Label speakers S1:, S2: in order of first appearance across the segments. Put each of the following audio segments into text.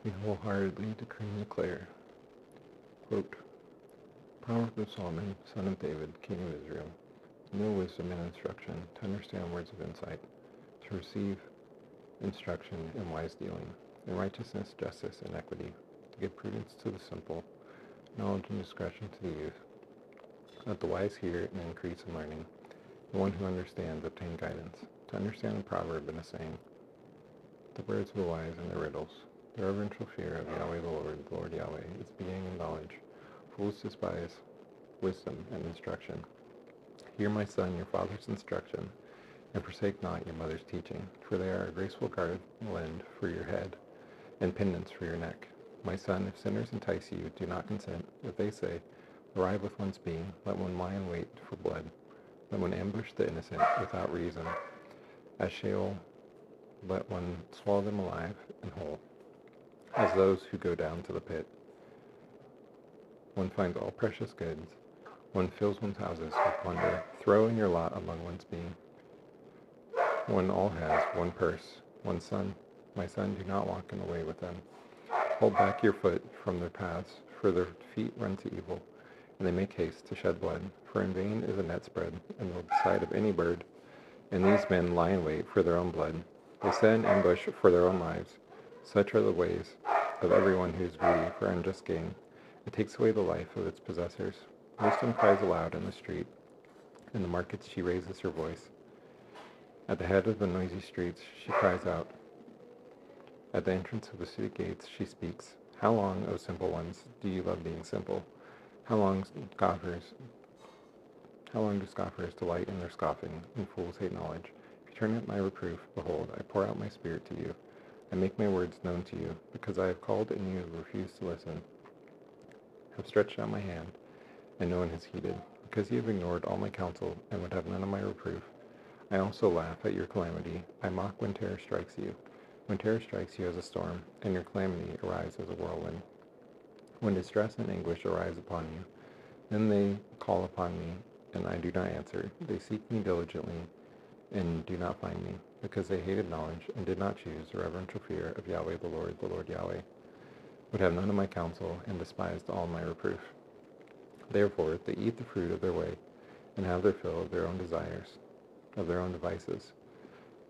S1: We wholeheartedly decree and declare, quote, Proverbs of Solomon, son of David, king of Israel, know wisdom and instruction, to understand words of insight, to receive instruction in wise dealing, in righteousness, justice, and equity, to give prudence to the simple, knowledge and discretion to the youth. Let the wise hear and increase in learning. The one who understands obtain guidance. To understand a proverb and a saying, the words of the wise and their riddles. The reverential fear of Yahweh the Lord Yahweh, is beginning of knowledge. Fools despise wisdom and instruction. Hear, my son, your father's instruction, and forsake not your mother's teaching, for they are a graceful garland for your head, and pendants for your neck. My son, if sinners entice you, do not consent. If they say, arrive with one's being, let one lie in wait for blood. Let one ambush the innocent without reason. As Sheol, let one swallow them alive and whole. As those who go down to the pit, one finds all precious goods. One fills one's houses with plunder. Throw in your lot among one's being. One all has, one purse, one son. My son, do not walk in the way with them. Hold back your foot from their paths, for their feet run to evil, and they make haste to shed blood. For in vain is a net spread in the sight of any bird, and these men lie in wait for their own blood. They set an ambush for their own lives. Such are the ways of everyone who is greedy for unjust gain. It takes away the life of its possessors. Wisdom cries aloud in the street. In the markets she raises her voice. At the head of the noisy streets she cries out. At the entrance of the city gates she speaks. How long, O simple ones, do you love being simple? How long do scoffers delight in their scoffing, and fools hate knowledge? If you turn at my reproof, behold, I pour out my spirit to you. I make my words known to you, because I have called and you have refused to listen. I have stretched out my hand, and no one has heeded, because you have ignored all my counsel and would have none of my reproof. I also laugh at your calamity. I mock when terror strikes you. When terror strikes you as a storm, and your calamity arrives as a whirlwind. When distress and anguish arise upon you, then they call upon me, and I do not answer. They seek me diligently, and do not find me, because they hated knowledge, and did not choose the reverential fear of Yahweh the Lord Yahweh, would have none of my counsel, and despised all my reproof. Therefore they eat the fruit of their way, and have their fill of their own desires, of their own devices.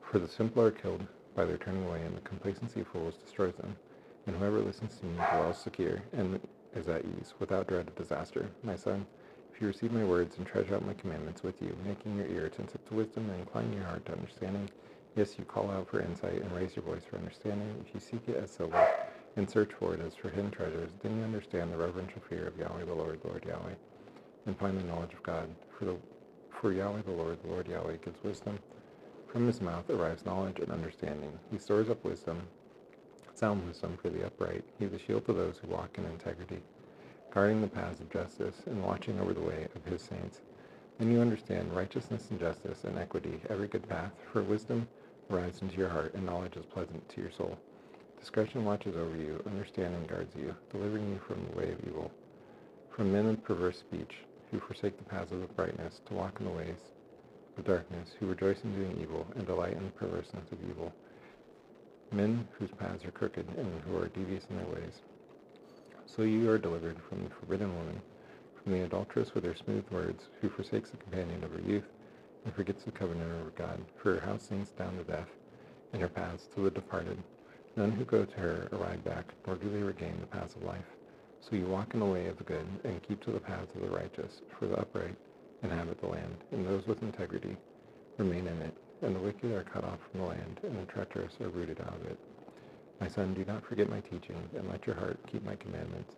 S1: For the simple are killed by their turning away, and the complacency of fools destroys them. And whoever listens to me dwells secure, and is at ease, without dread of disaster. My son, if you receive my words and treasure up my commandments with you, making your ear attentive to wisdom and inclining your heart to understanding, yes, you call out for insight and raise your voice for understanding. If you seek it as silver and search for it as for hidden treasures, then you understand the reverential fear of Yahweh the Lord Yahweh, and find the knowledge of God. For Yahweh the Lord Yahweh gives wisdom. From his mouth arrives knowledge and understanding. He stores up wisdom, sound wisdom for the upright. He is a shield to those who walk in integrity, guarding the paths of justice and watching over the way of his saints. Then you understand righteousness and justice and equity, every good path. For wisdom arrives into your heart, and knowledge is pleasant to your soul. Discretion watches over you, understanding guards you, delivering you from the way of evil, from men of perverse speech, who forsake the paths of uprightness, to walk in the ways of darkness, who rejoice in doing evil, and delight in the perverseness of evil, men whose paths are crooked, and who are devious in their ways. So you are delivered from the forbidden woman, from the adulteress with her smooth words, who forsakes the companion of her youth, and forgets the covenant of her God. For her house sinks down to death, and her paths to the departed. None who go to her arrive back, nor do they regain the paths of life. So you walk in the way of the good, and keep to the paths of the righteous, for the upright inhabit the land, and those with integrity remain in it. And the wicked are cut off from the land, and the treacherous are rooted out of it. My son, do not forget my teaching, and let your heart keep my commandments.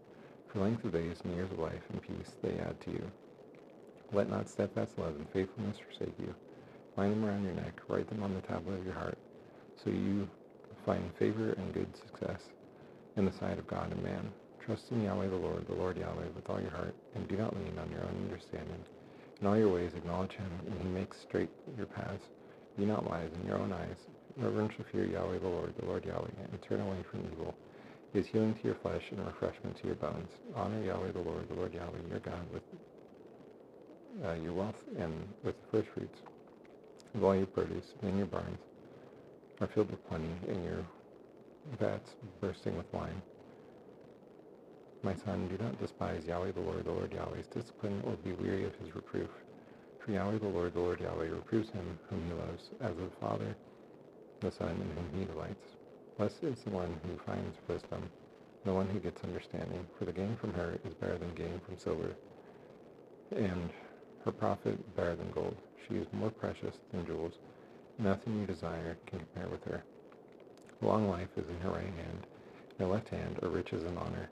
S1: For length of days and years of life and peace they add to you. Let not steadfast love and faithfulness forsake you. Bind them around your neck, write them on the tablet of your heart, so you find favor and good success in the sight of God and man. Trust in Yahweh the Lord Yahweh, with all your heart, and do not lean on your own understanding. In all your ways acknowledge him, and he makes straight your paths. Be not wise in your own eyes. Reverentially fear Yahweh the Lord Yahweh, and turn away from evil. He is healing to your flesh and refreshment to your bones. Honor Yahweh the Lord Yahweh, your God, with your wealth and with the first fruits of all your produce. And your barns are filled with plenty, and your vats bursting with wine. My son, do not despise Yahweh the Lord Yahweh's discipline, or be weary of his reproof. For Yahweh the Lord Yahweh reproves him whom he loves, as the Father, the Son, in whom he delights. Blessed is the one who finds wisdom, the one who gets understanding, for the gain from her is better than gain from silver, and her profit better than gold. She is more precious than jewels. Nothing you desire can compare with her. Long life is in her right hand, in her left hand are riches and honor.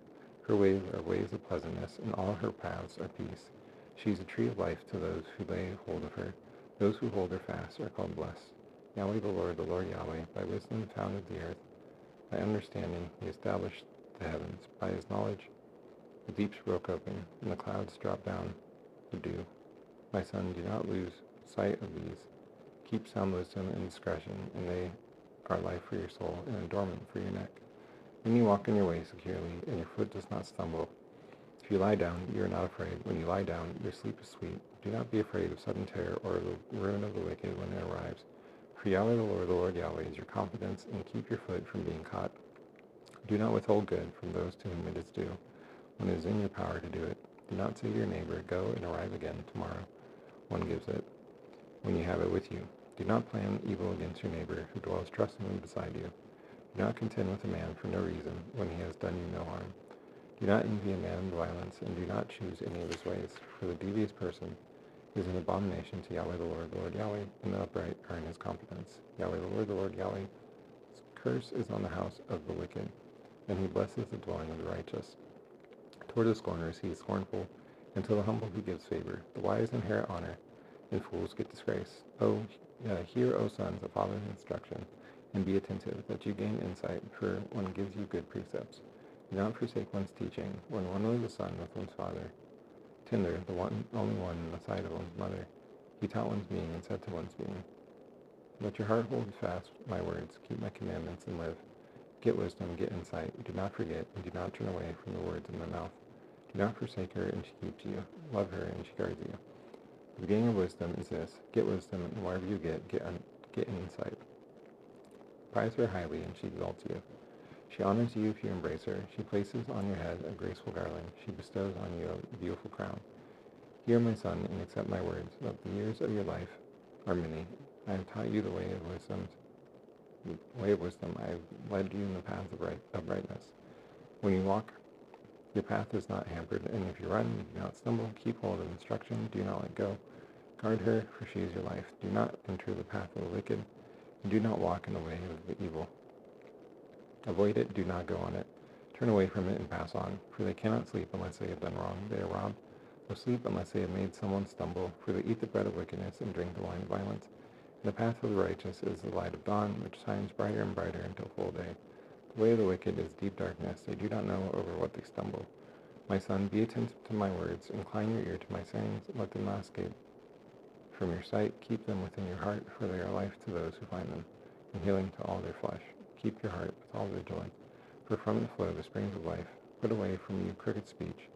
S1: Her ways are ways of pleasantness, and all her paths are peace. She is a tree of life to those who lay hold of her. Those who hold her fast are called blessed. Yahweh the Lord Yahweh, by wisdom founded the earth. By understanding he established the heavens. By his knowledge the deeps broke open, and the clouds dropped down the dew. My son, do not lose sight of these. Keep sound wisdom and discretion, and they are life for your soul and adornment for your neck. When you walk on your way securely, and your foot does not stumble. If you lie down, you are not afraid. When you lie down, your sleep is sweet. Do not be afraid of sudden terror or the ruin of the wicked when it arrives. For Yahweh the Lord Yahweh is your confidence, and keep your foot from being caught. Do not withhold good from those to whom it is due, when it is in your power to do it. Do not say to your neighbor, go and arrive again tomorrow. One gives it, when you have it with you. Do not plan evil against your neighbor who dwells trustingly beside you. Do not contend with a man for no reason when he has done you no harm. Do not envy a man of violence, and do not choose any of his ways, for the devious person is an abomination to Yahweh the Lord Yahweh, and the upright are in his confidence. Yahweh the Lord Yahweh's curse is on the house of the wicked, and he blesses the dwelling of the righteous. Toward the scorners he is scornful, and to the humble he gives favor. The wise inherit honor, and fools get disgrace. Hear, O sons, a father's instruction, and be attentive, that you gain insight, for one gives you good precepts. Do not forsake one's teaching, when one was a son with one's father. Tinder, only one in the sight of one's mother. He taught one's being and said to one's being, let your heart hold fast my words, keep my commandments and live. Get wisdom, get insight, do not forget, and do not turn away from the words in my mouth. Do not forsake her, and she keeps you. Love her, and she guards you. The beginning of wisdom is this: get wisdom, and whatever you get insight. Prize her highly, and she exalts you. She honors you if you embrace her. She places on your head a graceful garland. She bestows on you a beautiful crown. Hear, my son, and accept my words, that the years of your life are many. I have taught you the way of wisdom. I have led you in the path of uprightness. When you walk, your path is not hampered, and if you run, you do not stumble. Keep hold of instruction. Do not let go. Guard her, for she is your life. Do not enter the path of the wicked, and do not walk in the way of the evil. Avoid it, do not go on it. Turn away from it and pass on, for they cannot sleep unless they have done wrong. They are robbed, or sleep unless they have made someone stumble, for they eat the bread of wickedness and drink the wine of violence. And the path of the righteous is the light of dawn, which shines brighter and brighter until full day. The way of the wicked is deep darkness. They do not know over what they stumble. My son, be attentive to my words. Incline your ear to my sayings. Let them not escape from your sight. Keep them within your heart, for they are life to those who find them, and healing to all their flesh. Keep your heart with all vigilance, for from it flow the springs of life. Put away from you crooked speech,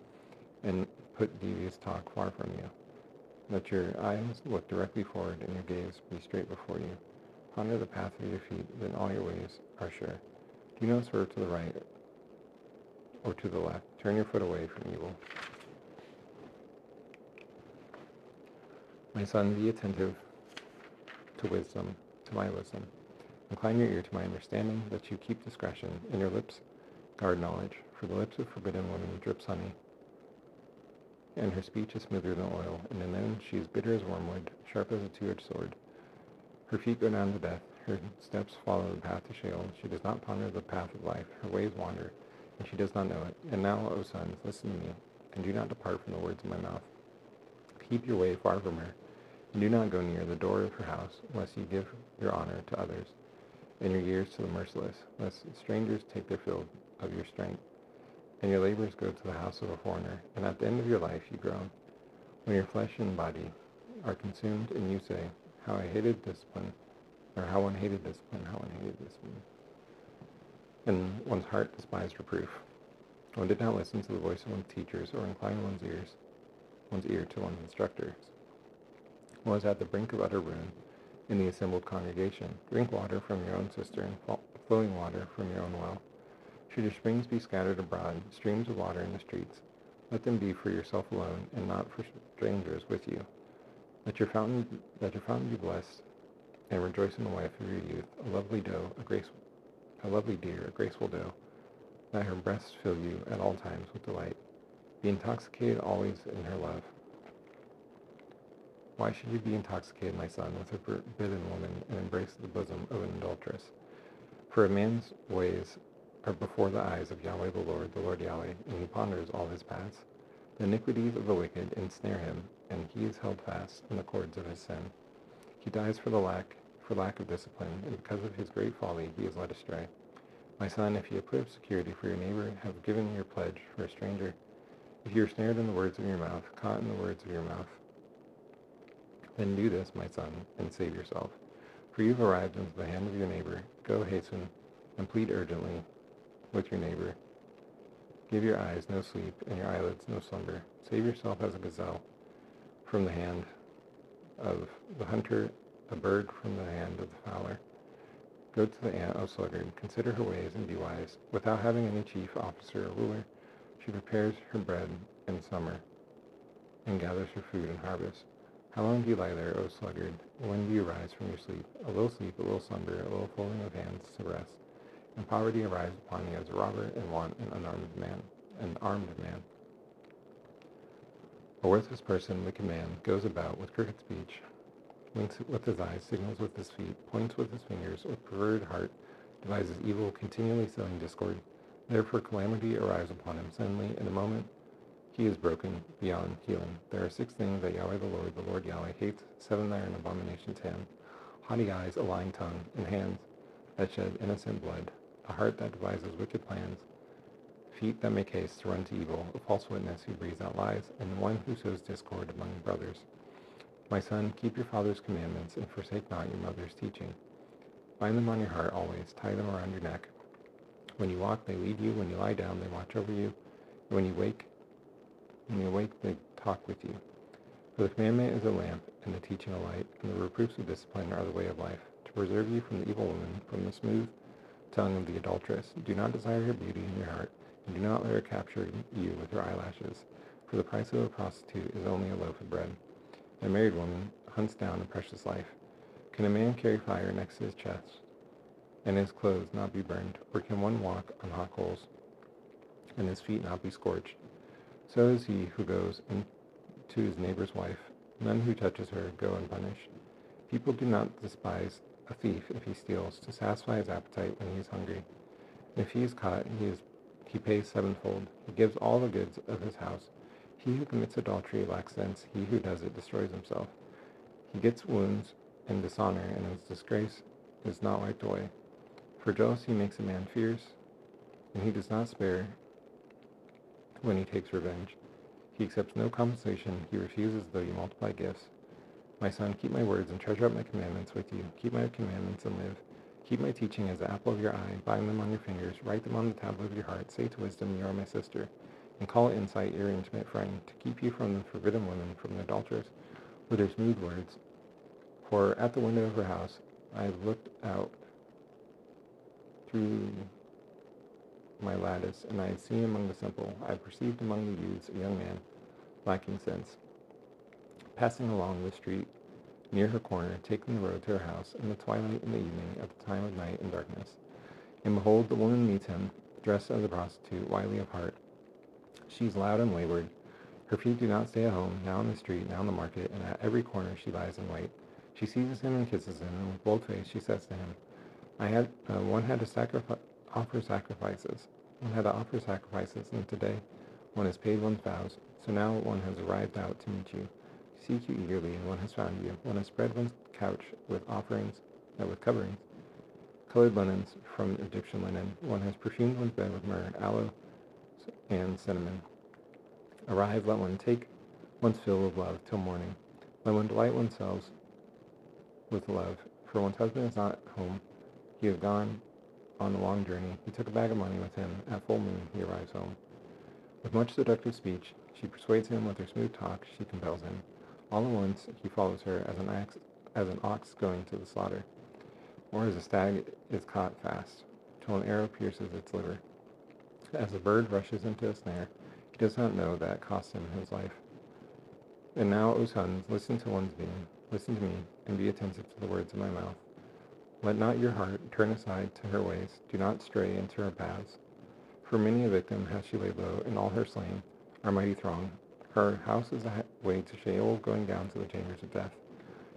S1: and put devious talk far from you. Let your eyes look directly forward, and your gaze be straight before you. Ponder the path of your feet, then all your ways are sure. Do not swerve to the right or to the left. Turn your foot away from evil. My son, be attentive to my wisdom. Incline your ear to my understanding, that you keep discretion, and your lips guard knowledge. For the lips of forbidden women drips honey, and her speech is smoother than oil, and in the end she is bitter as wormwood, sharp as a two-edged sword. Her feet go down to death, her steps follow the path to Sheol. She does not ponder the path of life, her ways wander, and she does not know it. And now, O sons, listen to me, and do not depart from the words of my mouth. Keep your way far from her, and do not go near the door of her house, lest you give your honor to others, and your years to the merciless, lest strangers take their fill of your strength, and your labors go to the house of a foreigner, and at the end of your life you groan, when your flesh and body are consumed, and you say, how one hated discipline, and one's heart despised reproof. One did not listen to the voice of one's teachers, or incline one's ear to one's instructors. One was at the brink of utter ruin in the assembled congregation. Drink water from your own cistern, flowing water from your own well. Should your springs be scattered abroad, streams of water in the streets, let them be for yourself alone, and not for strangers with you. Let your fountain be blessed, and rejoice in the wife of your youth, a lovely deer, a graceful doe. Let her breasts fill you at all times with delight. Be intoxicated always in her love. Why should you be intoxicated, my son, with a forbidden woman, and embrace the bosom of an adulteress? For a man's ways are before the eyes of Yahweh the Lord Yahweh, and he ponders all his paths. The iniquities of the wicked ensnare him, and he is held fast in the cords of his sin. He dies for lack of discipline, and because of his great folly he is led astray. My son, if you have put up security for your neighbor, have given your pledge for a stranger, if you are snared in the words of your mouth, caught in the words of your mouth, then do this, my son, and save yourself. For you have arrived into the hand of your neighbor. Go hasten, and plead urgently with your neighbor. Give your eyes no sleep, and your eyelids no slumber. Save yourself as a gazelle from the hand of the hunter, a bird from the hand of the fowler. Go to the ant, O sluggard, consider her ways and be wise. Without having any chief, officer, or ruler, she prepares her bread in summer and gathers her food in harvest. How long do you lie there, O sluggard? When do you rise from your sleep? A little sleep, a little slumber, a little folding of hands to rest. And poverty arrives upon you as a robber, and want an armed man. A worthless person, wicked man, goes about with crooked speech, winks with his eyes, signals with his feet, points with his fingers, with perverted heart, devises evil, continually sowing discord. Therefore calamity arrives upon him suddenly. In a moment he is broken beyond healing. There are 6 things that Yahweh the Lord Yahweh hates, 7 that are an abomination to him: haughty eyes, a lying tongue, and hands that shed innocent blood, a heart that devises wicked plans, feet that make haste to run to evil, a false witness who breathes out lies, and one who sows discord among brothers. My son, keep your father's commandments, and forsake not your mother's teaching. Bind them on your heart always, tie them around your neck. When you walk, they lead you. When you lie down, they watch over you. And when you awake, they talk with you. For the commandment is a lamp, and the teaching a light, and the reproofs of discipline are the way of life, to preserve you from the evil woman, from the smooth tongue of the adulteress. Do not desire her beauty in your heart, and do not let her capture you with her eyelashes. For the price of a prostitute is only a loaf of bread. A married woman hunts down a precious life. Can a man carry fire next to his chest, and his clothes not be burned? Or can one walk on hot coals, and his feet not be scorched? So is he who goes into his neighbor's wife. None who touches her go unpunished. People do not despise a thief if he steals, to satisfy his appetite when he is hungry. And if he is caught, he pays 7-fold. He gives all the goods of his house. He who commits adultery lacks sense. He who does it destroys himself. He gets wounds and dishonor, and his disgrace is not wiped away. For jealousy makes a man fierce, and he does not spare when he takes revenge. He accepts no compensation. He refuses though you multiply gifts. My son, keep my words and treasure up my commandments with you. Keep my commandments and live. Keep my teaching as the apple of your eye. Bind them on your fingers. Write them on the tablet of your heart. Say to wisdom, you are my sister, and call insight your intimate friend, to keep you from the forbidden women, from the adulterers, with their smooth words. For at the window of her house I have looked out through my lattice, and I have seen among the simple, I have perceived among the youths a young man lacking sense, passing along the street near her corner, taking the road to her house in the twilight, in the evening, at the time of night and darkness. And behold, the woman meets him, dressed as a prostitute, wily of heart. She is loud and wayward. Her feet do not stay at home, now in the street, now in the market, and at every corner she lies in wait. She seizes him and kisses him, and with bold face she says to him, one had to offer sacrifices. One had to offer sacrifices, and today one has paid one's vows. So now one has arrived out to meet you. Seek you eagerly, and one has found you. One has spread one's couch with with coverings, colored linens from Egyptian linen. One has perfumed one's bed with myrrh, aloe, and cinnamon. Arrive, let one take one's fill of love till morning. Let one delight oneself with love, for one's husband is not at home. He has gone on a long journey. He took a bag of money with him. At full moon he arrives home. With much seductive speech, she persuades him. With her smooth talk, she compels him. All at once he follows her as an ox going to the slaughter, or as a stag is caught fast. till an arrow pierces its liver. As a bird rushes into a snare, he does not know that it costs him his life. And now, O sons, listen to me, and be attentive to the words of my mouth. Let not your heart turn aside to her ways. Do not stray into her paths. For many a victim hath she laid low, and all her slain are mighty throng. Her house is a way to Sheol, going down to the chambers of death.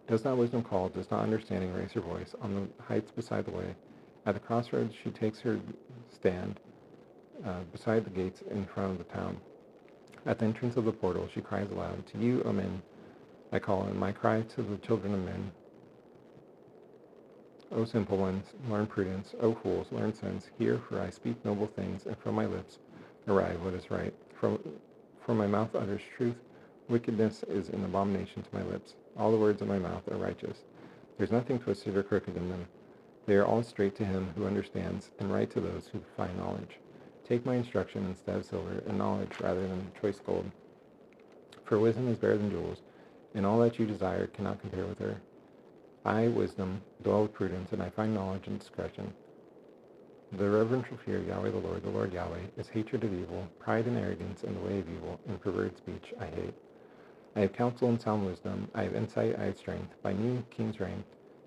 S1: Does not wisdom call? Does not understanding raise her voice? On the heights beside the way, at the crossroads she takes her stand, beside the gates in front of the town. At the entrance of the portal she cries aloud, to you, O men, I call, and my cry to the children of men. O simple ones, learn prudence. O fools, learn sense. Hear, for I speak noble things, and from my lips arrive what is right. For my mouth utters truth. Wickedness is an abomination to my lips. All the words of my mouth are righteous. There is nothing twisted or crooked in them. They are all straight to him who understands, and right to those who find knowledge. Take my instruction instead of silver, and knowledge rather than choice gold. For wisdom is better than jewels, and all that you desire cannot compare with her. I, wisdom, dwell with prudence, and I find knowledge and discretion. The reverential fear of Yahweh the Lord Yahweh, is hatred of evil, pride and arrogance, and the way of evil, and perverted speech I hate. I have counsel and sound wisdom, I have insight, I have strength. By me kings reign,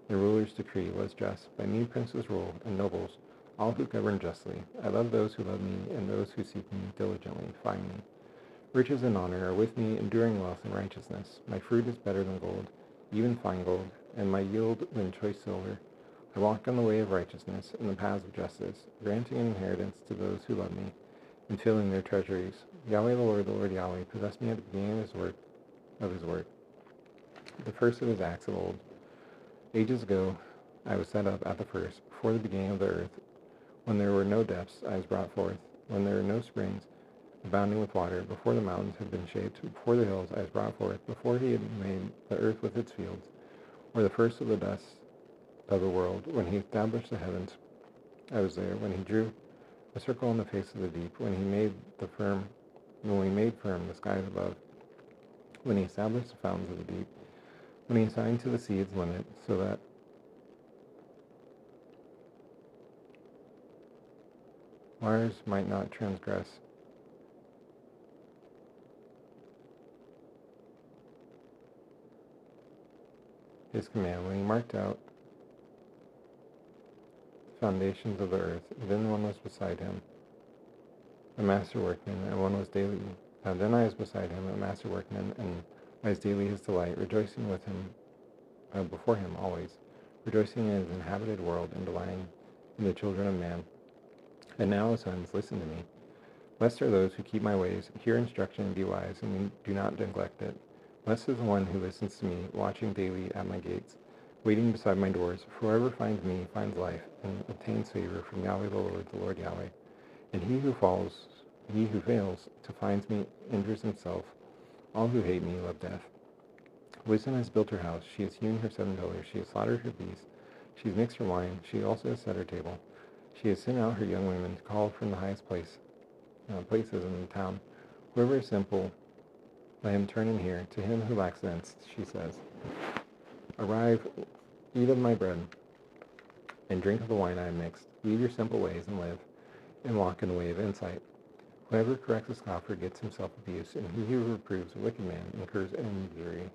S1: and rulers decree what is just. By me princes rule, and nobles, all who govern justly. I love those who love me, and those who seek me diligently find me. Riches and honor are with me, enduring wealth and righteousness. My fruit is better than gold, even fine gold, and my yield than choice silver. I walk on the way of righteousness, in the paths of justice, granting an inheritance to those who love me, and filling their treasuries. Yahweh the Lord Yahweh, possessed me at the beginning of his work, the first of his acts of old. Ages ago I was set up at the first, before the beginning of the earth. When there were no depths, I was brought forth. When there were no springs, abounding with water, before the mountains had been shaped, before the hills I was brought forth, before he had made the earth with its fields, or the first of the dust of the world. When he established the heavens, I was there. When he drew a circle on the face of the deep, when we made firm the skies above, when he established the fountains of the deep, when he assigned to the sea its limit, so that waters might not transgress. His command, when he marked out the foundations of the earth, then one was beside him, a master workman, and one was daily. Then I was beside him, a master workman, and I was daily his delight, rejoicing with him, before him always, rejoicing in his inhabited world, and delighting in the children of man. And now, O sons, listen to me. Blessed are those who keep my ways, hear instruction, and be wise, and do not neglect it. Blessed is the one who listens to me, watching daily at my gates, waiting beside my doors. For whoever finds me finds life, and obtains favor from Yahweh the Lord Yahweh. And he who fails to find me injures himself. All who hate me love death. Wisdom has built her house. She has hewn her 7 pillars. She has slaughtered her beasts. She has mixed her wine. She also has set her table. She has sent out her young women to call from the highest places in the town. Whoever is simple, let him turn in here. To him who lacks sense, she says, arrive, eat of my bread, and drink of the wine I have mixed. Leave your simple ways and live, and walk in the way of insight. Whoever corrects a scoffer gets himself abuse, and he who reproves a wicked man incurs injury.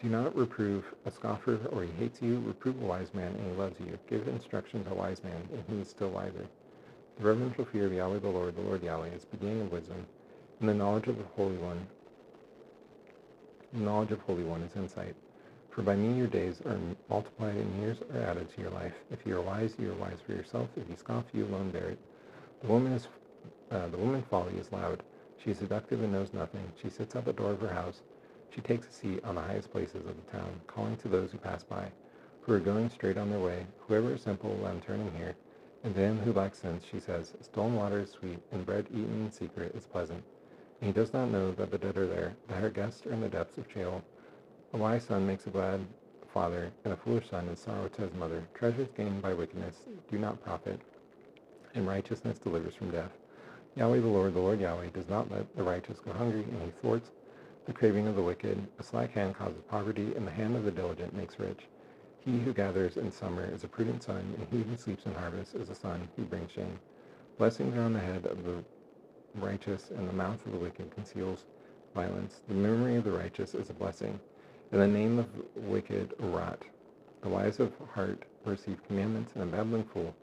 S1: Do not reprove a scoffer, or he hates you. Reprove a wise man, and he loves you. Give instruction to a wise man, and he is still wiser. The reverential fear of Yahweh the Lord Yahweh, is the beginning of wisdom, and the knowledge of the Holy One is insight. For by me your days are multiplied, and years are added to your life. If you are wise for yourself. If you scoff, you alone bear it. The woman folly is loud. She is seductive and knows nothing. She sits at the door of her house. She takes a seat on the highest places of the town, calling to those who pass by, who are going straight on their way. Whoever is simple, let him turn in here. And to him who lacks sense, she says, stolen water is sweet, and bread eaten in secret is pleasant. And he does not know that the dead are there, that her guests are in the depths of Sheol. A wise son makes a glad father, and a foolish son is sorrow to his mother. Treasures gained by wickedness do not profit, and righteousness delivers from death. Yahweh the Lord Yahweh, does not let the righteous go hungry, and he thwarts the craving of the wicked. A slack hand causes poverty, and the hand of the diligent makes rich. He who gathers in summer is a prudent son, and he who sleeps in harvest is a son who brings shame. Blessings are on the head of the righteous, and the mouth of the wicked conceals violence. The memory of the righteous is a blessing, and the name of the wicked rot. The wise of heart receive commandments, and a babbling fool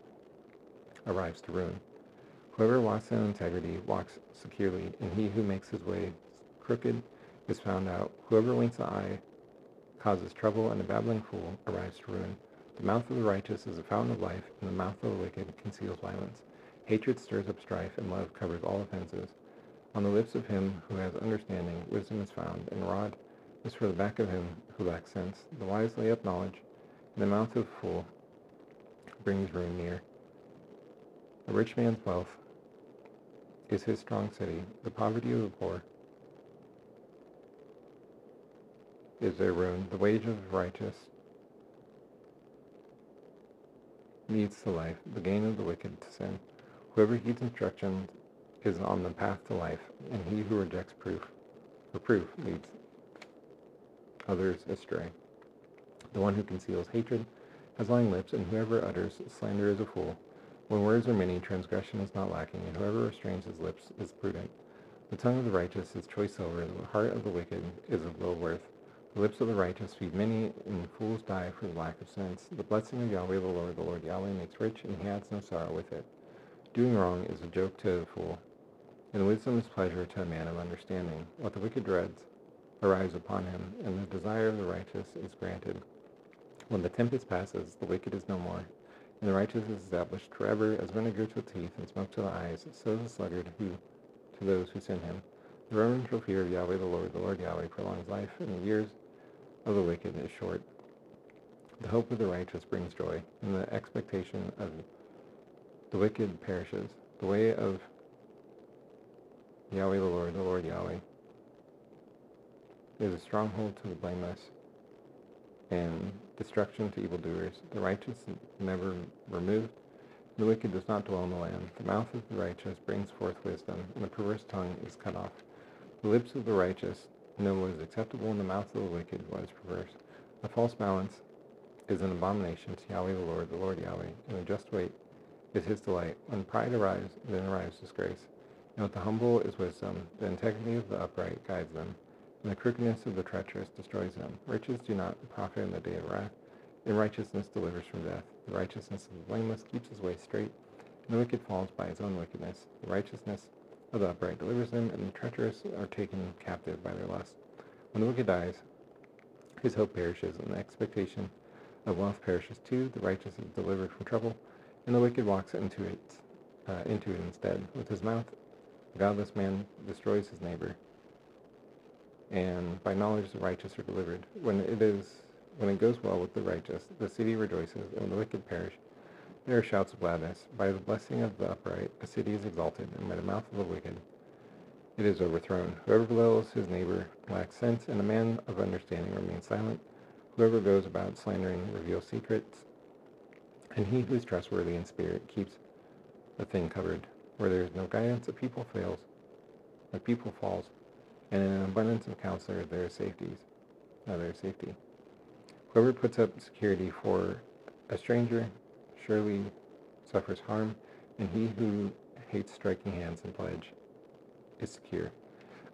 S1: arrives to ruin. Whoever walks in integrity walks securely, and he who makes his way crooked is found out. Whoever winks an eye causes trouble, and a babbling fool arrives to ruin. The mouth of the righteous is a fountain of life, and the mouth of the wicked conceals violence. Hatred stirs up strife, and love covers all offenses. On the lips of him who has understanding, wisdom is found, and rod is for the back of him who lacks sense. The wise lay up knowledge, and the mouth of a fool brings ruin near. A rich man's wealth is his strong city. The poverty of the poor is their ruin. The wage of the righteous leads to life, the gain of the wicked to sin. Whoever heeds instructions is on the path to life, and he who rejects reproof leads others astray. The one who conceals hatred has lying lips, and whoever utters slander is a fool. When words are many, transgression is not lacking, and whoever restrains his lips is prudent. The tongue of the righteous is choice silver, the heart of the wicked is of little worth. The lips of the righteous feed many, and fools die for the lack of sense. The blessing of Yahweh the Lord Yahweh makes rich, and he adds no sorrow with it. Doing wrong is a joke to a fool, and wisdom is pleasure to a man of understanding. What the wicked dreads arrives upon him, and the desire of the righteous is granted. When the tempest passes, the wicked is no more, and the righteous is established forever. As vinegar to the teeth and smoke to the eyes, so is the sluggard to those who sin him. The reverential fear of Yahweh the Lord Yahweh prolongs life, and the years of the wicked is short. The hope of the righteous brings joy, and the expectation of the wicked perishes. The way of Yahweh the Lord Yahweh, is a stronghold to the blameless, and destruction to evildoers. The righteous is never removed, the wicked does not dwell in the land. The mouth of the righteous brings forth wisdom, and the perverse tongue is cut off. The lips of the righteous know what is acceptable, and the mouth of the wicked what is perverse. A false balance is an abomination to Yahweh the Lord Yahweh, and a just weight is his delight. When pride arrives, then arrives disgrace. And with the humble is wisdom. The integrity of the upright guides them, and the crookedness of the treacherous destroys them. Riches do not profit in the day of wrath, and righteousness delivers from death. The righteousness of the blameless keeps his way straight, and the wicked falls by his own wickedness. The righteousness of the upright delivers them, and the treacherous are taken captive by their lust. When the wicked dies, his hope perishes, and the expectation of wealth perishes too. The righteous is delivered from trouble, and the wicked walks into it instead. With his mouth, the godless man destroys his neighbor, and by knowledge the righteous are delivered. When it goes well with the righteous, the city rejoices, and when the wicked perish, there are shouts of gladness. By the blessing of the upright, a city is exalted, and by the mouth of the wicked, it is overthrown. Whoever belittles his neighbor lacks sense, and a man of understanding remains silent. Whoever goes about slandering reveals secrets, and he who is trustworthy in spirit keeps a thing covered. Where there is no guidance, a people falls, and in an abundance of counselors there is safety. Whoever puts up security for a stranger surely suffers harm, and he who hates striking hands in pledge is secure.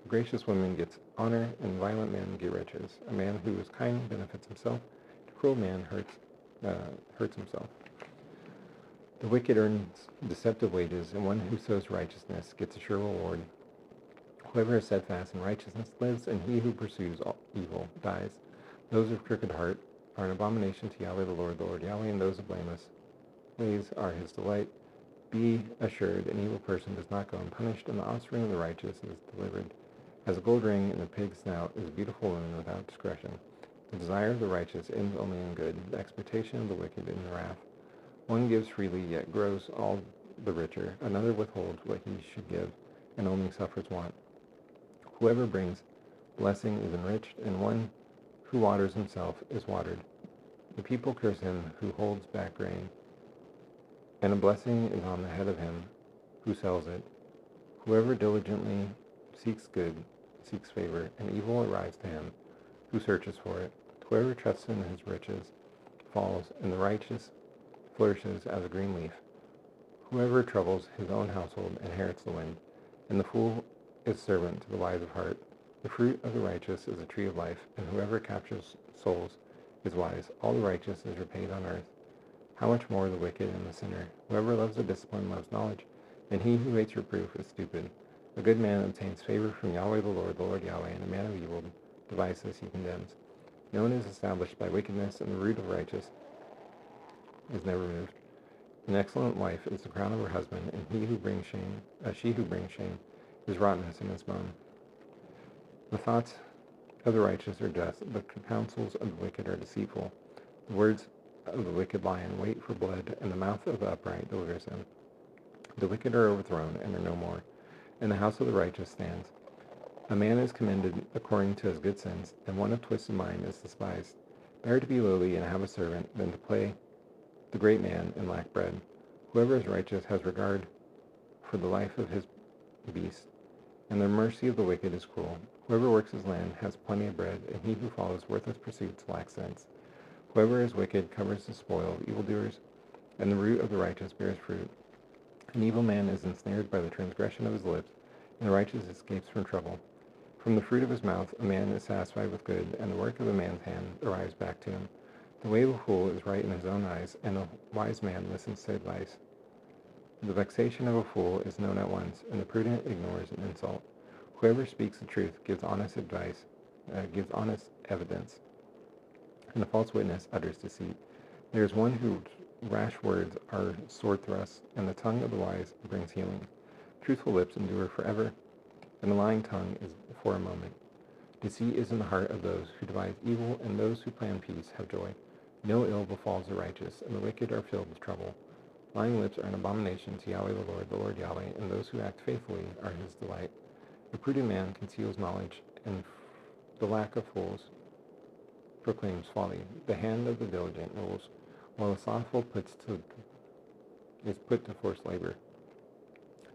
S1: A gracious woman gets honor, and violent men get riches. A man who is kind benefits himself. A cruel man hurts himself. The wicked earns deceptive wages, and one who sows righteousness gets a sure reward. Whoever is steadfast in righteousness lives, and he who pursues evil dies. Those of crooked heart are an abomination to Yahweh the Lord Yahweh, and those of blameless ways are his delight. Be assured, an evil person does not go unpunished, and the offspring of the righteous is delivered. As a gold ring in a pig's snout is a beautiful woman without discretion. The desire of the righteous ends only in good, the expectation of the wicked in wrath. One gives freely, yet grows all the richer. Another withholds what he should give, and only suffers want. Whoever brings blessing is enriched, and one who waters himself is watered. The people curse him who holds back grain, and a blessing is on the head of him who sells it. Whoever diligently seeks good seeks favor, and evil arrives to him who searches for it. Whoever trusts in his riches falls, and the righteous flourishes as a green leaf. Whoever troubles his own household inherits the wind, and the fool is servant to the wise of heart. The fruit of the righteous is a tree of life, and whoever captures souls is wise. All the righteous is repaid on earth. How much more the wicked and the sinner? Whoever loves a discipline loves knowledge, and he who hates reproof is stupid. A good man obtains favor from Yahweh the Lord Yahweh, and a man of evil devices he condemns. No one is established by wickedness, and the root of righteous is never moved. An excellent wife is the crown of her husband, and she who brings shame is rottenness in his bone. The thoughts of the righteous are just, but the counsels of the wicked are deceitful. The words of the wicked lie in wait for blood, and the mouth of the upright delivers them. The wicked are overthrown and are no more, and the house of the righteous stands. A man is commended according to his good sins, and one of twisted mind is despised. Better to be lowly and have a servant than to play the great man and lack bread. Whoever is righteous has regard for the life of his beast, and the mercy of the wicked is cruel. Whoever works his land has plenty of bread, and he who follows worthless pursuits lacks sense. Whoever is wicked covers the spoil of evildoers, and the root of the righteous bears fruit. An evil man is ensnared by the transgression of his lips, and the righteous escapes from trouble. From the fruit of his mouth a man is satisfied with good, and the work of a man's hand arrives back to him. The way of a fool is right in his own eyes, and a wise man listens to advice. The vexation of a fool is known at once, and the prudent ignores an insult. Whoever speaks the truth gives honest evidence, and a false witness utters deceit. There is one whose rash words are sword thrusts, and the tongue of the wise brings healing. Truthful lips endure forever, and a lying tongue is for a moment. Deceit is in the heart of those who devise evil, and those who plan peace have joy. No ill befalls the righteous, and the wicked are filled with trouble. Lying lips are an abomination to Yahweh the Lord Yahweh, and those who act faithfully are his delight. A prudent man conceals knowledge, and the lack of fools proclaims folly. The hand of the diligent rules, while the slothful is put to forced labor.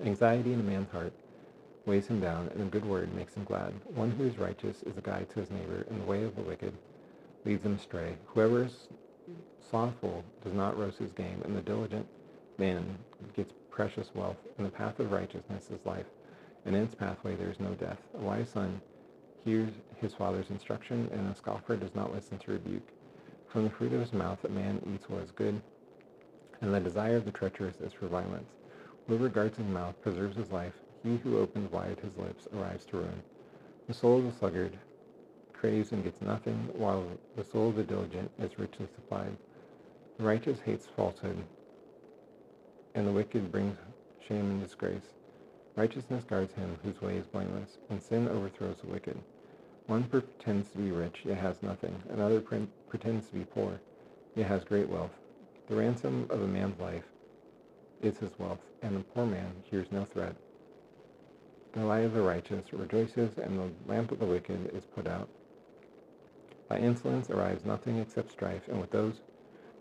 S1: Anxiety in a man's heart weighs him down, and a good word makes him glad. One who is righteous is a guide to his neighbor, and the way of the wicked leads him astray. Whoever is slothful does not roast his game, and the diligent man gets precious wealth. In the path of righteousness is life, and in its pathway there is no death. A wise son hears his father's instruction, and a scoffer does not listen to rebuke. From the fruit of his mouth a man eats what is good, and the desire of the treacherous is for violence. Whoever guards his mouth preserves his life. He who opens wide his lips arrives to ruin. The soul of the sluggard craves and gets nothing, while the soul of the diligent is richly supplied. The righteous hates falsehood, and the wicked brings shame and disgrace. Righteousness guards him whose way is blameless, and sin overthrows the wicked. One pretends to be rich, yet has nothing. Another pretends to be poor, yet has great wealth. The ransom of a man's life is his wealth, and the poor man hears no threat. The light of the righteous rejoices, and the lamp of the wicked is put out. By insolence arrives nothing except strife, and with those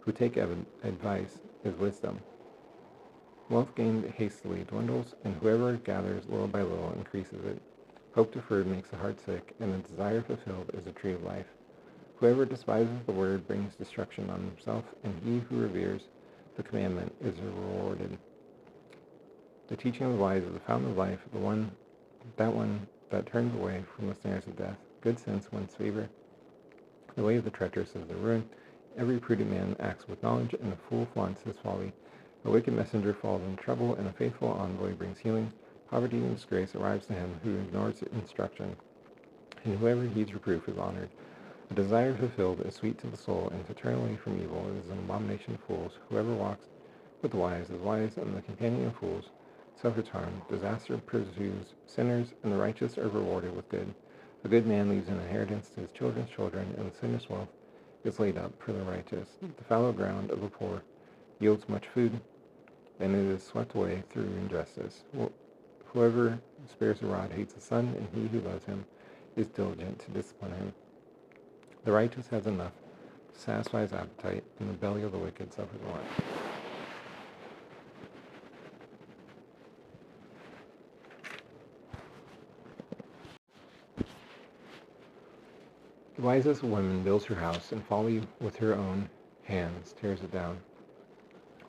S1: who take advice is wisdom. Wealth gained hastily dwindles, and whoever gathers little by little increases it. Hope deferred makes the heart sick, and the desire fulfilled is a tree of life. Whoever despises the word brings destruction on himself, and he who reveres the commandment is rewarded. The teaching of the wise is the fountain of life, the one that turns away from the snares of death. Good sense wins favor. The way of the treacherous is their ruin. Every prudent man acts with knowledge, and the fool flaunts his folly. A wicked messenger falls in trouble, and a faithful envoy brings healing. Poverty and disgrace arrives to him who ignores instruction, and whoever heeds reproof is honored. A desire fulfilled is sweet to the soul, and to turn away from evil is an abomination to fools. Whoever walks with the wise is wise, and the companion of fools suffers harm. Disaster pursues sinners, and the righteous are rewarded with good. A good man leaves an inheritance to his children's children, and the sinner's wealth is laid up for the righteous. The fallow ground of the poor yields much food, and it is swept away through injustice. Whoever spares a rod hates a son, and he who loves him is diligent to discipline him. The righteous has enough to satisfy his appetite, and the belly of the wicked suffers want. The wisest woman builds her house, and folly with her own hands tears it down.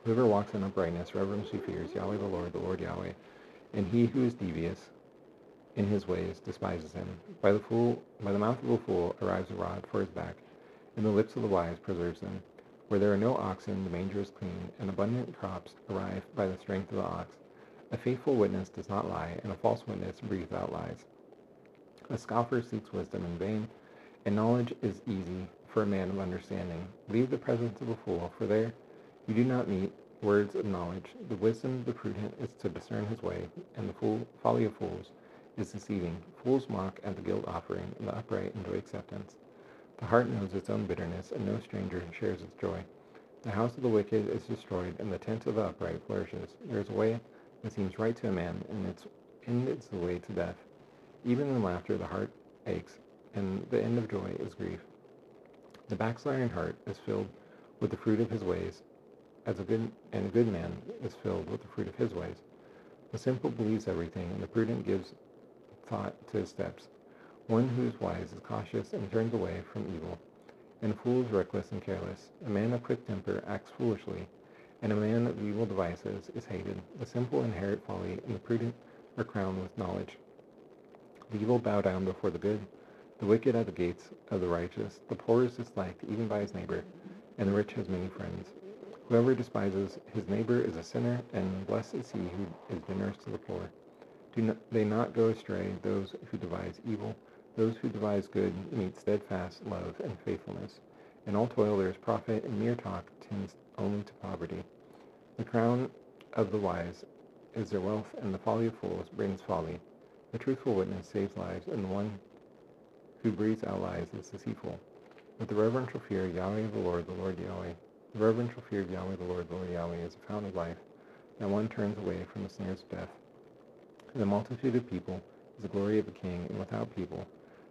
S1: Whoever walks in uprightness reverently fears Yahweh the Lord Yahweh, and he who is devious in his ways despises him. By the mouth of a fool arrives a rod for his back, and the lips of the wise preserves them. Where there are no oxen, the manger is clean, and abundant crops arrive by the strength of the ox. A faithful witness does not lie, and a false witness breathes out lies. A scoffer seeks wisdom in vain, and knowledge is easy for a man of understanding. Leave the presence of a fool, for there you do not meet words of knowledge. The wisdom of the prudent is to discern his way, and the folly of fools is deceiving. Fools mock at the guilt offering, and the upright enjoy acceptance. The heart knows its own bitterness, and no stranger shares its joy. The house of the wicked is destroyed, and the tent of the upright flourishes. There is a way that seems right to a man, and its end is the way to death. Even in laughter the heart aches, and the end of joy is grief. The backsliding heart is filled with the fruit of his ways, a good man is filled with the fruit of his ways. The simple believes everything, and the prudent gives thought to his steps. One who is wise is cautious and turns away from evil, and a fool is reckless and careless. A man of quick temper acts foolishly, and a man of evil devices is hated. The simple inherit folly, and the prudent are crowned with knowledge. The evil bow down before the good, the wicked at the gates of the righteous. The poor is disliked even by his neighbor, and the rich has many friends. Whoever despises his neighbor is a sinner, and blessed is he who is generous to the poor. Do they not go astray, those who devise evil? Those who devise good meet steadfast love and faithfulness. In all toil there is profit, and mere talk tends only to poverty. The crown of the wise is their wealth, and the folly of fools brings folly. The truthful witness saves lives, and the one who breathes out lies is deceitful. With the reverential fear of Yahweh the Lord Yahweh, the reverential fear of Yahweh the Lord Yahweh is a fountain of life, and one turns away from the snares of death. In the multitude of people is the glory of a king, and without people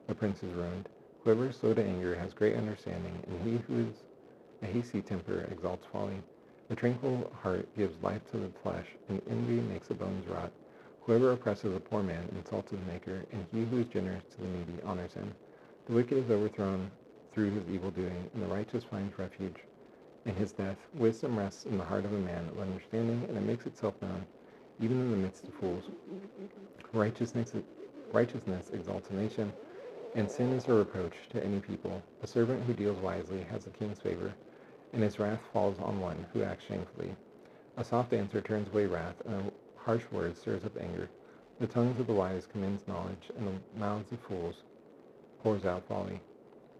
S1: a prince is ruined. Whoever is slow to anger has great understanding, and he who is a hasty temper exalts folly. A tranquil heart gives life to the flesh, and envy makes the bones rot. Whoever oppresses a poor man insults his maker, and he who is generous to the needy honors him. The wicked is overthrown through his evil doing, and the righteous finds refuge in his death. Wisdom rests in the heart of a man of understanding, and it makes itself known, even in the midst of fools. Righteousness exalts a nation, and sin is a reproach to any people. A servant who deals wisely has the king's favor, and his wrath falls on one who acts shamefully. A soft answer turns away wrath, and a harsh word stirs up anger. The tongues of the wise commends knowledge, and the mouths of fools pours out folly.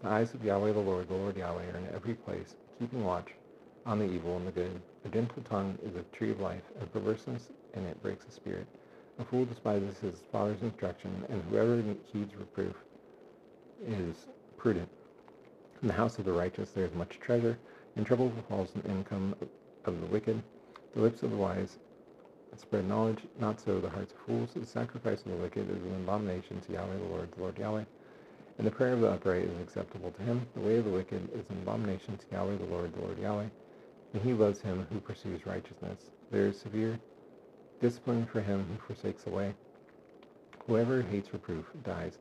S1: The eyes of Yahweh the Lord Yahweh, are in every place, keeping watch on the evil and the good. A gentle tongue is a tree of life, and perverseness in it breaks the spirit. A fool despises his father's instruction, and whoever heeds reproof is prudent. In the house of the righteous there is much treasure, and trouble befalls the income of the wicked. The lips of the wise spread knowledge, not so the hearts of fools. The sacrifice of the wicked is an abomination to Yahweh the Lord Yahweh, and the prayer of the upright is acceptable to him. The way of the wicked is an abomination to Yahweh the Lord Yahweh, and he loves him who pursues righteousness. There is severe discipline for him who forsakes the way. Whoever hates reproof dies.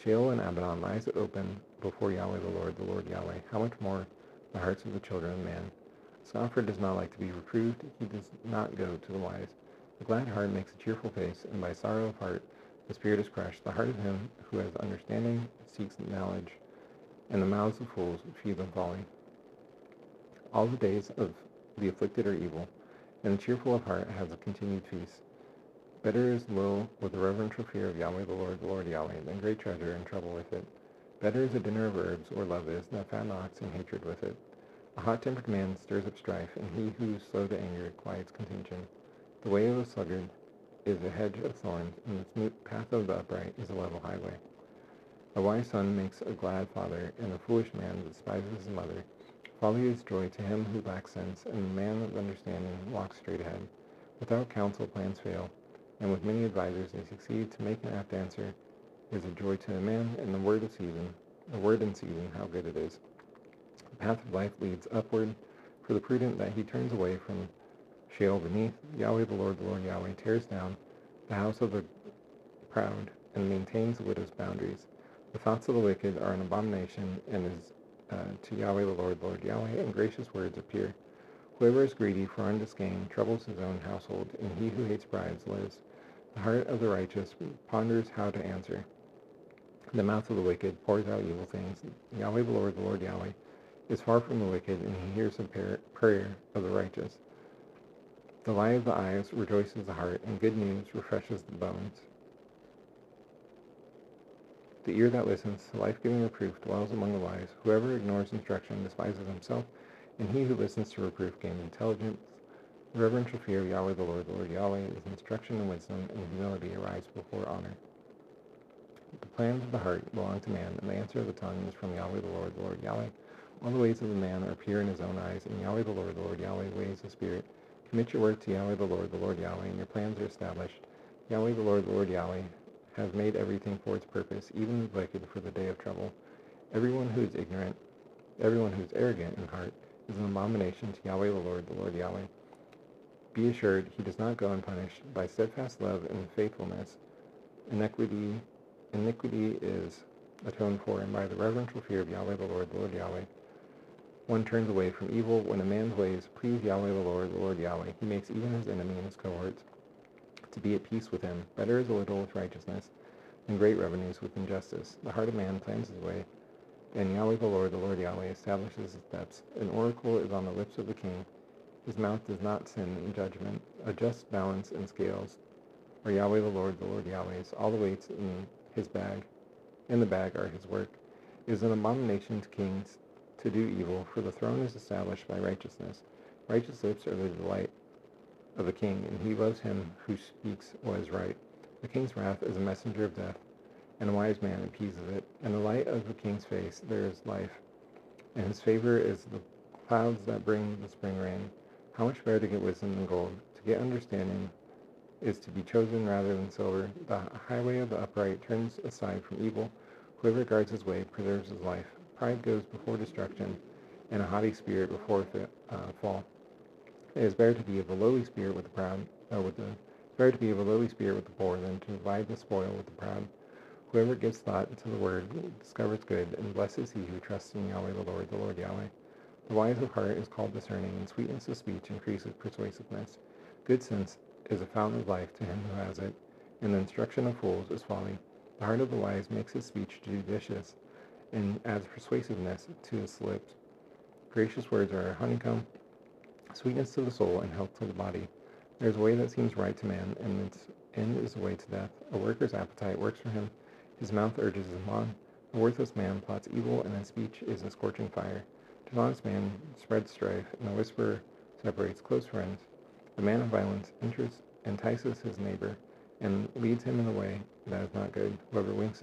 S1: Sheol and Abaddon lies open before Yahweh the Lord Yahweh. How much more the hearts of the children of man? A scoffer does not like to be reproved. He does not go to the wise. The glad heart makes a cheerful face, and by sorrow of heart the spirit is crushed. The heart of him who has understanding seeks knowledge, and the mouths of fools feed on folly. All the days of the afflicted are evil, and the cheerful of heart has a continued feast. Better is woe with the reverential fear of Yahweh the Lord Yahweh, than great treasure and trouble with it. Better is a dinner of herbs, or love is, than a fat ox and hatred with it. A hot-tempered man stirs up strife, and he who is slow to anger quiets contention. The way of the sluggard is a hedge of thorns, and the smooth path of the upright is a level highway. A wise son makes a glad father, and a foolish man despises his mother. Folly is joy to him who lacks sense, and the man of understanding walks straight ahead. Without counsel plans fail, and with many advisers they succeed. To make an apt answer is a joy to a man, and the word in season, how good it is. The path of life leads upward for the prudent, that he turns away from Sheol beneath. Yahweh the Lord Yahweh tears down the house of the proud, and maintains the widow's boundaries. The thoughts of the wicked are an abomination, and his to Yahweh the Lord Yahweh, and gracious words appear. Whoever is greedy for unjust gain troubles his own household, and he who hates bribes lives. The heart of the righteous ponders how to answer. The mouth of the wicked pours out evil things. Yahweh the Lord Yahweh, is far from the wicked, and he hears the prayer of the righteous. The light of the eyes rejoices the heart, and good news refreshes the bones. The ear that listens to life-giving reproof dwells among the wise. Whoever ignores instruction despises himself, and he who listens to reproof gains intelligence. The reverential fear of Yahweh the Lord Yahweh, is instruction and wisdom, and humility arise before honor. The plans of the heart belong to man, and the answer of the tongue is from Yahweh the Lord Yahweh. All the ways of the man are pure in his own eyes, and Yahweh the Lord Yahweh weighs the spirit. Commit your work to Yahweh the Lord Yahweh, and your plans are established. Yahweh the Lord Yahweh has made everything for its purpose, even the wicked for the day of trouble. Everyone who is arrogant in heart is an abomination to Yahweh the Lord Yahweh. Be assured he does not go unpunished. By steadfast love and faithfulness, iniquity is atoned for, and by the reverential fear of Yahweh the Lord Yahweh, one turns away from evil. When a man's ways please Yahweh the Lord Yahweh, he makes even his enemy and his cohorts to be at peace with him. Better is a little with righteousness than great revenues with injustice. The heart of man plans his way, and Yahweh the Lord Yahweh establishes his steps. An oracle is on the lips of the king. His mouth does not sin in judgment. A just balance and scales are Yahweh the Lord Yahweh's. All the weights in the bag are his work. It is an abomination to kings to do evil, for the throne is established by righteousness. Righteous lips are the delight of the king, and he loves him who speaks what is right. The king's wrath is a messenger of death, and a wise man appeases it. In the light of the king's face there is life, and his favor is the clouds that bring the spring rain. How much better to get wisdom than gold? To get understanding is to be chosen rather than silver. The highway of the upright turns aside from evil. Whoever guards his way preserves his life. Pride goes before destruction, and a haughty spirit before fall. It is better to be of a lowly spirit with the proud, better to be of a lowly spirit with the poor than to divide the spoil with the proud. Whoever gives thought to the word discovers good, and blessed is he who trusts in Yahweh the Lord Yahweh. The wise of heart is called discerning, and sweetness of speech increases persuasiveness. Good sense is a fountain of life to him who has it, and the instruction of fools is folly. The heart of the wise makes his speech judicious, and adds persuasiveness to his lips. Gracious words are a honeycomb, sweetness to the soul, and health to the body. There is a way that seems right to man, and its end is a way to death. A worker's appetite works for him. His mouth urges him on. A worthless man plots evil, and his speech is a scorching fire. A dishonest man spreads strife, and a whisperer separates close friends. The man of violence entices his neighbor, and leads him in a way that is not good. Whoever winks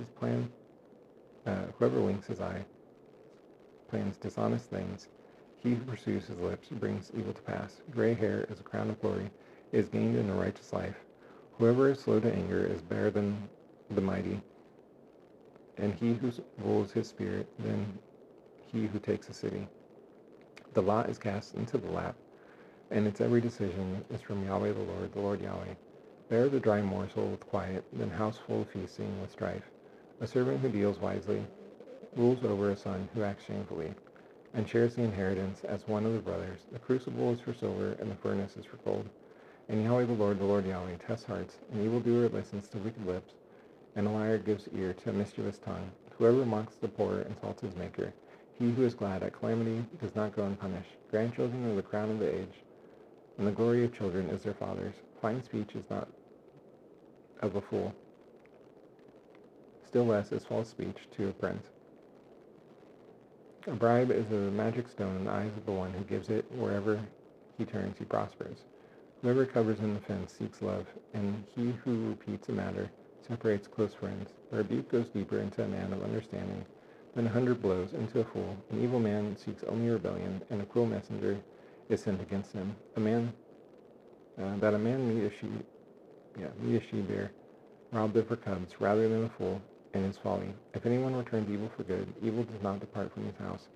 S1: his eye plans dishonest things. He who pursues his lips brings evil to pass. Gray hair is a crown of glory. It is gained in a righteous life. Whoever is slow to anger is better than the mighty, and he who rules his spirit than he who takes a city. The lot is cast into the lap, and its every decision is from Yahweh the Lord Yahweh. Better the dry morsel with quiet than house full of feasting with strife. A servant who deals wisely rules over a son who acts shamefully, and shares the inheritance as one of the brothers. The crucible is for silver, and the furnace is for gold. And Yahweh the Lord Yahweh tests hearts. An evildoer listens to wicked lips, and a liar gives ear to a mischievous tongue. Whoever mocks the poor insults his maker. He who is glad at calamity does not go unpunished. Grandchildren are the crown of the age, and the glory of children is their fathers. Fine speech is not of a fool. Still less is false speech to a prince. A bribe is a magic stone in the eyes of the one who gives it. Wherever he turns, he prospers. Whoever covers in the fence seeks love, and he who repeats a matter separates close friends. A rebuke goes deeper into a man of understanding than 100 blows into a fool. An evil man seeks only rebellion, and a cruel messenger is sent against him. That a man meet a she-bear robbed of her cubs rather than a fool in his folly. If anyone returns evil for good, evil does not depart from his house.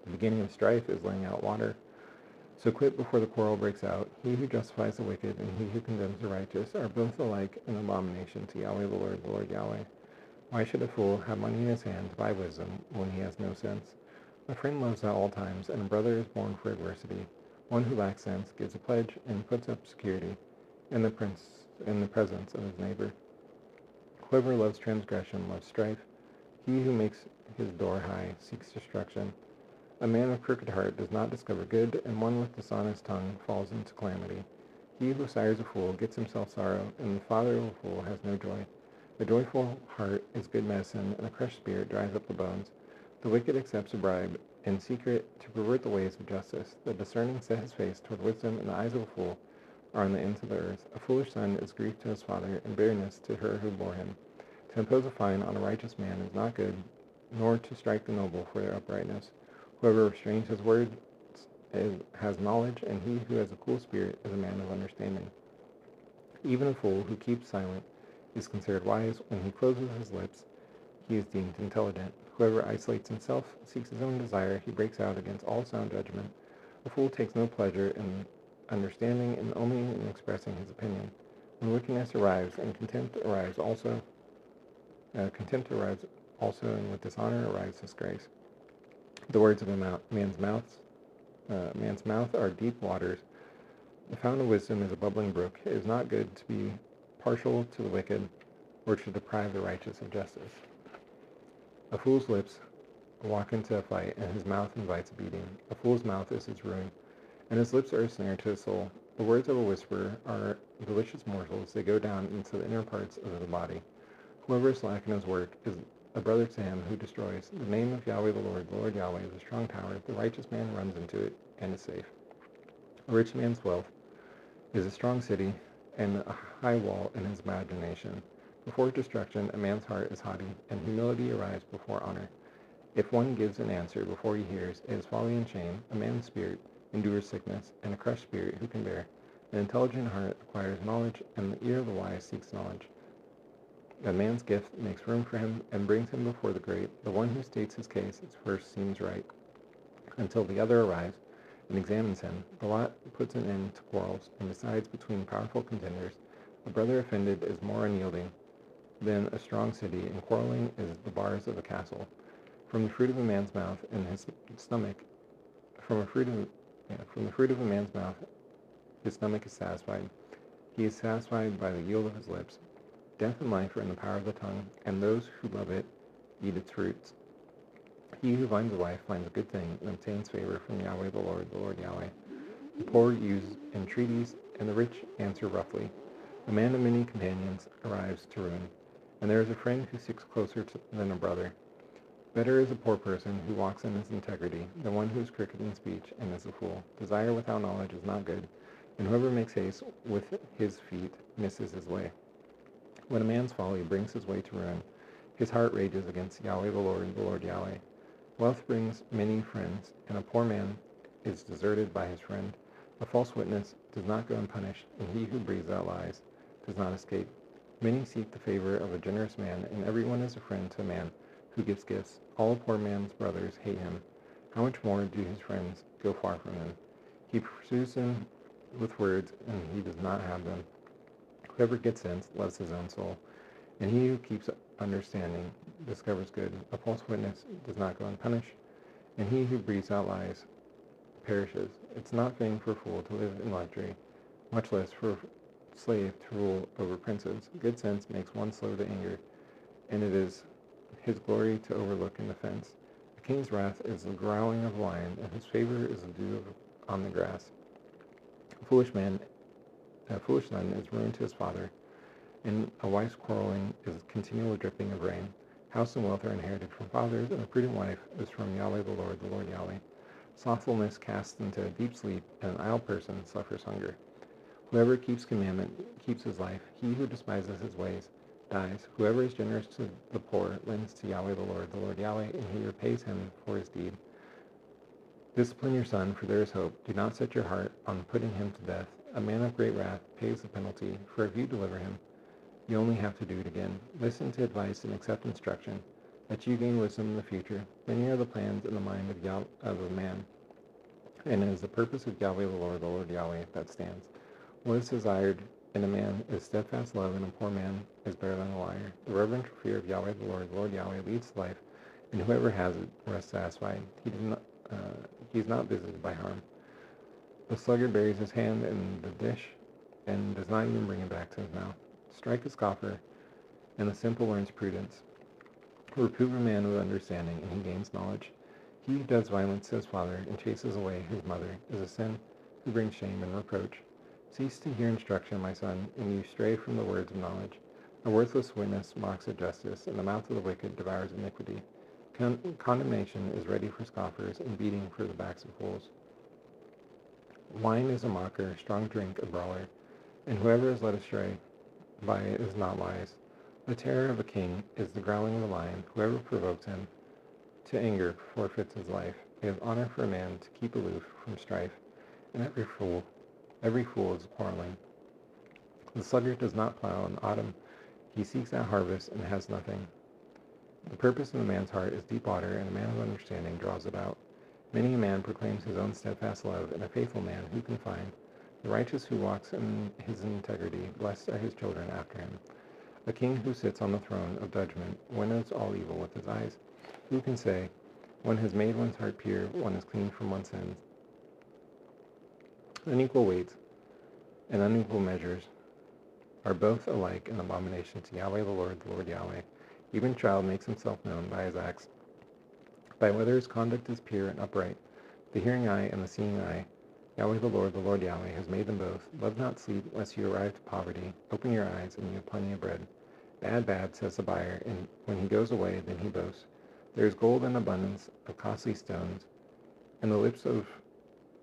S1: The beginning of strife is laying out water, so quit before the quarrel breaks out. He who justifies the wicked and he who condemns the righteous are both alike an abomination to Yahweh the Lord Yahweh. Why should a fool have money in his hand to buy wisdom when he has no sense? A friend loves at all times, and a brother is born for adversity. One who lacks sense gives a pledge and puts up security in the presence of his neighbor. Whoever loves transgression loves strife. He who makes his door high seeks destruction. A man of crooked heart does not discover good, and one with dishonest tongue falls into calamity. He who sires a fool gets himself sorrow, and the father of a fool has no joy. A joyful heart is good medicine, and a crushed spirit dries up the bones. The wicked accepts a bribe in secret to pervert the ways of justice. The discerning set his face toward wisdom, and the eyes of a fool are on the ends of the earth. A foolish son is grief to his father, and barrenness to her who bore him. To impose a fine on a righteous man is not good, nor to strike the noble for their uprightness. Whoever restrains his words has knowledge, and he who has a cool spirit is a man of understanding. Even a fool who keeps silent is considered wise. When he closes his lips, he is deemed intelligent. Whoever isolates himself seeks his own desire. He breaks out against all sound judgment. A fool takes no pleasure in understanding, and only in expressing his opinion. When wickedness arrives, and contempt arrives also, and with dishonor arrives disgrace. The words of a man's mouth are deep waters. The fountain of wisdom is a bubbling brook. It is not good to be partial to the wicked, or to deprive the righteous of justice. A fool's lips walk into a fight, and his mouth invites a beating. A fool's mouth is his ruin, and his lips are a snare to his soul. The words of a whisperer are delicious morsels. They go down into the inner parts of the body. Whoever is slack in his work is a brother to him who destroys. The name of Yahweh the Lord Yahweh, is a strong tower. The righteous man runs into it and is safe. A rich man's wealth is a strong city, and a high wall in his imagination. Before destruction, a man's heart is haughty, and humility arrives before honor. If one gives an answer before he hears, it is folly and shame. A man's spirit endures sickness, and a crushed spirit who can bear? An intelligent heart acquires knowledge, and the ear of the wise seeks knowledge. A man's gift makes room for him and brings him before the great. The one who states his case first seems right, until the other arrives and examines him. The lot puts an end to quarrels and decides between powerful contenders. A brother offended is more unyielding than a strong city, and quarreling is the bars of a castle. From the fruit of a man's mouth in his stomach, from the fruit of a man's mouth, his stomach is satisfied. He is satisfied by the yield of his lips. Death and life are in the power of the tongue, and those who love it eat its fruits. He who finds a wife finds a good thing and obtains favor from Yahweh the Lord Yahweh. The poor use entreaties, and the rich answer roughly. A man of many companions arrives to ruin, and there is a friend who sticks closer than a brother. Better is a poor person who walks in his integrity than one who is crooked in speech and is a fool. Desire without knowledge is not good, and whoever makes haste with his feet misses his way. When a man's folly brings his way to ruin, his heart rages against Yahweh the Lord Yahweh. Wealth brings many friends, and a poor man is deserted by his friend. A false witness does not go unpunished, and he who breathes out lies does not escape. Many seek the favor of a generous man, and everyone is a friend to a man who gives gifts. All a poor man's brothers hate him. How much more do his friends go far from him? He pursues him with words, and he does not have them. Whoever gets sense loves his own soul, and he who keeps understanding discovers good. A false witness does not go unpunished, and he who breathes out lies perishes. It's not fitting for a fool to live in luxury, much less for a slave to rule over princes. Good sense makes one slow to anger, and it is his glory to overlook an offense. A king's wrath is the growling of a lion, and his favor is the dew on the grass. A foolish son is ruin to his father, and a wife's quarreling is continual dripping of rain. House and wealth are inherited from fathers, and a prudent wife is from Yahweh the Lord Yahweh. Slothfulness casts into a deep sleep, and an idle person suffers hunger. Whoever keeps commandment keeps his life. He who despises his ways dies. Whoever is generous to the poor lends to Yahweh the Lord Yahweh, and he repays him for his deed. Discipline your son, for there is hope. Do not set your heart on putting him to death. A man of great wrath pays the penalty, for if you deliver him, you only have to do it again. Listen to advice and accept instruction, that you gain wisdom in the future. Many are the plans in the mind of a man, and it is the purpose of Yahweh the Lord Yahweh, that stands. What is desired in a man is steadfast love, and a poor man is better than a liar. The reverential fear of Yahweh the Lord Yahweh leads to life, and whoever has it rests satisfied. He is not visited by harm. The sluggard buries his hand in the dish and does not even bring it back to his mouth. Strike a scoffer, and the simple learns prudence. Reprove a man with understanding, and he gains knowledge. He who does violence to his father and chases away his mother is a sin who brings shame and reproach. Cease to hear instruction, my son, and you stray from the words of knowledge. A worthless witness mocks at justice, and the mouth of the wicked devours iniquity. Condemnation is ready for scoffers, and beating for the backs of fools. Wine is a mocker, strong drink a brawler, and whoever is led astray by it is not wise. The terror of a king is the growling of a lion. Whoever provokes him to anger forfeits his life. It is honor for a man to keep aloof from strife, and every fool is quarreling. The sluggard does not plow in autumn. He seeks out harvest and has nothing. The purpose in a man's heart is deep water, and a man of understanding draws it out. Many a man proclaims his own steadfast love, and a faithful man who can find? The righteous who walks in his integrity, blessed are his children after him. A king who sits on the throne of judgment winnows all evil with his eyes. Who can say, one has made one's heart pure, one is clean from one's sins? Unequal weights and unequal measures are both alike an abomination to Yahweh the Lord Yahweh. Even a child makes himself known by his acts, by whether his conduct is pure and upright. The hearing eye and the seeing eye, Yahweh the Lord Yahweh, has made them both. Love not sleep, lest you arrive to poverty. Open your eyes, and you have plenty of bread. Bad, says the buyer, and when he goes away, then he boasts. There is gold in abundance of costly stones, and the lips of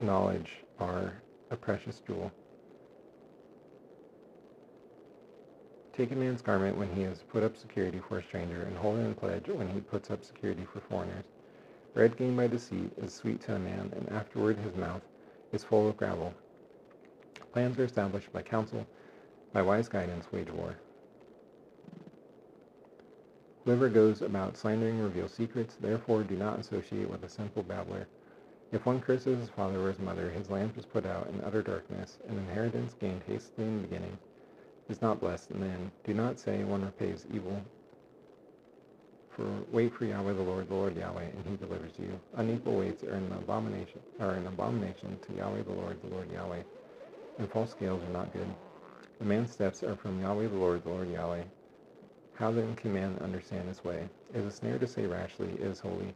S1: knowledge are a precious jewel. Take a man's garment when he has put up security for a stranger, and hold it in pledge when he puts up security for foreigners. Bread gained by deceit is sweet to a man, and afterward his mouth is full of gravel. Plans are established by counsel, by wise guidance wage war. Whoever goes about slandering reveals secrets, therefore do not associate with a sinful babbler. If one curses his father or his mother, his lamp is put out in utter darkness. An inheritance gained hastily in the beginning is not blessed in the end. Do not say one repays evil. Wait for Yahweh the Lord Yahweh, and he delivers you. Unequal weights are an abomination to Yahweh the Lord Yahweh, and false scales are not good. The man's steps are from Yahweh the Lord Yahweh. How then can man understand his way? It is a snare to say rashly, it is holy,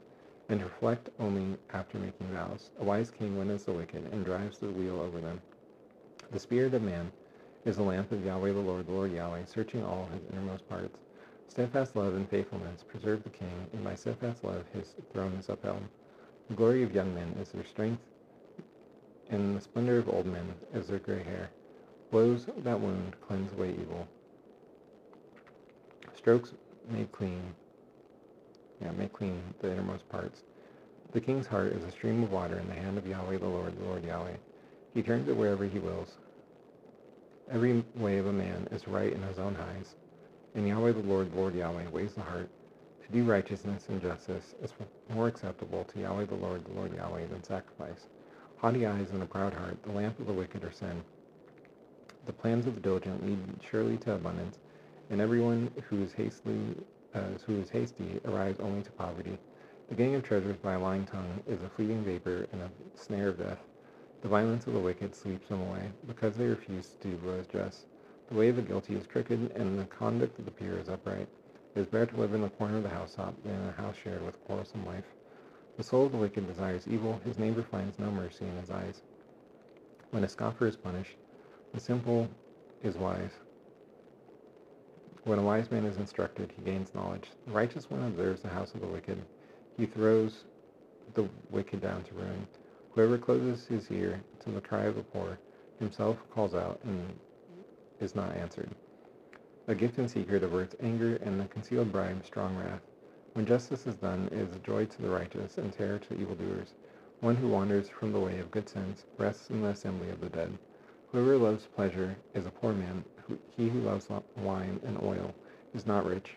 S1: and to reflect only after making vows. A wise king winnows the wicked, and drives the wheel over them. The spirit of man is the lamp of Yahweh the Lord Yahweh, searching all his innermost parts. Steadfast love and faithfulness preserve the king, and by steadfast love his throne is upheld. The glory of young men is their strength, and the splendor of old men is their gray hair. Blows that wound cleanse away evil. Strokes make clean the innermost parts. The king's heart is a stream of water in the hand of Yahweh the Lord Yahweh. He turns it wherever he wills. Every way of a man is right in his own eyes, and Yahweh the Lord Yahweh weighs the heart. To do righteousness and justice is more acceptable to Yahweh the Lord Yahweh than sacrifice. Haughty eyes and a proud heart, the lamp of the wicked are sin. The plans of the diligent lead surely to abundance, and everyone who is hasty arrives only to poverty. The gain of treasures by a lying tongue is a fleeting vapor and a snare of death. The violence of the wicked sweeps them away, because they refuse to do what is just. The way of the guilty is crooked, and the conduct of the pure is upright. It is better to live in the corner of the housetop than in a house shared with a quarrelsome wife. The soul of the wicked desires evil, his neighbor finds no mercy in his eyes. When a scoffer is punished, the simple is wise. When a wise man is instructed, he gains knowledge. The righteous one observes the house of the wicked. He throws the wicked down to ruin. Whoever closes his ear to the cry of the poor himself calls out and is not answered. A gift in secret averts anger, and the concealed bribe strong wrath. When justice is done, it is a joy to the righteous and terror to evildoers. One who wanders from the way of good sense rests in the assembly of the dead. Whoever loves pleasure is a poor man. He who loves wine and oil is not rich.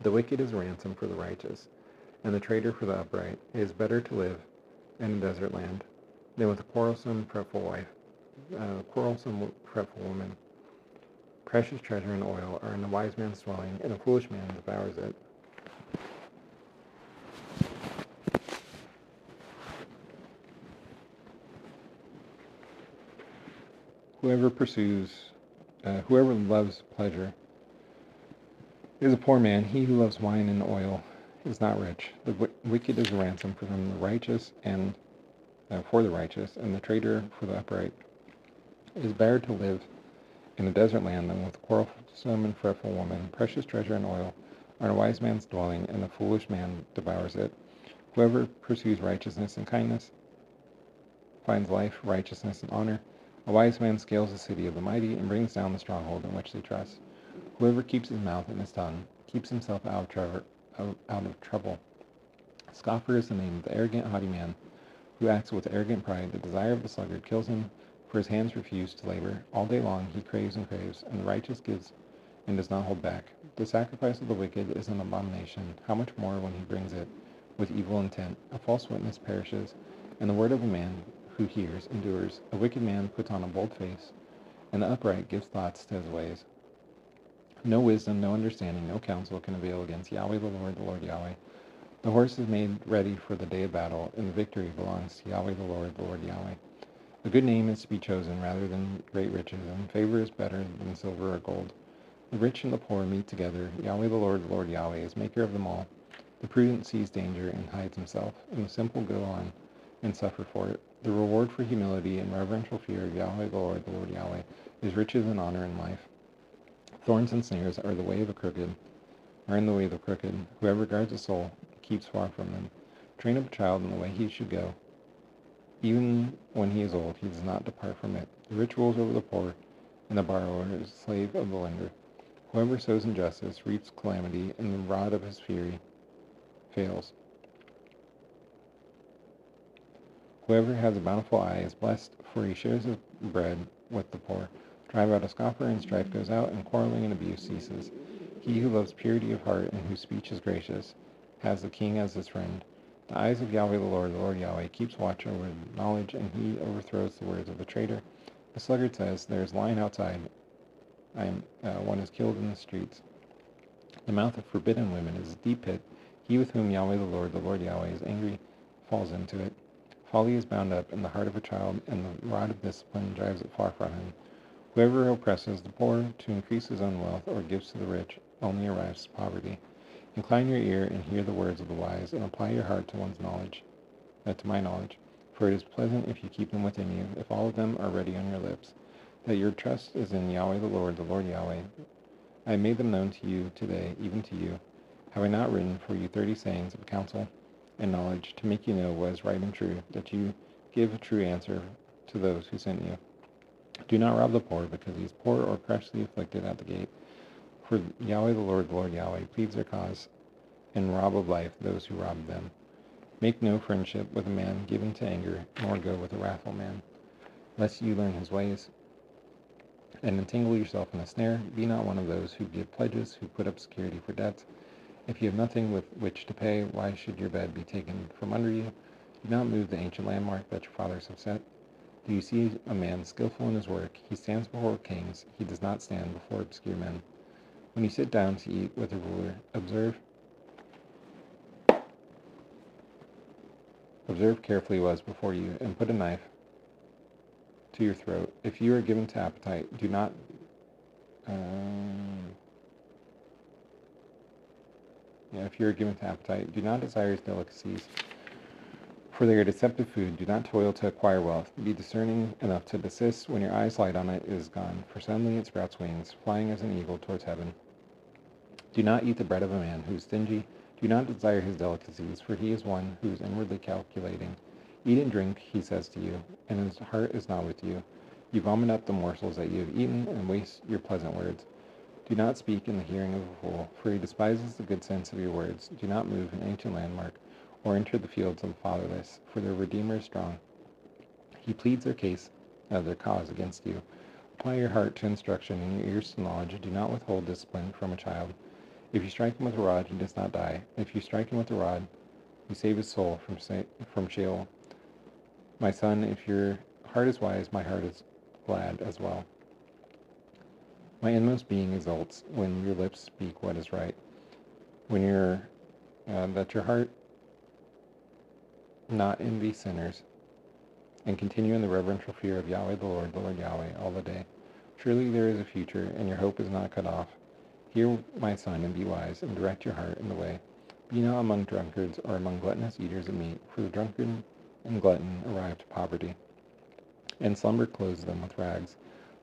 S1: The wicked is a ransom for the righteous, and the traitor for the upright. It is better to live in a desert land than with a quarrelsome, fretful woman. Precious treasure and oil are in a wise man's dwelling, and a foolish man devours it. Whoever loves pleasure is a poor man. He who loves wine and oil is not rich. The wicked is a ransom for the righteous, and the traitor for the upright. It is better to live in a desert land than with a quarrelsome and fretful woman. Precious treasure and oil are in a wise man's dwelling, and the foolish man devours it. Whoever pursues righteousness and kindness finds life, righteousness, and honor. A wise man scales the city of the mighty and brings down the stronghold in which they trust. Whoever keeps his mouth and his tongue keeps himself out of trouble. Scoffer is the name of the arrogant, haughty man who acts with arrogant pride. The desire of the sluggard kills him, for his hands refuse to labor. All day long he craves, and the righteous gives and does not hold back. The sacrifice of the wicked is an abomination. How much more when he brings it with evil intent? A false witness perishes, and the word of a man who hears endures. A wicked man puts on a bold face, and the upright gives thoughts to his ways. No wisdom, no understanding, no counsel can avail against Yahweh the Lord Yahweh. The horse is made ready for the day of battle, and the victory belongs to Yahweh the Lord Yahweh. A good name is to be chosen rather than great riches, and favor is better than silver or gold. The rich and the poor meet together. Yahweh the Lord Yahweh is maker of them all. The prudent sees danger and hides himself, and the simple go on and suffer for it. The reward for humility and reverential fear of Yahweh the Lord Yahweh, is riches and honor and life. Thorns and snares are in the way of the crooked. Whoever guards a soul keeps far from them. Train up a child in the way he should go. Even when he is old, he does not depart from it. The rich rules over the poor, and the borrower is a slave of the lender. Whoever sows injustice reaps calamity, and the rod of his fury fails. Whoever has a bountiful eye is blessed, for he shares his bread with the poor. Drive out a scoffer, and strife goes out, and quarreling and abuse ceases. He who loves purity of heart and whose speech is gracious has the king as his friend. The eyes of Yahweh the Lord Yahweh, keeps watch over knowledge, and he overthrows the words of the traitor. The sluggard says, there is lion outside, one is killed in the streets. The mouth of forbidden women is a deep pit. He with whom Yahweh the Lord Yahweh is angry falls into it. Folly is bound up in the heart of a child, and the rod of discipline drives it far from him. Whoever oppresses the poor to increase his own wealth, or gives to the rich, only arrives to poverty. Incline your ear and hear the words of the wise, and apply your heart to my knowledge. For it is pleasant if you keep them within you, if all of them are ready on your lips, that your trust is in Yahweh the Lord Yahweh. I have made them known to you today, even to you. Have I not written for you 30 sayings of counsel and knowledge, to make you know what is right and true, that you give a true answer to those who sent you? Do not rob the poor, because he is poor or crashly afflicted at the gate. For Yahweh the Lord Yahweh pleads their cause, and rob of life those who rob them. Make no friendship with a man given to anger, nor go with a wrathful man, lest you learn his ways, and entangle yourself in a snare. Be not one of those who give pledges, who put up security for debts. If you have nothing with which to pay, why should your bed be taken from under you? Do not move the ancient landmark that your fathers have set. Do you see a man skillful in his work? He stands before kings. He does not stand before obscure men. When you sit down to eat with a ruler, observe carefully what is before you, and put a knife to your throat. If you are given to appetite, do not desire his delicacies, for they are deceptive food. Do not toil to acquire wealth. Be discerning enough to desist when your eyes light on it is gone, for suddenly it sprouts wings, flying as an eagle towards heaven. Do not eat the bread of a man who is stingy. Do not desire his delicacies, for he is one who is inwardly calculating. Eat and drink, he says to you, and his heart is not with you. You vomit up the morsels that you have eaten, and waste your pleasant words. Do not speak in the hearing of a fool, for he despises the good sense of your words. Do not move an ancient landmark, or enter the fields of the fatherless, for their Redeemer is strong. He pleads their cause against you. Apply your heart to instruction and your ears to knowledge. Do not withhold discipline from a child. If you strike him with a rod, he does not die. If you strike him with a rod, you save his soul from Sheol. My son, if your heart is wise, my heart is glad as well. My inmost being exults when your lips speak what is right. That your heart not envy sinners, and continue in the reverential fear of Yahweh the Lord Yahweh, all the day. Surely there is a future, and your hope is not cut off. Hear, my son, and be wise, and direct your heart in the way. Be not among drunkards or among gluttonous eaters of meat, for the drunkard and glutton arrive to poverty, and slumber clothes them with rags.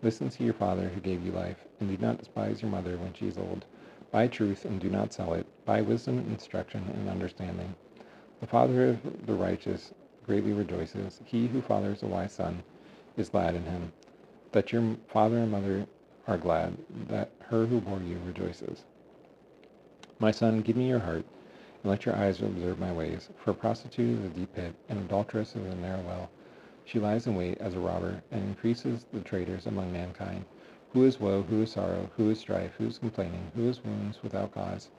S1: Listen to your father who gave you life, and do not despise your mother when she is old. Buy truth and do not sell it. Buy wisdom, instruction, and understanding. The father of the righteous greatly rejoices. He who fathers a wise son is glad in him. That your father and mother are glad, that her who bore you rejoices. My son, give me your heart, and let your eyes observe my ways. For a prostitute is a deep pit, and adulteress is a narrow well. She lies in wait as a robber, and increases the traitors among mankind. Who is woe, who is sorrow, who is strife, who is complaining, who is wounds without cause,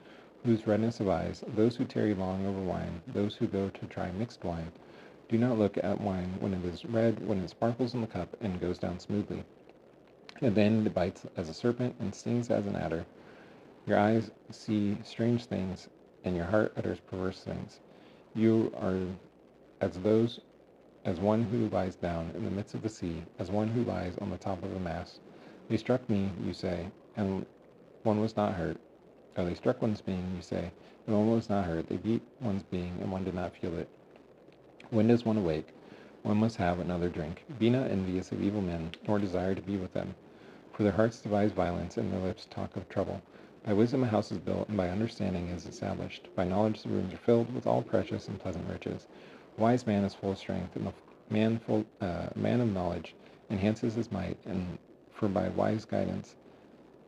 S1: who is redness of eyes, those who tarry long over wine, those who go to try mixed wine. Do not look at wine when it is red, when it sparkles in the cup and goes down smoothly. And then it bites as a serpent and stings as an adder. Your eyes see strange things, and your heart utters perverse things. You are as one who lies down in the midst of the sea, as one who lies on the top of a mast. They struck me, you say, and one was not hurt. Or they struck one's being, you say, and one was not hurt. They beat one's being, and one did not feel it. When does one awake? One must have another drink. Be not envious of evil men, nor desire to be with them. For their hearts devise violence, and their lips talk of trouble. By wisdom a house is built, and by understanding is established. By knowledge the rooms are filled with all precious and pleasant riches. A wise man is full of strength, and the man of knowledge enhances his might, and for by wise guidance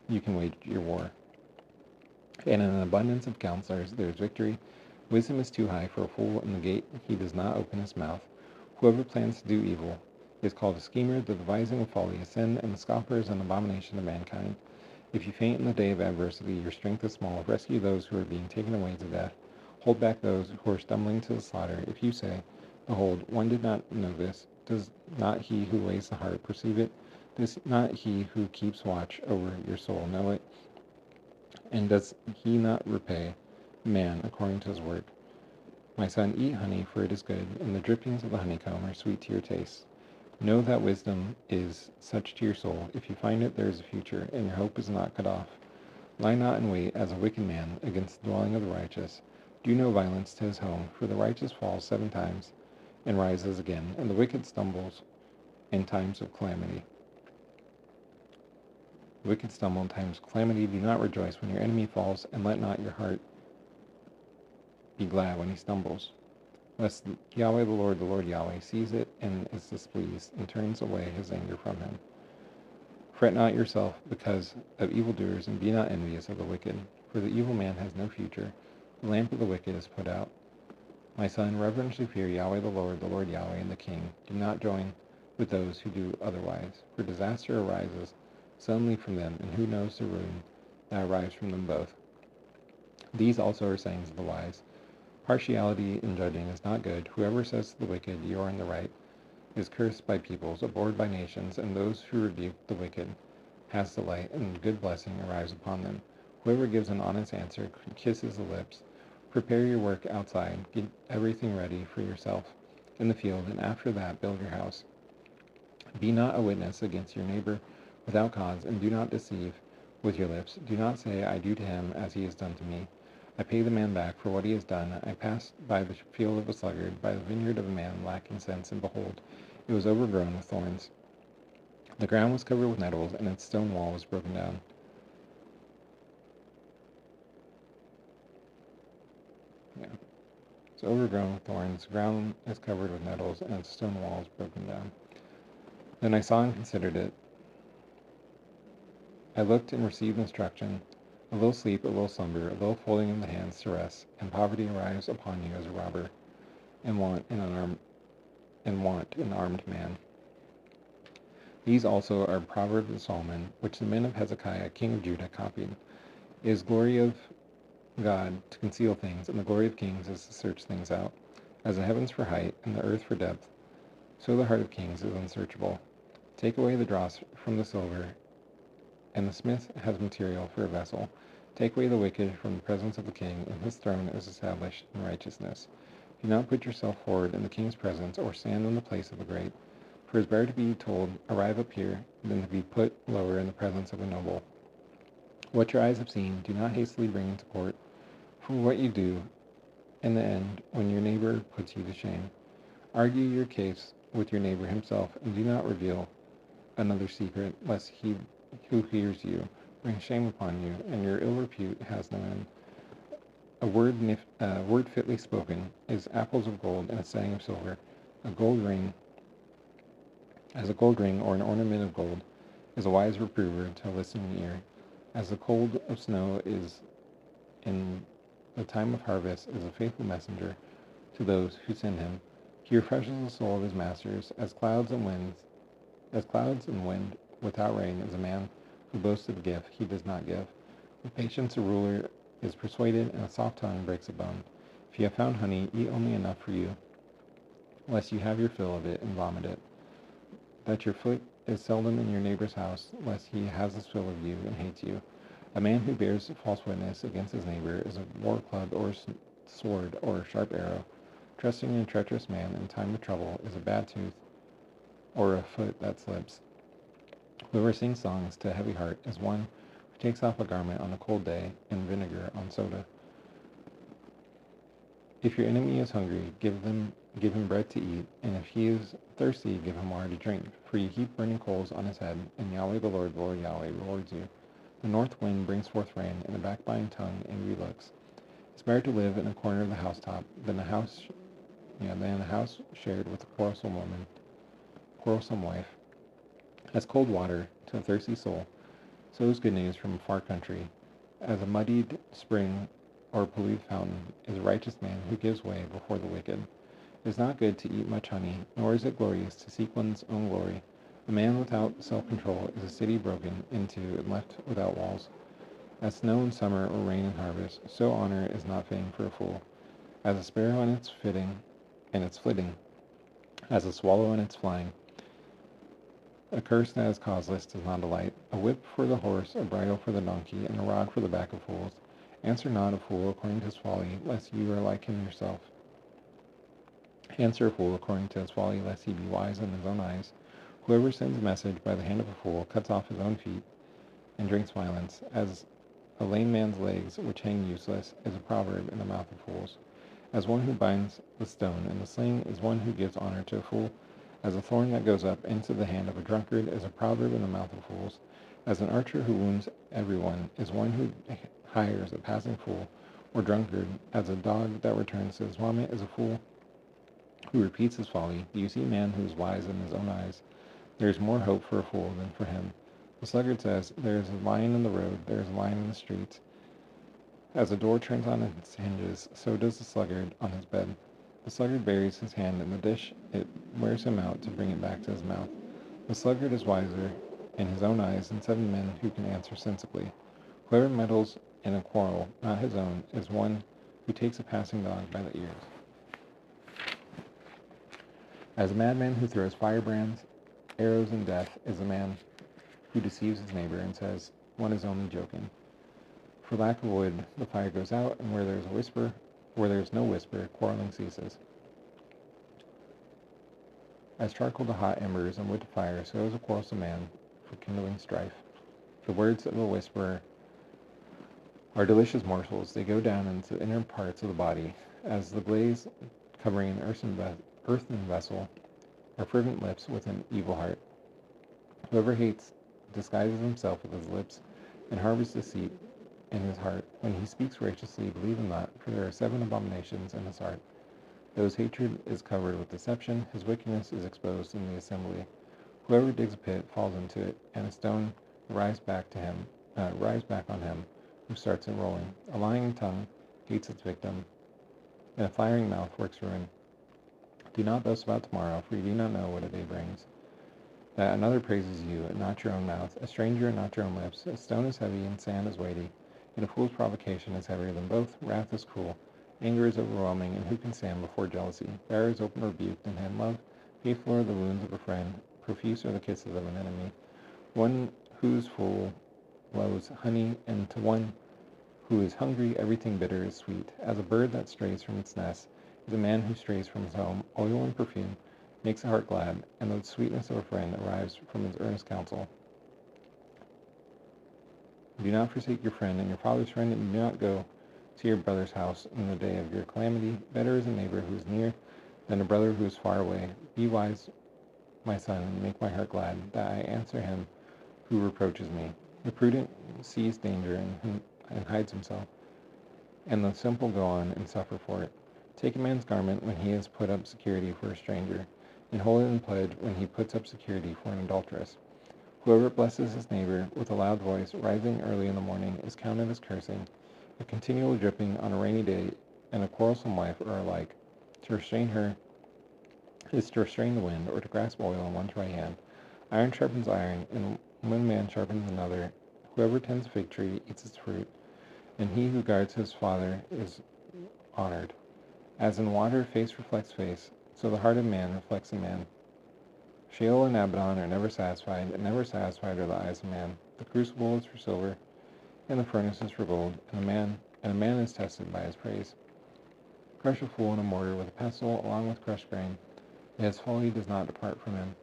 S1: you can wage your war. And in an abundance of counselors there is victory. Wisdom is too high for a fool, and the gate he does not open his mouth. Whoever plans to do evil is called a schemer. The devising of folly is sin, and the scoffer is an abomination to mankind. If you faint in the day of adversity, your strength is small. Rescue those who are being taken away to death. Hold back those who are stumbling to the slaughter. If you say, behold, one did not know this, does not he who weighs the heart perceive it? Does not he who keeps watch over your soul know it? And does he not repay man according to his work? My son, eat honey, for it is good, and the drippings of the honeycomb are sweet to your taste. Know that wisdom is such to your soul. If you find it, there is a future, and your hope is not cut off. Lie not in wait as a wicked man against the dwelling of the righteous. Do no violence to his home, for the righteous falls 7 times and rises again, and the wicked stumbles in times of calamity. The wicked stumble in times of calamity. Do not rejoice when your enemy falls, and let not your heart be glad when he stumbles. Lest Yahweh the Lord Yahweh, sees it and is displeased, and turns away his anger from him. Fret not yourself because of evildoers, and be not envious of the wicked, for the evil man has no future. The lamp of the wicked is put out. My son, reverently fear Yahweh the Lord Yahweh, and the King. Do not join with those who do otherwise, for disaster arises suddenly from them, and who knows the ruin that arrives from them both. These also are sayings of the wise. Partiality in judging is not good. Whoever says to the wicked, you are in the right, is cursed by peoples, abhorred by nations, and those who rebuke the wicked has delight, and good blessing arrives upon them. Whoever gives an honest answer kisses the lips. Prepare your work outside. Get everything ready for yourself in the field, and after that build your house. Be not a witness against your neighbor without cause, and do not deceive with your lips. Do not say, I do to him as he has done to me. I pay the man back for what he has done. I passed by the field of a sluggard, by the vineyard of a man lacking sense, and behold, it was overgrown with thorns. The ground was covered with nettles, and its stone wall was broken down. It's overgrown with thorns. The ground is covered with nettles, and its stone wall is broken down. Then I saw and considered it. I looked and received instruction. A little sleep, a little slumber, a little folding of the hands to rest, and poverty arrives upon you as a robber, and want an armed man. These also are Proverbs of Solomon, which the men of Hezekiah, king of Judah, copied. It is glory of God to conceal things, and the glory of kings is to search things out. As the heavens for height, and the earth for depth, so the heart of kings is unsearchable. Take away the dross from the silver, and the smith has material for a vessel. Take away the wicked from the presence of the king, and his throne is established in righteousness. Do not put yourself forward in the king's presence, or stand in the place of the great. For it is better to be told, arrive up here, than to be put lower in the presence of a noble. What your eyes have seen, do not hastily bring into court, for what you do in the end when your neighbor puts you to shame. Argue your case with your neighbor himself, and do not reveal another secret, lest he who hears you bring shame upon you, and your ill repute has no end. A word fitly spoken is apples of gold and a setting of silver. A gold ring, as a gold ring or an ornament of gold, is a wise reprover to a listening ear. As the cold of snow is in the time of harvest, is a faithful messenger to those who send him. He refreshes the soul of his masters, as clouds and wind without rain is a man who boasts of a gift he does not give. With patience a ruler is persuaded, and a soft tongue breaks a bone. If you have found honey, eat only enough for you, lest you have your fill of it and vomit it. That your foot is seldom in your neighbor's house, lest he has his fill of you and hates you. A man who bears false witness against his neighbor is a war club or sword or a sharp arrow. Trusting in a treacherous man in time of trouble is a bad tooth or a foot that slips. Whoever sings songs to a heavy heart is one who takes off a garment on a cold day and vinegar on soda. If your enemy is hungry, give him bread to eat, and if he is thirsty, give him water to drink. For you heap burning coals on his head, and Yahweh the Lord Yahweh, rewards you. The north wind brings forth rain, and a backbiting tongue angry looks. It's better to live in a corner of the housetop than a house shared with a quarrelsome wife. As cold water to a thirsty soul, so is good news from a far country. As a muddied spring or polluted fountain is a righteous man who gives way before the wicked. It is not good to eat much honey, nor is it glorious to seek one's own glory. A man without self-control is a city broken into and left without walls. As snow in summer or rain in harvest, so honor is not fitting for a fool. As a sparrow in its flitting, as a swallow in its flying. A curse that is causeless does not delight. A whip for the horse, a bridle for the donkey, and a rod for the back of fools. Answer not a fool according to his folly, lest you are like him yourself. Answer a fool according to his folly, lest he be wise in his own eyes. Whoever sends a message by the hand of a fool cuts off his own feet and drinks violence. As a lame man's legs, which hang useless, is a proverb in the mouth of fools. As one who binds the stone in the sling is one who gives honor to a fool. As a thorn that goes up into the hand of a drunkard is a proverb in the mouth of fools. As an archer who wounds everyone is one who hires a passing fool or drunkard. As a dog that returns to his vomit is a fool who repeats his folly. Do you see a man who is wise in his own eyes? There is more hope for a fool than for him. The sluggard says, there is a lion in the road, there is a lion in the streets. As a door turns on its hinges, so does the sluggard on his bed. The sluggard buries his hand in the dish, it wears him out to bring it back to his mouth. The sluggard is wiser in his own eyes than 7 men who can answer sensibly. Whoever meddles in a quarrel, not his own, is one who takes a passing dog by the ears. As a madman who throws firebrands, arrows, and death is a man who deceives his neighbor and says, one is only joking. For lack of wood, the fire goes out, and where there is no whisper, quarreling ceases. As charcoal to hot embers and wood to fire, so is a quarrelsome man for kindling strife. The words of a whisperer are delicious morsels. They go down into the inner parts of the body, as the blaze covering an earthen vessel, are fervent lips with an evil heart. Whoever hates disguises himself with his lips and harbors deceit in his heart. When he speaks righteously, believe him not, for there are 7 abominations in his heart. Though his hatred is covered with deception, his wickedness is exposed in the assembly. Whoever digs a pit falls into it, and a stone rise back on him who starts it rolling. A lying tongue hates its victim, and a flattering mouth works ruin. Do not boast about tomorrow, for you do not know what a day brings. That another praises you, and not your own mouth, a stranger and not your own lips. A stone is heavy, and sand is weighty, and a fool's provocation is heavier than both. Wrath is cruel, anger is overwhelming, and who can stand before jealousy? Bearer is open rebuke, and hand love. Faithful are the wounds of a friend, profuse are the kisses of an enemy. One who is full loathes honey, and to one who is hungry everything bitter is sweet. As a bird that strays from its nest is a man who strays from his home. Oil and perfume makes the heart glad, and the sweetness of a friend arrives from his earnest counsel. Do not forsake your friend and your father's friend, and do not go to your brother's house in the day of your calamity. Better is a neighbor who is near than a brother who is far away. Be wise, my son, and make my heart glad, that I answer him who reproaches me. The prudent sees danger and hides himself, and the simple go on and suffer for it. Take a man's garment when he has put up security for a stranger, and hold it in pledge when he puts up security for an adulteress. Whoever blesses his neighbor with a loud voice, rising early in the morning, is counted as cursing. A continual dripping on a rainy day and a quarrelsome wife are alike. To restrain her is to restrain the wind, or to grasp oil in one's right hand. Iron sharpens iron, and one man sharpens another. Whoever tends a fig tree eats its fruit, and he who guards his father is honored. As in water face reflects face, so the heart of man reflects a man. Sheol and Abaddon are never satisfied, and never satisfied are the eyes of man. The crucible is for silver, and the furnace is for gold, and a man is tested by his praise. Crush a fool in a mortar with a pestle, along with crushed grain, yet his folly does not depart from him.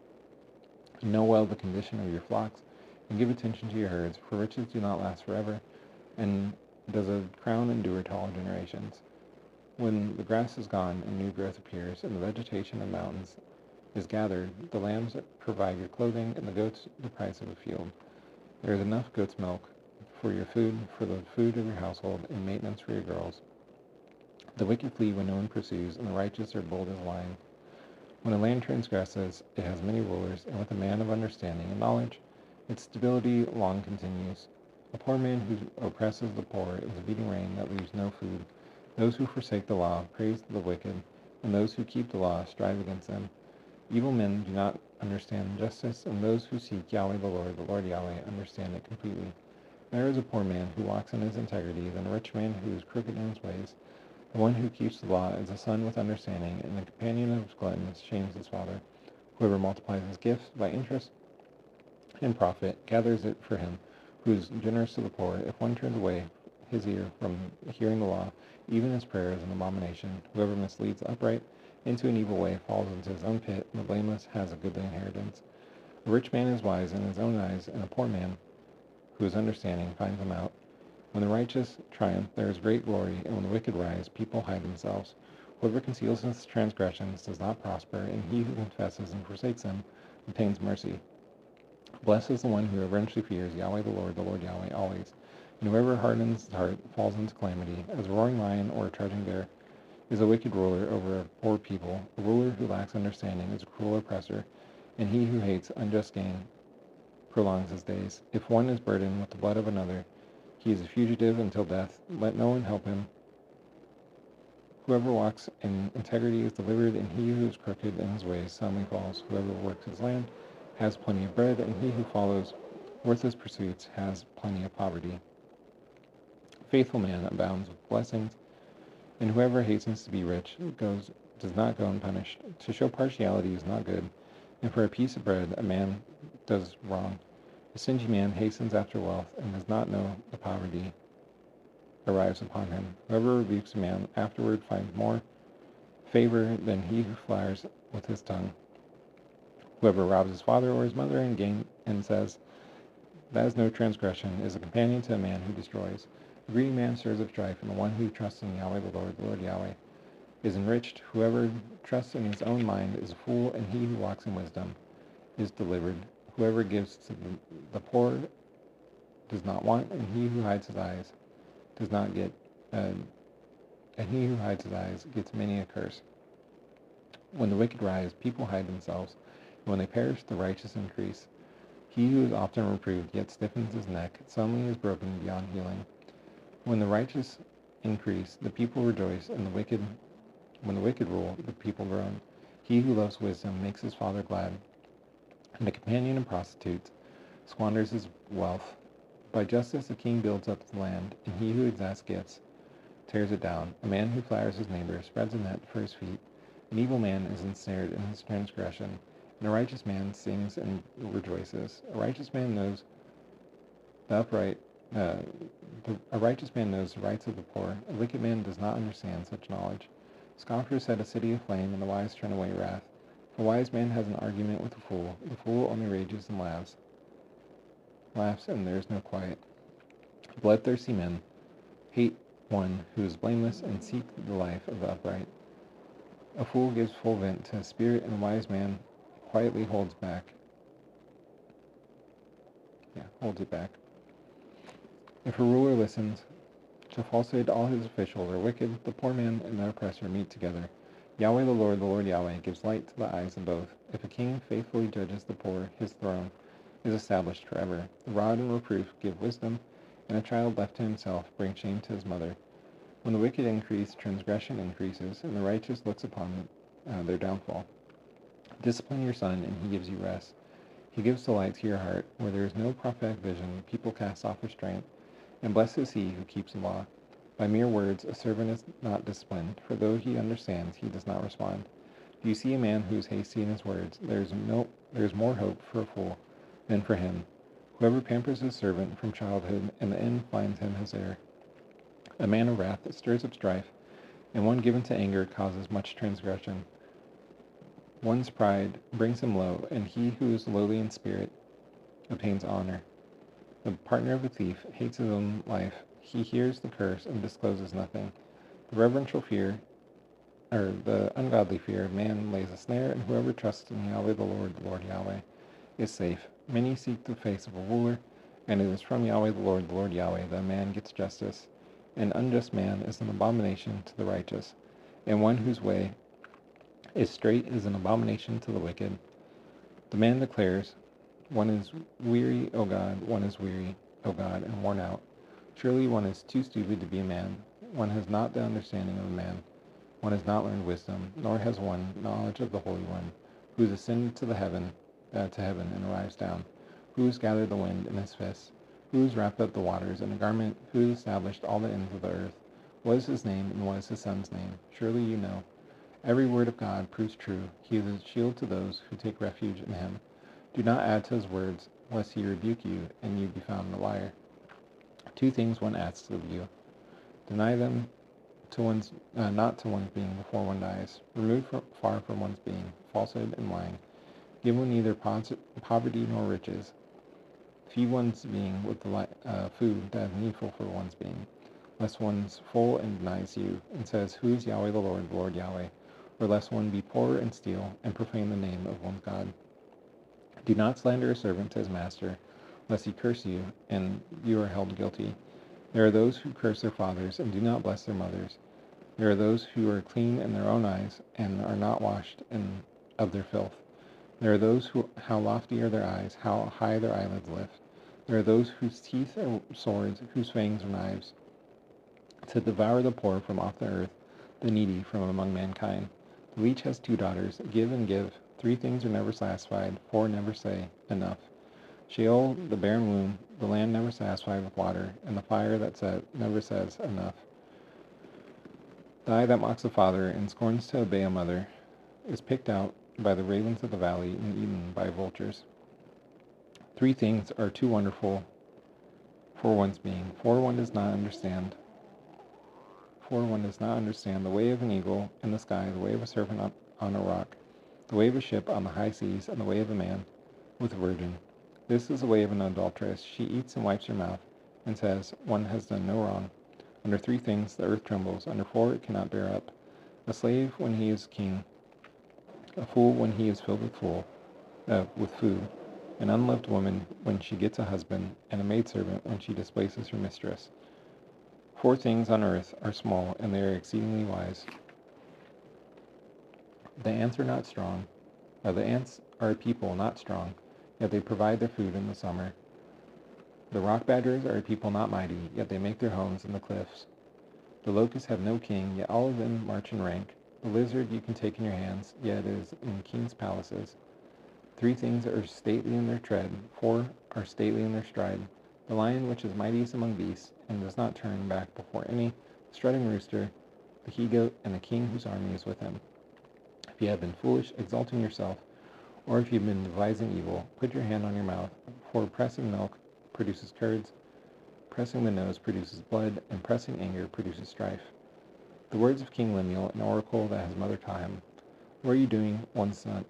S1: And know well the condition of your flocks, and give attention to your herds, for riches do not last forever, and does a crown endure to all generations. When the grass is gone and new growth appears, and the vegetation of mountains is gathered, the lambs provide your clothing, and the goats the price of a field. There is enough goat's milk for your food, for the food of your household, and maintenance for your girls. The wicked flee when no one pursues, and the righteous are bold as lions. When a land transgresses, it has many rulers, and with a man of understanding and knowledge, its stability long continues. A poor man who oppresses the poor is a beating rain that leaves no food. Those who forsake the law praise the wicked, and those who keep the law strive against them. Evil men do not understand justice, and those who seek Yahweh the Lord Yahweh, understand it completely. There is a poor man who walks in his integrity, than a rich man who is crooked in his ways. The one who keeps the law is a son with understanding, and the companion of gluttons shames his father. Whoever multiplies his gifts by interest and profit gathers it for him who is generous to the poor. If one turns away his ear from hearing the law, even his prayer is an abomination. Whoever misleads the upright into an evil way falls into his own pit, and the blameless has a goodly inheritance. A rich man is wise in his own eyes, and a poor man who is understanding finds him out. When the righteous triumph, there is great glory, and when the wicked rise, people hide themselves. Whoever conceals his transgressions does not prosper, and he who confesses and forsakes them obtains mercy. Blessed is the one who reverently fears Yahweh the Lord Yahweh always. And whoever hardens his heart falls into calamity. As a roaring lion or a charging bear is a wicked ruler over a poor people. A ruler who lacks understanding is a cruel oppressor, and he who hates unjust gain prolongs his days. If one is burdened with the blood of another, he is a fugitive until death. Let no one help him. Whoever walks in integrity is delivered, and he who is crooked in his ways suddenly falls. Whoever works his land has plenty of bread, and he who follows worthless pursuits has plenty of poverty. A faithful man abounds with blessings, and whoever hastens to be rich does not go unpunished. To show partiality is not good, and for a piece of bread a man does wrong. A stingy man hastens after wealth, and does not know the poverty arrives upon him. Whoever rebukes a man afterward finds more favor than he who flatters with his tongue. Whoever robs his father or his mother and says, "That is no transgression," is a companion to a man who destroys. A greedy man stirs up strife, and the one who trusts in Yahweh the Lord Yahweh, is enriched. Whoever trusts in his own mind is a fool, and he who walks in wisdom is delivered. Whoever gives to the poor does not want, and he who hides his eyes does not get, and he who hides his eyes gets many a curse. When the wicked rise, people hide themselves, and when they perish, the righteous increase. He who is often reproved yet stiffens his neck suddenly is broken beyond healing. When the righteous increase, the people rejoice, and when the wicked rule, the people groan. He who loves wisdom makes his father glad, and the companion of prostitutes squanders his wealth. By justice a king builds up the land, and he who exacts gifts tears it down. A man who flatters his neighbor spreads a net for his feet. An evil man is ensnared in his transgression, and a righteous man sings and rejoices. A righteous man knows the rights of the poor. A wicked man does not understand such knowledge. Scoffers set a city aflame, and the wise turn away wrath. A wise man has an argument with a fool. The fool only rages and laughs, and there is no quiet. Bloodthirsty men hate one who is blameless and seek the life of the upright. A fool gives full vent to his spirit, and a wise man quietly holds it back. If a ruler listens to falsehood, all his officials are wicked. The poor man and the oppressor meet together. Yahweh the Lord Yahweh, gives light to the eyes of both. If a king faithfully judges the poor, his throne is established forever. The rod and reproof give wisdom, and a child left to himself brings shame to his mother. When the wicked increase, transgression increases, and the righteous looks upon their downfall. Discipline your son, and he gives you rest. He gives delight to your heart. Where there is no prophetic vision, people cast off restraint. And blessed is he who keeps the law. By mere words a servant is not disciplined, for though he understands, he does not respond. Do you see a man who is hasty in his words? There is more hope for a fool than for him. Whoever pampers his servant from childhood, in the end finds him his heir. A man of wrath stirs up strife, and one given to anger causes much transgression. One's pride brings him low, and he who is lowly in spirit obtains honor. The partner of a thief hates his own life. He hears the curse and discloses nothing. The ungodly fear of man lays a snare, and whoever trusts in Yahweh the Lord Yahweh, is safe. Many seek the face of a ruler, and it is from Yahweh the Lord Yahweh that a man gets justice. An unjust man is an abomination to the righteous, and one whose way is straight is an abomination to the wicked. The man declares, one is weary, O God, one is weary, O God, and worn out. Surely one is too stupid to be a man. One has not the understanding of a man. One has not learned wisdom, nor has one knowledge of the Holy One, who has ascended to heaven and arrives down, who has gathered the wind in his fists, who has wrapped up the waters in a garment, who has established all the ends of the earth. What is his name, and what is his son's name? Surely you know. Every word of God proves true. He is a shield to those who take refuge in him. Do not add to his words, lest he rebuke you, and you be found a liar. Two things one asks of you. Deny them not to one's being before one dies. Remove far from one's being falsehood and lying. Give one neither poverty nor riches. Feed one's being with the food that is needful for one's being, lest one's full and denies you, and says, Who is Yahweh the Lord Yahweh? Or lest one be poor and steal, and profane the name of one's God. Do not slander a servant to his master, lest he curse you, and you are held guilty. There are those who curse their fathers, and do not bless their mothers. There are those who are clean in their own eyes, and are not washed of their filth. There are those how lofty are their eyes, how high their eyelids lift. There are those whose teeth are swords, whose fangs are knives, to devour the poor from off the earth, the needy from among mankind. The leech has 2 daughters. Give and give. 3 things are never satisfied. 4 never say enough. Sheol, the barren womb, the land never satisfied with water, and the fire that never says enough. The eye that mocks a father and scorns to obey a mother is picked out by the ravens of the valley and eaten by vultures. 3 things are too wonderful for one's being, for one does not understand the way of an eagle in the sky, the way of a serpent on a rock, the way of a ship on the high seas, and the way of a man with a virgin. This is the way of an adulteress. She eats and wipes her mouth, and says, One has done no wrong. Under 3 things the earth trembles, under 4 it cannot bear up. A slave when he is king, a fool when he is filled with food, an unloved woman when she gets a husband, and a maidservant when she displaces her mistress. 4 things on earth are small, and they are exceedingly wise. The ants are a people not strong, yet they provide their food in the summer. The rock badgers are a people not mighty, yet they make their homes in the cliffs. The locusts have no king, yet all of them march in rank. The lizard you can take in your hands, yet it is in kings' palaces. 3 things are stately in their tread, 4 are stately in their stride. The lion which is mightiest among beasts, and does not turn back before any, the strutting rooster, the he-goat, and the king whose army is with him. If you have been foolish, exalting yourself, or if you have been devising evil, put your hand on your mouth, for pressing milk produces curds, pressing the nose produces blood, and pressing anger produces strife. The words of King Lemuel, an oracle that his mother taught him. What are you doing, my son?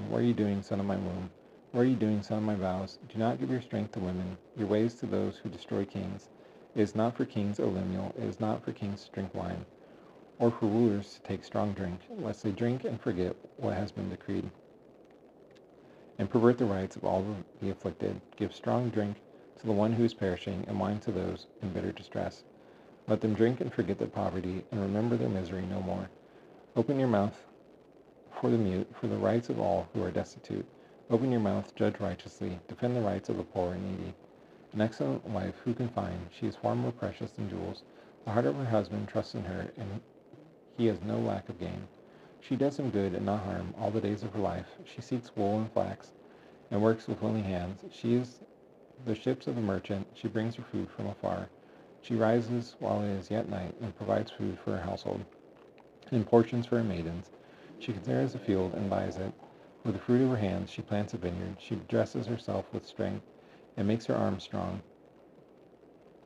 S1: What are you doing, son of my womb? What are you doing, son of my vows? Do not give your strength to women, your ways to those who destroy kings. It is not for kings, O Lemuel, it is not for kings to drink wine, or for rulers to take strong drink, lest they drink and forget what has been decreed, and pervert the rights of all the afflicted. Give strong drink to the one who is perishing, and wine to those in bitter distress. Let them drink and forget their poverty, and remember their misery no more. Open your mouth for the mute, for the rights of all who are destitute. Open your mouth, judge righteously, defend the rights of the poor and needy. An excellent wife who can find? She is far more precious than jewels. The heart of her husband trusts in her, and he has no lack of gain. She does him good and not harm all the days of her life. She seeks wool and flax, and works with willing hands. She is the ships of the merchant. She brings her food from afar. She rises while it is yet night, and provides food for her household, and portions for her maidens. She considers a field and buys it. With the fruit of her hands she plants a vineyard. She dresses herself with strength, and makes her arms strong.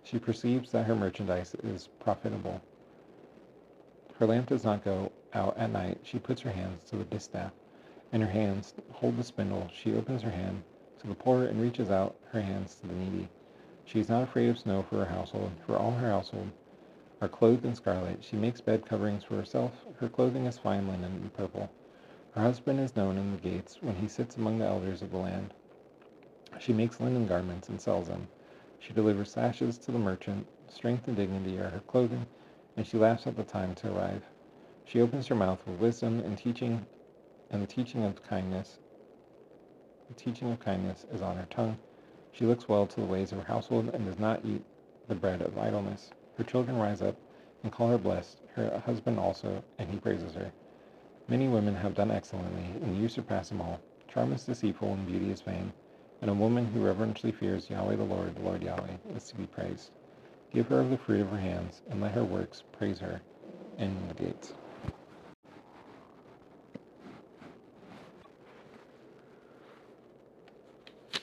S1: She perceives that her merchandise is profitable. Her lamp does not go out at night. She puts her hands to the distaff, and her hands hold the spindle. She opens her hand to the poor, and reaches out her hands to the needy. She is not afraid of snow for her household, for all her household are clothed in scarlet. She makes bed coverings for herself. Her clothing is fine linen and purple. Her husband is known in the gates when he sits among the elders of the land. She makes linen garments and sells them. She delivers sashes to the merchant. Strength and dignity are her clothing, and she laughs at the time to arrive. She opens her mouth with wisdom and teaching, and the teaching of kindness is on her tongue. She looks well to the ways of her household, and does not eat the bread of idleness. Her children rise up and call her blessed, her husband also, and he praises her. Many women have done excellently, and you surpass them all. Charm is deceitful, and beauty is vain, and a woman who reverentially fears Yahweh the Lord Yahweh, is to be praised. Give her of the fruit of her hands, and let her works praise her in the gates.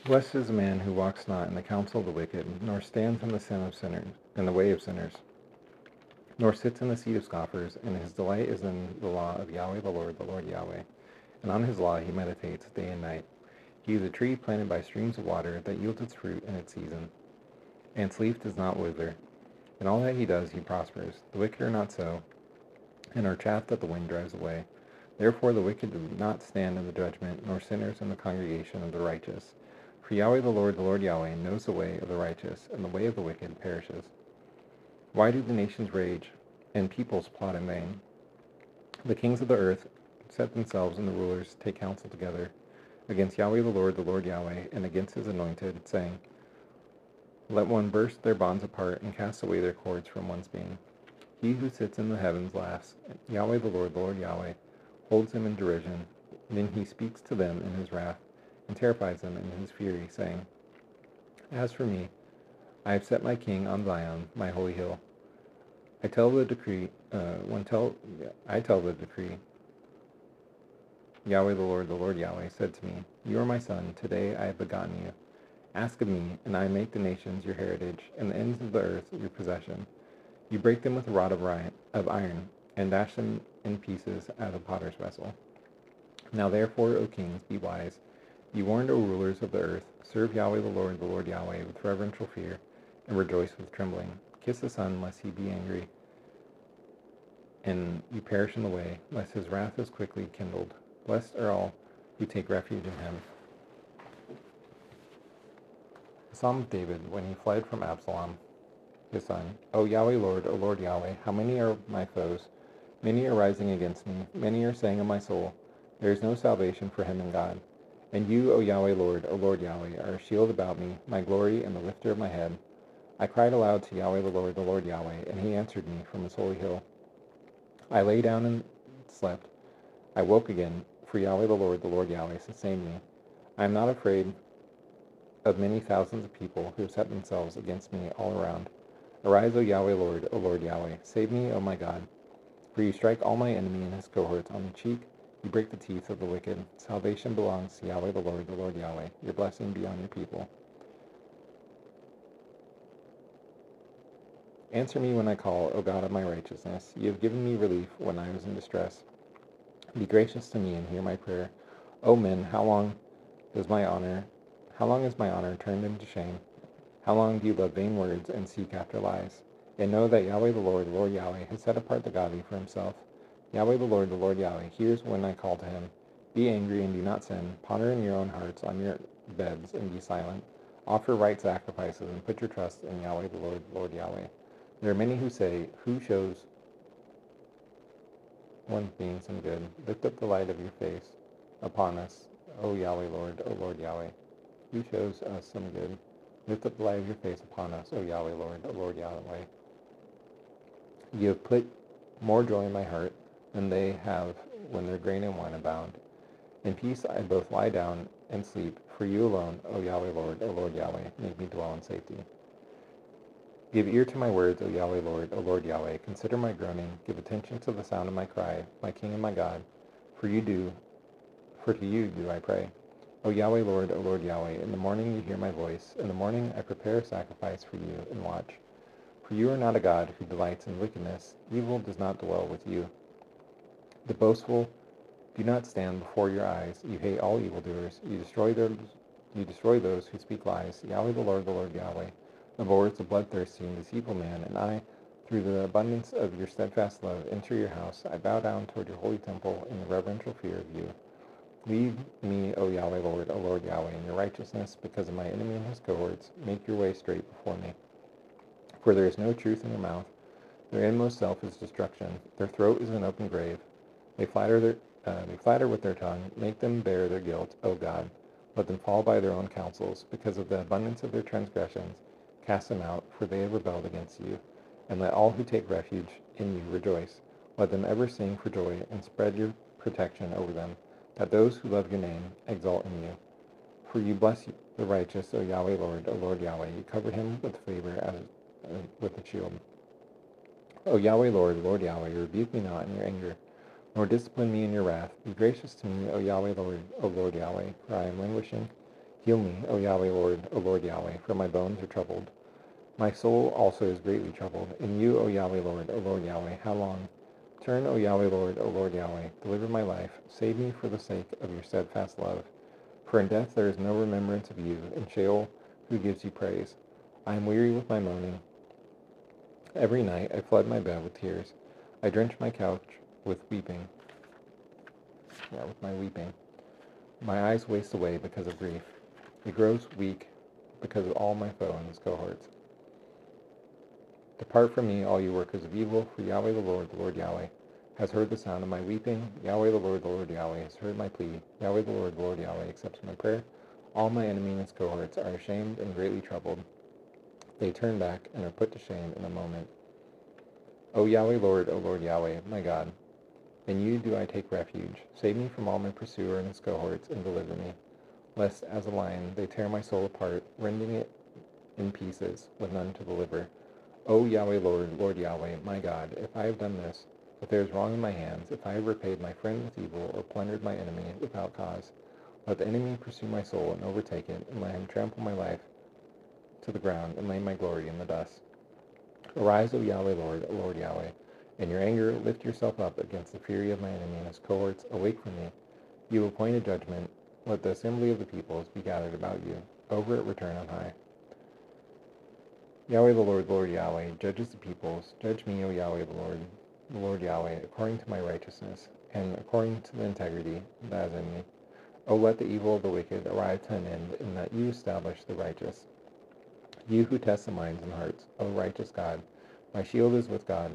S1: Blessed is the man who walks not in the counsel of the wicked, nor stands in the sin of sinners, in the way of sinners, nor sits in the seat of scoffers, and his delight is in the law of Yahweh the Lord Yahweh, and on his law he meditates day and night. He is a tree planted by streams of water that yields its fruit in its season, and its leaf does not wither. In all that he does he prospers. The wicked are not so, and are chaff that the wind drives away. Therefore the wicked do not stand in the judgment, nor sinners in the congregation of the righteous. For Yahweh the Lord Yahweh, knows the way of the righteous, and the way of the wicked perishes. Why do the nations rage, and peoples plot in vain? The kings of the earth set themselves, and the rulers take counsel together against Yahweh the Lord Yahweh, and against his anointed, saying, Let one burst their bonds apart, and cast away their cords from one's being. He who sits in the heavens laughs. Yahweh the Lord Yahweh, holds them in derision. Then he speaks to them in his wrath, and terrifies them in his fury, saying, As for me, I have set my king on Zion, my holy hill. I tell the decree. Yahweh the Lord Yahweh said to me, You are my son. Today I have begotten you. Ask of me, and I make the nations your heritage, and the ends of the earth your possession. You break them with a rod of iron, and dash them in pieces as a potter's vessel. Now therefore, O kings, be wise. Be warned, O rulers of the earth. Serve Yahweh the Lord Yahweh, with reverential fear, and rejoice with trembling. Kiss the Son, lest he be angry, and you perish in the way, lest his wrath is quickly kindled. Blessed are all who take refuge in him. The Psalm of David, when he fled from Absalom, his son. O Lord Yahweh, how many are my foes? Many are rising against me. Many are saying of my soul, There is no salvation for him in God. And you, O Lord Yahweh, are a shield about me, my glory and the lifter of my head. I cried aloud to Yahweh the Lord Yahweh, and he answered me from his holy hill. I lay down and slept. I woke again, for Yahweh the Lord Yahweh sustained me. I am not afraid of many thousands of people who have set themselves against me all around. Arise, O Lord Yahweh. Save me, O my God. For you strike all my enemy and his cohorts on the cheek. You break the teeth of the wicked. Salvation belongs to Yahweh the Lord Yahweh. Your blessing be on your people. Answer me when I call, O God of my righteousness. You have given me relief when I was in distress. Be gracious to me and hear my prayer. O men, how long is my honor turned into shame? How long do you love vain words and seek after lies? And know that Yahweh the Lord Yahweh, has set apart the godly for himself. Yahweh the Lord Yahweh, hears when I call to him. Be angry and do not sin. Ponder in your own hearts on your beds and be silent. Offer right sacrifices and put your trust in Yahweh the Lord Yahweh. There are many who say, who shows one being some good? Lift up the light of your face upon us, O Lord Yahweh. Who shows us some good? Lift up the light of your face upon us, O Lord Yahweh. You have put more joy in my heart than they have when their grain and wine abound. In peace I both lie down and sleep, for you alone, O Lord Yahweh, make me dwell in safety. Give ear to my words, O Lord Yahweh. Consider my groaning. Give attention to the sound of my cry, my King and my God. For to you do I pray. O Lord Yahweh, in the morning you hear my voice. In the morning I prepare a sacrifice for you and watch. For you are not a God who delights in wickedness. Evil does not dwell with you. The boastful do not stand before your eyes. You hate all evildoers. You destroy those who speak lies. Yahweh the Lord Yahweh, abhors the bloodthirsty and deceitful man, and I, through the abundance of your steadfast love, enter your house. I bow down toward your holy temple in the reverential fear of you. Lead me, O Lord Yahweh, in your righteousness, because of my enemy and his cohorts. Make your way straight before me. For there is no truth in their mouth. Their inmost self is destruction. Their throat is an open grave. They flatter with their tongue. Make them bear their guilt, O God. Let them fall by their own counsels. Because of the abundance of their transgressions, cast them out, for they have rebelled against you. And let all who take refuge in you rejoice. Let them ever sing for joy and spread your protection over them, that those who love your name exalt in you. For you bless the righteous, O Lord Yahweh. You cover him with favor as with a shield. O Lord Yahweh, rebuke me not in your anger, nor discipline me in your wrath. Be gracious to me, O Lord Yahweh, for I am languishing. Heal me, O Lord Yahweh, for my bones are troubled. My soul also is greatly troubled. In you, O Lord Yahweh, how long? Turn, O Lord Yahweh, deliver my life. Save me for the sake of your steadfast love. For in death there is no remembrance of you. In Sheol, who gives you praise? I am weary with my moaning. Every night I flood my bed with tears. I drench my couch with weeping. With my weeping. My eyes waste away because of grief. It grows weak because of all my foe and his cohorts. Depart from me, all you workers of evil, for Yahweh the Lord Yahweh, has heard the sound of my weeping. Yahweh the Lord Yahweh, has heard my plea. Yahweh the Lord Yahweh, accepts my prayer. All my enemies and his cohorts are ashamed and greatly troubled. They turn back and are put to shame in a moment. O Lord Yahweh, my God, in you do I take refuge. Save me from all my pursuer and his cohorts, and deliver me, lest as a lion they tear my soul apart, rending it in pieces, with none to deliver. O Lord Yahweh, my God, if I have done this, if there is wrong in my hands, if I have repaid my friend with evil, or plundered my enemy without cause, let the enemy pursue my soul and overtake it, and let him trample my life to the ground, and lay my glory in the dust. Arise, O Lord Yahweh. In your anger, lift yourself up against the fury of my enemy and his cohorts. Awake from me. You appoint a judgment. Let the assembly of the peoples be gathered about you. Over it return on high. Yahweh the Lord Yahweh, judges the peoples. Judge me, O Yahweh the Lord Yahweh, according to my righteousness, and according to the integrity that is in me. O let the evil of the wicked arrive to an end, and that you establish the righteous. You who test the minds and hearts, O righteous God, my shield is with God,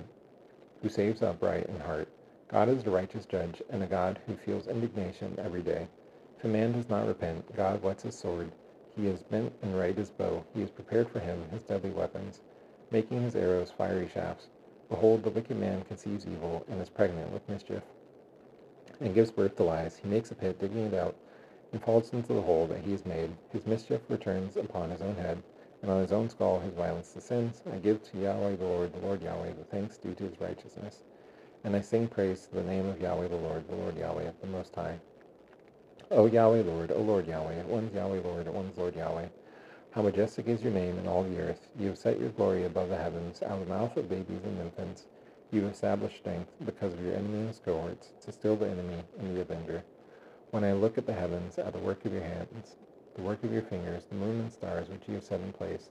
S1: who saves the upright in heart. God is the righteous judge, and a God who feels indignation every day. If a man does not repent, God whets his sword. He has bent and right his bow. He has prepared for him his deadly weapons, making his arrows fiery shafts. Behold, the wicked man conceives evil, and is pregnant with mischief, and gives birth to lies. He makes a pit, digging it out, and falls into the hole that he has made. His mischief returns upon his own head, and on his own skull his violence descends. I give to Yahweh the Lord Yahweh, the thanks due to his righteousness. And I sing praise to the name of Yahweh the Lord Yahweh, the Most High. O Lord Yahweh, at once Yahweh Lord, at once Lord Yahweh. How majestic is your name in all the earth. You have set your glory above the heavens, out of the mouth of babies and infants. You establish strength because of your enemy and his cohorts, to still the enemy and the avenger. When I look at the heavens, at the work of your hands, the work of your fingers, the moon and stars which you have set in place,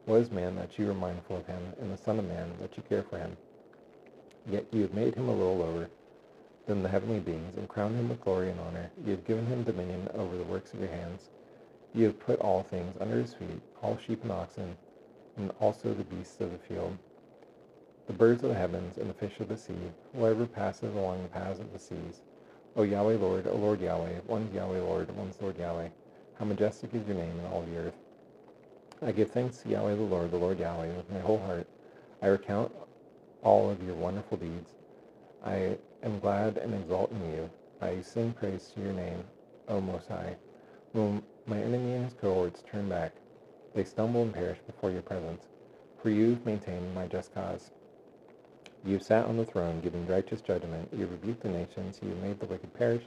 S1: what is man that you are mindful of him, and the son of man that you care for him? Yet you have made him a little lower than the heavenly beings, and crowned him with glory and honor. You have given him dominion over the works of your hands. You have put all things under his feet, all sheep and oxen, and also the beasts of the field, the birds of the heavens, and the fish of the sea, whoever passes along the paths of the seas. O Yahweh Lord, O Lord Yahweh, one's Yahweh Lord, one's Lord Yahweh. How majestic is your name in all the earth. I give thanks to Yahweh the Lord Yahweh, with my whole heart. I recount all of your wonderful deeds. I am glad and exult in you. I sing praise to your name, O Most High. When my enemy and his cohorts turn back, they stumble and perish before your presence. For you have maintained my just cause. You have sat on the throne, giving righteous judgment. You have rebuked the nations. You have made the wicked perish.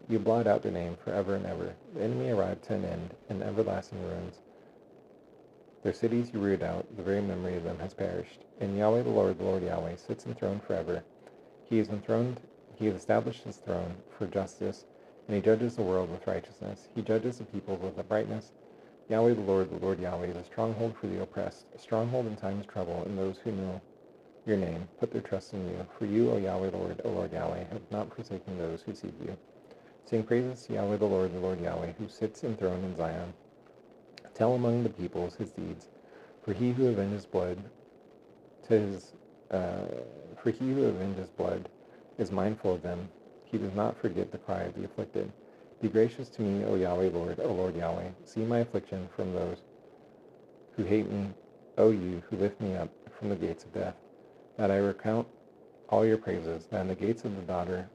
S1: You have blotted out their name forever and ever. The enemy arrived to an end, in everlasting ruins. Their cities you rooted out. The very memory of them has perished. And Yahweh the Lord Yahweh, sits enthroned forever. He has established his throne for justice, and he judges the world with righteousness. He judges the people with uprightness. Yahweh the Lord Yahweh, is a stronghold for the oppressed, a stronghold in times of trouble, and those who know your name put their trust in you. For you, O Yahweh O Lord Yahweh, have not forsaken those who seek you. Sing praises to Yahweh the Lord Yahweh, who sits enthroned in Zion. Tell among the peoples his deeds, for he who avenges blood is mindful of them. He does not forget the cry of the afflicted. Be gracious to me, O Yahweh O Lord Yahweh. See my affliction from those who hate me, O you who lift me up from the gates of death, that I recount all your praises, that in the gates of the daughter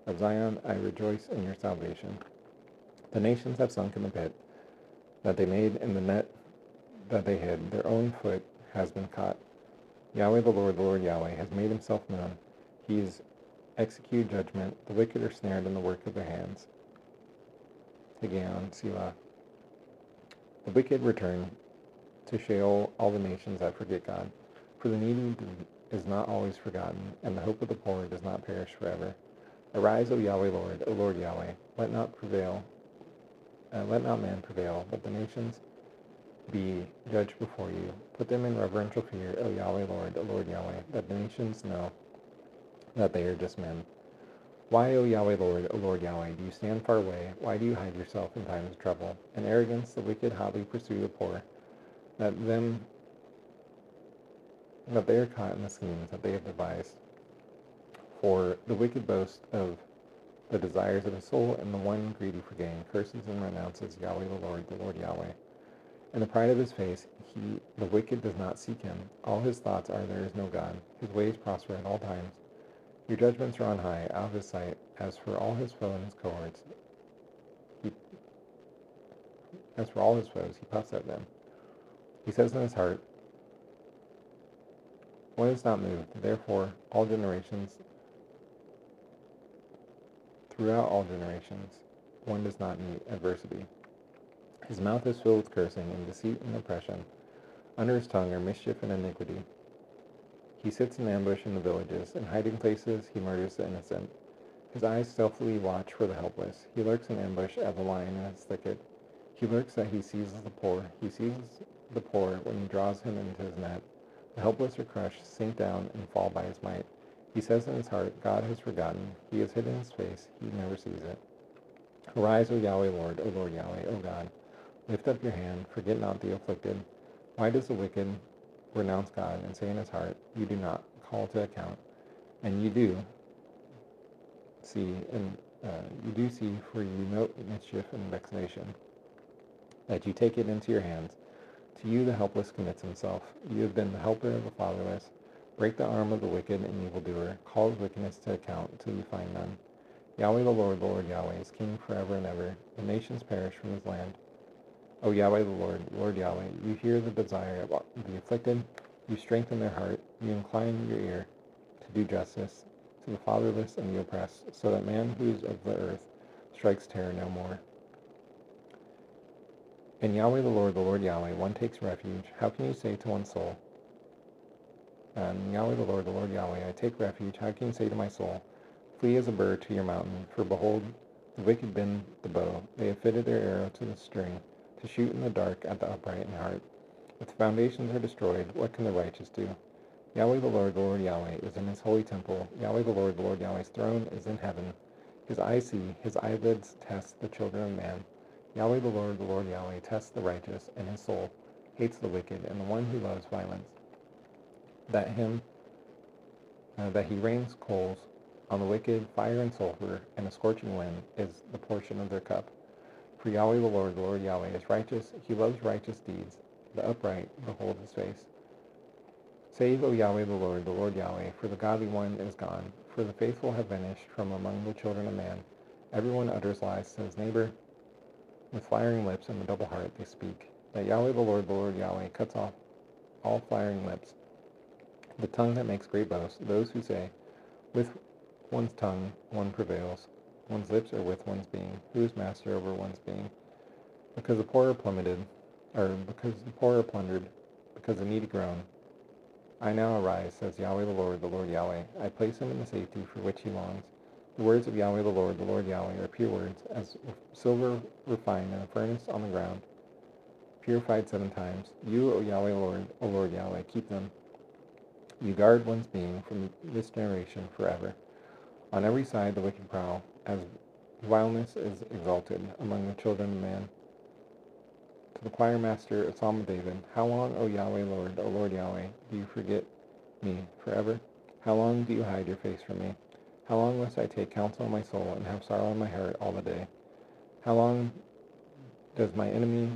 S1: of Zion I rejoice in your salvation. The nations have sunk in the pit that they made, in the net that they hid. Their own foot has been caught. Yahweh the Lord Yahweh, has made himself known. He has executed judgment. The wicked are snared in the work of their hands. Again, Selah. The wicked return to Sheol, all the nations that forget God. For the needy is not always forgotten, and the hope of the poor does not perish forever. Arise, O Yahweh O Lord Yahweh. Let not man prevail, but the nations be judged before you. Put them in reverential fear, O Yahweh O Lord Yahweh, that the nations know that they are just men. Why, O Yahweh O Lord Yahweh, do you stand far away? Why do you hide yourself in times of trouble? In arrogance the wicked hotly pursue the poor, that they are caught in the schemes that they have devised. For the wicked boast of the desires of his soul, and the one greedy for gain curses and renounces Yahweh the Lord Yahweh. In the pride of his face, the wicked does not seek him. All his thoughts are, there is no God. His ways prosper at all times. Your judgments are on high, out of his sight. As for all his foes and his cohorts, he puffs at them. He says in his heart, one is not moved. Therefore, throughout all generations, one does not meet adversity. His mouth is filled with cursing and deceit and oppression. Under his tongue are mischief and iniquity. He sits in ambush in the villages. In hiding places he murders the innocent. His eyes stealthily watch for the helpless. He lurks in ambush as a lion in his thicket. He lurks that he seizes the poor. He seizes the poor when he draws him into his net. The helpless are crushed, sink down, and fall by his might. He says in his heart, God has forgotten. He has hidden his face. He never sees it. Arise, O Yahweh O Lord Yahweh, O God. Lift up your hand. Forget not the afflicted. Why does the wicked renounce God and say in his heart, you do not call to account? And you do see, for you note mischief and vexation, that you take it into your hands. To you the helpless commits himself. You have been the helper of the fatherless. Break the arm of the wicked and evildoer. Call his wickedness to account till you find none. Yahweh the Lord Yahweh, is king forever and ever. The nations perish from his land. O Yahweh the Lord Yahweh, you hear the desire of the afflicted. You strengthen their heart. You incline your ear to do justice to the fatherless and the oppressed, so that man who is of the earth strikes terror no more. In Yahweh the Lord Yahweh, one takes refuge. How can you say to one's soul, And Yahweh the Lord Yahweh, I take refuge. How can you say to my soul, flee as a bird to your mountain? For behold, the wicked bend the bow. They have fitted their arrow to the string, to shoot in the dark at the upright in heart. If the foundations are destroyed, what can the righteous do? Yahweh the Lord Yahweh, is in his holy temple. Yahweh the Lord Yahweh's throne is in heaven. His eyes see, his eyelids test the children of man. Yahweh the Lord Yahweh, tests the righteous, and his soul hates the wicked and the one who loves violence. That he rains coals on the wicked, fire and sulfur, and a scorching wind is the portion of their cup. For Yahweh the Lord Yahweh, is righteous. He loves righteous deeds. The upright behold his face. Save, O Yahweh the Lord Yahweh, for the godly one is gone, for the faithful have vanished from among the children of man. Everyone utters lies to his neighbor. With flattering lips and a double heart they speak. That Yahweh the Lord Yahweh, cuts off all flattering lips. The tongue that makes great boasts, those who say, with one's tongue one prevails, one's lips are with one's being. Who is master over one's being? Because the poor are plundered, because the needy groan. I now arise, says Yahweh the Lord Yahweh. I place him in the safety for which he longs. The words of Yahweh the Lord Yahweh, are pure words, as silver refined in a furnace on the ground, purified 7 times. You, O Yahweh Lord Yahweh, keep them. You guard one's being from this generation forever. On every side the wicked prowl, as vileness is exalted among the children of man. To the choir master, a psalm of David. How long, O Yahweh Lord Yahweh, do you forget me forever? How long do you hide your face from me? How long must I take counsel in my soul and have sorrow in my heart all the day? How long is my enemy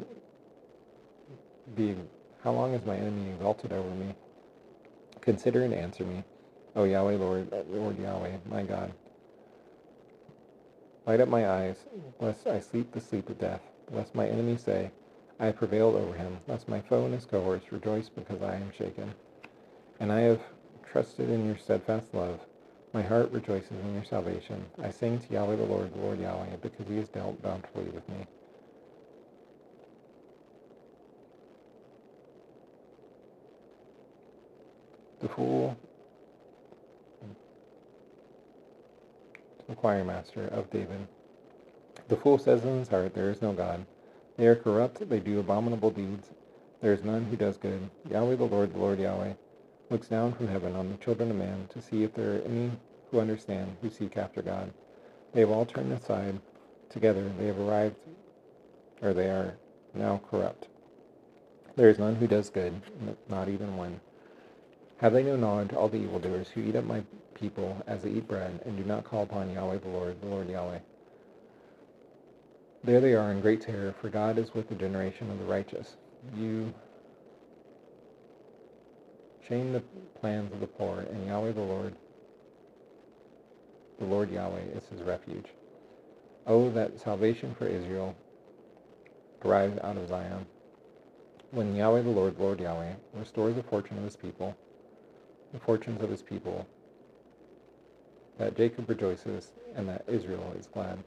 S1: exalted over me? Consider and answer me, O Yahweh Lord Yahweh, my God. Light up my eyes, lest I sleep the sleep of death, lest my enemies say, I have prevailed over him, lest my foe and his cohorts rejoice because I am shaken. And I have trusted in your steadfast love. My heart rejoices in your salvation. I sing to Yahweh the Lord Yahweh, because he has dealt bountifully with me. The fool, to the choir master of David. The fool says in his heart, there is no God. They are corrupt, they do abominable deeds. There is none who does good. Yahweh the Lord Yahweh, looks down from heaven on the children of man to see if there are any who understand, who seek after God. They have all turned aside together. They are now corrupt. There is none who does good, not even one. Have they no knowledge, all the evildoers who eat up my people as they eat bread, and do not call upon Yahweh the Lord Yahweh? There they are in great terror, for God is with the generation of the righteous. You shame the plans of the poor, and Yahweh the Lord Yahweh, is his refuge. Oh, that salvation for Israel arrives out of Zion. When Yahweh the Lord Yahweh, restores the fortunes of his people, that Jacob rejoices, and that Israel is glad.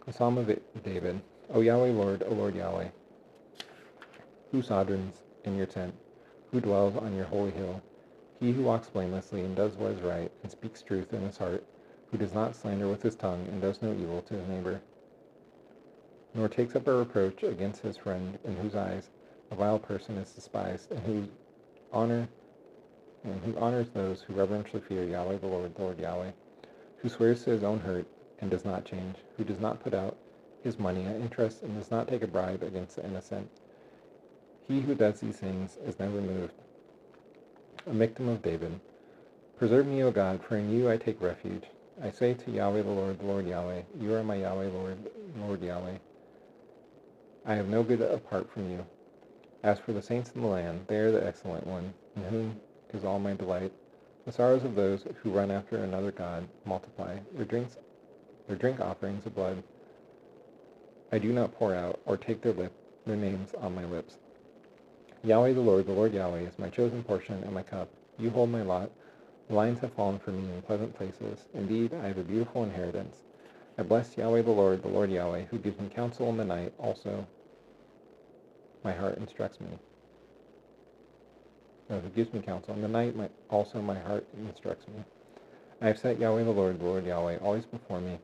S1: A psalm of David. O Yahweh Lord Yahweh, who sojourns in your tent, who dwells on your holy hill, he who walks blamelessly and does what is right, and speaks truth in his heart, who does not slander with his tongue, and does no evil to his neighbor, nor takes up a reproach against his friend, in whose eyes a vile person is despised, and who honors those who reverentially fear Yahweh the Lord Yahweh, who swears to his own hurt and does not change, who does not put out his money at interest and does not take a bribe against the innocent. He who does these things is never moved. A victim of David. Preserve me, O God, for in you I take refuge. I say to Yahweh the Lord Yahweh, you are my Yahweh Lord Yahweh. I have no good apart from you. As for the saints in the land, they are the excellent one, in whom is all my delight. The sorrows of those who run after another god multiply. Their drink offerings of blood I do not pour out, or take their names on my lips. Yahweh the Lord Yahweh, is my chosen portion and my cup. You hold my lot. The lines have fallen for me in pleasant places. Indeed, I have a beautiful inheritance. I bless Yahweh the Lord Yahweh, who gives me counsel in the night. Also, my heart instructs me. who gives me counsel. In the night also my heart instructs me. I have set Yahweh the Lord Yahweh, always before me.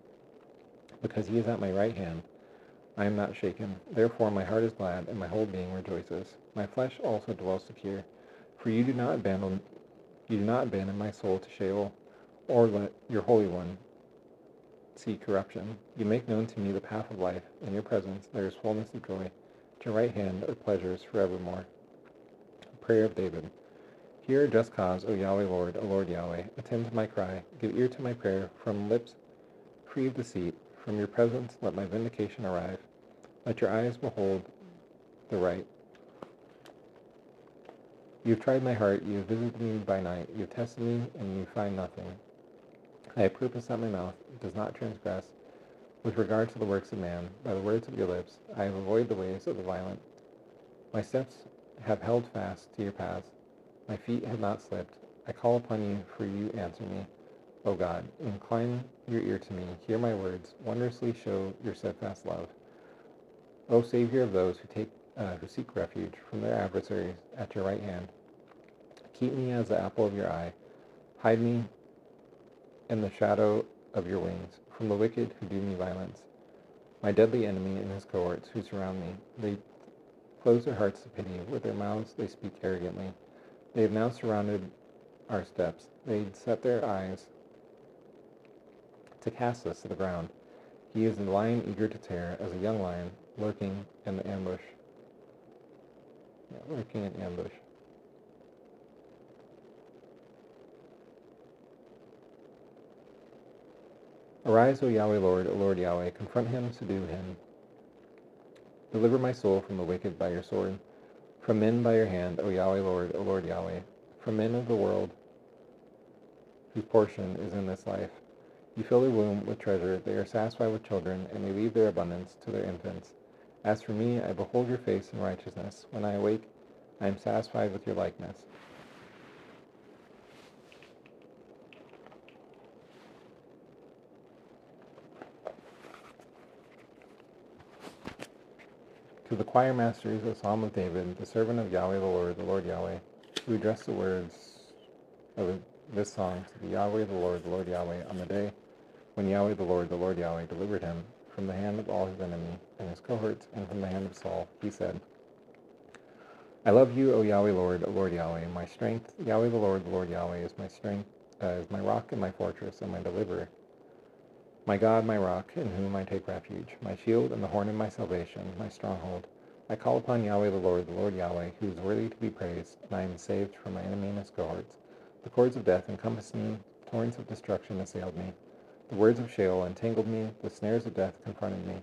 S1: Because he is at my right hand, I am not shaken. Therefore my heart is glad, and my whole being rejoices. My flesh also dwells secure. For you do not abandon my soul to Sheol, or let your Holy One see corruption. You make known to me the path of life. In your presence there is fullness of joy. At your right hand are pleasures forevermore. Prayer of David. Hear a just cause, O Yahweh Lord, O Lord Yahweh. Attend to my cry. Give ear to my prayer. From lips free of deceit. From your presence let my vindication arrive. Let your eyes behold the right. You have tried my heart. You have visited me by night. You have tested me, and you find nothing. I have purposed that my mouth does not transgress with regard to the works of man. By the words of your lips I have avoided the ways of the violent. My steps have held fast to your paths. My feet have not slipped. I call upon you, for you answer me. O God, incline your ear to me. Hear my words. Wondrously show your steadfast love. O Savior of those who seek refuge from their adversaries at your right hand, keep me as the apple of your eye. Hide me in the shadow of your wings from the wicked who do me violence. My deadly enemy and his cohorts who surround me, they close their hearts to pity. With their mouths they speak arrogantly. They have now surrounded our steps. They set their eyes to cast us to the ground. He is a lion eager to tear, as a young lion lurking in the ambush. Lurking in ambush. Arise, O Yahweh Lord, O Lord Yahweh, confront him, subdue him. Deliver my soul from the wicked by your sword, from men by your hand, O Yahweh Lord, O Lord Yahweh, from men of the world whose portion is in this life. You fill their womb with treasure, they are satisfied with children, and they leave their abundance to their infants. As for me, I behold your face in righteousness. When I awake, I am satisfied with your likeness. To the choir masters, a psalm of David, the servant of Yahweh the Lord Yahweh, who addressed the words of this song to the Yahweh the Lord Yahweh, on the day when Yahweh the Lord Yahweh, delivered him from the hand of all his enemies and his cohorts, and from the hand of Saul. He said, I love you, O Yahweh O Lord Yahweh, my strength. Yahweh the Lord Yahweh is my strength, is my rock and my fortress and my deliverer. My God, my rock, in whom I take refuge, my shield and the horn of my salvation, my stronghold. I call upon Yahweh the Lord Yahweh, who is worthy to be praised, and I am saved from my enemy and his cohorts. The cords of death encompassed me, torrents of destruction assailed me. The words of Sheol entangled me, the snares of death confronted me.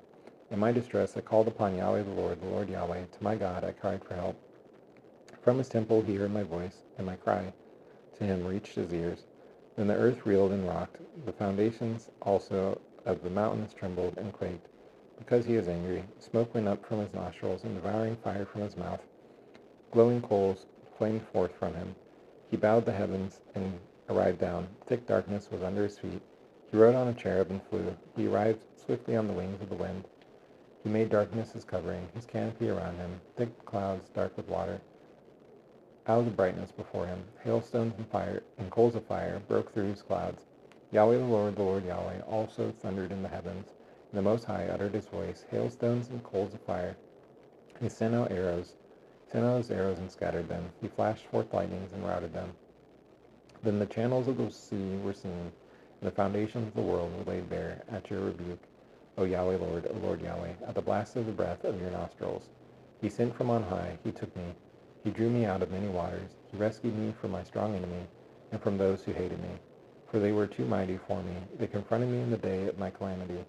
S1: In my distress I called upon Yahweh the Lord Yahweh. To my God I cried for help. From his temple he heard my voice, and my cry to him reached his ears. Then the earth reeled and rocked, the foundations also of the mountains trembled and quaked. Because he is angry, smoke went up from his nostrils, and devouring fire from his mouth. Glowing coals flamed forth from him. He bowed the heavens and arrived down. Thick darkness was under his feet. He rode on a cherub and flew. He arrived swiftly on the wings of the wind. He made darkness his covering, his canopy around him, thick clouds dark with water. Out of the brightness before him, hailstones and fire and coals of fire broke through his clouds. Yahweh the Lord Yahweh, also thundered in the heavens, and the Most High uttered his voice, hailstones and coals of fire. He sent out his arrows and scattered them. He flashed forth lightnings and routed them. Then the channels of the sea were seen, and the foundations of the world were laid bare at your rebuke, O Yahweh O Lord Yahweh, at the blast of the breath of your nostrils. He sent from on high, he took me. He drew me out of many waters. He rescued me from my strong enemy and from those who hated me. For they were too mighty for me. They confronted me in the day of my calamity.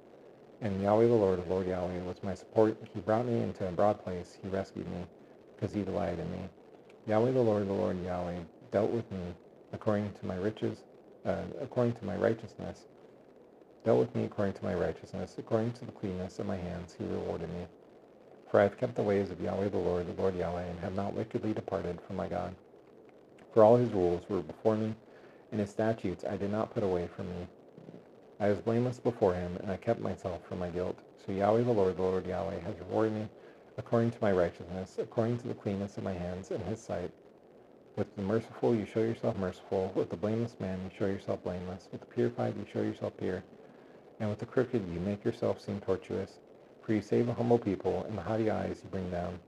S1: And Yahweh the Lord Yahweh, was my support. He brought me into a broad place. He rescued me, because he delighted in me. Yahweh the Lord Yahweh, dealt with me according to my righteousness. Dealt with me according to my righteousness. According to the cleanness of my hands, he rewarded me. For I have kept the ways of Yahweh the Lord Yahweh, and have not wickedly departed from my God. For all his rules were before me, and his statutes I did not put away from me. I was blameless before him, and I kept myself from my guilt. So Yahweh the Lord Yahweh, has rewarded me according to my righteousness, according to the cleanness of my hands in his sight. With the merciful you show yourself merciful. With the blameless man you show yourself blameless. With the purified you show yourself pure. And with the crooked you make yourself seem tortuous. For you save a humble people, and the haughty eyes you bring down.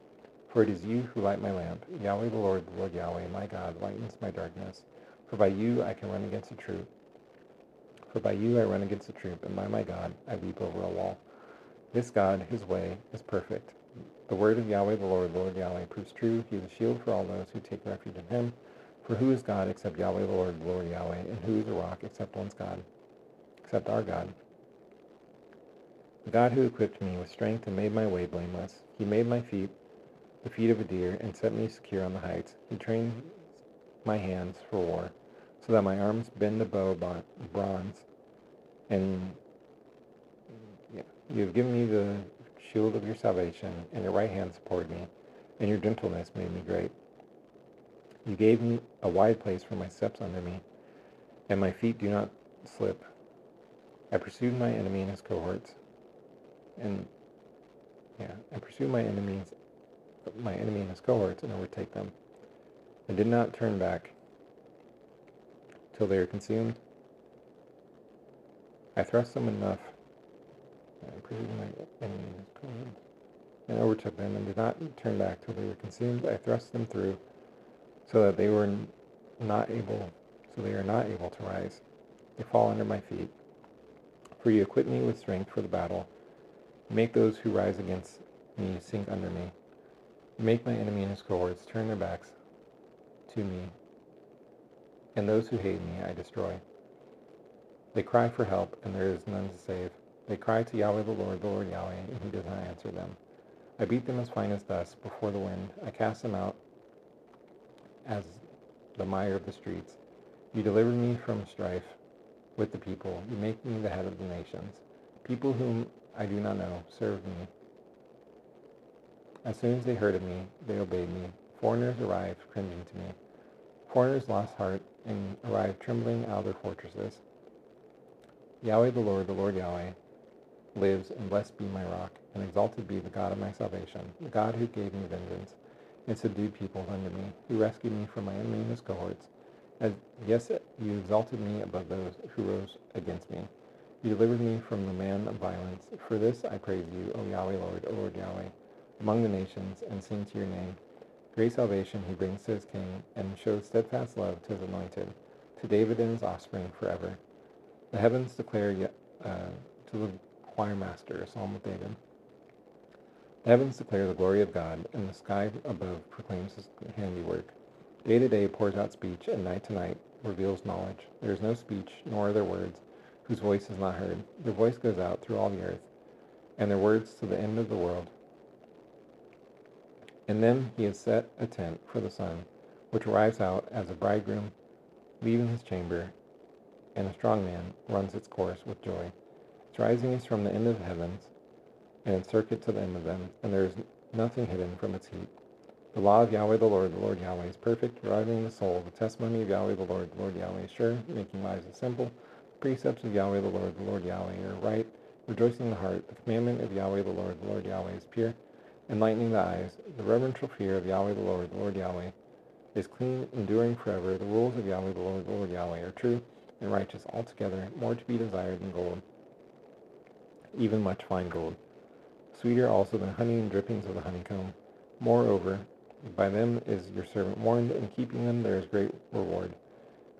S1: For it is you who light my lamp. Yahweh the Lord Yahweh, my God, lightens my darkness. For by you I can run against a troop. For by you I run against a troop, and by my God I leap over a wall. This God, his way, is perfect. The word of Yahweh the Lord Yahweh, proves true. He is a shield for all those who take refuge in him. For who is God except Yahweh the Lord Yahweh, and who is a rock except our God? The God who equipped me with strength and made my way blameless. He made my feet the feet of a deer, and set me secure on the heights. He trained my hands for war, so that my arms bend a bow bronze. And you have given me the shield of your salvation, and your right hand supported me, and your gentleness made me great. You gave me a wide place for my steps under me, and my feet do not slip. I pursued my enemy and his cohorts, and pursued my enemy and his cohorts, and overtake them. I did not turn back till they were consumed. I thrust them enough. I pursued my enemy and his cohorts, and overtook them, and did not turn back till they were consumed. I thrust them through, so that they are not able to rise. They fall under my feet. For you equip me with strength for the battle. You make those who rise against me sink under me. You make my enemy and his cohorts turn their backs to me, and those who hate me I destroy. They cry for help, and there is none to save. They cry to Yahweh the Lord Yahweh, and he does not answer them. I beat them as fine as dust before the wind. I cast them out as the mire of the streets. You deliver me from strife with the people. You make me the head of the nations. People whom I do not know serve me. As soon as they heard of me, they obeyed me. Foreigners arrived, cringing to me. Foreigners lost heart and arrived trembling out of their fortresses. Yahweh the Lord Yahweh, lives, and blessed be my rock, and exalted be the God of my salvation, the God who gave me vengeance, and subdued peoples under me, who rescued me from my enemy and his cohorts. Yes, you exalted me above those who rose against me. You delivered me from the man of violence. For this I praise you, O Yahweh Lord Yahweh, among the nations, and sing to your name. Great salvation he brings to his king, and shows steadfast love to his anointed, to David and his offspring forever. The heavens declare to the choir master, a psalm of David. The heavens declare the glory of God, and the sky above proclaims his handiwork. Day to day pours out speech, and night to night reveals knowledge. There is no speech, nor are there words, whose voice is not heard. Their voice goes out through all the earth, and their words to the end of the world. In them he has set a tent for the sun, which arrives out as a bridegroom leaving his chamber, and a strong man runs its course with joy. Its rising is from the end of the heavens, and its circuit to the end of them, and there is nothing hidden from its heat. The law of Yahweh the Lord Yahweh is perfect, reviving the soul. The testimony of Yahweh the Lord Yahweh is sure, making lives simple. The precepts of Yahweh the Lord Yahweh are right, rejoicing the heart. The commandment of Yahweh the Lord Yahweh is pure, enlightening the eyes. The reverential fear of Yahweh the Lord Yahweh is clean, enduring forever. The rules of Yahweh the Lord Yahweh are true and righteous altogether, more to be desired than gold, even much fine gold, sweeter also than honey and drippings of the honeycomb. Moreover, by them is your servant warned, and keeping them there is great reward.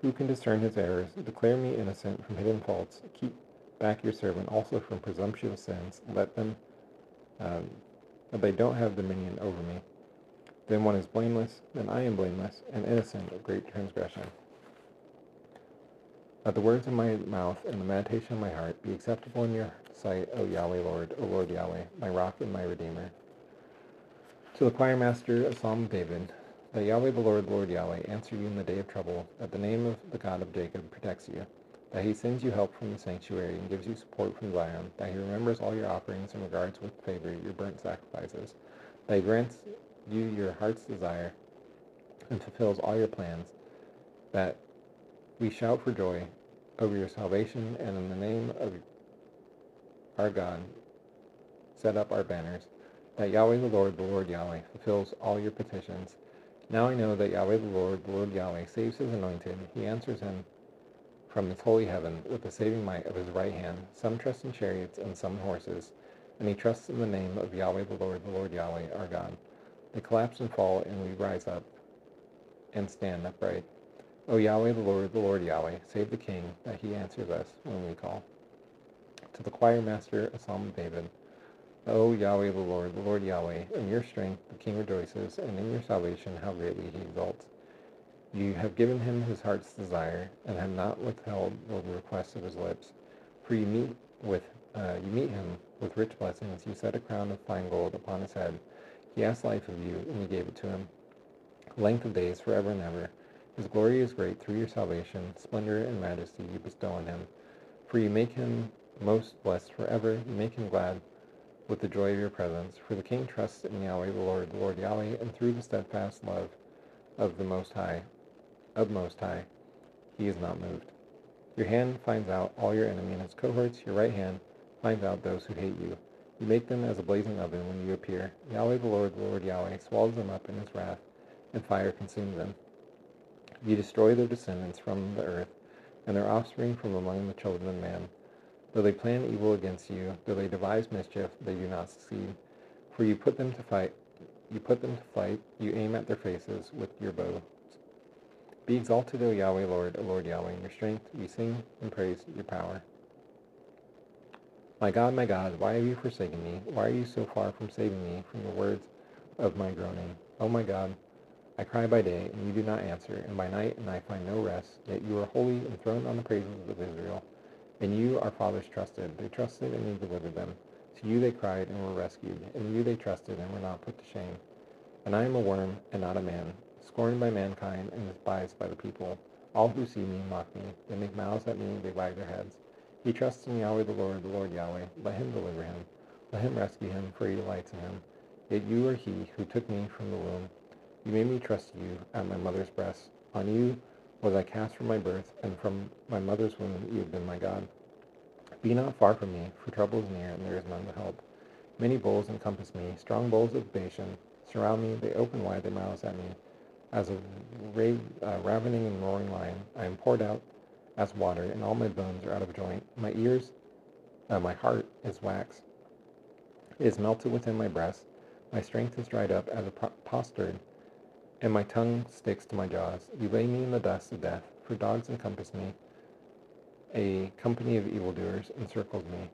S1: Who can discern his errors? Declare me innocent from hidden faults. Keep back your servant also from presumptuous sins. Let them, they don't have dominion over me. Then one is blameless, then I am blameless, and innocent of great transgression. Let the words of my mouth and the meditation of my heart be acceptable in your sight, O Yahweh O Lord Yahweh, my rock and my redeemer. To the choir master, a psalm of David, that Yahweh the Lord Yahweh answer you in the day of trouble, that the name of the God of Jacob protects you, that he sends you help from the sanctuary and gives you support from Zion, that he remembers all your offerings and regards with favor your burnt sacrifices, that he grants you your heart's desire and fulfills all your plans, that we shout for joy over your salvation, and in the name of our God set up our banners, that Yahweh the Lord Yahweh fulfills all your petitions. Now I know that Yahweh the Lord Yahweh, saves his anointed. He answers him from his holy heaven with the saving might of his right hand. Some trust in chariots and some in horses, and he trusts in the name of Yahweh the Lord Yahweh, our God. They collapse and fall, and we rise up and stand upright. O Yahweh the Lord Yahweh, save the king, that he answers us when we call. To the choir master, a psalm of David. O Yahweh the Lord Yahweh, in your strength the king rejoices, and in your salvation how greatly he exalts. You have given him his heart's desire, and have not withheld the request of his lips. For you meet him with rich blessings. You set a crown of fine gold upon his head. He asked life of you, and you gave it to him. Length of days forever and ever. His glory is great through your salvation. Splendor and majesty you bestow on him. For you make him most blessed forever. You make him glad with the joy of your presence. For the king trusts in Yahweh the Lord Yahweh, and through the steadfast love of the Most High, he is not moved. Your hand finds out all your enemy and his cohorts. Your right hand finds out those who hate you. You make them as a blazing oven when you appear. Yahweh the Lord Yahweh, swallows them up in his wrath, and fire consumes them. You destroy their descendants from the earth, and their offspring from among the children of man. Though they plan evil against you, though they devise mischief, they do not succeed. For you put them to flight. You aim at their faces with your bow. Be exalted, O Yahweh, O Lord Yahweh, in your strength. We sing and praise your power. My God, why have you forsaken me? Why are you so far from saving me from the words of my groaning? O my God, I cry by day, and you do not answer, and by night, and I find no rest. Yet you are holy, enthroned on the praises of Israel. And you, our fathers, trusted. They trusted, and you delivered them. To you they cried, and were rescued. In you they trusted, and were not put to shame. And I am a worm, and not a man, scorned by mankind, and despised by the people. All who see me mock me. They make mouths at me, they wag their heads. He trusts in Yahweh the Lord Yahweh. Let him deliver him. Let him rescue him, for he delights in him. Yet you are he who took me from the womb. You made me trust you at my mother's breast. On you was I cast from my birth, and from my mother's womb you have been my God. Be not far from me, for trouble is near, and there is none to help. Many bulls encompass me, strong bulls of Bashan surround me. They open wide their mouths at me. As a ravening and roaring lion, I am poured out as water, and all my bones are out of joint. My heart is wax. It is melted within my breast. My strength is dried up as a potsherd, and my tongue sticks to my jaws. You lay me in the dust of death, for dogs encompass me. A company of evildoers encircles me.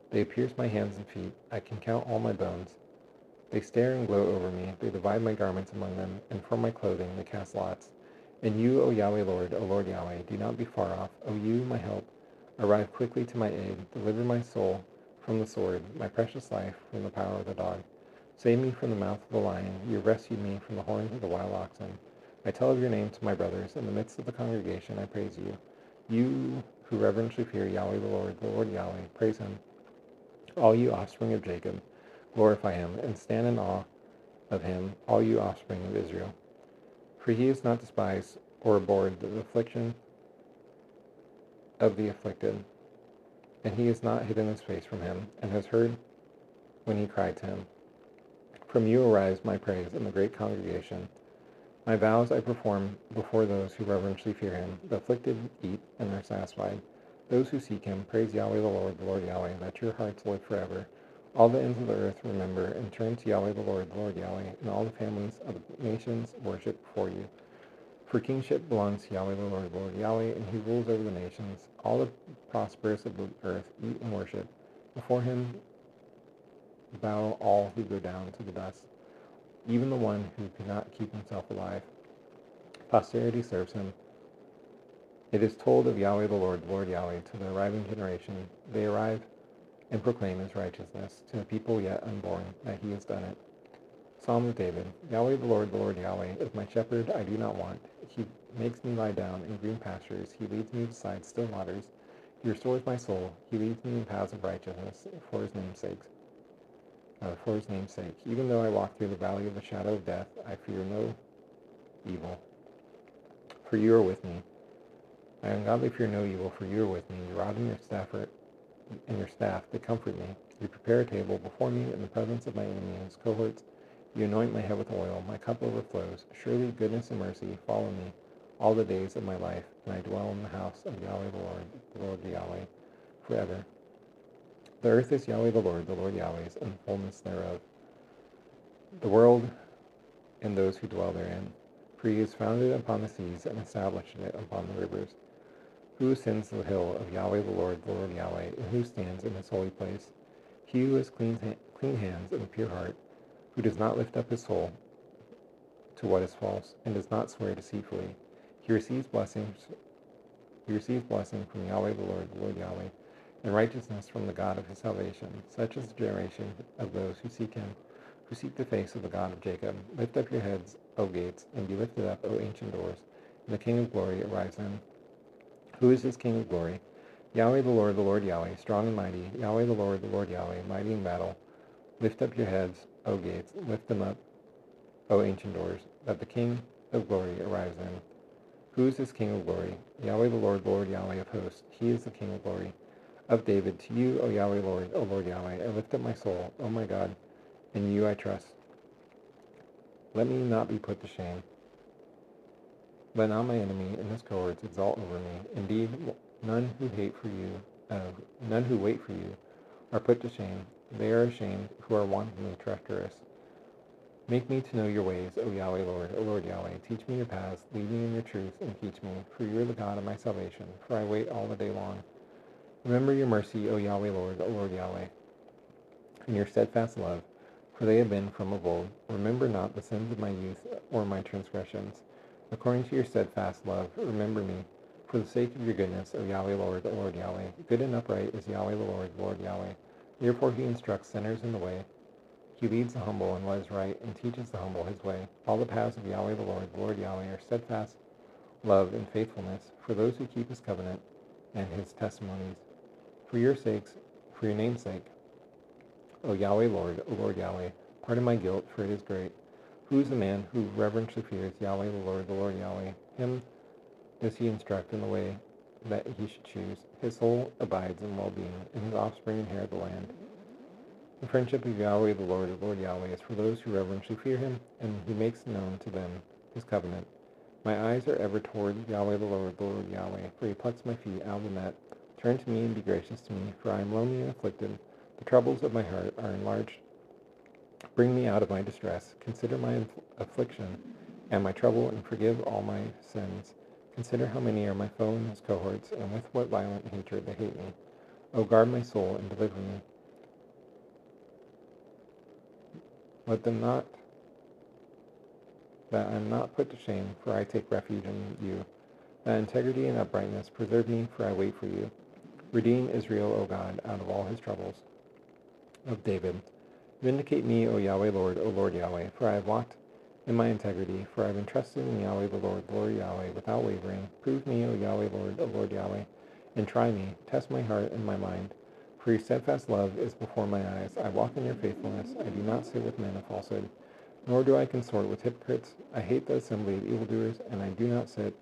S1: They pierce my hands and feet. I can count all my bones. They stare and gloat over me. They divide my garments among them, and for my clothing they cast lots. And you, O Yahweh O Lord Yahweh, do not be far off. O you, my help, arrive quickly to my aid. Deliver my soul from the sword, my precious life from the power of the dog. Save me from the mouth of the lion. You have rescued me from the horns of the wild oxen. I tell of your name to my brothers. In the midst of the congregation I praise you. You who reverentially fear Yahweh the Lord Yahweh, praise him. All you offspring of Jacob, glorify him, and stand in awe of him, all you offspring of Israel. For he is not despised or abhorred the affliction of the afflicted, and he has not hidden his face from him, and has heard when he cried to him. From you arise my praise in the great congregation. My vows I perform before those who reverentially fear him. The afflicted eat and are satisfied. Those who seek him praise Yahweh the Lord Yahweh. Let your hearts live forever. All the ends of the earth remember and turn to Yahweh the Lord Yahweh, and all the families of the nations worship before you. For kingship belongs to Yahweh the Lord Yahweh, and he rules over the nations. All the prosperous of the earth eat and worship. Before him bow all who go down to the dust, even the one who cannot keep himself alive. Posterity serves him. It is told of Yahweh the Lord Yahweh, to the arriving generation. They arrive and proclaim his righteousness to the people yet unborn, that he has done it. Psalm of David. Yahweh the Lord Yahweh is my shepherd, I do not want. He makes me lie down in green pastures. He leads me beside still waters. He restores my soul. He leads me in paths of righteousness for his name's sake. Even though I walk through the valley of the shadow of death, I fear no evil, for you are with me. I ungodly fear no evil, for you are with me. Your rod and your staff, they comfort me. You prepare a table before me in the presence of my enemies, cohorts. You anoint my head with oil, my cup overflows. Surely goodness and mercy follow me all the days of my life, and I dwell in the house of Yahweh the Lord Yahweh, forever. The earth is Yahweh the Lord Yahweh's, and the fullness thereof, the world and those who dwell therein. For he has founded it upon the seas, and established it upon the rivers. Who ascends the hill of Yahweh the Lord Yahweh, and who stands in his holy place? He who has clean hands and a pure heart, who does not lift up his soul to what is false, and does not swear deceitfully. He receives blessing from Yahweh the Lord Yahweh, and righteousness from the God of his salvation. Such is the generation of those who seek him, who seek the face of the God of Jacob. Lift up your heads, O gates, and be lifted up, O ancient doors, and the King of glory arise in. Who is this King of glory? Yahweh the Lord Yahweh, strong and mighty. Yahweh the Lord Yahweh, mighty in battle. Lift up your heads, O gates, lift them up, O ancient doors, that the King of glory arrives in. Who is this King of glory? Yahweh the Lord Yahweh of hosts. He is the King of glory. Of David, to you, O Yahweh O Lord Yahweh, I lift up my soul, O my God, in you I trust. Let me not be put to shame. Let not my enemy and his cohorts exalt over me. Indeed, none who wait for you are put to shame. They are ashamed who are wantonly treacherous. Make me to know your ways, O Yahweh O Lord Yahweh. Teach me your paths, lead me in your truth, and teach me, for you are the God of my salvation, for I wait all the day long. Remember your mercy, O Yahweh O Lord Yahweh, and your steadfast love, for they have been from of old. Remember not the sins of my youth or my transgressions. According to your steadfast love, remember me, for the sake of your goodness, O Yahweh O Lord Yahweh. Good and upright is Yahweh the Lord Yahweh. Therefore he instructs sinners in the way. He leads the humble in what is right, and teaches the humble his way. All the paths of Yahweh the Lord Yahweh, are steadfast love and faithfulness for those who keep his covenant and his testimonies. For your name's sake, O Yahweh O Lord Yahweh, pardon my guilt, for it is great. Who is the man who reverentially fears Yahweh the Lord Yahweh? Him does he instruct in the way that he should choose. His soul abides in well-being, and his offspring inherit the land. The friendship of Yahweh the Lord Yahweh is for those who reverentially fear him, and he makes known to them his covenant. My eyes are ever toward Yahweh the Lord Yahweh, for he plucks my feet out of the net. Turn to me and be gracious to me, for I am lonely and afflicted. The troubles of my heart are enlarged. Bring me out of my distress. Consider my affliction and my trouble, and forgive all my sins. Consider how many are my foe and his cohorts, and with what violent hatred they hate me. O guard my soul and deliver me. Let them not, that I am not put to shame, for I take refuge in you. That integrity and uprightness preserve me, for I wait for you. Redeem Israel, O God, out of all his troubles. Of David, vindicate me, O Yahweh O Lord Yahweh, for I have walked in my integrity, for I have entrusted in Yahweh the Lord Yahweh, without wavering. Prove me, O Yahweh O Lord Yahweh, and try me. Test my heart and my mind. For your steadfast love is before my eyes. I walk in your faithfulness. I do not sit with men of falsehood, nor do I consort with hypocrites. I hate the assembly of evildoers, and I do not sit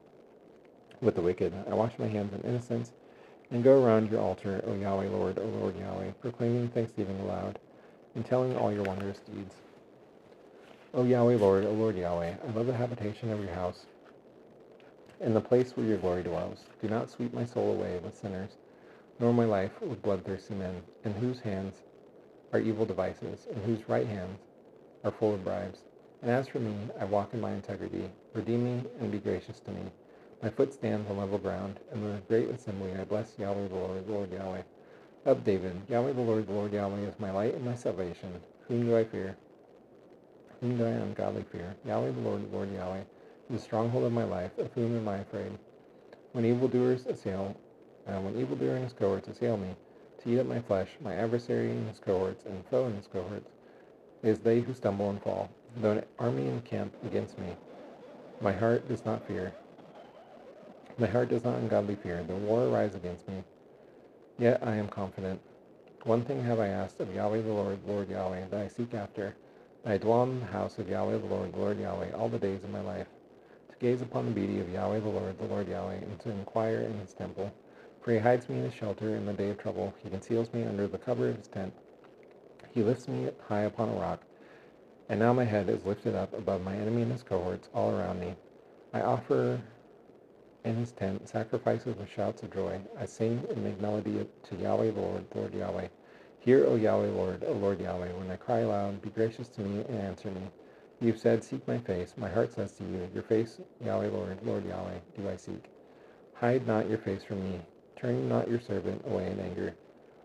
S1: with the wicked. I wash my hands in innocence, and go around your altar, O Yahweh O Lord Yahweh, proclaiming thanksgiving aloud, and telling all your wondrous deeds. O Yahweh O Lord Yahweh, I love the habitation of your house, and the place where your glory dwells. Do not sweep my soul away with sinners, nor my life with bloodthirsty men, in whose hands are evil devices, and whose right hands are full of bribes. And as for me, I walk in my integrity. Redeem me and be gracious to me. My foot stands on level ground, and in the great assembly I bless Yahweh the Lord Yahweh. Of David, Yahweh the Lord Yahweh is my light and my salvation. Whom do I fear? Whom do I ungodly fear? Yahweh the Lord Yahweh is the stronghold of my life. Of whom am I afraid? When evildoer and his cohorts assail me, to eat up my flesh, my adversary and his cohorts, and foe and his cohorts, it is they who stumble and fall. Though an army encamp against me, my heart does not fear. My heart does not ungodly fear. Though war arise against me, yet I am confident. One thing have I asked of Yahweh the Lord Yahweh, that I seek after, that I dwell in the house of Yahweh the Lord Yahweh all the days of my life, to gaze upon the beauty of Yahweh the Lord Yahweh, and to inquire in his temple. For he hides me in his shelter in the day of trouble. He conceals me under the cover of his tent. He lifts me high upon a rock. And now my head is lifted up above my enemy and his cohorts all around me. I offer in his tent sacrifices with shouts of joy. I sing and make melody to Yahweh, Lord Yahweh. Hear, O Yahweh, O Lord Yahweh, when I cry aloud, be gracious to me and answer me. You have said, seek my face. My heart says to you, your face, Yahweh, Lord Yahweh, do I seek. Hide not your face from me. Turn not your servant away in anger.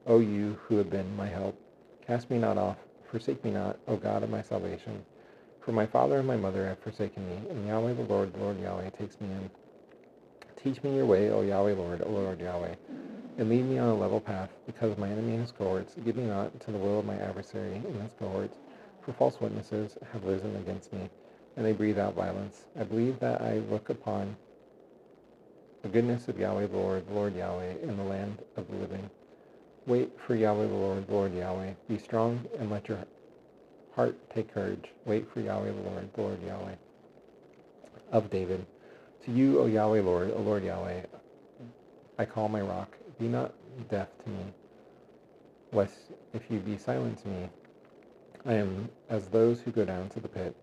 S1: O you who have been my help, cast me not off. Forsake me not, O God of my salvation. For my father and my mother have forsaken me, and Yahweh, the Lord Yahweh, takes me in. Teach me your way, O Yahweh, O Lord Yahweh, and lead me on a level path because of my enemy and his cohorts. Give me not to the will of my adversary and his cohorts, for false witnesses have risen against me, and they breathe out violence. I believe that I look upon the goodness of Yahweh, the Lord Yahweh, in the land of the living. Wait for Yahweh, the Lord Yahweh. Be strong and let your heart take courage. Wait for Yahweh, the Lord Yahweh. Of David. To you, O Yahweh, O Lord Yahweh, I call my rock. Be not deaf to me, lest if you be silent to me, I am as those who go down to the pit.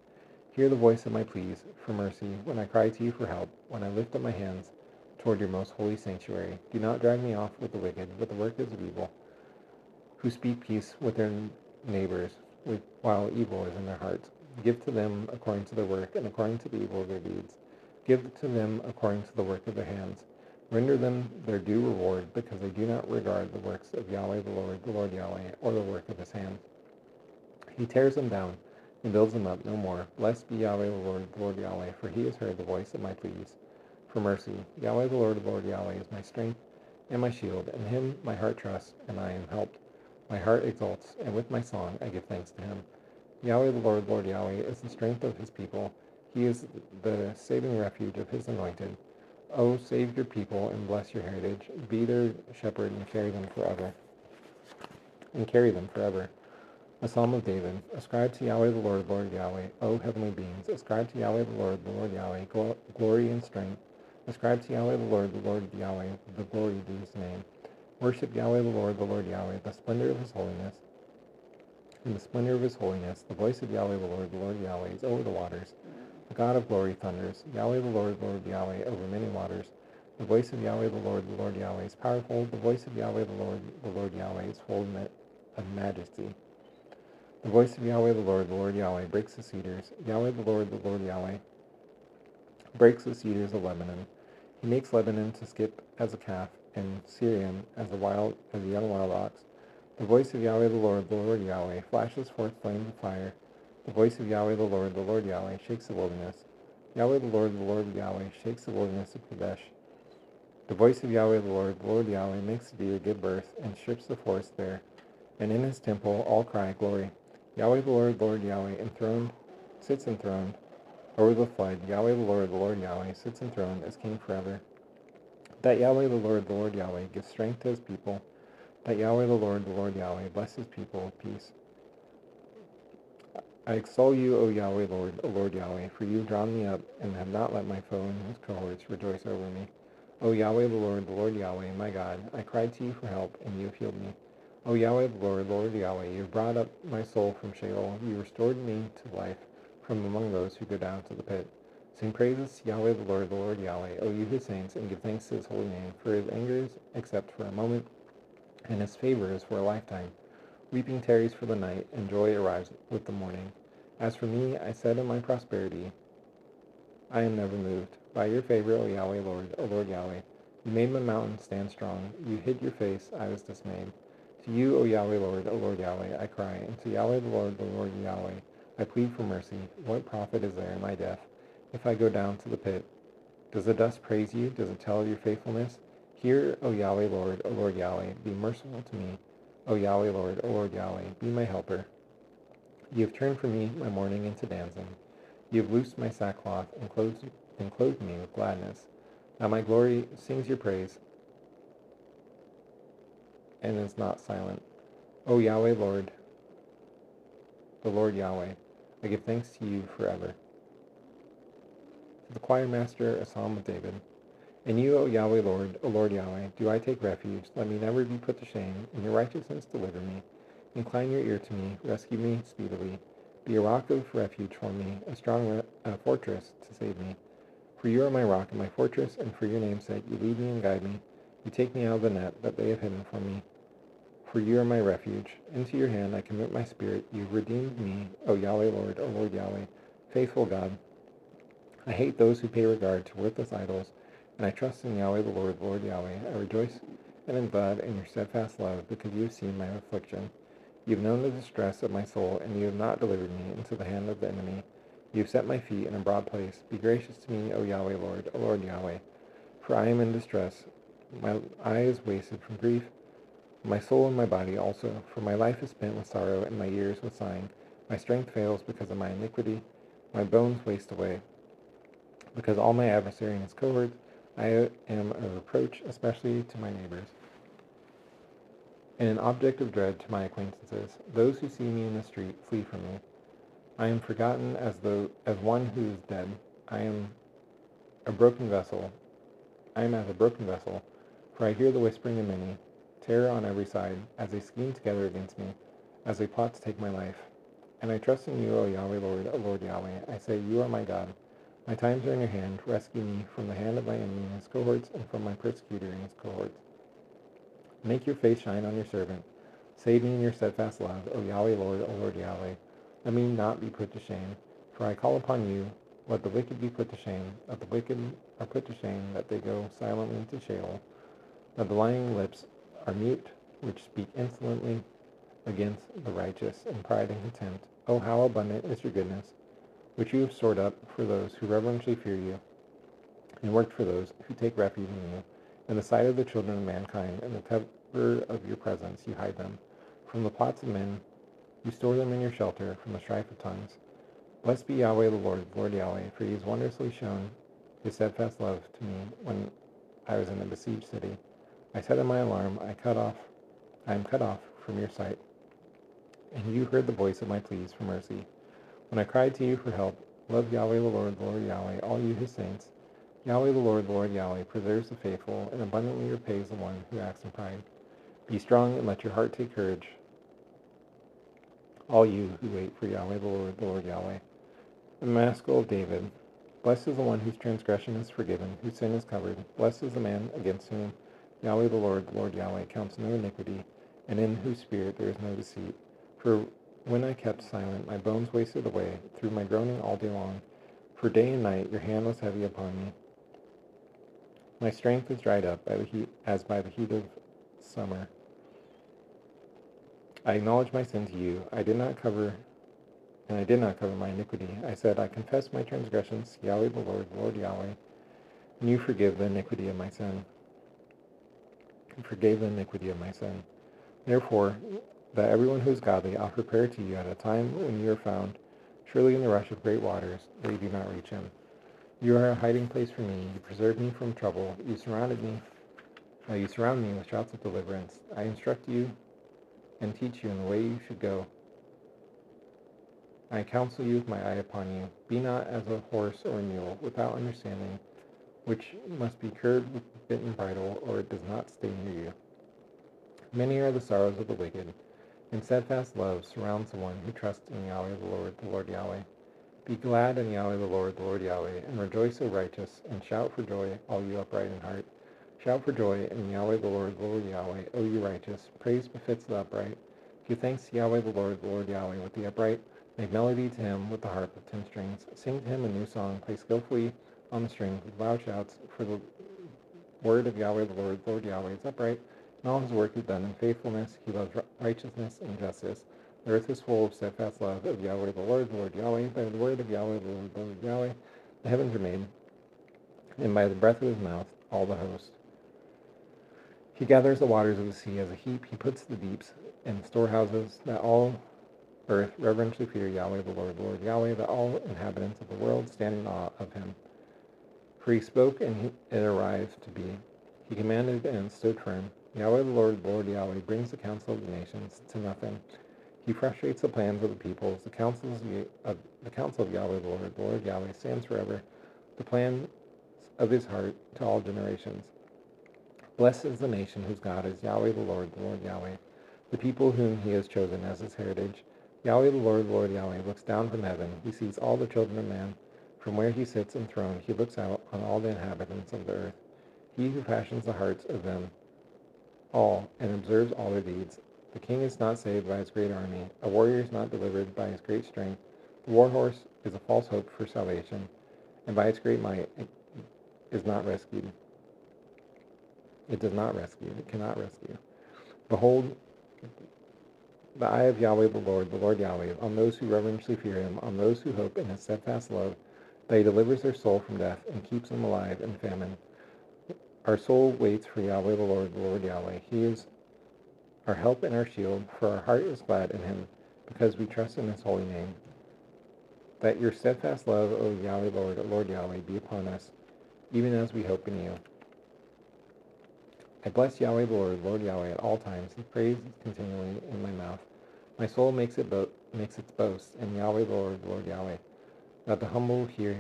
S1: Hear the voice of my pleas for mercy when I cry to you for help, when I lift up my hands toward your most holy sanctuary. Do not drag me off with the wicked, with the workers of evil, who speak peace with their neighbors, while evil is in their hearts. Give to them according to their work, and according to the evil of their deeds. Give to them according to the work of their hands. Render them their due reward, because they do not regard the works of Yahweh, the Lord Yahweh, or the work of his hands. He tears them down and builds them up no more. Blessed be Yahweh, the Lord Yahweh, for he has heard the voice of my pleas for mercy. Yahweh, the Lord Yahweh, is my strength and my shield. In him my heart trusts, and I am helped. My heart exults, and with my song I give thanks to him. Yahweh, the Lord Yahweh, is the strength of his people. He is the saving refuge of his anointed. O save your people and bless your heritage. Be their shepherd and carry them forever. A psalm of David. Ascribe to Yahweh, the Lord Yahweh. O heavenly beings, ascribe to Yahweh, the Lord Yahweh, glory and strength. Ascribe to Yahweh, the Lord Yahweh, the glory due his name. Worship Yahweh, the Lord Yahweh, the splendor of his holiness. In the splendor of his holiness, the voice of Yahweh, the Lord Yahweh, is over the waters. The God of glory thunders. Yahweh, the Lord Yahweh, over many waters. The voice of Yahweh, the Lord Yahweh, is powerful. The voice of Yahweh, the Lord Yahweh, is full of majesty. The voice of Yahweh, the Lord Yahweh, breaks the cedars. Yahweh, the Lord Yahweh, breaks the cedars of Lebanon. He makes Lebanon to skip as a calf, and Syrian as a young wild ox. The voice of Yahweh, the Lord Yahweh, flashes forth flames of fire. The voice of Yahweh, the Lord Yahweh, shakes the wilderness. Yahweh, the Lord Yahweh, shakes the wilderness of Kadesh. The voice of Yahweh, the Lord Yahweh, makes the deer give birth, and strips the forest there. And in his temple all cry, glory. Yahweh, the Lord Yahweh, sits enthroned over the flood. Yahweh, the Lord Yahweh, sits enthroned as king forever. That Yahweh, the Lord Yahweh, gives strength to his people. That Yahweh, the Lord Yahweh, bless his people with peace. I extol you, O Yahweh, Lord Yahweh, for you have drawn me up, and have not let my foe and his cohorts rejoice over me. O Yahweh, the Lord Yahweh, my God, I cried to you for help, and you have healed me. O Yahweh, the Lord Yahweh, you have brought up my soul from Sheol. You restored me to life from among those who go down to the pit. Sing praises to Yahweh, the Lord Yahweh, O you his saints, and give thanks to his holy name, for his anger is except for a moment, and his favor is for a lifetime. Weeping tarries for the night, and joy arrives with the morning. As for me, I said in my prosperity, I am never moved. By your favor, O Yahweh, O Lord Yahweh, you made my mountain stand strong. You hid your face, I was dismayed. To you, O Yahweh, O Lord Yahweh, I cry, and to Yahweh, the Lord Yahweh, I plead for mercy. What profit is there in my death, if I go down to the pit? Does the dust praise you? Does it tell of your faithfulness? Hear, O Yahweh, O Lord Yahweh, be merciful to me. O Yahweh, O Lord Yahweh, be my helper. You have turned for me my mourning into dancing. You have loosed my sackcloth and clothed me with gladness. Now my glory sings your praise and is not silent. O Yahweh, the Lord Yahweh, I give thanks to you forever. To the choir master, a psalm of David. In you, O Yahweh, O Lord Yahweh, do I take refuge. Let me never be put to shame. In your righteousness deliver me. Incline your ear to me. Rescue me speedily. Be a rock of refuge for me, a strong fortress to save me. For you are my rock and my fortress, and for your name's sake you lead me and guide me. You take me out of the net that they have hidden for me. For you are my refuge. Into your hand I commit my spirit. You redeemed me, O Yahweh Lord, O Lord Yahweh, faithful God. I hate those who pay regard to worthless idols, and I trust in Yahweh the Lord, Lord Yahweh. I rejoice and am glad in your steadfast love, because you have seen my affliction. You have known the distress of my soul, and you have not delivered me into the hand of the enemy. You have set my feet in a broad place. Be gracious to me, O Yahweh Lord, O Lord Yahweh, for I am in distress. My eye is wasted from grief, my soul and my body also, for my life is spent with sorrow, and my years with sighing. My strength fails because of my iniquity. My bones waste away. Because all my adversary and his cohorts, I am a reproach, especially to my neighbors, and an object of dread to my acquaintances. Those who see me in the street flee from me. I am forgotten as one who is dead. I am a broken vessel. I am as a broken vessel, for I hear the whispering of many, terror on every side, as they scheme together against me, as they plot to take my life. And I trust in you, O Yahweh Lord, O Lord Yahweh. I say, you are my God. My times are in your hand. Rescue me from the hand of my enemy and his cohorts, and from my persecutor and his cohorts. Make your face shine on your servant. Save me in your steadfast love, O Yahweh Lord, O Lord Yahweh. Let me not be put to shame, for I call upon you. Let the wicked be put to shame. Let the wicked are put to shame, that they go silently to Sheol. That the lying lips are mute, which speak insolently against the righteous in pride and contempt. Oh, how abundant is your goodness, which you have stored up for those who reverentially fear you, and worked for those who take refuge in you. In the sight of the children of mankind, in the cover of your presence, you hide them. From the plots of men, you store them in your shelter, from the strife of tongues. Blessed be Yahweh the Lord, Lord Yahweh, for he has wondrously shown his steadfast love to me when I was in a besieged city. I said in my alarm, I am cut off from your sight, and you heard the voice of my pleas for mercy. When I cried to you for help, love Yahweh the Lord, Lord Yahweh, all you his saints. Yahweh the Lord, Lord Yahweh, preserves the faithful, and abundantly repays the one who acts in pride. Be strong, and let your heart take courage, all you who wait for Yahweh the Lord Yahweh. The Maskil of David. Blessed is the one whose transgression is forgiven, whose sin is covered. Blessed is the man against whom Yahweh the Lord Yahweh, counts no iniquity, and in whose spirit there is no deceit. For when I kept silent, my bones wasted away through my groaning all day long. For day and night your hand was heavy upon me. My strength is dried up by the heat, as by the heat of summer. I acknowledge my sin to you. I did not cover my iniquity. I said, I confess my transgressions, Yahweh the Lord Yahweh, and you forgive the iniquity of my sin. Therefore, that everyone who is godly offer prayer to you at a time when you are found, surely in the rush of great waters, they do not reach him. You are a hiding place for me. You preserve me from trouble. You surround me with shouts of deliverance. I instruct you and teach you in the way you should go. I counsel you with my eye upon you. Be not as a horse or a mule, without understanding, which must be curbed with bit and bridle, or it does not stay near you. Many are the sorrows of the wicked, and steadfast love surrounds the one who trusts in Yahweh the Lord Yahweh. Be glad in Yahweh the Lord Yahweh, and rejoice, O righteous, and shout for joy, all you upright in heart. Shout for joy in Yahweh the Lord Yahweh, O you righteous. Praise befits the upright. Give thanks to Yahweh the Lord Yahweh with the upright. Make melody to him with the harp of 10 strings. Sing to him a new song. Play skillfully on the strings with loud shouts. For the word of Yahweh the Lord Yahweh is upright, and all his work is done in faithfulness. He loves righteousness and justice. The earth is full of steadfast love of Yahweh the Lord Yahweh. By the word of Yahweh the Lord Yahweh, the heavens are made, and by the breath of his mouth all the host. He gathers the waters of the sea as a heap. He puts the deeps in storehouses, that all earth reverentially fear Yahweh the Lord Yahweh, that all inhabitants of the world stand in awe of him. For he spoke, and it arrived to be. He commanded, and it stood firm. Yahweh the Lord Yahweh brings the counsel of the nations to nothing. He frustrates the plans of the peoples. The counsel of Yahweh the Lord Yahweh stands forever, the plans of his heart to all generations. Blessed is the nation whose God is Yahweh the Lord Yahweh, the people whom he has chosen as his heritage. Yahweh the Lord Yahweh, looks down from heaven. He sees all the children of man. From where he sits enthroned, he looks out on all the inhabitants of the earth. He who fashions the hearts of them all and observes all their deeds. The king is not saved by his great army. A warrior is not delivered by his great strength. The war horse is a false hope for salvation, and by its great might it is not rescued. It does not rescue. It cannot rescue. Behold, the eye of Yahweh the Lord Yahweh, on those who reverently fear him, on those who hope in his steadfast love, that he delivers their soul from death and keeps them alive in famine. Our soul waits for Yahweh the Lord Yahweh. He is our help and our shield, for our heart is glad in him, because we trust in his holy name. That your steadfast love, O Yahweh Lord Yahweh, be upon us, even as we hope in you. I bless Yahweh Lord Yahweh at all times. His praise is continually in my mouth. My soul makes its boast in Yahweh Lord Yahweh, that the humble hear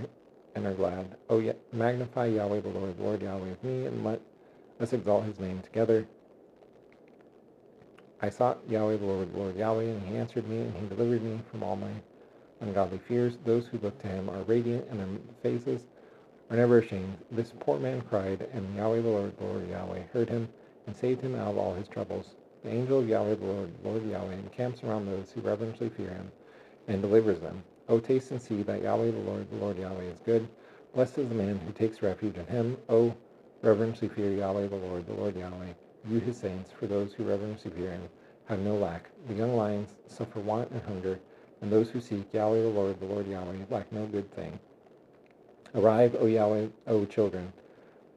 S1: and are glad. Oh, yeah, magnify Yahweh the Lord Yahweh with me, and let us exalt his name together. I sought Yahweh the Lord Yahweh, and he answered me, and he delivered me from all my ungodly fears. Those who look to him are radiant, and their faces are never ashamed. This poor man cried, and Yahweh the Lord Yahweh heard him, and saved him out of all his troubles. The angel of Yahweh the Lord Yahweh encamps around those who reverently fear him, and delivers them. O taste and see that Yahweh the Lord Yahweh is good. Blessed is the man who takes refuge in him. O reverently fear Yahweh the Lord Yahweh, you his saints, for those who reverently fear him have no lack. The young lions suffer want and hunger, and those who seek Yahweh the Lord Yahweh, lack no good thing. Arrive, O Yahweh, O children,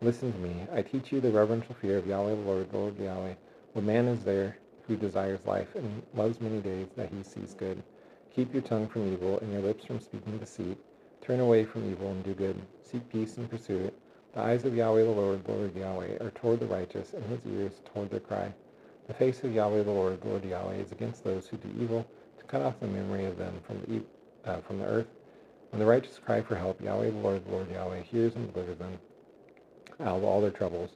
S1: listen to me. I teach you the reverential fear of Yahweh the Lord Yahweh. What man is there who desires life and loves many days that he sees good? Keep your tongue from evil and your lips from speaking deceit. Turn away from evil and do good. Seek peace and pursue it. The eyes of Yahweh the Lord Yahweh, are toward the righteous, and his ears toward their cry. The face of Yahweh the Lord Yahweh, is against those who do evil, to cut off the memory of them from the earth. When the righteous cry for help, Yahweh the Lord Yahweh hears and delivers them out of all their troubles.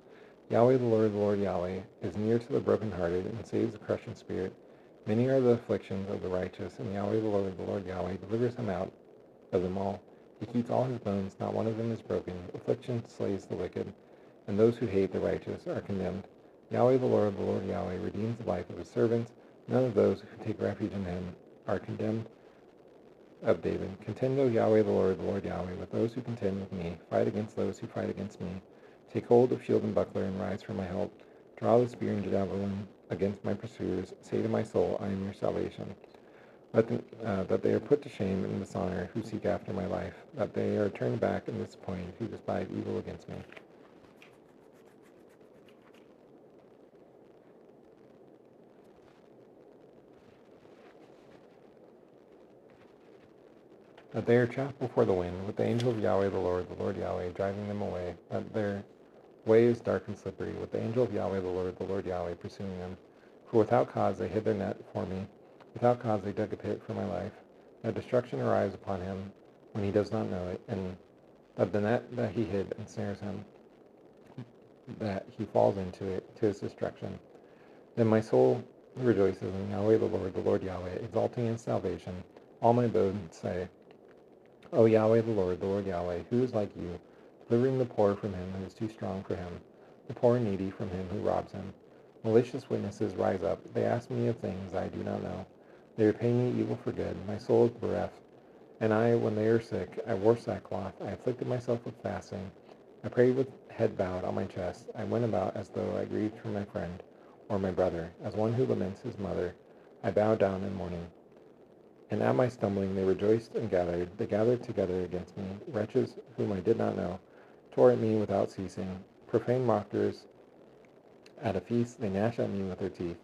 S1: Yahweh the Lord Yahweh, is near to the brokenhearted and saves the crushed in spirit. Many are the afflictions of the righteous, and Yahweh the Lord Yahweh, delivers him out of them all. He keeps all his bones, not one of them is broken. Affliction slays the wicked, and those who hate the righteous are condemned. Yahweh the Lord Yahweh, redeems the life of his servants. None of those who take refuge in him are condemned. Of David, contend, O Yahweh the Lord Yahweh, with those who contend with me. Fight against those who fight against me. Take hold of shield and buckler, and rise for my help. Draw the spear and javelin against my pursuers. Say to my soul, I am your salvation. That they are put to shame and dishonor who seek after my life, that they are turned back and disappointed who despise evil against me. That they are chaff before the wind, with the angel of Yahweh the Lord Yahweh, driving them away, that their way is dark and slippery, with the angel of Yahweh the Lord Yahweh, pursuing them. For without cause they hid their net for me, without cause they dug a pit for my life. That destruction arrives upon him when he does not know it, and that the net that he hid ensnares him, that he falls into it to his destruction. Then my soul rejoices in Yahweh the Lord Yahweh, exalting in salvation. All my bones say, O Yahweh the Lord Yahweh, who is like you, delivering the poor from him who is too strong for him, the poor and needy from him who robs him. Malicious witnesses rise up. They ask me of things I do not know. They repay me evil for good. My soul is bereft. And I, when they are sick, I wore sackcloth. I afflicted myself with fasting. I prayed with head bowed on my chest. I went about as though I grieved for my friend or my brother, as one who laments his mother. I bowed down in mourning. And at my stumbling they rejoiced and gathered. They gathered together against me. Wretches whom I did not know tore at me without ceasing. Profane mockers at a feast, they gnash at me with their teeth.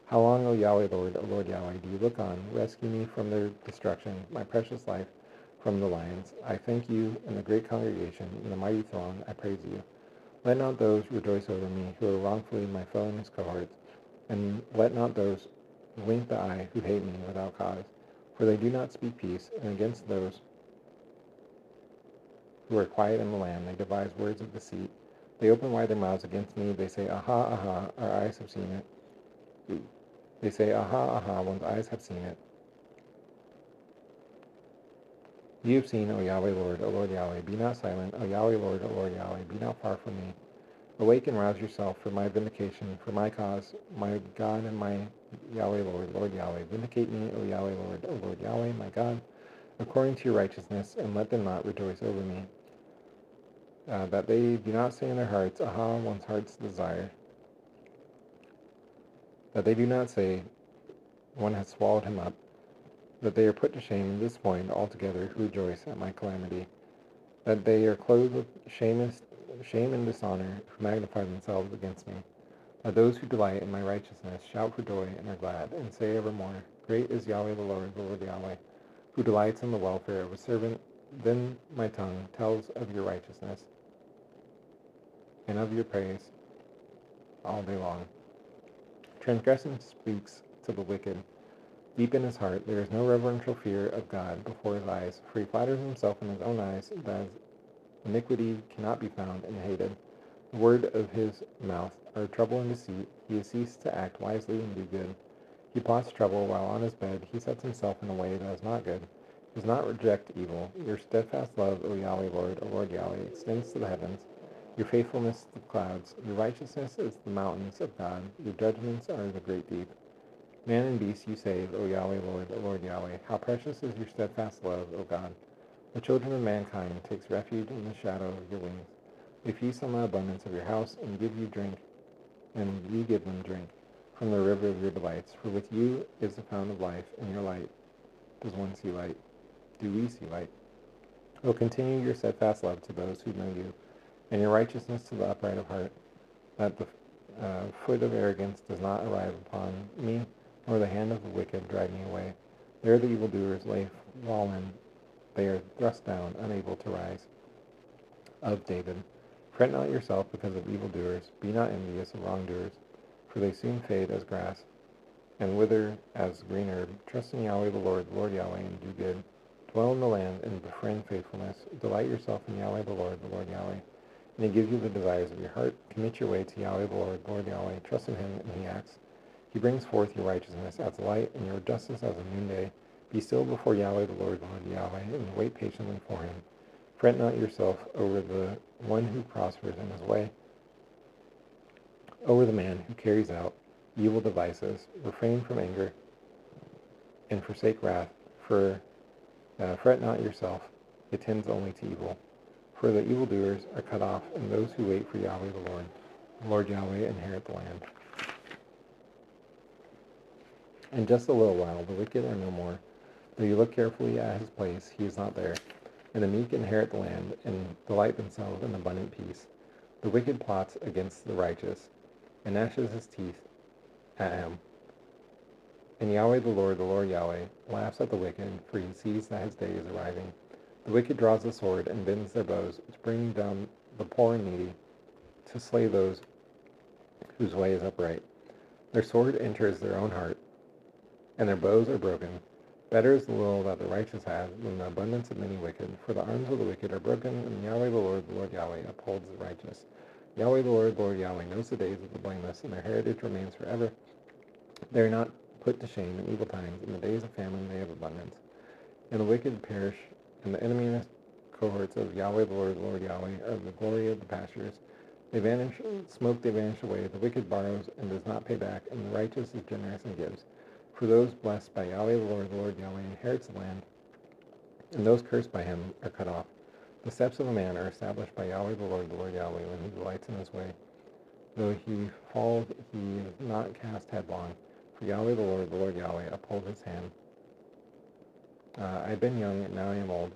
S1: How long, O Yahweh Lord Yahweh, do you look on? Rescue me from their destruction, my precious life from the lions. I thank you in the great congregation, in the mighty throng, I praise you. Let not those rejoice over me who are wrongfully my foe and his cohorts, and let not those wink the eye who hate me without cause. For they do not speak peace, and against those who are quiet in the land they devise words of deceit. They open wide their mouths against me. They say, Aha, aha, our eyes have seen it. They say, Aha, aha, one's eyes have seen it. You have seen, O Yahweh Lord, O Lord Yahweh, be not silent, O Yahweh Lord, O Lord Yahweh, be not far from me. Awake and rouse yourself for my vindication, for my cause, my God and my Yahweh Lord, Lord Yahweh. Vindicate me, O Yahweh Lord, O Lord Yahweh, my God, according to your righteousness, and let them not rejoice over me. That they do not say in their hearts, Aha, one's heart's desire. That they do not say, One has swallowed him up. That they are put to shame and disappointed altogether who rejoice at my calamity. That they are clothed with shame and dishonor, who magnify themselves against me. Let those who delight in my righteousness shout for joy and are glad, and say evermore, Great is Yahweh the Lord Yahweh, who delights in the welfare of a servant. Then my tongue tells of your righteousness and of your praise all day long. Transgression speaks to the wicked. Deep in his heart there is no reverential fear of God before his eyes, for he flatters himself in his own eyes that iniquity cannot be found and hated. The word of his mouth are trouble and deceit. He has ceased to act wisely and do good. He plots trouble while on his bed. He sets himself in a way that is not good. He does not reject evil. Your steadfast love, O Yahweh Lord, O Lord Yahweh, extends to the heavens. Your faithfulness to the clouds. Your righteousness is the mountains of God. Your judgments are the great deep. Man and beast you save, O Yahweh Lord, O Lord Yahweh. How precious is your steadfast love, O God. The children of mankind takes refuge in the shadow of your wings. They feast on the abundance of your house and give you drink, and you give them drink from the river of your delights. For with you is the fountain of life, and your light does one see light. Do we see light? O continue your steadfast love to those who know you, and your righteousness to the upright of heart, that the foot of arrogance does not arrive upon me, nor the hand of the wicked drive me away. There the evildoers lay fallen. They are thrust down, unable to rise. Of David. Fret not yourself because of evildoers. Be not envious of wrongdoers, for they soon fade as grass, and wither as green herb. Trust in Yahweh the Lord Yahweh, and do good. Dwell in the land and befriend faithfulness. Delight yourself in Yahweh the Lord Yahweh, and he gives you the desires of your heart. Commit your way to Yahweh the Lord Yahweh. Trust in him, and he acts. He brings forth your righteousness as light, and your justice as a noonday. Be still before Yahweh the Lord Yahweh, and wait patiently for him. Fret not yourself over the one who prospers in his way, over the man who carries out evil devices. Refrain from anger and forsake wrath, for fret not yourself, it tends only to evil. For the evildoers are cut off, and those who wait for Yahweh the Lord Yahweh, inherit the land. In just a little while the wicked are no more. Though you look carefully at his place, he is not there. And the meek inherit the land, and delight themselves in abundant peace. The wicked plots against the righteous, and gnashes his teeth at him. And Yahweh the Lord Yahweh, laughs at the wicked, for he sees that his day is arriving. The wicked draws the sword and bends their bows, to bring down the poor and needy, to slay those whose way is upright. Their sword enters their own heart, and their bows are broken. Better is the little that the righteous have than the abundance of many wicked, for the arms of the wicked are broken, and Yahweh the Lord Yahweh, upholds the righteous. Yahweh the Lord Yahweh, knows the days of the blameless, and their heritage remains forever. They are not put to shame in evil times. In the days of famine they have abundance. And the wicked perish, and the enemy cohorts of Yahweh the Lord Yahweh are the glory of the pastures. They vanish, smoke they vanish away. The wicked borrows and does not pay back, and the righteous is generous and gives. For those blessed by Yahweh the Lord Yahweh inherits the land, and those cursed by him are cut off. The steps of a man are established by Yahweh the Lord Yahweh, when he delights in his way. Though he falls, he is not cast headlong, for Yahweh the Lord Yahweh, upholds his hand. I have been young, and now I am old.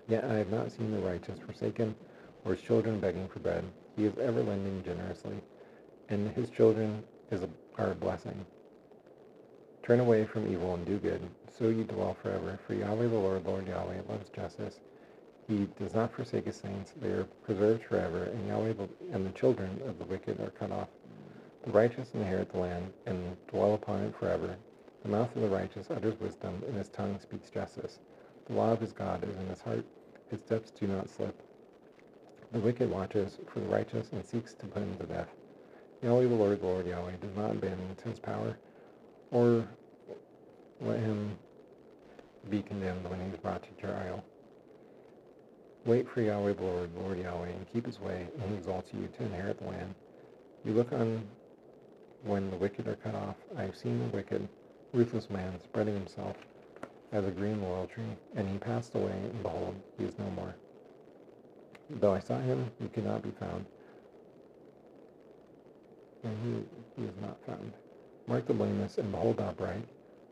S1: Yet I have not seen the righteous forsaken, or his children begging for bread. He is ever lending generously, and his children are a blessing. Turn away from evil and do good, so you dwell forever. For Yahweh the Lord Yahweh, loves justice. He does not forsake his saints. They are preserved forever, and and the children of the wicked are cut off. The righteous inherit the land, and dwell upon it forever. The mouth of the righteous utters wisdom, and his tongue speaks justice. The law of his God is in his heart. His steps do not slip. The wicked watches for the righteous, and seeks to put him to death. Yahweh the Lord Yahweh, does not bend to his power, or let him be condemned when he is brought to trial. Wait for Yahweh the Lord Yahweh, and keep his way, and he exalts you to inherit the land. You look on when the wicked are cut off. I have seen a wicked, ruthless man spreading himself as a green laurel tree, and he passed away, and behold, he is no more. Though I saw him, he could not be found, and he is not found. Mark the blameless, and behold the upright,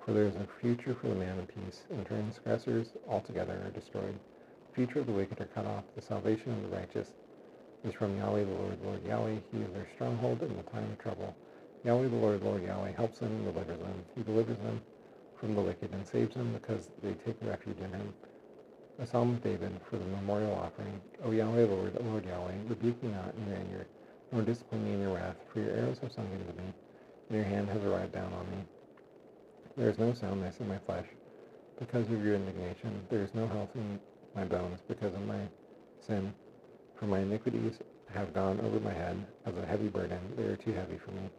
S1: for there is a future for the man of peace, and transgressors altogether are destroyed. The future of the wicked are cut off, the salvation of the righteous is from Yahweh the Lord Yahweh. He is their stronghold in the time of trouble. Yahweh the Lord Yahweh helps them and delivers them. He delivers them from the wicked and saves them because they take refuge in him. A psalm of David for the memorial offering. O Yahweh the Lord Yahweh, rebuke me not in your anger, nor discipline me in your wrath, for your arrows have sunk into me, and your hand has arrived down on me. There is no soundness in my flesh because of your indignation. There is no health in my bones because of my sin. For my iniquities have gone over my head as a heavy burden. They are too heavy for me.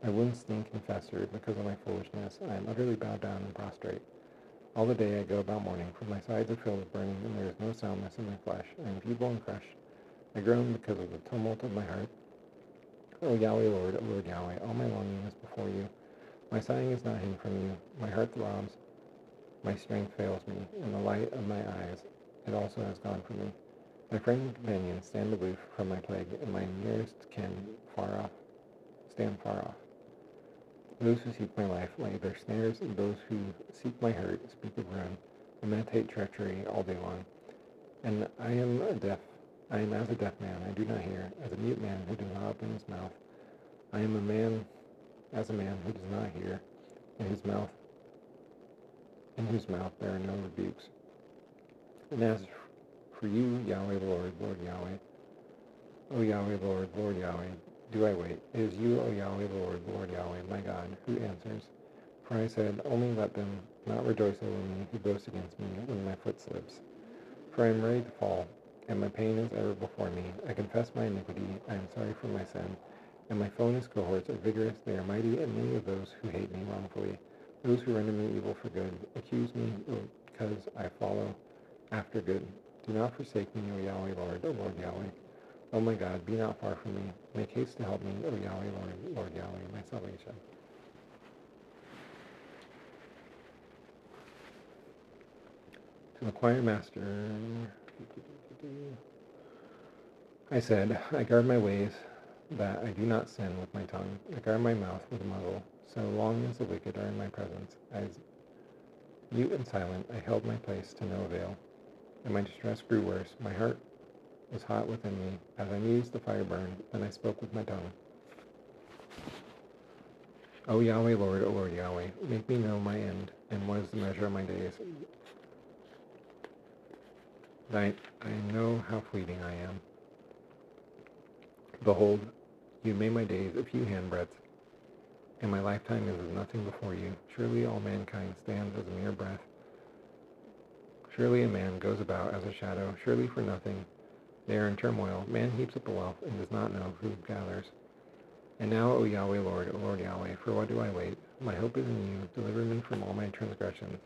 S1: My wounds stink and fester because of my foolishness. I am utterly bowed down and prostrate. All the day I go about mourning, for my sides are filled with burning, and there is no soundness in my flesh. I am feeble and crushed. I groan because of the tumult of my heart. O Yahweh Lord Yahweh, all my longing is before you. My sighing is not hidden from you. My heart throbs. My strength fails me. In the light of my eyes, it also has gone from me. My friends and companions stand aloof from my plague, and my nearest kin stand far off. Those who seek my life lay their snares, and those who seek my hurt speak of ruin, and meditate treachery all day long. And I am as a deaf man, I do not hear, as a mute man who does not open his mouth. I am as a man who does not hear, in whose mouth there are no rebukes. And as for you, Yahweh the Lord Yahweh, O Yahweh the Lord Yahweh, do I wait? It is you, O Yahweh the Lord Yahweh, my God, who answers. For I said, only let them not rejoice over me who boast against me when my foot slips. For I am ready to fall, and my pain is ever before me. I confess my iniquity, I am sorry for my sin. And my foe and his cohorts are vigorous, they are mighty, and many of those who hate me wrongfully. Those who render me evil for good accuse me because I follow after good. Do not forsake me, O Yahweh Lord Yahweh. O my God, be not far from me. Make haste to help me, O Yahweh Lord Yahweh, my salvation. To the choir master, I said, I guard my ways, that I do not sin with my tongue. I guard my mouth with a muzzle. So long as the wicked are in my presence, as mute and silent, I held my place to no avail. And my distress grew worse. My heart was hot within me. As I mused, the fire burned. Then I spoke with my tongue. O Yahweh Lord Yahweh, make me know my end, and what is the measure of my days. I know how fleeting I am. Behold, you made my days a few handbreadths, and my lifetime is as nothing before you. Surely all mankind stands as a mere breath. Surely a man goes about as a shadow. Surely for nothing they are in turmoil. Man heaps up a wealth and does not know who gathers. And now, O Yahweh Lord Yahweh, for what do I wait? My hope is in you. Deliver me from all my transgressions.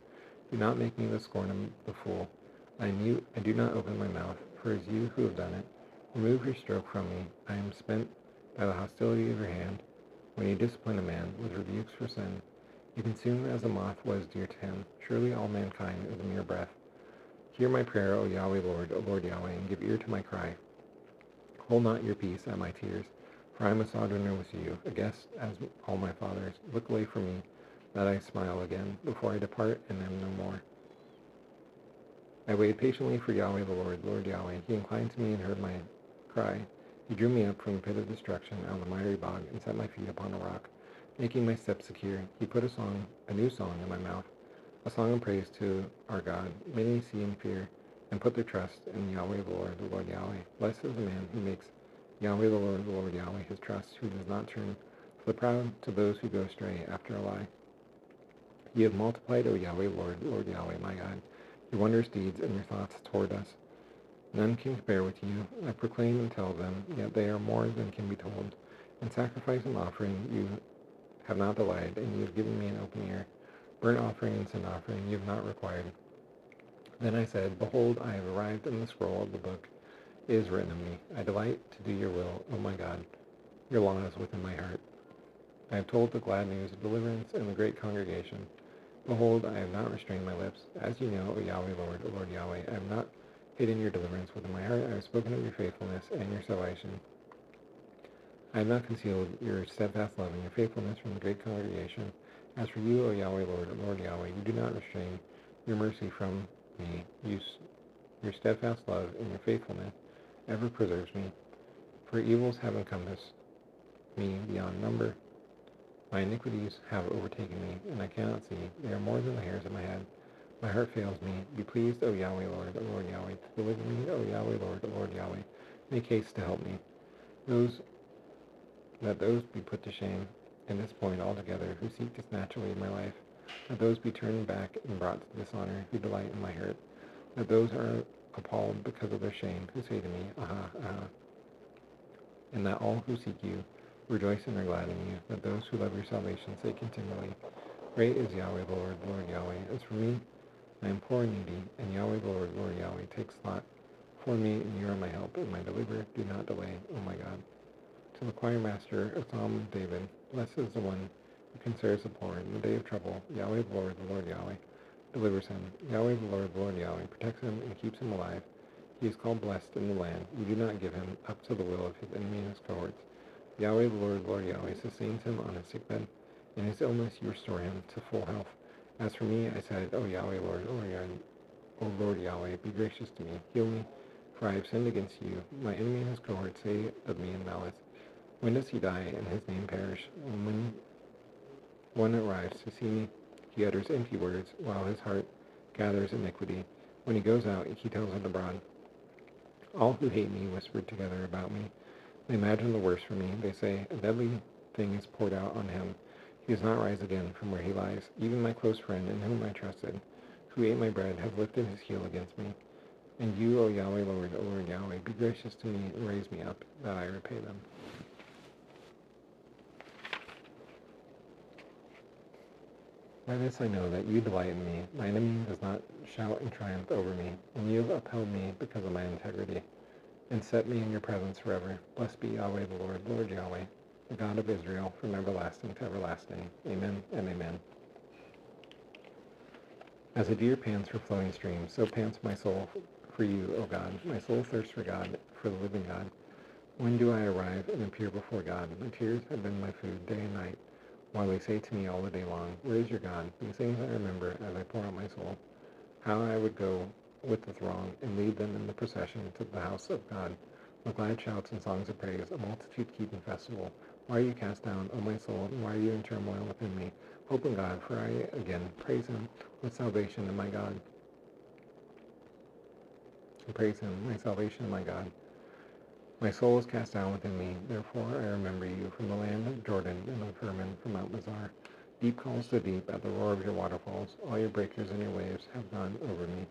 S1: Do not make me the scorn of the fool. I am mute. I do not open my mouth, for it is you who have done it. Remove your stroke from me. I am spent by the hostility of your hand. When you discipline a man with rebukes for sin, you consume as a moth what is dear to him. Surely all mankind is a mere breath. Hear my prayer, O Yahweh Lord Yahweh, and give ear to my cry. Hold not your peace at my tears, for I am a sojourner with you, a guest as all my fathers. Look away from me, that I smile again, before I depart and am no more. I waited patiently for Yahweh the Lord Yahweh. He inclined to me and heard my cry. He drew me up from the pit of destruction out of the miry bog and set my feet upon a rock, making my steps secure. He put a new song in my mouth, a song of praise to our God. Many see and fear and put their trust in Yahweh the Lord Yahweh. Blessed is the man who makes Yahweh the Lord Yahweh his trust, who does not turn to the proud, to those who go astray after a lie. You have multiplied, O Yahweh Lord Yahweh, my God, your wondrous deeds and your thoughts toward us. None can compare with you. I proclaim and tell them, yet they are more than can be told. In sacrifice and offering you have not delighted, and you have given me an open ear. Burnt offering and sin offering you have not required. Then I said, Behold, I have arrived, and the scroll of the book is written of me. I delight to do your will, O my God. Your law is within my heart. I have told the glad news of deliverance in the great congregation. Behold, I have not restrained my lips. As you know, O Yahweh, O Lord Yahweh, I have not hidden your deliverance within my heart. I have spoken of your faithfulness and your salvation. I have not concealed your steadfast love and your faithfulness from the great congregation. As for you, O Yahweh, Lord Yahweh, you do not restrain your mercy from me. Your steadfast love and your faithfulness ever preserves me. For evils have encompassed me beyond number. My iniquities have overtaken me, and I cannot see. They are more than the hairs of my head. My heart fails me. Be pleased, O Yahweh, Lord Yahweh, to deliver me, O Yahweh, Lord Yahweh. Make haste to help me. Let those be put to shame and disappointed altogether who seek to snatch away my life. Let those be turned back and brought to dishonor who delight in my hurt. Let those who are appalled because of their shame who say to me, Aha, aha. And that all who seek you rejoice and are glad in you. Let those who love your salvation say continually, Great is Yahweh, Lord Yahweh. As for me, I am poor and needy, and Yahweh, Lord Yahweh, takes thought for me, and you are my help and my deliverer. Do not delay, O my God. To the choir master of Psalm of David, blessed is the one who considers the poor in the day of trouble. Yahweh, the Lord Yahweh, delivers him. Yahweh, the Lord Yahweh, protects him and keeps him alive. He is called blessed in the land. You do not give him up to the will of his enemy and his cohorts. Yahweh, the Lord Yahweh, sustains him on his sickbed. In his illness you restore him to full health. As for me, I said, O Yahweh, O Lord Yahweh, be gracious to me. Heal me, for I have sinned against you. My enemy and his cohorts say of me in malice, When does he die and his name perish? When one arrives to see me, he utters empty words, while his heart gathers iniquity. When he goes out, he tells it abroad. All who hate me whisper together about me. They imagine the worst for me. They say, A deadly thing is poured out on him. He does not rise again from where he lies. Even my close friend, in whom I trusted, who ate my bread, has lifted his heel against me. And you, O Yahweh, O Lord Yahweh, be gracious to me and raise me up, that I repay them. By this I know that you delight in me. My enemy does not shout in triumph over me, and you have upheld me because of my integrity, and set me in your presence forever. Blessed be Yahweh the Lord Yahweh, the God of Israel, from everlasting to everlasting. Amen and amen. As a deer pants for flowing streams, so pants my soul for you, O God. My soul thirsts for God, for the living God. When do I arrive and appear before God? My tears have been my food day and night, while they say to me all the day long, Where is your God? These things I remember as I pour out my soul. How I would go with the throng and lead them in the procession to the house of God, with glad shouts and songs of praise, a multitude keeping festival. Why are you cast down, O my soul, and why are you in turmoil within me? Hope in God, for I again praise him with salvation in my God. And praise him, my salvation in my God. My soul is cast down within me, therefore I remember you from the land of Jordan and of Hermon from Mount Mizar. Deep calls to deep at the roar of your waterfalls. All your breakers and your waves have gone over me.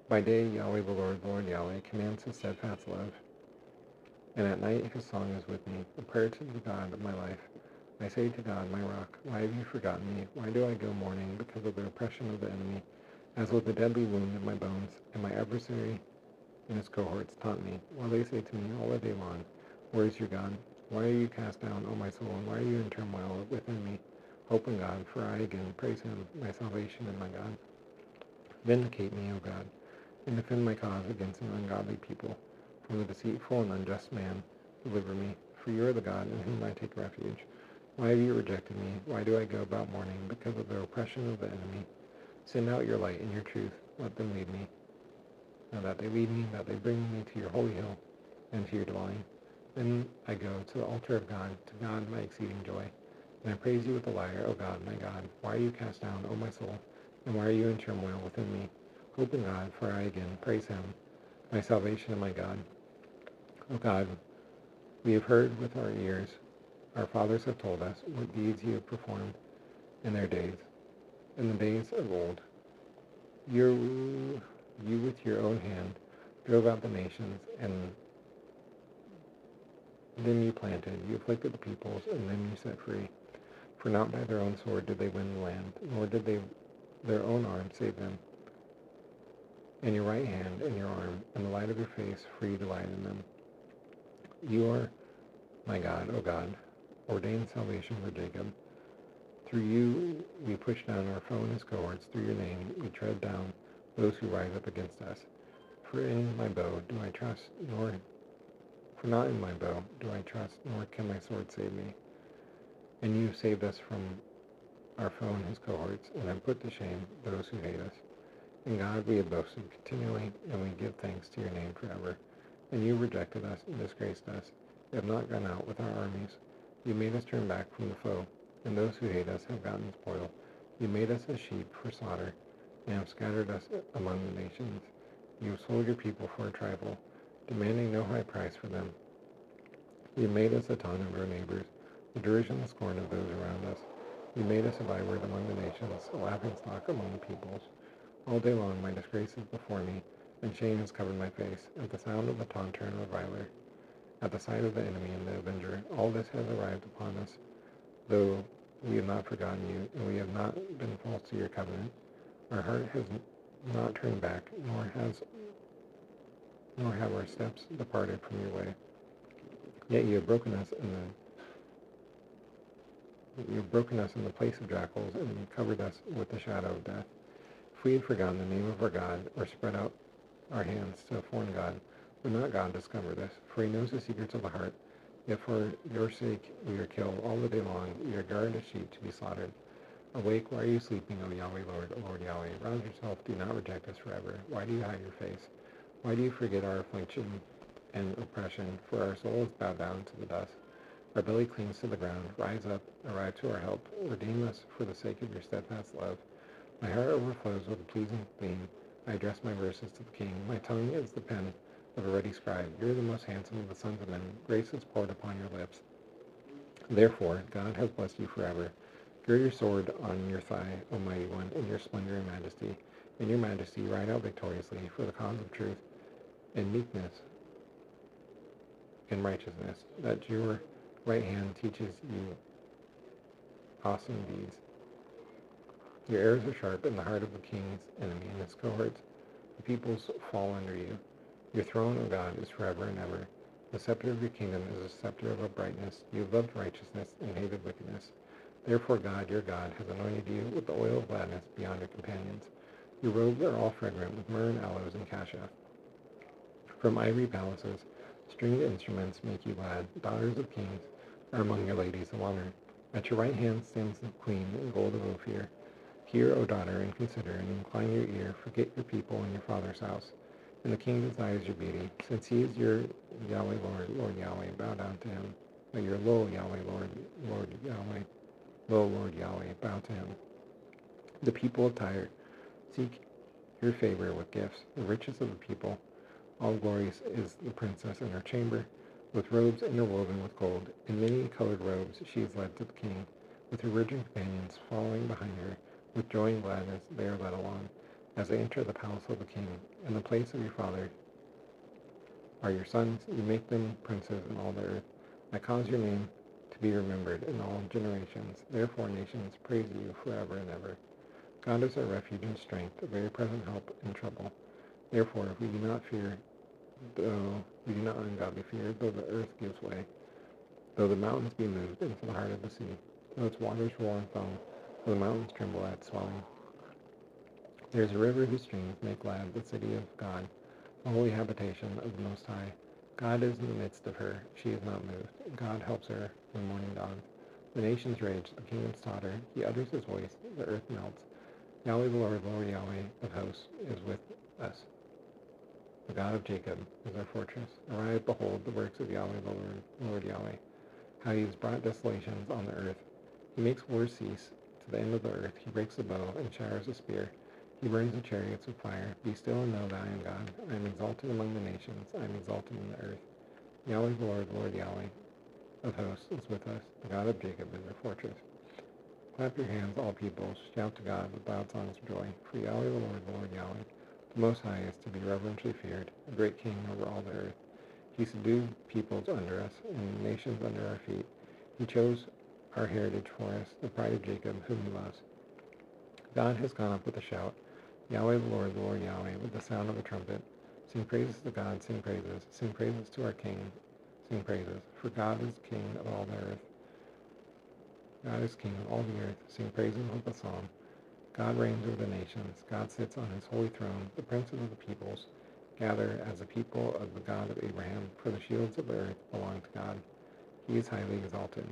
S1: By day, Yahweh the Lord Yahweh, commands his steadfast love, and at night his song is with me, a prayer to the God of my life. I say to God, my rock, why have you forgotten me? Why do I go mourning because of the oppression of the enemy? As with a deadly wound in my bones, and my adversary and his cohorts taunt me, while they say to me all the day long, Where is your God? Why are you cast down, O my soul, and why are you in turmoil within me? Hope in God, for I again praise him, my salvation and my God. Vindicate me, O God, and defend my cause against an ungodly people. From the deceitful and unjust man, deliver me, for you are the God in whom I take refuge. Why have you rejected me? Why do I go about mourning because of the oppression of the enemy? Send out your light and your truth. Let them lead me. Now that they lead me, that they bring me to your holy hill and to your dwelling. Then I go to the altar of God, to God my exceeding joy. And I praise you with a lyre, O God, my God. Why are you cast down, O my soul? And why are you in turmoil within me? Hope in God, for I again praise him, my salvation and my God. O God, we have heard with our ears. Our fathers have told us what deeds you have performed in their days, in the days of old. You with your own hand drove out the nations, and them you planted. You afflicted the peoples, and them you set free. For not by their own sword did they win the land, nor did their own arm save them. and your right hand and your arm, and the light of your face, for you delight in them. You are my God, O God, ordained salvation for Jacob. Through you we push down our foe and his cohorts. Through your name we tread down those who rise up against us. For not in my bow do I trust, nor can my sword save me. And you saved us from our foe and his cohorts, and have put to shame those who hate us. In God we have boasted continually, and we give thanks to your name forever. And you rejected us and disgraced us. You have not gone out with our armies. You made us turn back from the foe, and those who hate us have gotten spoil. You made us as sheep for slaughter, and have scattered us among the nations. You have sold your people for a trifle, demanding no high price for them. You made us a taunt of our neighbors, the derision and scorn of those around us. You made us a byword among the nations, a laughingstock among the peoples. All day long my disgrace is before me, and shame has covered my face, at the sound of the taunter and reviler, at the sight of the enemy and the avenger. All this has arrived upon us, though we have not forgotten you, and we have not been false to your covenant. Our heart has not turned back, nor have our steps departed from your way. Yet you have broken us in the place of jackals, and covered us with the shadow of death. If we had forgotten the name of our God, or spread out our hands to a foreign God, would not God discover this? For he knows the secrets of the heart. Yet for your sake we are killed all the day long. We are guarded as sheep to be slaughtered. Awake, why are you sleeping, O Yahweh, Lord Yahweh? Rouse yourself, do not reject us forever. Why do you hide your face? Why do you forget our affliction and oppression? For our soul is bowed down to the dust. Our belly clings to the ground. Rise up, arrive to our help. Redeem us for the sake of your steadfast love. My heart overflows with a pleasing theme. I address my verses to the king. My tongue is the pen of a ready scribe. You are the most handsome of the sons of men. Grace is poured upon your lips. Therefore, God has blessed you forever. Gird your sword on your thigh, O mighty one, in your splendor and majesty. In your majesty ride out victoriously for the cause of truth and meekness and righteousness, that your right hand teaches you awesome deeds. Your arrows are sharp in the heart of the king's enemy and his cohorts. The peoples fall under you. Your throne, O God, is forever and ever. The scepter of your kingdom is a scepter of uprightness. You have loved righteousness and hated wickedness. Therefore God, your God, has anointed you with the oil of gladness beyond your companions. Your robes are all fragrant with myrrh and aloes and cassia. From ivory palaces, stringed instruments make you glad. Daughters of kings are among your ladies of honor. At your right hand stands the queen in gold of Ophir. Hear, O daughter, and consider, and incline your ear. Forget your people and your father's house. And the king desires your beauty. Since he is your Yahweh, Lord Yahweh, bow down to him. But your Lo, Yahweh, Lord Yahweh, Lo, Lord Yahweh, bow to him. The people of Tyre seek your favor with gifts. The richest of the people, all glorious is the princess in her chamber, with robes interwoven with gold. In many colored robes she is led to the king, with her virgin companions following behind her. With joy and gladness they are led along, as they enter the palace of the king. In the place of your father are your sons. You make them princes in all the earth. I cause your name to be remembered in all generations. Therefore nations praise you forever and ever. God is our refuge and strength, a very present help in trouble. Therefore we do not ungodly fear, though the earth gives way, though the mountains be moved into the heart of the sea, though its waters roar and foam, though the mountains tremble at swelling. There is a river whose streams make glad the city of God, the holy habitation of the Most High. God is in the midst of her. She is not moved. God helps her when morning dawns. The nations rage, the kingdoms totter. He utters his voice, the earth melts. Yahweh the Lord Yahweh of hosts, is with us. The God of Jacob is our fortress. Arise, behold the works of Yahweh the Lord Yahweh, how he has brought desolations on the earth. He makes wars cease to the end of the earth. He breaks the bow and showers a spear. He burns the chariots with fire. Be still and know that I am God. I am exalted among the nations. I am exalted in the earth. Yahweh the Lord Yahweh of hosts, is with us. The God of Jacob is our fortress. Clap your hands, all peoples. Shout to God with loud songs of joy. For Yahweh the Lord Yahweh, the Most High, is to be reverentially feared, a great king over all the earth. He subdued peoples under us, and nations under our feet. He chose our heritage for us, the pride of Jacob, whom he loves. God has gone up with a shout. Yahweh the Lord Yahweh, with the sound of a trumpet. Sing praises to God, sing praises. Sing praises to our King, sing praises. For God is King of all the earth. God is King of all the earth. Sing praises with a psalm. God reigns over the nations. God sits on his holy throne. The princes of the peoples gather as a people of the God of Abraham, for the shields of the earth belong to God. He is highly exalted.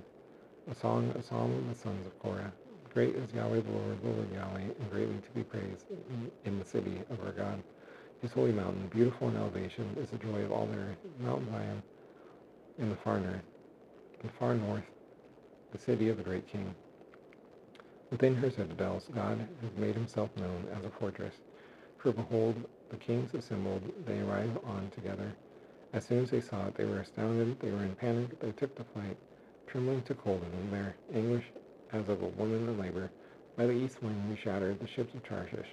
S1: A psalm of the sons of Korah. Great is Yahweh the Lord Yahweh, and greatly to be praised in the city of our God. His holy mountain, beautiful in elevation, is the joy of all the earth. Mount Zion in the far north, the city of the great King. Within her citadels, God has made himself known as a fortress. For behold, the kings assembled, they arrived on together. As soon as they saw it, they were astounded, they were in panic, they took to flight. Trembling took hold of them, their anguish as of a woman in labor. By the east wind we shattered the ships of Tarshish.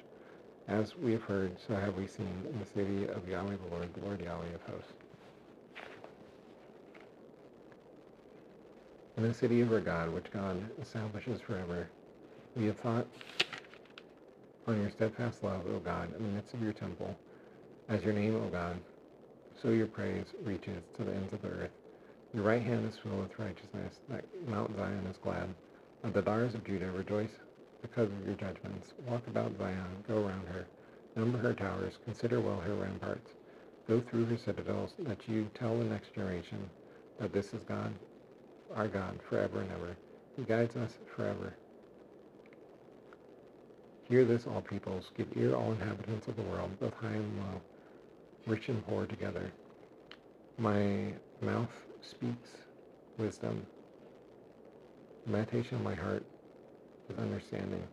S1: As we have heard, so have we seen in the city of Yahweh the Lord Yahweh of hosts. In the city of our God, which God establishes forever, we have thought on your steadfast love, O God, in the midst of your temple. As your name, O God, so your praise reaches to the ends of the earth. Your right hand is filled with righteousness, that Mount Zion is glad. And the daughters of Judah rejoice because of your judgments. Walk about Zion, go around her. Number her towers, consider well her ramparts. Go through her citadels, that you tell the next generation that this is God, our God, forever and ever. He guides us forever. Hear this, all peoples. Give ear, all inhabitants of the world, both high and low, rich and poor together. My mouth speaks wisdom. The meditation of my heart is understanding.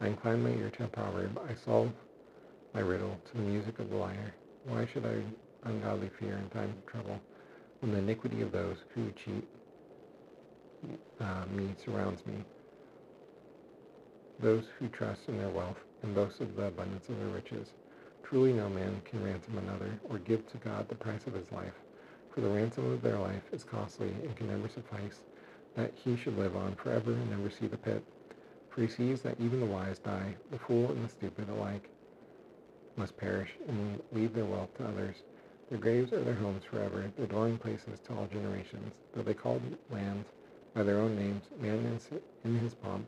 S1: I incline my ear to a proverb. I solve my riddle to the music of the lyre. Why should I ungodly fear in times of trouble, when the iniquity of those who cheat me surrounds me? Those who trust in their wealth and boast of the abundance of their riches. Truly no man can ransom another, or give to God the price of his life. For the ransom of their life is costly, and can never suffice, that he should live on forever and never see the pit. For he sees that even the wise die, the fool and the stupid alike must perish, and leave their wealth to others. Their graves are their homes forever, their dwelling places to all generations. Though they call lands by their own names, man in his pomp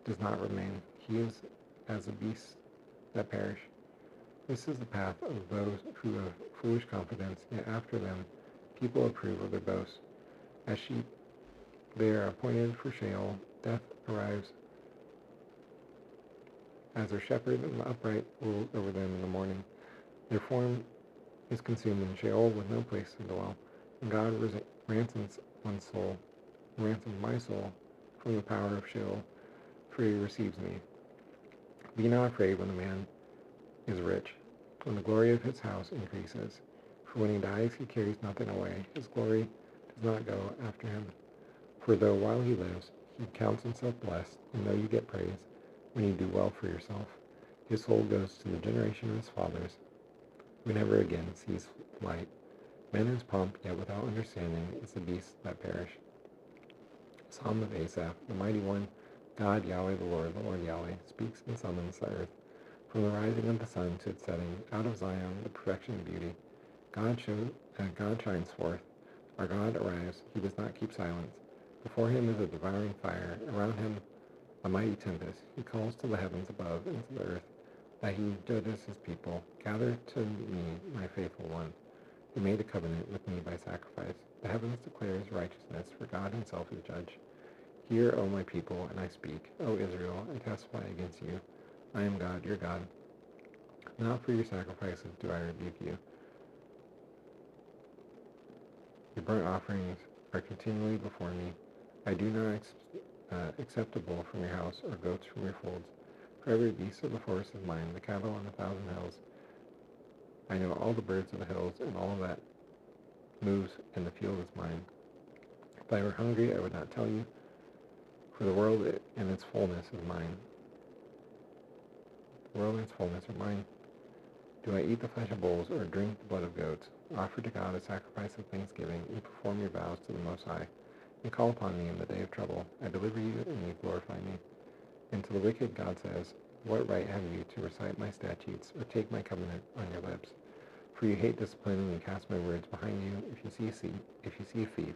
S1: does not remain. He is as the beasts that perish. This is the path of those who have foolish confidence, yet after them people approve of their boast. As sheep, they are appointed for Sheol. Death arrives as their shepherd, and the upright rule over them in the morning. Their form is consumed in Sheol with no place to dwell. And God ransoms my soul from the power of Sheol, for he receives me. Be not afraid when a man is rich, when the glory of his house increases. For when he dies, he carries nothing away. His glory does not go after him. For though while he lives, he counts himself blessed, and though you get praise, when you do well for yourself, his soul goes to the generation of his fathers, who never again sees light. Men is pomp, yet without understanding, is the beasts that perish. Psalm of Asaph, the mighty one, God, Yahweh the Lord Yahweh, speaks and summons the earth. From the rising of the sun to its setting, out of Zion, the perfection of beauty, God shines forth. Our God arrives. He does not keep silence. Before him is a devouring fire. Around him a mighty tempest. He calls to the heavens above and to the earth, that he judges his people. Gather to me, my faithful one, who made a covenant with me by sacrifice. The heavens declare his righteousness, for God himself is judge. Hear, O my people, and I speak. O Israel, I testify against you. I am God, your God. Not for your sacrifices do I rebuke you. Your burnt offerings are continually before me. I do not accept a bull from your house or goats from your folds. For every beast of the forest is mine, the cattle on 1,000 hills. I know all the birds of the hills, and all that moves in the field is mine. If I were hungry, I would not tell you, for the world and its fullness is mine. The world and its fullness are mine. Do I eat the flesh of bulls or drink the blood of goats? Offer to God a sacrifice of thanksgiving, and perform your vows to the Most High. And call upon me in the day of trouble. I deliver you, and you glorify me. And to the wicked God says, What right have you to recite my statutes or take my covenant on your lips? For you hate discipline and you cast my words behind you. If you see a thief,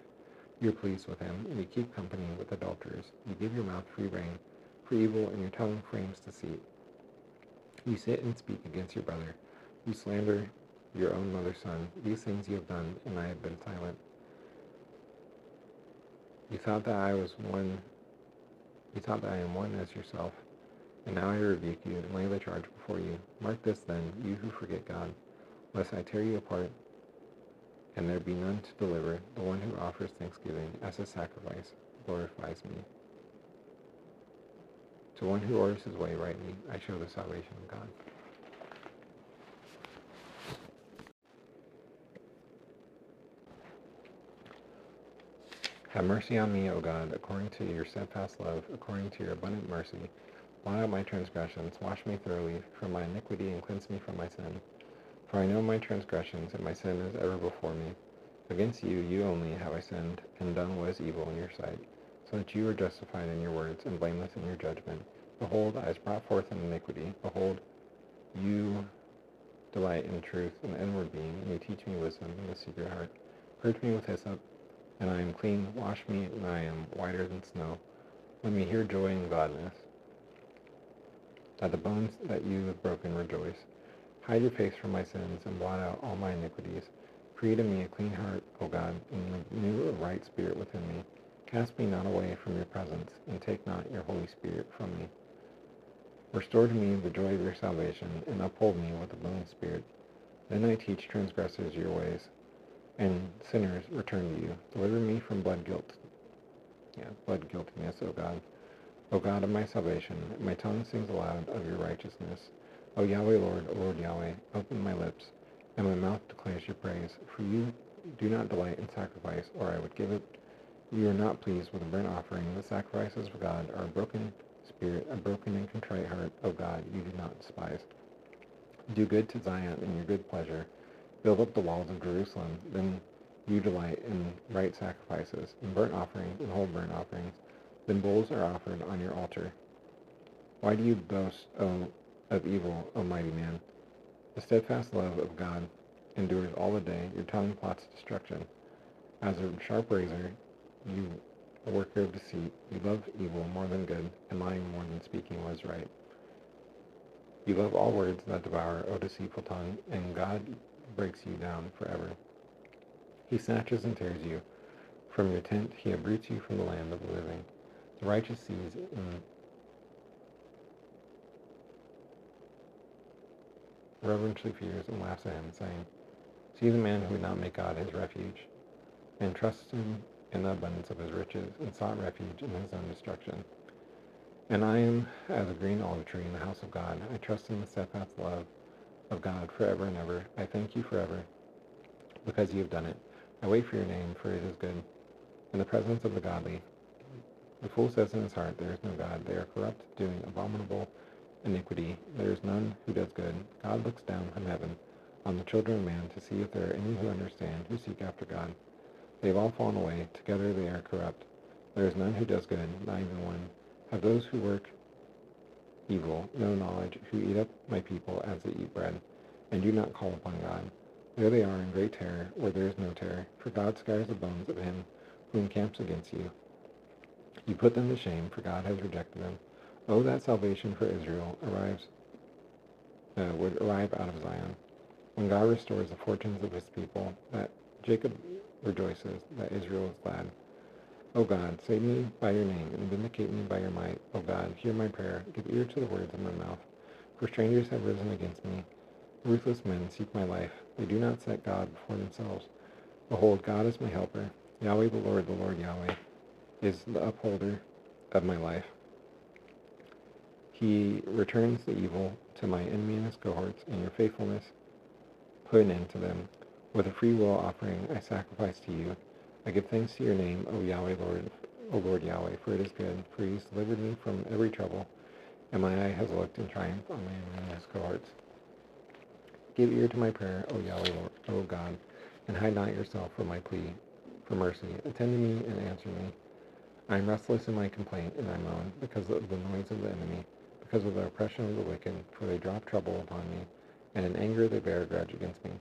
S1: you are pleased with him, and you keep company with adulterers. You give your mouth free rein for evil, and your tongue frames deceit. You sit and speak against your brother. You slander your own mother's son. These things you have done, and I have been silent. You thought that I am one as yourself, and now I rebuke you and lay the charge before you. Mark this then, you who forget God, lest I tear you apart, and there be none to deliver. The one who offers thanksgiving as a sacrifice glorifies me. To one who orders his way rightly, I show the salvation of God. Have mercy on me, O God, according to your steadfast love, according to your abundant mercy. Blot out my transgressions, wash me thoroughly from my iniquity, and cleanse me from my sin. For I know my transgressions, and my sin is ever before me. Against you, you only, have I sinned, and done what is evil in your sight, so that you are justified in your words, and blameless in your judgment. Behold, I was brought forth in iniquity. Behold, you delight in truth in the inward being, and you teach me wisdom in the secret heart. Purge me with hyssop, and I am clean. Wash me, and I am whiter than snow. Let me hear joy and gladness, that the bones that you have broken rejoice. Hide your face from my sins, and blot out all my iniquities. Create in me a clean heart, O God, and renew a right spirit within me. Cast me not away from your presence, and take not your Holy Spirit from me. Restore to me the joy of your salvation, and uphold me with a willing spirit. Then I teach transgressors your ways, and sinners return to you. Deliver me from blood guiltiness, O God of my salvation. My tongue sings aloud of your righteousness. O Yahweh, O Lord Yahweh, open my lips, and my mouth declares your praise. For you do not delight in sacrifice, or I would give it. You are not pleased with a burnt offering. The sacrifices of God are a broken spirit, a broken and contrite heart, O God, you do not despise. Do good to Zion in your good pleasure. Build up the walls of Jerusalem. Then you delight in right sacrifices, in burnt offerings and whole burnt offerings. Then bulls are offered on your altar. Why do you boast, of evil, O mighty man? The steadfast love of God endures all the day. Your tongue plots destruction. As a sharp razor, you a worker of deceit. You love evil more than good, and lying more than speaking what is right. You love all words that devour, O deceitful tongue, and God breaks you down forever. He snatches and tears you from your tent. He uproots you from the land of the living. The righteous sees and reverentially fears and laughs at him, saying, See the man who would not make God his refuge, and trusts him in the abundance of his riches, and sought refuge in his own destruction. And I am as a green olive tree in the house of God. I trust in the steadfast love of God forever and ever. I thank you forever, because you have done it. I wait for your name, for it is good. In the presence of the godly, the fool says in his heart, There is no God. They are corrupt, doing abominable iniquity. There is none who does good. God looks down from heaven on the children of man to see if there are any who understand, who seek after God. They have all fallen away. Together they are corrupt. There is none who does good, not even one. Have those who work evil no knowledge, who eat up my people as they eat bread, and do not call upon God? There they are in great terror, where there is no terror, for God scatters the bones of him who encamps against you. You put them to shame, for God has rejected them. Oh, that salvation for Israel would arrive out of Zion, when God restores the fortunes of his people, that Jacob rejoices, that Israel is glad. O God, save me by your name, and vindicate me by your might. O God, hear my prayer. Give ear to the words of my mouth. For strangers have risen against me. Ruthless men seek my life. They do not set God before themselves. Behold, God is my helper. Yahweh the Lord Yahweh, is the upholder of my life. He returns the evil to my enemy and his cohorts, and your faithfulness put an end to them. With a free will offering I sacrifice to you. I give thanks to your name, O Yahweh, O Lord Yahweh, for it is good, for he has delivered me from every trouble, and my eye has looked in triumph on my enemy and his cohorts. Give ear to my prayer, O Yahweh, Lord, O God, and hide not yourself from my plea for mercy. Attend to me and answer me. I am restless in my complaint, and I moan because of the noise of the enemy, because of the oppression of the wicked, for they drop trouble upon me, and in anger they bear a grudge against me.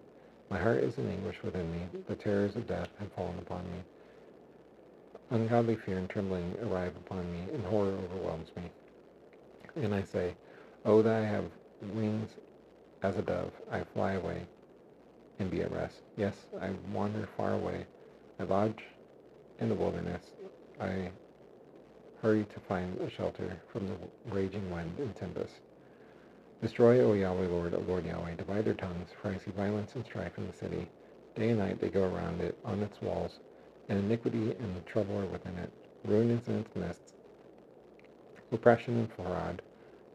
S1: My heart is in anguish within me. The terrors of death have fallen upon me. Ungodly fear and trembling arrive upon me, and horror overwhelms me. And I say, oh, that I have wings as a dove, I fly away and be at rest. Yes, I wander far away. I lodge in the wilderness. I hurry to find a shelter from the raging wind and tempest. Destroy, O Yahweh, Lord, O Lord Yahweh. Divide their tongues, for I see violence and strife in the city. Day and night they go around it, on its walls, and iniquity and trouble are within it. Ruin is in its midst. Oppression and fraud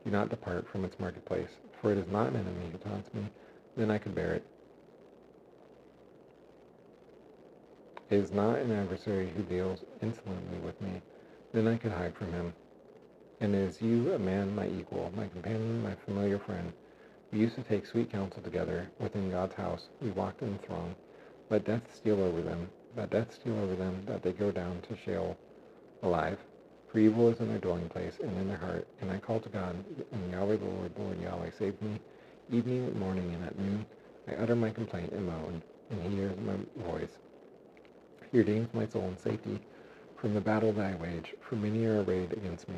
S1: do not depart from its marketplace. For it is not an enemy who taunts me, then I could bear it. It is not an adversary who deals insolently with me, then I could hide from him. And it is you, a man, my equal, my companion, my familiar friend. We used to take sweet counsel together within God's house. We walked in the throng. Let death steal over them, that they go down to Sheol alive. For evil is in their dwelling place and in their heart. And I call to God, and Yahweh the Lord Yahweh, save me. Evening, morning, and at noon, I utter my complaint and moan, and he hears my voice. He redeems my soul in safety from the battle that I wage, for many are arrayed against me.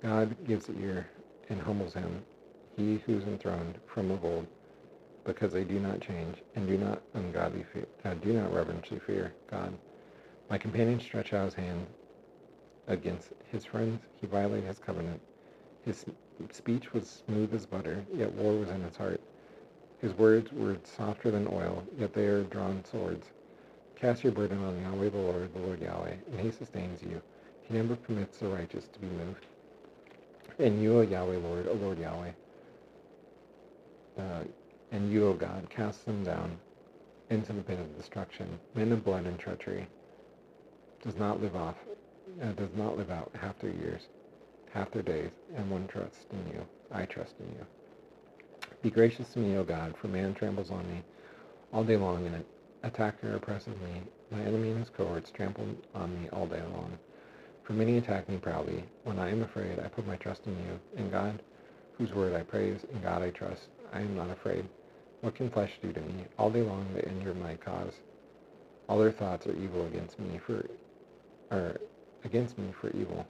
S1: God gives ear and humbles him, he who is enthroned from of old, because they do not change and do not reverentially fear God. My companion stretched out his hand against his friends. He violated his covenant. His speech was smooth as butter, yet war was in his heart. His words were softer than oil, yet they are drawn swords. Cast your burden on Yahweh the Lord Yahweh, and he sustains you. He never permits the righteous to be moved. And you, O Yahweh, O Lord Yahweh, and you, O God, cast them down into the pit of destruction. Men of blood and treachery does not live out half their years, half their days, and one trusts in you. I trust in you. Be gracious to me, O God, for man tramples on me all day long, and an attacker oppresses me. My enemy and his cohorts trample on me all day long. For many attack me proudly. When I am afraid, I put my trust in you. In God, whose word I praise, in God I trust. I am not afraid. What can flesh do to me? All day long they injure my cause. All their thoughts are evil against me for evil.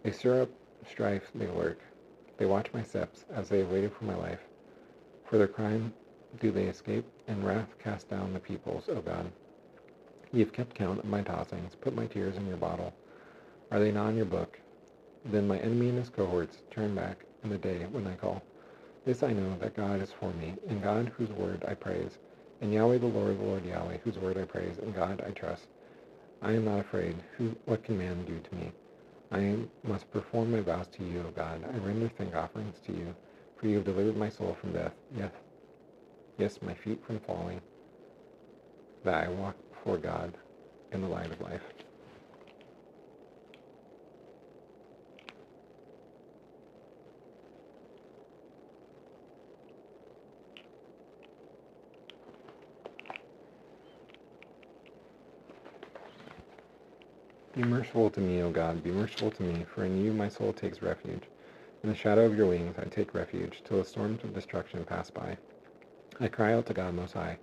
S1: They stir up strife, they lurk. They watch my steps as they have waited for my life. For their crime do they escape, and wrath cast down the peoples, O God. Ye have kept count of my tossings, put my tears in your bottle. Are they not in your book? Then my enemy and his cohorts turn back in the day when I call. This I know, that God is for me, in God whose word I praise, in Yahweh the Lord Yahweh, whose word I praise, in God I trust. I am not afraid. What can man do to me? I must perform my vows to you, O God. I render thank offerings to you, for you have delivered my soul from death. Yes, my feet from falling, that I walk before God in the light of life. Be merciful to me, O God, be merciful to me, for in you my soul takes refuge. In the shadow of your wings I take refuge, till the storms of destruction pass by. I cry out to God Most High,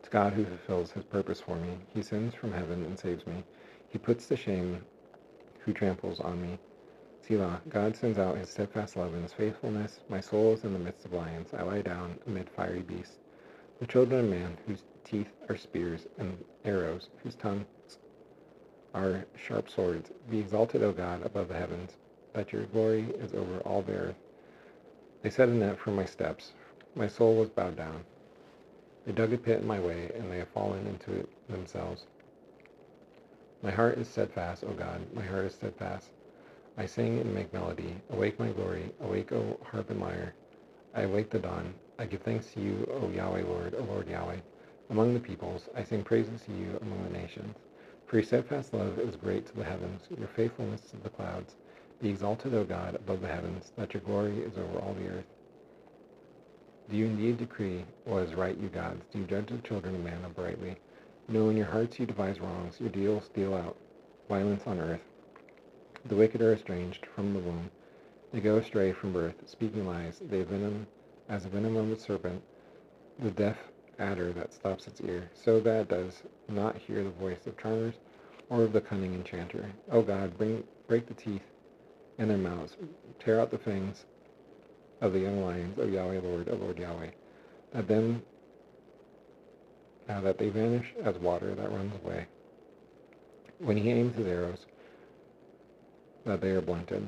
S1: to God who fulfills his purpose for me. He sends from heaven and saves me. He puts to shame who tramples on me. Selah, God sends out his steadfast love and his faithfulness. My soul is in the midst of lions. I lie down amid fiery beasts. The children of man, whose teeth are spears and arrows, whose tongues are sharp swords. Be exalted, O God, above the heavens, that your glory is over all the earth. They set a net for my steps. My soul was bowed down. They dug a pit in my way, and they have fallen into it themselves. My heart is steadfast, O God, my heart is steadfast. I sing and make melody. Awake, my glory. Awake, O harp and lyre. I awake the dawn. I give thanks to you, O Yahweh, O Lord Yahweh. Among the peoples, I sing praises to you among the nations. For your steadfast love is great to the heavens, your faithfulness to the clouds. Be exalted, O God, above the heavens, that your glory is over all the earth. Do you indeed decree what is right, you gods? Do you judge the children of man uprightly? No, in your hearts you devise wrongs. Your deals deal out violence on earth. The wicked are estranged from the womb. They go astray from birth, speaking lies. They venom as a venom of a serpent, the deaf adder that stops its ear, so that it does not hear the voice of charmers or of the cunning enchanter. O God, break the teeth in their mouths, tear out the fangs of the young lions, O Yahweh Lord, O Lord Yahweh, that they vanish as water that runs away. When he aims his arrows, that they are blunted,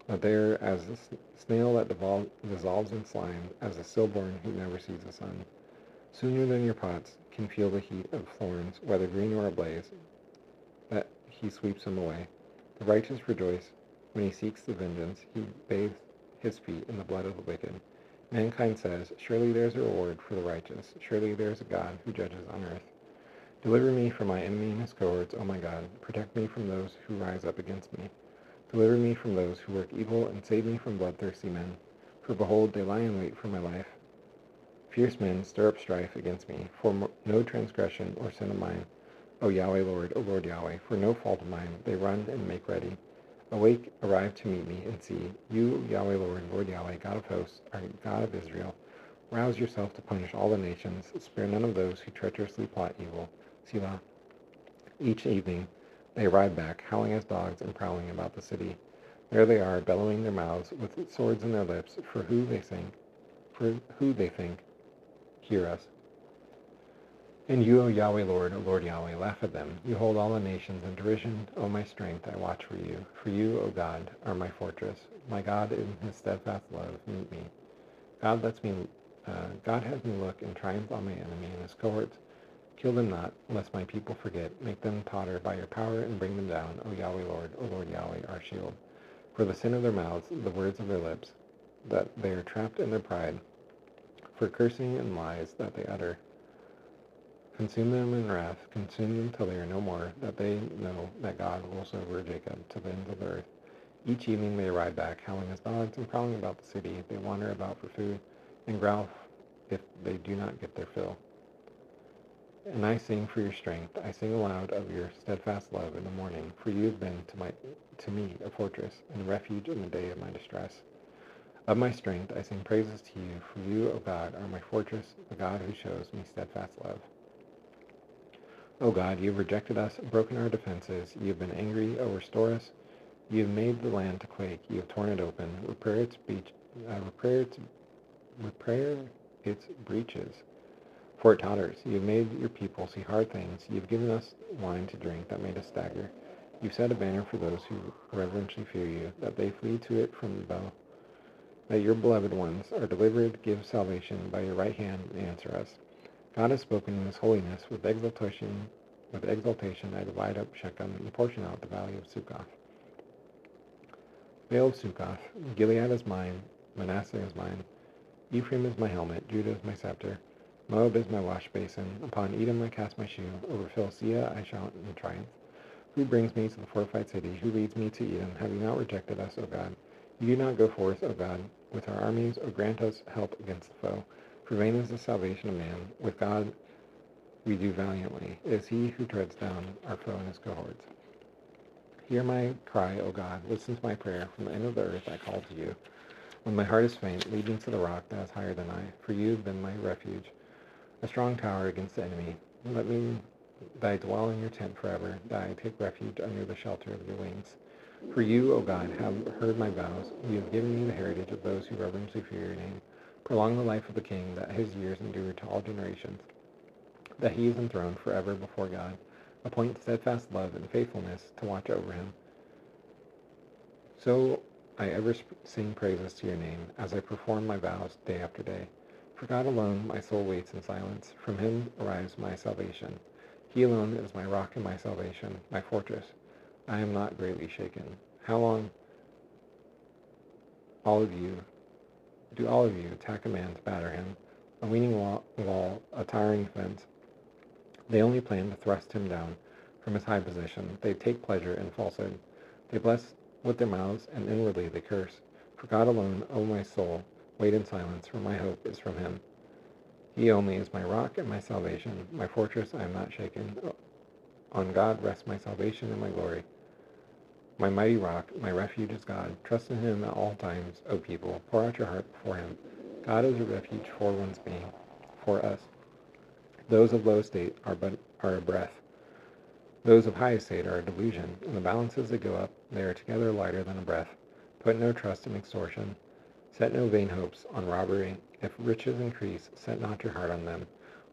S1: that they are as a snail that dissolves in slime, as a stillborn who never sees the sun. Sooner than your pots can feel the heat of thorns, whether green or ablaze, that he sweeps them away. The righteous rejoice when he seeks the vengeance. He bathes his feet in the blood of the wicked. Mankind says, surely there is a reward for the righteous. Surely there is a God who judges on earth. Deliver me from my enemy and his cohorts, O my God. Protect me from those who rise up against me. Deliver me from those who work evil, and save me from bloodthirsty men. For behold, they lie in wait for my life. Fierce men stir up strife against me, for no transgression or sin of mine. O Yahweh Lord, O Lord Yahweh, for no fault of mine, they run and make ready. Awake, arrive to meet me, and see, you, Yahweh Lord, Lord Yahweh, God of hosts, are God of Israel. Rouse yourself to punish all the nations, spare none of those who treacherously plot evil. Selah. Each evening they ride back, howling as dogs and prowling about the city. There they are, bellowing their mouths, with swords in their lips, for who they think, hear us. And you, O Yahweh Lord, O Lord Yahweh, laugh at them. You hold all the nations in derision. O my strength, I watch for you. For you, O God, are my fortress. My God, in his steadfast love, meet me. God has me look in triumph on my enemy and his cohorts. Kill them not, lest my people forget. Make them totter by your power and bring them down, O Yahweh Lord, O Lord Yahweh, our shield. For the sin of their mouths, the words of their lips, that they are trapped in their pride, for cursing and lies that they utter. Consume them in wrath, consume them till they are no more, that they know that God rules over Jacob to the ends of the earth. Each evening they ride back, howling as dogs and prowling about the city. They wander about for food and growl if they do not get their fill. And I sing for your strength. I sing aloud of your steadfast love in the morning, for you have been to me a fortress and a refuge in the day of my distress. Of my strength I sing praises to you, for you, O God, are my fortress, the God who shows me steadfast love. O God, you have rejected us and broken our defenses. You have been angry. O restore us. You have made the land to quake. You have torn it open. Repair its breaches. For it totters. You have made your people see hard things. You have given us wine to drink that made us stagger. You have set a banner for those who reverentially fear you, that they flee to it from the bow. That your beloved ones are delivered. Give salvation by your right hand and answer us. God has spoken in his holiness. With exaltation I divide up Shechem and portion out the valley of Succoth. Vale of Succoth, Gilead is mine, Manasseh is mine. Ephraim is my helmet, Judah is my scepter. Moab is my wash basin. Upon Edom I cast my shoe. Over Philistia I shout in triumph. Who brings me to the fortified city? Who leads me to Edom? Have you not rejected us, O God? You do not go forth, O God, with our armies, or grant us help against the foe. For vain is the salvation of man. With God we do valiantly. It is he who treads down our foe and his cohorts. Hear my cry, O God. Listen to my prayer. From the end of the earth I call to you. When my heart is faint, lead me to the rock that is higher than I. For you have been my refuge, a strong tower against the enemy. Let me that I dwell in your tent forever, that I take refuge under the shelter of your wings. For you, O God, have heard my vows. You have given me the heritage of those who reverently fear your name. Prolong the life of the king, that his years endure to all generations, that he is enthroned forever before God. Appoint steadfast love and faithfulness to watch over him. So I ever sing praises to your name, as I perform my vows day after day. For God alone my soul waits in silence. From him arrives my salvation. He alone is my rock and my salvation, my fortress. I am not greatly shaken. How long do all of you attack a man to batter him, a leaning wall, a towering fence? They only plan to thrust him down from his high position. They take pleasure in falsehood. They bless with their mouths, and inwardly they curse. For God alone, O my soul, wait in silence, for my hope is from him. He only is my rock and my salvation, my fortress. I am not shaken. On God rests my salvation and my glory. My mighty rock, my refuge is God. Trust in him at all times, O people. Pour out your heart before him. God is a refuge for one's being, for us. Those of low estate are a breath. Those of high estate are a delusion. In the balances that go up, they are together lighter than a breath. Put no trust in extortion. Set no vain hopes on robbery. If riches increase, set not your heart on them.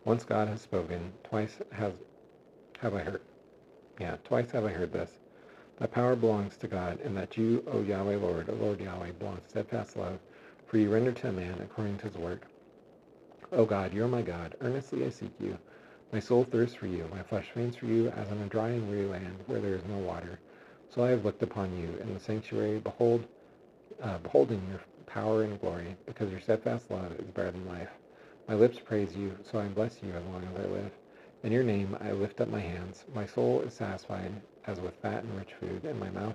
S1: Once God has spoken, twice have I heard. Twice have I heard this. That power belongs to God, and that you, O Yahweh Lord, O Lord Yahweh, belong to steadfast love, for you render to a man according to his work. O God, you are my God. Earnestly I seek you. My soul thirsts for you. My flesh faints for you, as on a dry and weary land where there is no water. So I have looked upon you in the sanctuary, beholding your power and glory, because your steadfast love is better than life. My lips praise you, so I bless you as long as I live. In your name I lift up my hands. My soul is satisfied as with fat and rich food, and my mouth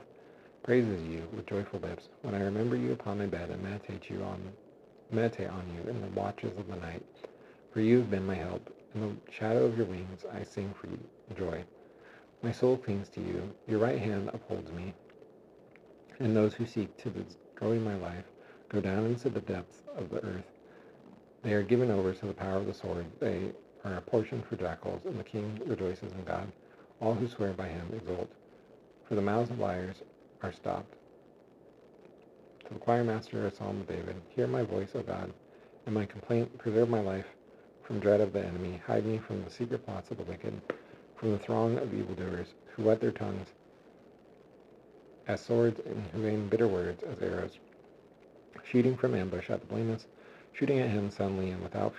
S1: praises you with joyful lips. When I remember you upon my bed and meditate on you in the watches of the night. For you have been my help. In the shadow of your wings I sing for joy. My soul clings to you. Your right hand upholds me. And those who seek to destroy my life go down into the depths of the earth. They are given over to the power of the sword. They are a portion for jackals, and the king rejoices in God. All who swear by him exult. For the mouths of liars are stopped. To the choir master, a psalm of David. Hear my voice, O God, and my complaint. Preserve my life from dread of the enemy. Hide me from the secret plots of the wicked, from the throng of evildoers, who whet their tongues as swords and who aim bitter words as arrows, shooting from ambush at the blameless, shooting at him suddenly and without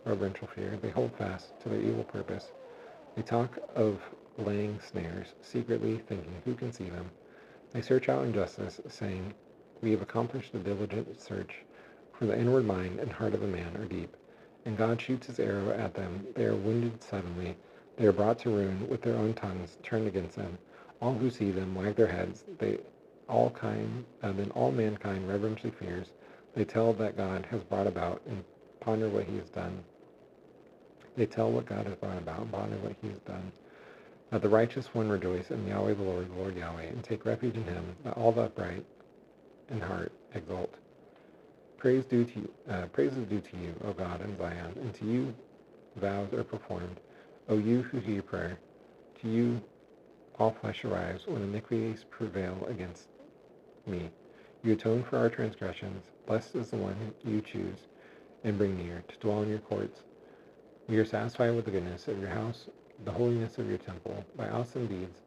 S1: reverential fear. They hold fast to their evil purpose. They talk of laying snares, secretly thinking who can see them. They search out injustice, saying, we have accomplished a diligent search, for the inward mind and heart of a man are deep. And God shoots his arrow at them. They are wounded suddenly. They are brought to ruin with their own tongues turned against them. All who see them wag their heads. Then all mankind reverently fears. They tell that God has brought about and ponder what he has done. They tell what God has brought about and ponder what he has done. Let the righteous one rejoice in Yahweh the Lord Yahweh, and take refuge in him. Let all the upright in heart exult. Praise is due to you, O God, in Zion, and to you vows are performed. O you who hear prayer, to you all flesh arrives when iniquities prevail against me. You atone for our transgressions. Blessed is the one you choose and bring near to dwell in your courts. We are satisfied with the goodness of your house, the holiness of your temple. By awesome deeds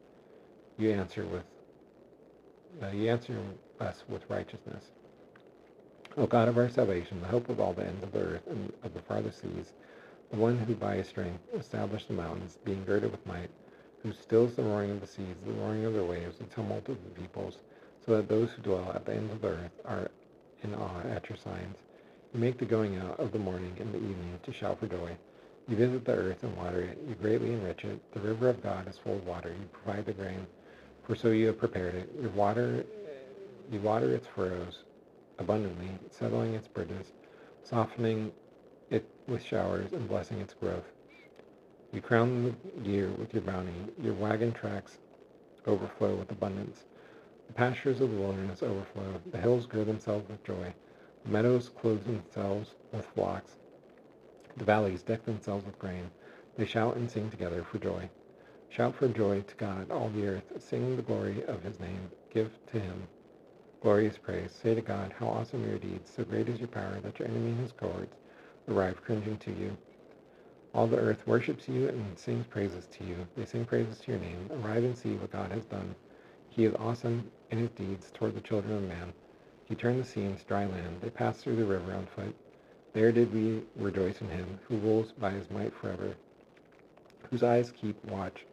S1: you answer us with righteousness. O God of our salvation, the hope of all the ends of the earth and of the farthest seas, the one who by his strength established the mountains, being girded with might, who stills the roaring of the seas, the roaring of their waves, the tumult of the peoples, so that those who dwell at the ends of the earth are in awe at your signs. You make the going out of the morning and the evening to shout for joy. You visit the earth and water it. You greatly enrich it. The river of God is full of water. You provide the grain, for so you have prepared it. You water its furrows abundantly, settling its bridges, softening it with showers, and blessing its growth. You crown the year with your bounty. Your wagon tracks overflow with abundance. The pastures of the wilderness overflow. The hills gird themselves with joy. The meadows clothe themselves with flocks. The valleys deck themselves with grain. They shout and sing together for joy. Shout for joy to God, all the earth. Sing the glory of his name. Give to him glorious praise. Say to God, how awesome are your deeds. So great is your power that your enemy and his cohorts arrive cringing to you. All the earth worships you and sings praises to you. They sing praises to your name. Arrive and see what God has done. He is awesome in his deeds toward the children of man. He turned the sea into dry land. They passed through the river on foot. There did we rejoice in him, who rules by his might forever, whose eyes keep watch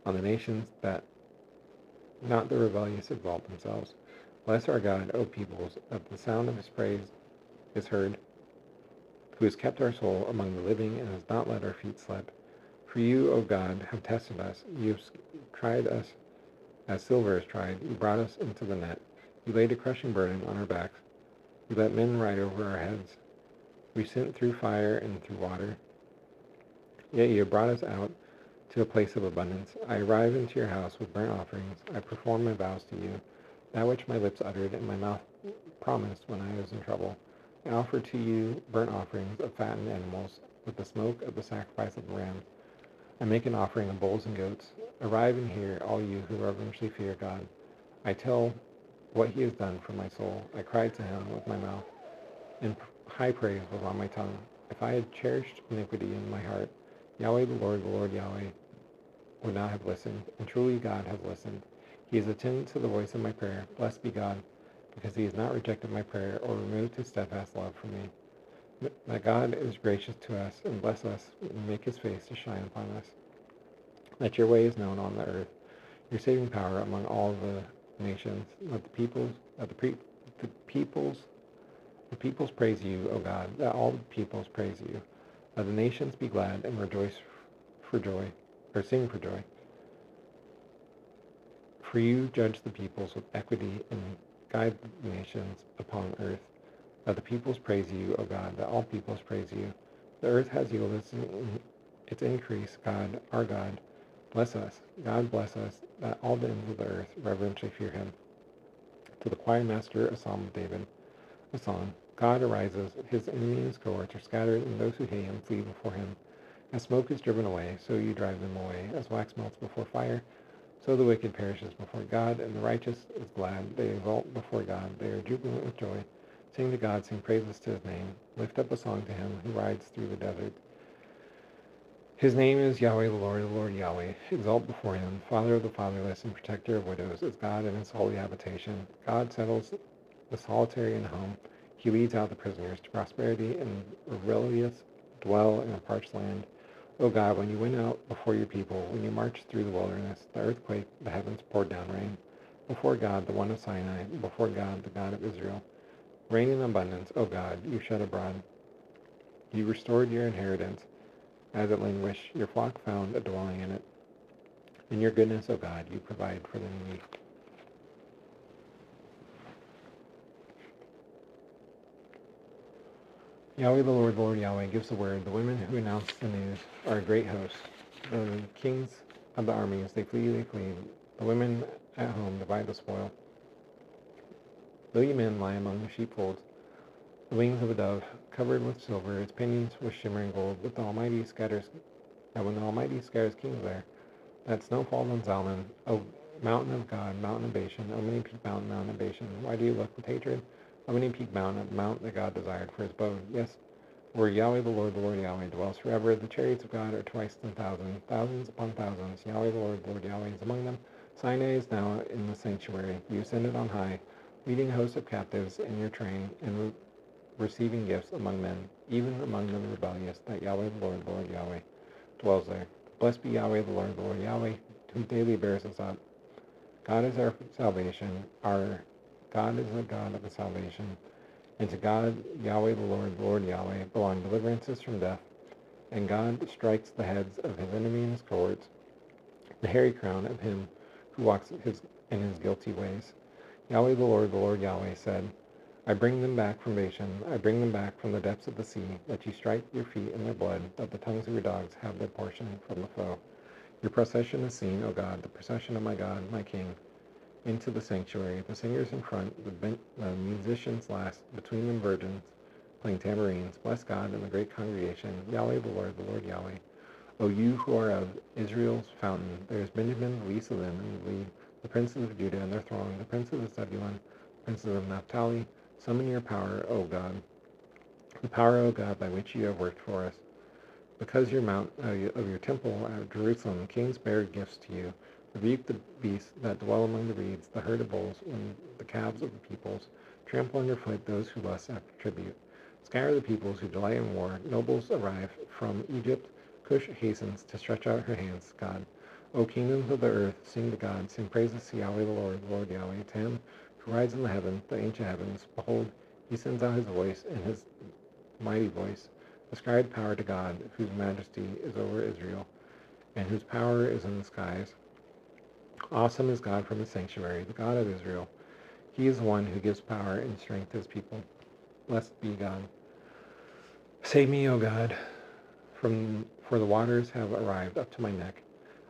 S1: on the nations, that not the rebellious exalt themselves. Bless our God, O peoples, that the sound of his praise is heard, who has kept our soul among the living and has not let our feet slip. For you, O God, have tested us. You have tried us as silver is tried. You brought us into the net. You laid a crushing burden on our backs. You let men ride over our heads. We sent through fire and through water. Yet you have brought us out to a place of abundance. I arrive into your house with burnt offerings. I perform my vows to you, that which my lips uttered and my mouth promised when I was in trouble. I offer to you burnt offerings of fattened animals, with the smoke of the sacrifice of the ram. I make an offering of bulls and goats. Arrive and hear, all you who reverentially fear God. I tell what he has done for my soul. I cried to him with my mouth, and high praise was on my tongue. If I had cherished iniquity in my heart, Yahweh the Lord Yahweh, would not have listened, and truly God has listened. He has attended to the voice of my prayer. Blessed be God, because he has not rejected my prayer or removed his steadfast love from me. That God is gracious to us and bless us and make his face to shine upon us. That your way is known on the earth, your saving power among all the nations. Let the peoples praise you, O God. Let all the peoples praise you. Let the nations be glad and rejoice for joy, or sing for joy. For you judge the peoples with equity and guide the nations upon earth. Let the peoples praise you, O God. Let all peoples praise you. The earth has yielded its increase. God, our God, bless us. God bless us, that all the ends of the earth reverentially fear him. To the choir master, a psalm of David, a song. God arises, his enemies and his cohorts are scattered, and those who hate him flee before him. As smoke is driven away, so you drive them away. As wax melts before fire, so the wicked perishes before God, and the righteous is glad. They exult before God. They are jubilant with joy. Sing to God, sing praises to his name. Lift up a song to him who rides through the desert. His name is Yahweh the Lord Yahweh. Exalt before him. Father of the fatherless and protector of widows is God in his holy habitation. God settles the solitary in a home. He leads out the prisoners to prosperity, and the rebellious dwell in a parched land. O God, when you went out before your people, when you marched through the wilderness, the earth quaked, the heavens poured down rain. Before God, the one of Sinai, before God, the God of Israel. Rain in abundance, O God, you shed abroad. You restored your inheritance as it languished. Your flock found a dwelling in it. In your goodness, O God, you provide for the needy. Yahweh the Lord Yahweh, gives the word. The women who announce the news are a great host. The kings of the armies, they flee. The women at home divide the spoil. Though you men lie among the sheepfolds, the wings of a dove, covered with silver, its pinions with shimmering gold, when the Almighty scatters kings there, that snow falls on Zalman, O mountain of God, mountain of Bashan, O many peak mountain, mountain of Bashan. Why do you look with hatred? O many peak mountain, the mount that God desired for his abode. Yes, where Yahweh the Lord Yahweh dwells forever. The chariots of God are twice 10,000, thousands upon thousands. Yahweh the Lord Yahweh is among them. Sinai is now in the sanctuary. You ascended on high, leading a host of captives in your train, and receiving gifts among men, even among the rebellious, that Yahweh the Lord Yahweh dwells there. Blessed be Yahweh the Lord Yahweh, who daily bears us up. God is our salvation. Our God is the God of the salvation. And to God, Yahweh the Lord Yahweh, belong deliverances from death. And God strikes the heads of his enemies and his cohorts, the hairy crown of him who walks in his guilty ways. Yahweh the Lord Yahweh said, I bring them back from Bashan. I bring them back from the depths of the sea, that you strike your feet in their blood, that the tongues of your dogs have their portion from the foe. Your procession is seen, O God, the procession of my God, my King, into the sanctuary. The singers in front, the musicians last, between them virgins, playing tambourines. Bless God in the great congregation. Yahweh the Lord Yahweh. O you who are of Israel's fountain, there is Benjamin, the least of them, in the lead, the princes of Judah and their throng, the princes of Zebulun, princes of Naphtali. Summon your power, O God, the power, O God, by which you have worked for us. Because your mount of your temple at Jerusalem, kings bear gifts to you. Rebuke the beasts that dwell among the reeds, the herd of bulls, and the calves of the peoples. Trample underfoot those who lust after tribute. Scatter the peoples who delight in war. Nobles arrive from Egypt. Cush hastens to stretch out her hands, God. O kingdoms of the earth, sing to God. Sing praises to Yahweh the Lord Yahweh, to him who rides in the heaven, the ancient heavens. Behold, he sends out his voice, and his mighty voice. Ascribe power to God, whose majesty is over Israel, and whose power is in the skies. Awesome is God from his sanctuary, the God of Israel. He is the one who gives power and strength to his people. Blessed be God. Save me, O God, for the waters have arrived up to my neck.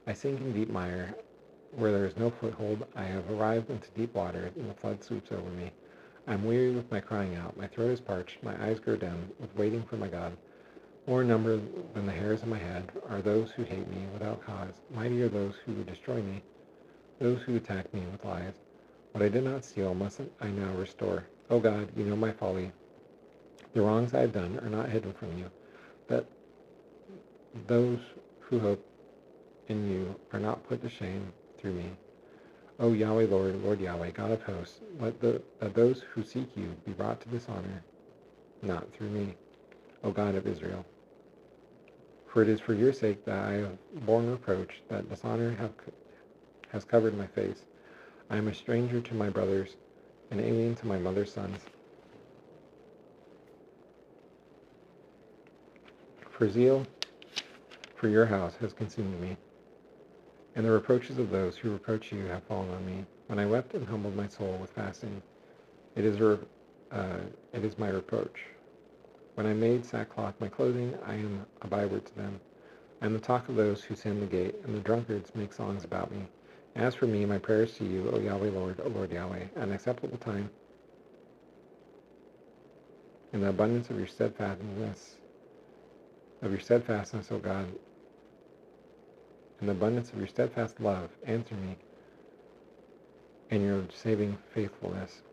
S1: I sink in deep mire where there is no foothold. I have arrived into deep water, and the flood sweeps over me. I am weary with my crying out. My throat is parched. My eyes grow dim with waiting for my God. More in number than the hairs of my head are those who hate me without cause. Mighty are those who would destroy me, those who attack me with lies. What I did not steal must I now restore. O God, you know my folly. The wrongs I have done are not hidden from you, that those who hope in you are not put to shame through me. O Yahweh, Lord Yahweh, God of hosts, let those who seek you be brought to dishonor, not through me, O God of Israel. For it is for your sake that I have borne reproach, that dishonor has covered my face. I am a stranger to my brothers, an alien to my mother's sons. For zeal for your house has consumed me, and the reproaches of those who reproach you have fallen on me. When I wept and humbled my soul with fasting, it is my reproach. When I made sackcloth my clothing, I am a byword to them. I am the talk of those who stand the gate, and the drunkards make songs about me. As for me, my prayers to you, O Yahweh, O Lord Yahweh, an acceptable time, in the abundance of your steadfastness, O God, in the abundance of your steadfast love, answer me, and your saving faithfulness.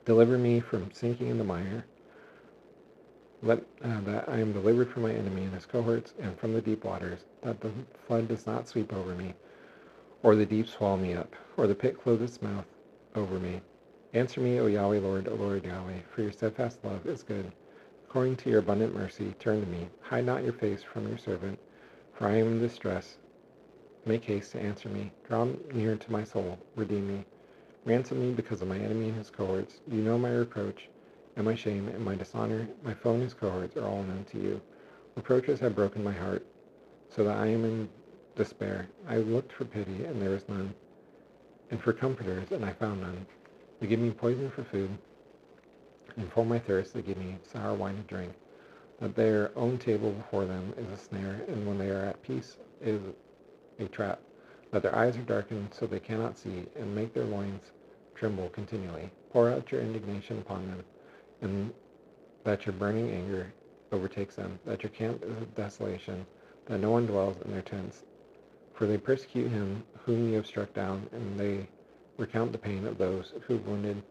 S1: Deliver me from sinking in the mire. Let that I am delivered from my enemy and his cohorts, and from the deep waters, that the flood does not sweep over me, or the deep swallow me up, or the pit close its mouth over me. Answer me, O Yahweh, O Lord Yahweh, for your steadfast love is good. According to your abundant mercy, turn to me. Hide not your face from your servant, for I am in distress. Make haste to answer me. Draw near to my soul. Redeem me. Ransom me because of my enemy and his cohorts. You know my reproach, and my shame, and my dishonor. My foe and his cohorts are all known to you. Reproaches have broken my heart, so that I am in despair. I looked for pity, and there was none, and for comforters, and I found none. They give me poison for food, and for my thirst they give me sour wine to drink. That their own table before them is a snare, and when they are at peace is a trap. That their eyes are darkened so they cannot see, and make their loins tremble continually. Pour out your indignation upon them, and that your burning anger overtakes them. That your camp is a desolation, that no one dwells in their tents. For they persecute him whom you have struck down, and they recount the pain of those who wounded.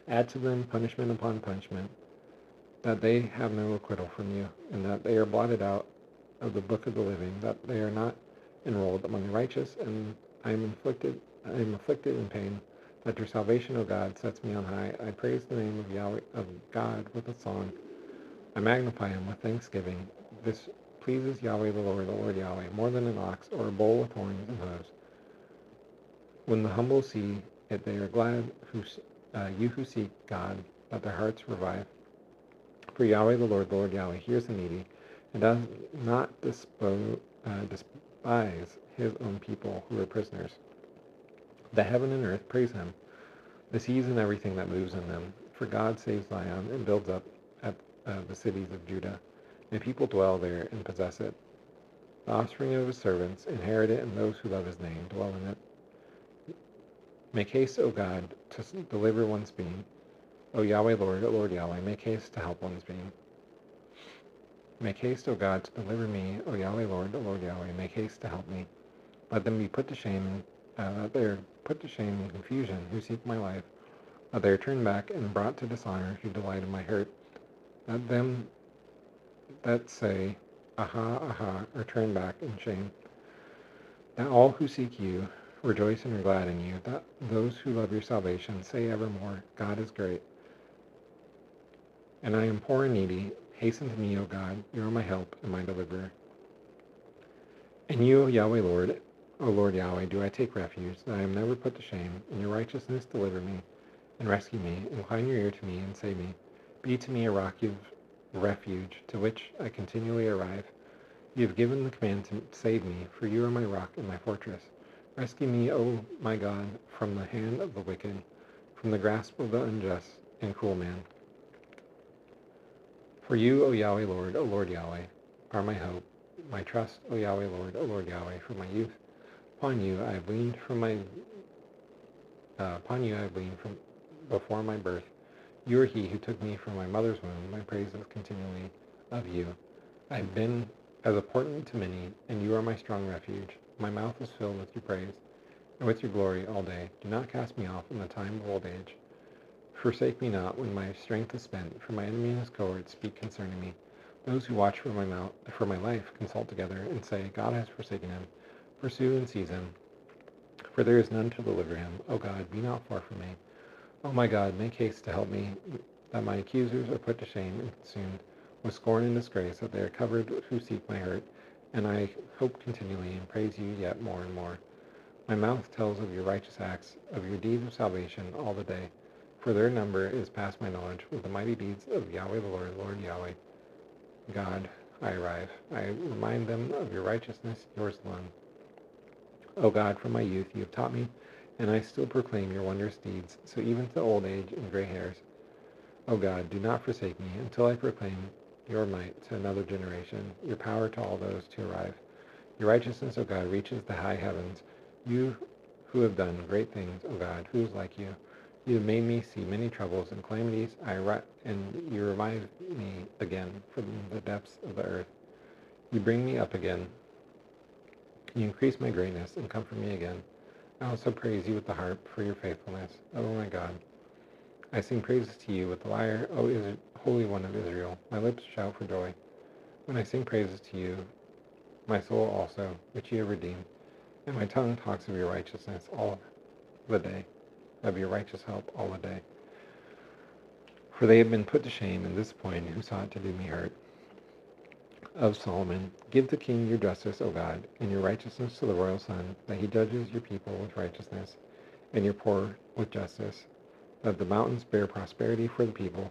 S1: Add to them punishment upon punishment, that they have no acquittal from you, and that they are blotted out of the book of the living, that they are not enrolled among the righteous, and I am afflicted in pain. That your salvation, O God, sets me on high. I praise the name of Yahweh, of God, with a song. I magnify him with thanksgiving. This pleases Yahweh the Lord Yahweh, more than an ox or a bull with horns and hooves. When the humble see it, they are glad, you who seek God, that their hearts revive. For Yahweh the Lord Yahweh, hears the needy, and does not despise his own people who are prisoners. The heaven and earth praise him, the seas and everything that moves in them. For God saves Zion and builds up the cities of Judah, and people dwell there and possess it. The offspring of his servants inherit it, and those who love his name dwell in it. Make haste, O God, to deliver one's being. O Yahweh, O Lord Yahweh, make haste to help one's being. Make haste, O God, to deliver me. O Yahweh, O Lord Yahweh, make haste to help me. Let them be put to shame, that they are put to shame and confusion who seek my life. That they are turned back and brought to dishonor who delight in my hurt. That them that say, Aha, aha, are turned back in shame. That all who seek you rejoice and are glad in you. That those who love your salvation say evermore, God is great. And I am poor and needy. Hasten to me, O God. You are my help and my deliverer. In you, O Yahweh, O Lord Yahweh, do I take refuge, that I am never put to shame. In your righteousness deliver me and rescue me. Incline your ear to me and save me. Be to me a rock of refuge, to which I continually arrive. You have given the command to save me, for you are my rock and my fortress. Rescue me, O my God, from the hand of the wicked, from the grasp of the unjust and cruel man. For you, O Yahweh, O Lord Yahweh, are my hope. my trust, O Yahweh Lord, O Lord Yahweh, from my youth. Upon you I have leaned upon you I have leaned from before my birth. You are he who took me from my mother's womb. My praise is continually of you. I have been as a portent to many, and you are my strong refuge. My mouth is filled with your praise, and with your glory all day. Do not cast me off in the time of old age. Forsake me not when my strength is spent, for my enemy and his cohorts speak concerning me. Those who watch for my life consult together and say, God has forsaken him. Pursue and seize him, for there is none to deliver him. O God, be not far from me. O my God, make haste to help me, that my accusers are put to shame and consumed with scorn and disgrace, that they are covered who seek my hurt. And I hope continually and praise you yet more and more. My mouth tells of your righteous acts, of your deeds of salvation all the day. For their number is past my knowledge. With the mighty deeds of Yahweh the Lord, Lord Yahweh, God, I arrive. I remind them of your righteousness, yours alone. O God, from my youth you have taught me, and I still proclaim your wondrous deeds, so even to old age and gray hairs. O God, do not forsake me until I proclaim your might to another generation, your power to all those to arrive. Your righteousness, O God, reaches the high heavens. You who have done great things, O God, who is like you? You have made me see many troubles and calamities, and you revive me again from the depths of the earth. You bring me up again. You increase my greatness and comfort me again. I also praise you with the harp for your faithfulness, O my God. I sing praises to you with the lyre, O Holy One of Israel. My lips shout for joy. When I sing praises to you, my soul also, which you have redeemed, and my tongue talks of your righteousness all the day, of your righteous help all the day. For they have been put to shame and disappointed who sought to do me hurt. Of Solomon, give the king your justice, O God, and your righteousness to the royal son, that he judges your people with righteousness, and your poor with justice, that the mountains bear prosperity for the people,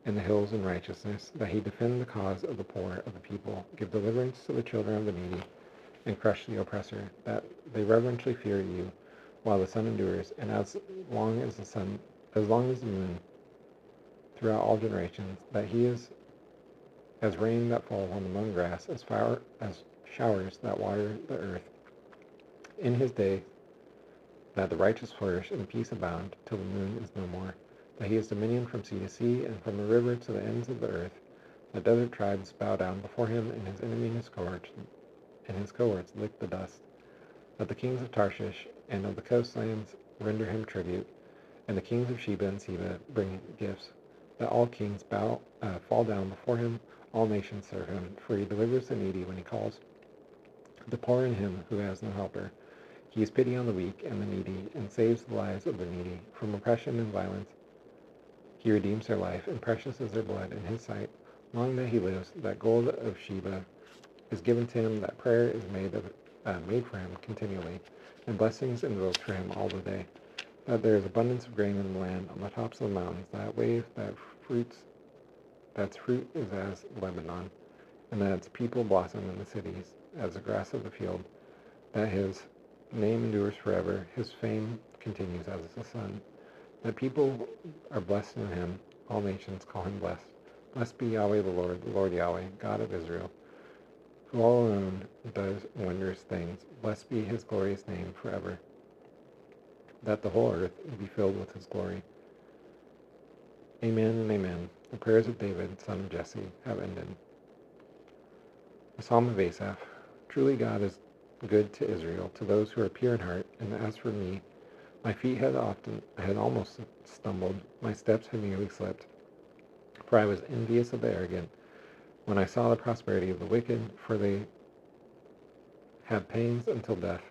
S1: and the hills in righteousness, that he defend the cause of the poor of the people, give deliverance to the children of the needy, and crush the oppressor, that they reverentially fear you while the sun endures, and as long as the moon, throughout all generations, that he is as rain that falls on the mown grass, as showers that water the earth. In his day, that the righteous flourish and peace abound, till the moon is no more, that he has dominion from sea to sea, and from the river to the ends of the earth. The desert tribes bow down before him, and his enemy and his cohorts lick the dust. That the kings of Tarshish and of the coastlands render him tribute, and the kings of Sheba and Seba bring gifts. That all kings fall down before him, all nations serve him, for he delivers the needy when he calls, the poor and him who has no helper. He has pity on the weak and the needy, and saves the lives of the needy from oppression and violence. He redeems their life, and precious is their blood in his sight. Long that he lives, that gold of Sheba is given to him, that prayer is made for him continually, and blessings invoked for him all the day. That there is abundance of grain in the land on the tops of the mountains, that wave that's fruit is as Lebanon, and that its people blossom in the cities as the grass of the field. That his name endures forever, his fame continues as the sun. That people are blessed in him, all nations call him blessed. Blessed be Yahweh the Lord Yahweh, God of Israel, who all alone does wondrous things. Blessed be his glorious name forever. That the whole earth be filled with his glory. Amen and amen. The prayers of David, son of Jesse, have ended. The Psalm of Asaph. Truly God is good to Israel, to those who are pure in heart, and as for me, my feet had almost stumbled, my steps had nearly slipped, for I was envious of the arrogant, when I saw the prosperity of the wicked, for they had pangs until death.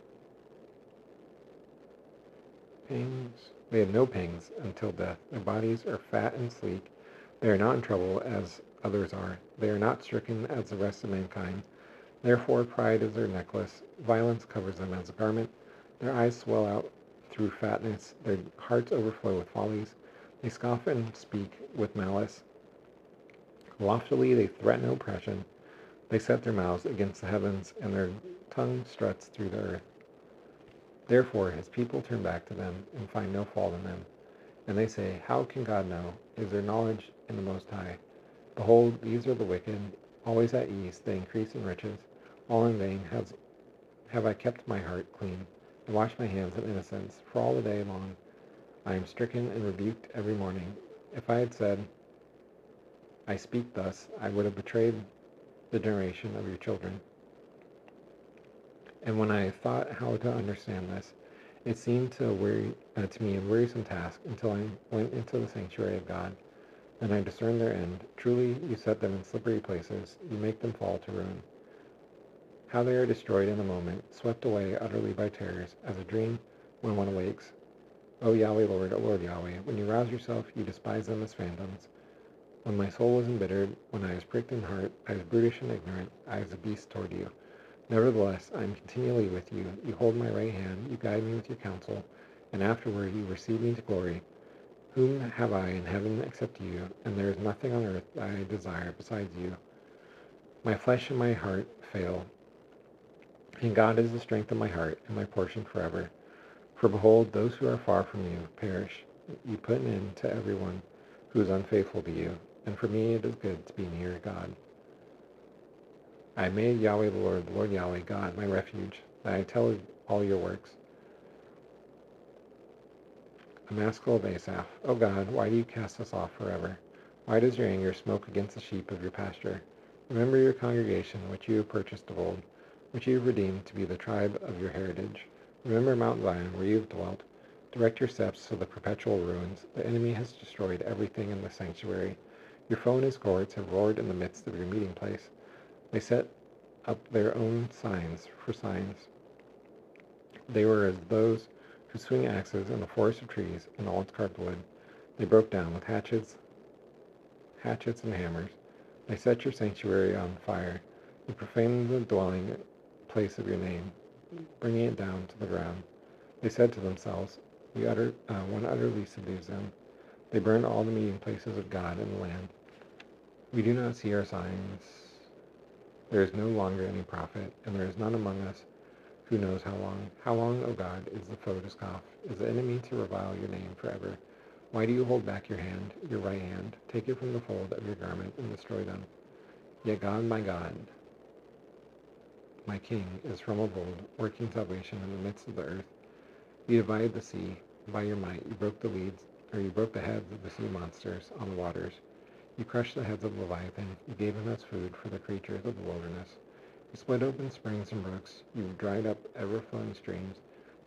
S1: They had no pangs until death. Their bodies are fat and sleek. They are not in trouble as others are. They are not stricken as the rest of mankind. Therefore pride is their necklace. Violence covers them as a garment. Their eyes swell out through fatness. Their hearts overflow with follies. They scoff and speak with malice. Loftily they threaten oppression. They set their mouths against the heavens, and their tongue struts through the earth. Therefore his people turn back to them and find no fault in them. And they say, how can God know? Is there knowledge in the Most High? Behold, these are the wicked, always at ease. They increase in riches. All in vain have I kept my heart clean, and washed my hands in innocence. For all the day long I am stricken and rebuked every morning. If I had said, I speak thus, I would have betrayed the generation of your children. And when I thought how to understand this, it seemed to me a wearisome task until I went into the sanctuary of God. Then I discerned their end. Truly, you set them in slippery places. You make them fall to ruin. How they are destroyed in a moment, swept away utterly by terrors, as a dream when one awakes. O Yahweh, O Lord Yahweh, when you rouse yourself, you despise them as phantoms. When my soul was embittered, when I was pricked in heart, I was brutish and ignorant, I was a beast toward you. Nevertheless, I am continually with you. You hold my right hand, you guide me with your counsel, and afterward you receive me to glory. Whom have I in heaven except you, and there is nothing on earth that I desire besides you. My flesh and my heart fail, and God is the strength of my heart and my portion forever. For behold, those who are far from you perish. You put an end to everyone who is unfaithful to you, and for me it is good to be near God. I made Yahweh the Lord Yahweh, God, my refuge, that I tell of all your works. A maskil of Asaph. O God, why do you cast us off forever? Why does your anger smoke against the sheep of your pasture? Remember your congregation, which you have purchased of old, which you have redeemed to be the tribe of your heritage. Remember Mount Zion, where you have dwelt. Direct your steps to the perpetual ruins. The enemy has destroyed everything in the sanctuary. Your foe and his cohorts have roared in the midst of your meeting place. They set up their own signs for signs. They were as those who swing axes in the forest of trees and all its carved wood. They broke down with hatchets and hammers. They set your sanctuary on fire. You profaned the dwelling place of your name, bringing it down to the ground. They said to themselves, one utterly subdues them. They burned all the meeting places of God in the land. We do not see our signs. There is no longer any prophet, and there is none among us who knows how long. How long, O God, is the foe to scoff? Is the enemy to revile your name forever? Why do you hold back your hand, your right hand? Take it from the fold of your garment and destroy them. Yet God, my King, is from of old, working salvation in the midst of the earth. You divided the sea. By your might, you broke the heads of the sea monsters on the waters. You crushed the heads of Leviathan. You gave him as food for the creatures of the wilderness. You split open springs and brooks. You dried up ever-flowing streams.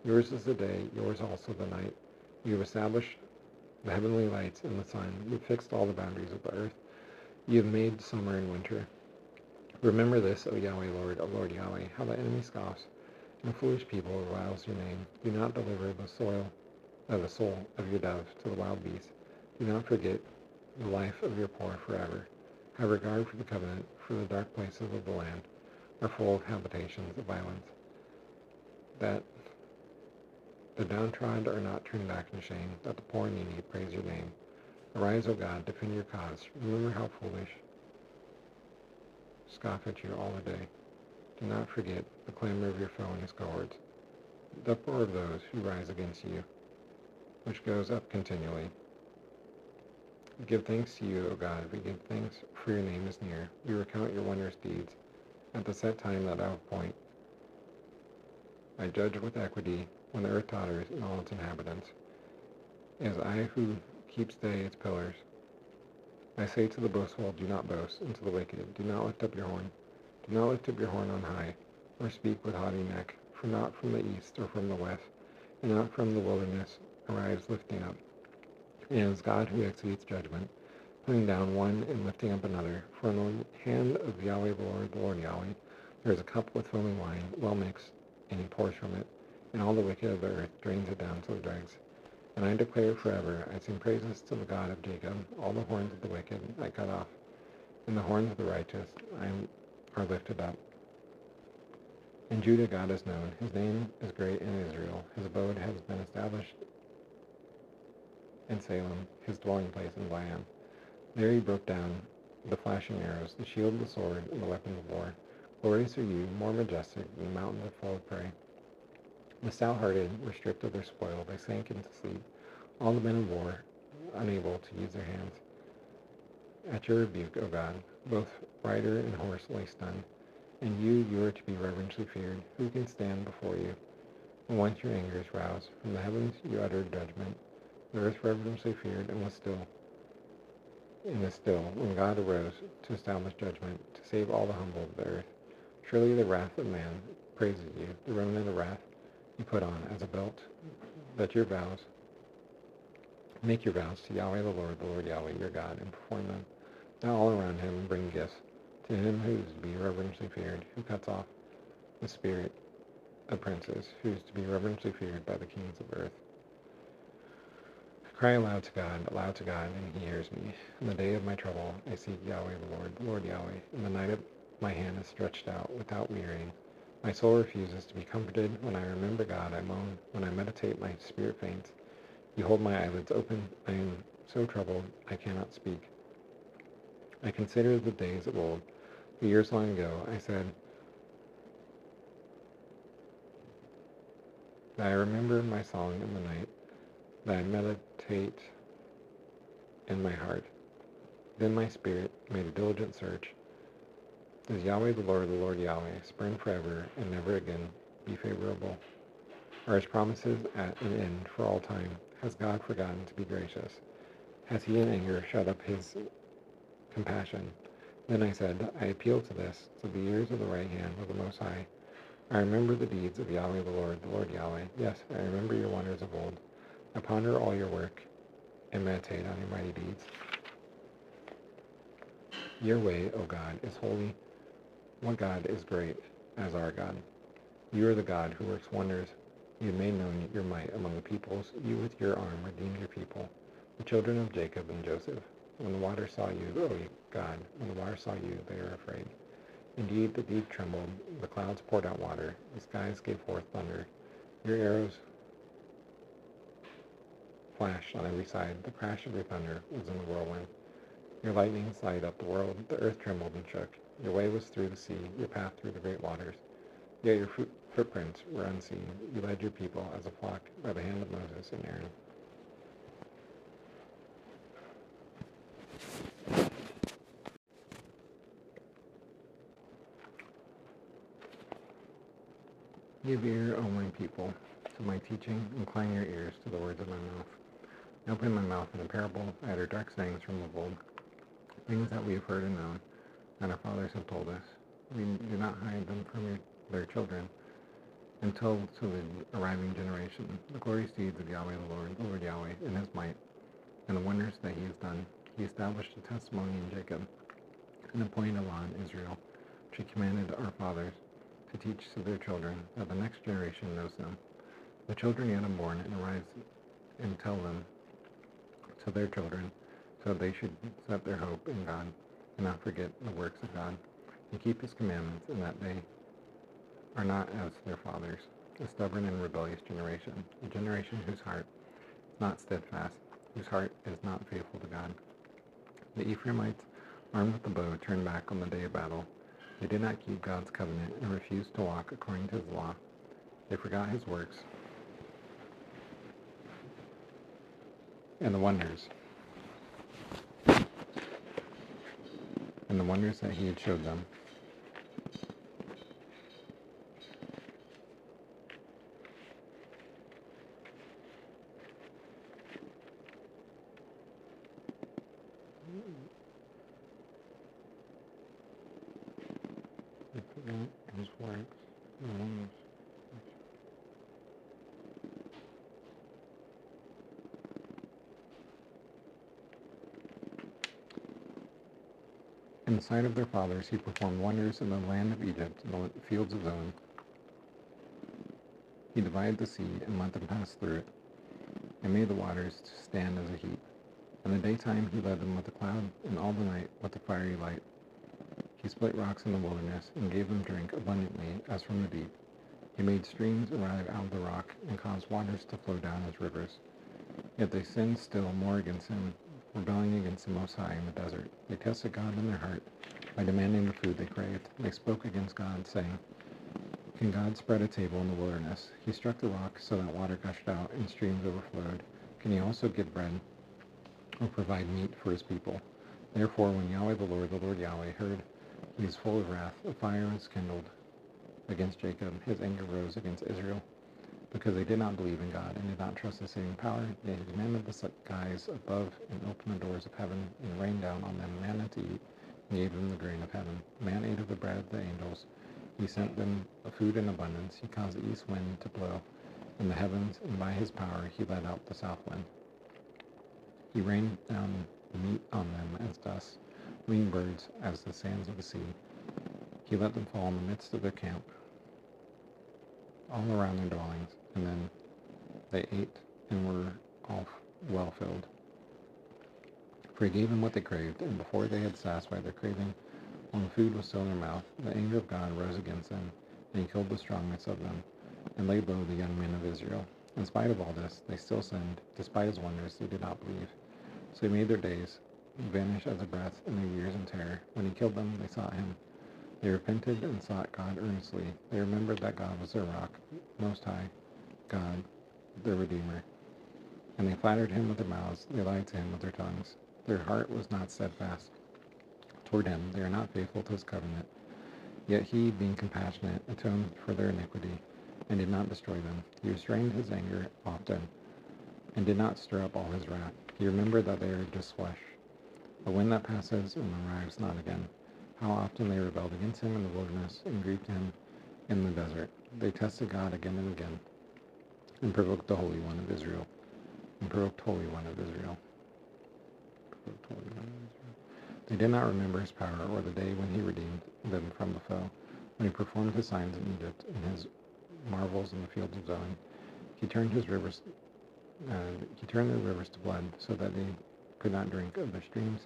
S1: Yours is the day, yours also the night. You have established the heavenly lights in the sun. You have fixed all the boundaries of the earth. You have made summer and winter. Remember this, O Yahweh, O Lord Yahweh, how the enemy scoffs, and the foolish people reviles your name. Do not deliver the soul of your dove to the wild beasts. Do not forget the life of your poor forever. Have regard for the covenant, for the dark places of the land are full of habitations of violence, that the downtrodden are not turned back in shame, that the poor and needy praise your name. Arise, O God, defend your cause. Remember how foolish scoff at you all the day. Do not forget the clamor of your foe and his cohorts, the uproar of those who rise against you, which goes up continually. We give thanks to you, O God. We give thanks, for your name is near. We recount your wondrous deeds. At the set time that I appoint, I judge with equity when the earth totters and all its inhabitants. As I who keep stay its pillars, I say to the boastful, do not boast, and to the wicked, do not lift up your horn. Do not lift up your horn on high, or speak with haughty neck, for not from the east or from the west, and not from the wilderness arrives lifting up. And it is God who executes judgment, putting down one and lifting up another. For in the hand of Yahweh the Lord Yahweh, there is a cup with foaming wine, well mixed, and he pours from it, and all the wicked of the earth drains it down to the dregs. And I declare forever, I sing praises to the God of Jacob. All the horns of the wicked I cut off, and the horns of the righteous are lifted up. In Judah God is known. His name is great in Israel. His abode has been established in Salem, his dwelling place in Zion. There he broke down the flashing arrows, the shield, the sword, and the weapons of war. Glorious are you, more majestic than the mountains full of prey. The stout-hearted were stripped of their spoil. They sank into sleep. All the men of war, unable to use their hands. At your rebuke, O God, both rider and horse lay stunned. And you are to be reverentially feared. Who can stand before you? And once your anger is roused, from the heavens you uttered judgment. The earth reverentially feared and was still. And is still, when God arose to establish judgment, to save all the humble of the earth. Surely the wrath of man praises you, the remnant of wrath you put on as a belt, that your vows, make your vows to Yahweh the Lord Yahweh your God, and perform them. Now all around him bring gifts, to him who is to be reverentially feared, who cuts off the spirit of princes, who is to be reverentially feared by the kings of earth. I cry aloud to God, and he hears me. In the day of my trouble, I seek Yahweh the Lord Yahweh. In the night my hand is stretched out without wearying. My soul refuses to be comforted. When I remember God, I moan. When I meditate, my spirit faints. Behold, my eyelids open. I am so troubled, I cannot speak. I consider the days of old, the years long ago. I said, that I remember my song in the night, that I meditate in my heart. Then my spirit made a diligent search. Does Yahweh the Lord Yahweh, spurn forever and never again be favorable? Are his promises at an end for all time? Has God forgotten to be gracious? Has he in anger shut up his compassion? Then I said, I appeal to this, to the ears of the right hand of the Most High. I remember the deeds of Yahweh the Lord Yahweh. Yes, I remember your wonders of old. I ponder all your work and meditate on your mighty deeds. Your way, O God, is holy. What God is great as our God? You are the God who works wonders. You made known your might among the peoples. You with your arm redeemed your people, the children of Jacob and Joseph. When the waters saw you, O God, when the waters saw you, they were afraid. Indeed, the deep trembled. The clouds poured out water. The skies gave forth thunder. Your arrows flashed on every side. The crash of your thunder was in the whirlwind. Your lightnings lighted up the world. The earth trembled and shook. Your way was through the sea, your path through the great waters. Yet your footprints were unseen. You led your people as a flock by the hand of Moses and Aaron. Give ear, O my people, to my teaching. Incline your ears to the words of my mouth. I opened my mouth in a parable. I uttered dark sayings from of old, things that we have heard and known, and our fathers have told us. We do not hide them from their children, until to the arriving generation, the glorious deeds of Yahweh the Lord Yahweh, in his might, and the wonders that he has done. He established a testimony in Jacob, and appointed a law in Israel, which he commanded our fathers to teach to their children, that the next generation knows them. The children yet unborn, and arise and tell them to their children, so that they should set their hope in God, and not forget the works of God, and keep his commandments, and that they are not as their fathers, a stubborn and rebellious generation, a generation whose heart is not steadfast, whose heart is not faithful to God. The Ephraimites, armed with the bow, turned back on the day of battle. They did not keep God's covenant and refused to walk according to his law. They forgot his works and the wonders that he had showed them. They forgot his works and the wonders. In the sight of their fathers, he performed wonders in the land of Egypt, in the fields of Zon. He divided the sea and let them pass through it, and made the waters to stand as a heap. In the daytime he led them with a cloud, and all the night with a fiery light. He split rocks in the wilderness, and gave them drink abundantly as from the deep. He made streams arrive out of the rock, and caused waters to flow down as rivers. Yet they sinned still more against him, rebelling against the Most High in the desert. They tested God in their heart by demanding the food they craved. They spoke against God, saying, Can God spread a table in the wilderness? He struck the rock so that water gushed out and streams overflowed. Can he also give bread or provide meat for his people? Therefore, when Yahweh the Lord Yahweh, heard He is full of wrath. A fire was kindled against Jacob. His anger rose against Israel, because they did not believe in God and did not trust his saving power. Yet he commanded the skies above and opened the doors of heaven and rained down on them manna to eat and gave them the grain of heaven. Man ate of the bread of the angels. He sent them food in abundance. He caused the east wind to blow in the heavens, and by his power he let out the south wind. He rained down meat on them as dust, winged birds as the sands of the sea. He let them fall in the midst of their camp, all around their dwellings, and then they ate and were all well filled. For he gave them what they craved, and before they had satisfied their craving, when the food was still in their mouth, the anger of God rose against them, and he killed the strongest of them, and laid low the young men of Israel. In spite of all this, they still sinned. Despite his wonders, they did not believe. So he made their days vanish as a breath, and their years in terror. When he killed them, they sought him. They repented and sought God earnestly. They remembered that God was their rock, Most High, God, their Redeemer. And they flattered him with their mouths. They lied to him with their tongues. Their heart was not steadfast toward him. They are not faithful to his covenant. Yet he, being compassionate, atoned for their iniquity, and did not destroy them. He restrained his anger often, and did not stir up all his wrath. He remembered that they are just flesh, a wind that passes and arrives not again. How often they rebelled against him in the wilderness, and grieved him in the desert. They tested God again and again, and provoked the Holy One of Israel. They did not remember his power, or the day when he redeemed them from the foe, when he performed his signs in Egypt, and his marvels in the fields of Zoan. He turned their rivers to blood, so that they could not drink of their streams.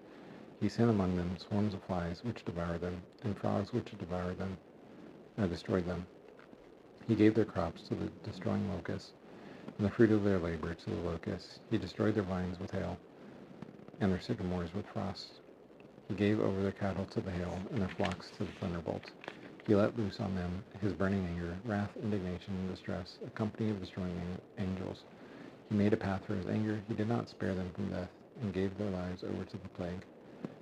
S1: He sent among them swarms of flies, which devoured them, and frogs which destroyed them. He gave their crops to the destroying locusts, and the fruit of their labor to the locusts. He destroyed their vines with hail, and their sycamores with frost. He gave over their cattle to the hail, and their flocks to the thunderbolts. He let loose on them his burning anger, wrath, indignation, and distress, a company of destroying angels. He made a path for his anger. He did not spare them from death, and gave their lives over to the plague.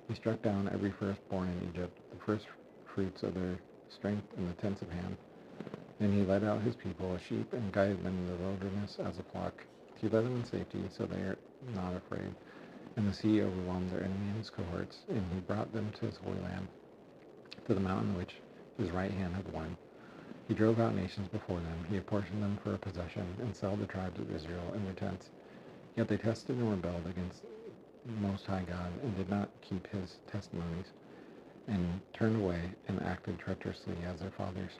S1: He struck down every firstborn in Egypt, the first fruits of their strength in the tents of Ham. Then he led out his people as sheep, and guided them in the wilderness as a flock. He led them in safety, so they are not afraid. And the sea overwhelmed their enemy and his cohorts, and he brought them to his holy land, to the mountain which his right hand had won. He drove out nations before them. He apportioned them for a possession, and settled the tribes of Israel in their tents. Yet they tested and rebelled against the Most High God, and did not keep his testimonies, and turned away and acted treacherously as their fathers.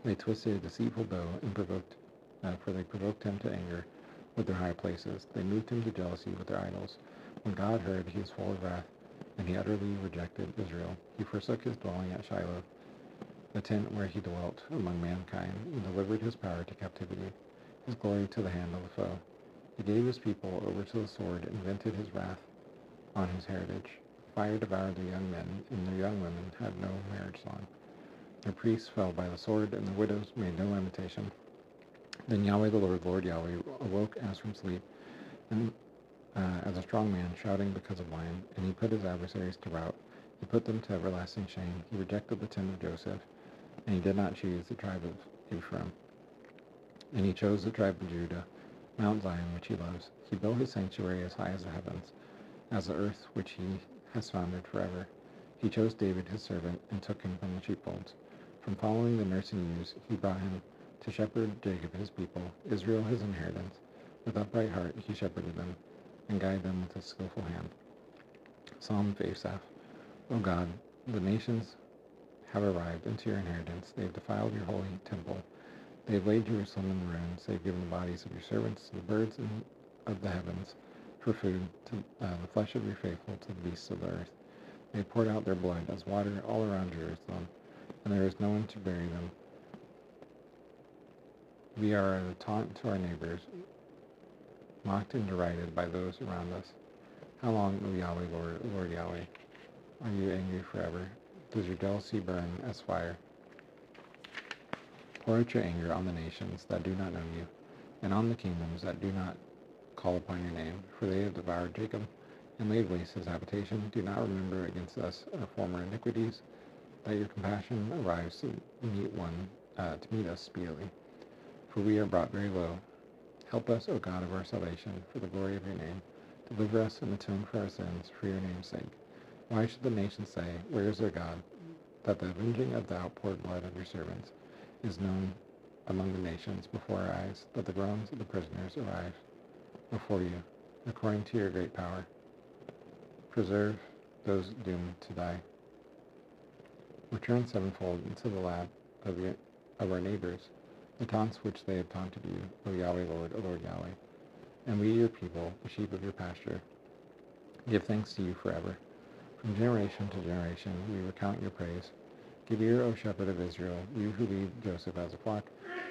S1: They twisted a deceitful bow, and they provoked him to anger with their high places. They moved him to jealousy with their idols. When God heard, he was full of wrath, and he utterly rejected Israel. He forsook his dwelling at Shiloh, the tent where he dwelt among mankind, and delivered his power to captivity, his glory to the hand of the foe. He gave his people over to the sword, and vented his wrath on his heritage. Fire devoured their young men, and their young women had no marriage song. Their priests fell by the sword, and the widows made no lamentation. Then Yahweh the Lord Yahweh, awoke as from sleep, and as a strong man shouting because of wine, and he put his adversaries to rout. He put them to everlasting shame. He rejected the tent of Joseph, and he did not choose the tribe of Ephraim. And he chose the tribe of Judah, Mount Zion, which he loves. He built his sanctuary as high as the heavens, as the earth which he has founded forever. He chose David his servant, and took him from the sheepfolds. From following the nursing ewes, he brought him to shepherd Jacob his people, Israel his inheritance. With upright heart he shepherded them, and guided them with a skillful hand. Psalm of Asaph. O God, the nations have arrived into your inheritance. They have defiled your holy temple. They have laid Jerusalem in ruins. They have given the bodies of your servants to the birds of the heavens for food, to the flesh of your faithful to the beasts of the earth. They have poured out their blood as water all around Jerusalem, and there is no one to bury them. We are a taunt to our neighbors, mocked and derided by those around us. How long, O Yahweh, Lord Yahweh, are you angry forever? Does your jealousy burn as fire? Pour out your anger on the nations that do not know you, and on the kingdoms that do not call upon your name, for they have devoured Jacob, and laid waste his habitation. Do not remember against us our former iniquities, that your compassion arrives to meet us speedily. For we are brought very low. Help us, O God of our salvation, for the glory of your name. Deliver us and atone for our sins, for your name's sake. Why should the nations say, where is their God? That the avenging of the outpoured blood of your servants is known among the nations before our eyes, that the groans of the prisoners arrive before you, according to your great power. Preserve those doomed to die. Return sevenfold into the lap of our neighbors, the taunts which they have taunted you, O Yahweh Lord, O Lord Yahweh. And we, your people, the sheep of your pasture, give thanks to you forever. From generation to generation we recount your praise. Give ear, O shepherd of Israel, you who lead Joseph as a flock,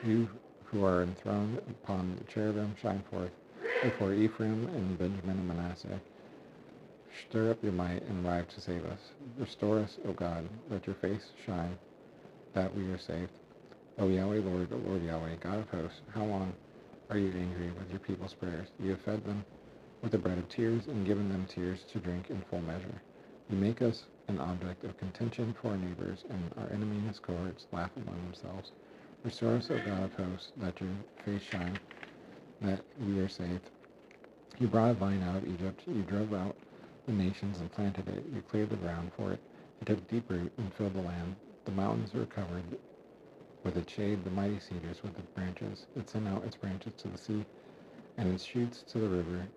S1: you who are enthroned upon the cherubim, shine forth before Ephraim and Benjamin and Manasseh. Stir up your might and arrive to save us. Restore us, O God. Let your face shine, that we are saved. O Yahweh Lord, O Lord Yahweh, God of hosts, how long are you angry with your people's prayers? You have fed them with the bread of tears and given them tears to drink in full measure. You make us an object of contention for our neighbors, and our enemies' cohorts laugh among themselves. Restore us, O God of hosts, let your face shine, that we are saved. You brought a vine out of Egypt. You drove out the nations and planted it. You cleared the ground for it. It took deep root and filled the land. The mountains were covered with its shade, the mighty cedars with its branches. It sent out its branches to the sea and its shoots to the river.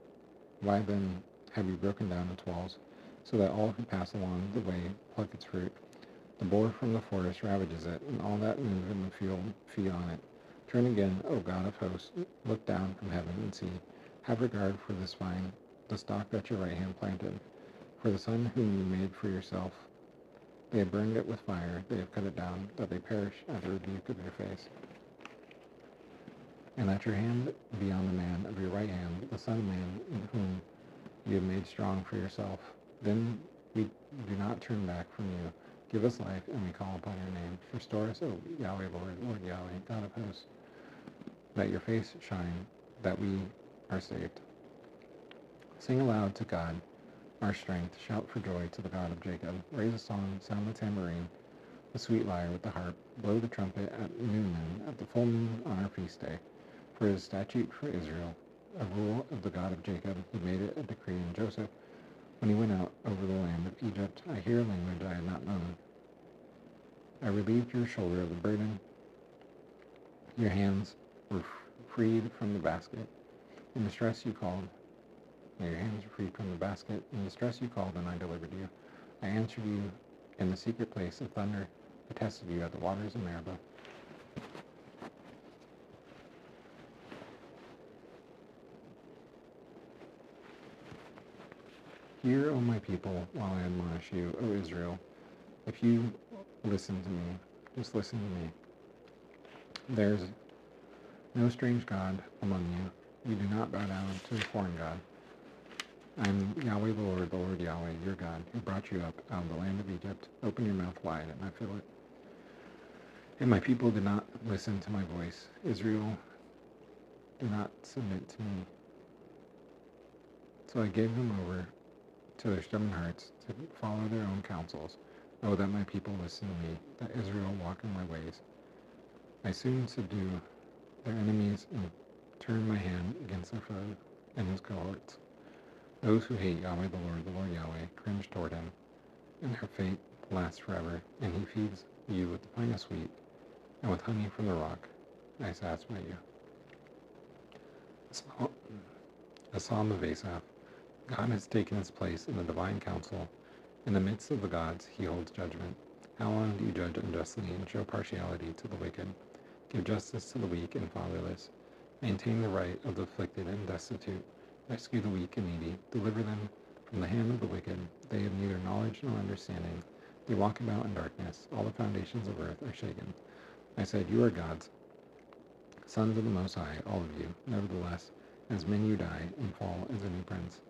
S1: Why then have you broken down its walls, so that all who pass along the way pluck its fruit? The boar from the forest ravages it, and all that move in the field feed on it. Turn again, O God of hosts, look down from heaven and see. Have regard for this vine, the stock that your right hand planted, for the son whom you made for yourself. They have burned it with fire, they have cut it down, that they perish at the rebuke of your face. And let your hand be on the man of your right hand, the son of man whom you have made strong for yourself. Then we do not turn back from you. Give us life, and we call upon your name. Restore us, O Yahweh Lord, Lord Yahweh, God of hosts. Let your face shine, that we are saved. Sing aloud to God, our strength. Shout for joy to the God of Jacob. Raise a song, sound the tambourine, the sweet lyre with the harp. Blow the trumpet at noon, at the full moon on our feast day. For it is statute for Israel, a rule of the God of Jacob. He made it a decree in Joseph when he went out over the land of Egypt. I hear a language I had not known. I relieved your shoulder of the burden. Your hands were freed from the basket. In distress you called. Your hands were freed from the basket. In distress you called, and I delivered you. I answered you in the secret place of thunder. I tested you at the waters of Meribah. Hear, O my people, while I admonish you, O Israel. If you listen to me, just listen to me. There's no strange God among you. You do not bow down to a foreign God. I am Yahweh the Lord Yahweh, your God, who brought you up out of the land of Egypt. Open your mouth wide, and I fill it. And my people did not listen to my voice. Israel, do not submit to me. So I gave them over to their stubborn hearts to follow their own counsels. Oh, that my people listen to me, that Israel walk in my ways. I soon subdue their enemies and turn my hand against their foe and his cohorts. Those who hate Yahweh the Lord Yahweh, cringe toward him, and their fate lasts forever, and he feeds you with the finest wheat, and with honey from the rock, I satisfy you. A psalm of Asaph. God has taken his place in the divine council. In the midst of the gods, he holds judgment. How long do you judge unjustly and show partiality to the wicked? Give justice to the weak and fatherless. Maintain the right of the afflicted and destitute. Rescue the weak and needy. Deliver them from the hand of the wicked. They have neither knowledge nor understanding. They walk about in darkness. All the foundations of earth are shaken. I said, you are gods, sons of the Most High, all of you. Nevertheless, as men you die and fall as a new prince.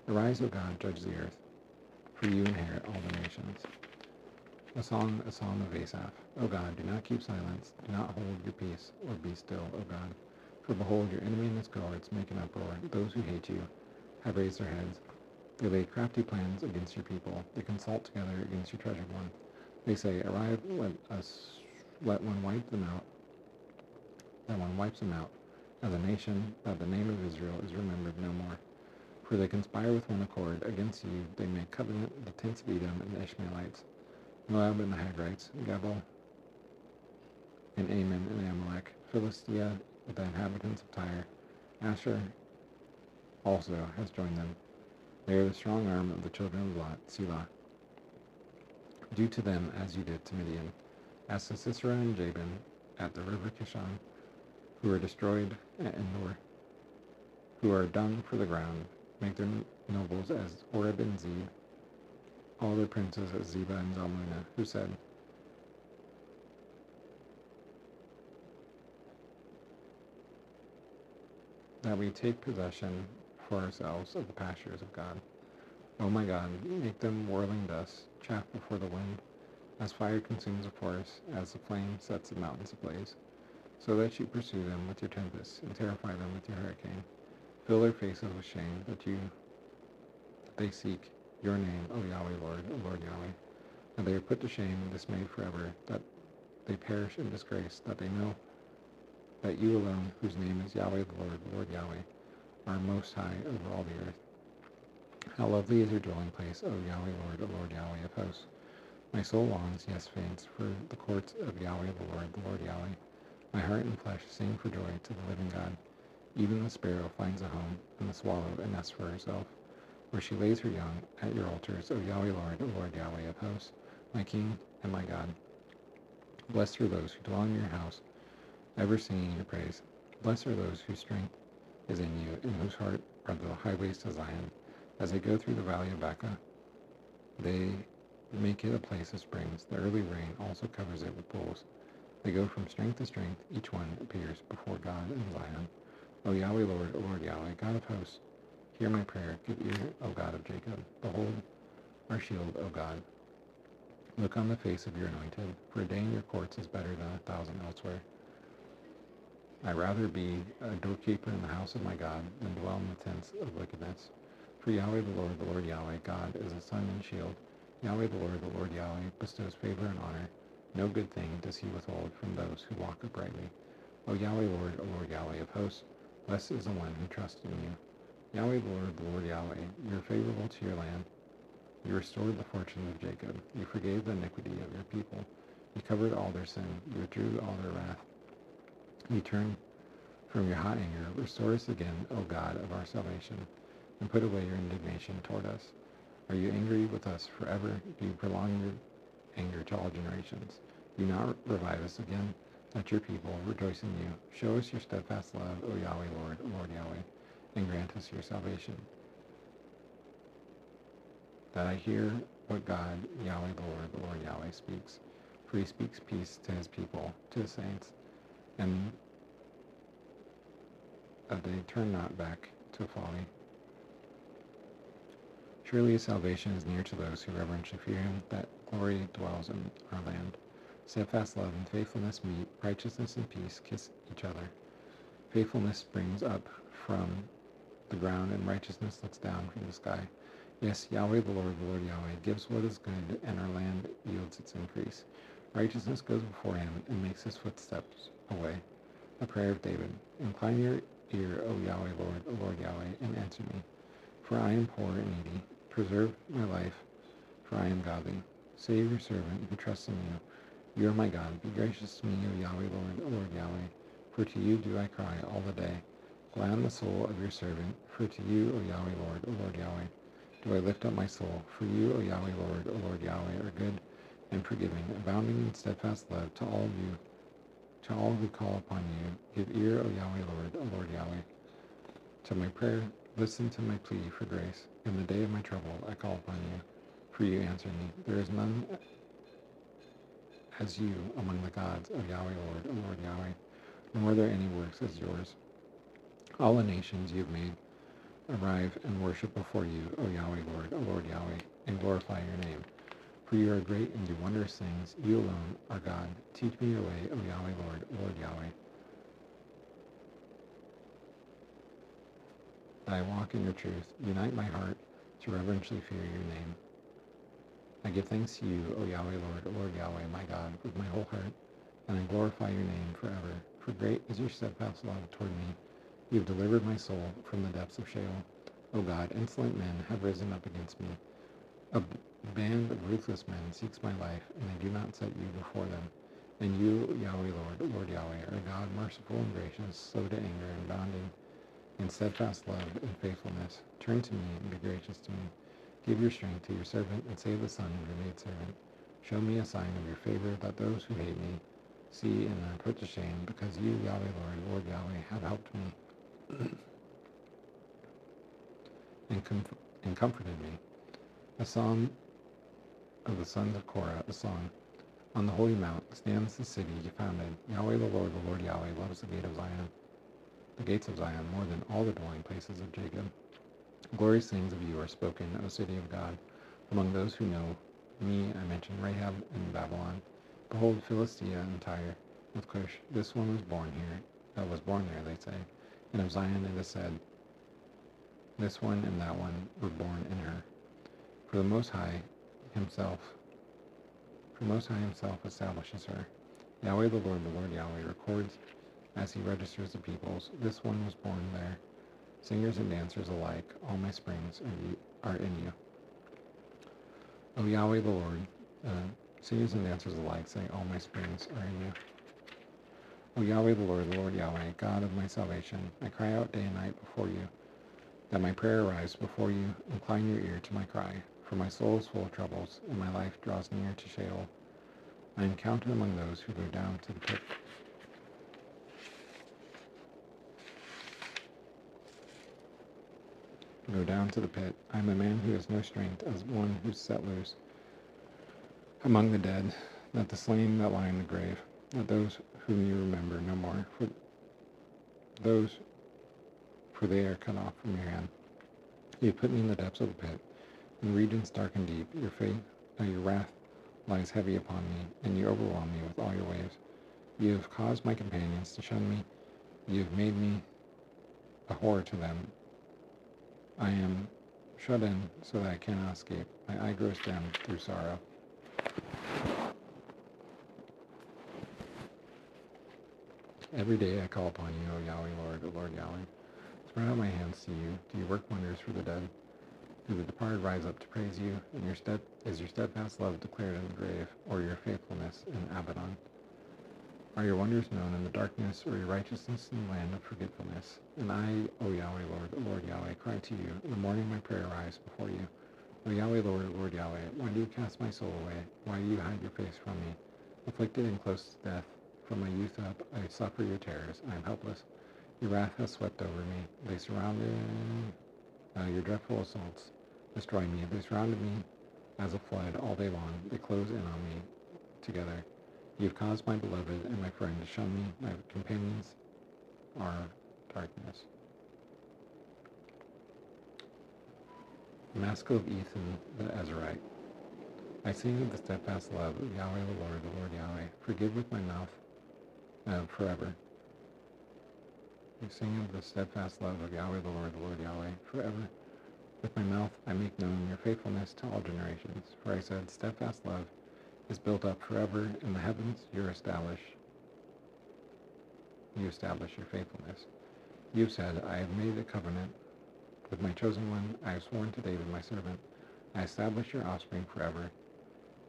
S1: Arise, O God, judge the earth, for you inherit all the nations. A psalm of Asaph. O God, do not keep silence. Do not hold your peace, or be still, O God. For behold, your enemy and his cohorts make an uproar. Those who hate you have raised their heads. They lay crafty plans against your people. They consult together against your treasured one. They say, "Arrive, let one wipe them out, that one wipes them out, as a nation, that the name of Israel is remembered no more. For they conspire with one accord against you, they make covenant, the tents of Edom and the Ishmaelites, Moab and the Hagrites, Gebal and Ammon and Amalek, Philistia, the inhabitants of Tyre. Asher also has joined them. They are the strong arm of the children of Lot, Selah. Do to them as you did to Midian, as to Sisera and Jabin at the river Kishon, who are destroyed at Endor, who are dung for the ground. Make their nobles as Oreb and Zeb, all their princes as Zebah and Zalmunna, who said, that we take possession for ourselves of the pastures of God. O my God, make them whirling dust, chaff before the wind, as fire consumes a forest, as the flame sets the mountains ablaze, so that you pursue them with your tempests and terrify them with your hurricane. Fill their faces with shame, that they seek your name, O Yahweh, O Lord Yahweh, and they are put to shame and dismayed forever, that they perish in disgrace, that they know that you alone, whose name is Yahweh the Lord Yahweh, are most high over all the earth. How lovely is your dwelling place, O Yahweh, O Lord Yahweh of hosts. My soul longs, yes faints, for the courts of Yahweh the Lord Yahweh. My heart and flesh sing for joy to the living God. Even the sparrow finds a home, and the swallow a nest for herself, where she lays her young at your altars, O Yahweh, O Lord Yahweh of hosts, my King and my God. Blessed are those who dwell in your house, ever singing your praise. Blessed are those whose strength is in you, in whose heart are the highways to Zion. As they go through the valley of Baca, they make it a place of springs. The early rain also covers it with pools. They go from strength to strength. Each one appears before God in Zion. O Yahweh, O Lord Yahweh, God of hosts, hear my prayer. Give ear, O God of Jacob. Behold our shield, O God. Look on the face of your anointed, for a day in your courts is better than 1,000 elsewhere. I'd rather be a doorkeeper in the house of my God than dwell in the tents of wickedness. For Yahweh the Lord Yahweh, God is a sun and shield. Yahweh the Lord Yahweh bestows favor and honor. No good thing does he withhold from those who walk uprightly. O Yahweh, O Lord Yahweh of hosts, blessed is the one who trusts in you. Yahweh, the Lord Yahweh, you are favorable to your land. You restored the fortunes of Jacob. You forgave the iniquity of your people. You covered all their sin. You withdrew all their wrath. You turned from your hot anger. Restore us again, O God of our salvation, and put away your indignation toward us. Are you angry with us forever? Do you prolong your anger to all generations? Do not revive us again, that your people rejoice in you. Show us your steadfast love, O Yahweh, Lord Yahweh, and grant us your salvation. That I hear what God, Yahweh, the Lord Yahweh, speaks. For he speaks peace to his people, to his saints, and that they turn not back to folly. Surely his salvation is near to those who reverentially fear him, that glory dwells in our land. Steadfast love and faithfulness meet, righteousness and peace kiss each other. Faithfulness springs up from the ground, and righteousness looks down from the sky. Yes, Yahweh the Lord Yahweh, gives what is good, and our land yields its increase. Righteousness goes before him, and makes his footsteps away. A prayer of David. Incline your ear, O Yahweh, O Lord Yahweh, and answer me. For I am poor and needy. Preserve my life, for I am godly. Save your servant who trusts in you. You are my God. Be gracious to me, O Yahweh, Lord Yahweh. For to you do I cry all the day. Gladden the soul of your servant. For to you, O Yahweh, Lord Yahweh, do I lift up my soul. For you, O Yahweh, Lord Yahweh, are good and forgiving, abounding in steadfast love to all you, to all who call upon you. Give ear, O Yahweh, Lord Yahweh, to my prayer. Listen to my plea for grace. In the day of my trouble, I call upon you, for you answer me. There is none as you among the gods of Yahweh, Lord Yahweh, nor are there any works as yours. All the nations you have made arrive and worship before you, O Yahweh, Lord Yahweh, and glorify your name. For you are great and do wondrous things. You alone are God. Teach me your way, O Yahweh, Lord Yahweh, that I walk in your truth. Unite my heart to reverentially fear your name, I give thanks to you, O Yahweh, Lord Yahweh, my God, with my whole heart, and I glorify your name forever. For great is your steadfast love toward me. You have delivered my soul from the depths of Sheol. O God, insolent men have risen up against me. A band of ruthless men seeks my life, and they do not set you before them. And you, Yahweh, Lord Yahweh, are a God merciful and gracious, slow to anger, and abounding in steadfast love and faithfulness. Turn to me and be gracious to me. Give your strength to your servant, and save the son of your maidservant. Show me a sign of your favor, that those who hate me see and are put to shame, because you, Yahweh, Lord Yahweh, have helped me and comforted me. A psalm of the sons of Korah, a song. On the holy mount stands the city you founded. Yahweh the Lord Yahweh, loves the gates of Zion, more than all the dwelling places of Jacob. Glorious things of you are spoken, O city of God. Among those who know me, I mention Rahab and Babylon. Behold, Philistia and Tyre, with Cush. This one was born there, they say. And of Zion it is said, this one and that one were born in her. For the Most High himself establishes her. Yahweh the Lord Yahweh, records as he registers the peoples. This one was born there. Singers and dancers alike, all my springs are in you. O Yahweh the Lord, singers and dancers alike say, all my springs are in you. O Yahweh the Lord Yahweh, God of my salvation, I cry out day and night before you, that my prayer arise before you. Incline your ear to my cry, for my soul is full of troubles, and my life draws near to Sheol. I am counted among those who go down to the pit. I am a man who has no strength, as one who is set loose among the dead, that the slain that lie in the grave, that those whom you remember no more, for they are cut off from your hand. You have put me in the depths of the pit, in regions dark and deep. Your wrath lies heavy upon me, and you overwhelm me with all your waves. You have caused my companions to shun me. You have made me a horror to them. I am shut in so that I cannot escape. My eye grows dim through sorrow. Every day I call upon you, O Yahweh, Lord Yahweh. Spread out my hands to you. Do you work wonders for the dead? Do the departed rise up to praise you? And is your steadfast love declared in the grave, or your faithfulness in Abaddon? Are your wonders known in the darkness, or your righteousness in the land of forgetfulness? And I, O Yahweh, Lord Yahweh, cry to you. In the morning my prayer rise before you. O Yahweh, Lord Yahweh, why do you cast my soul away? Why do you hide your face from me? Afflicted and close to death, from my youth up, I suffer your terrors. I am helpless. Your wrath has swept over me. They surrounded your dreadful assaults destroy me. They surrounded me as a flood all day long. They close in on me together. You have caused my beloved and my friend to shun me. My companions are darkness. The Maskil of Ethan the Ezrahite. I sing of the steadfast love of Yahweh the Lord Yahweh. Forgive with my mouth forever. I sing of the steadfast love of Yahweh the Lord Yahweh forever. With my mouth I make known your faithfulness to all generations. For I said, steadfast love is built up forever in the heavens. You establish your faithfulness. You have said, I have made a covenant with my chosen one. I have sworn to David my servant. I establish your offspring forever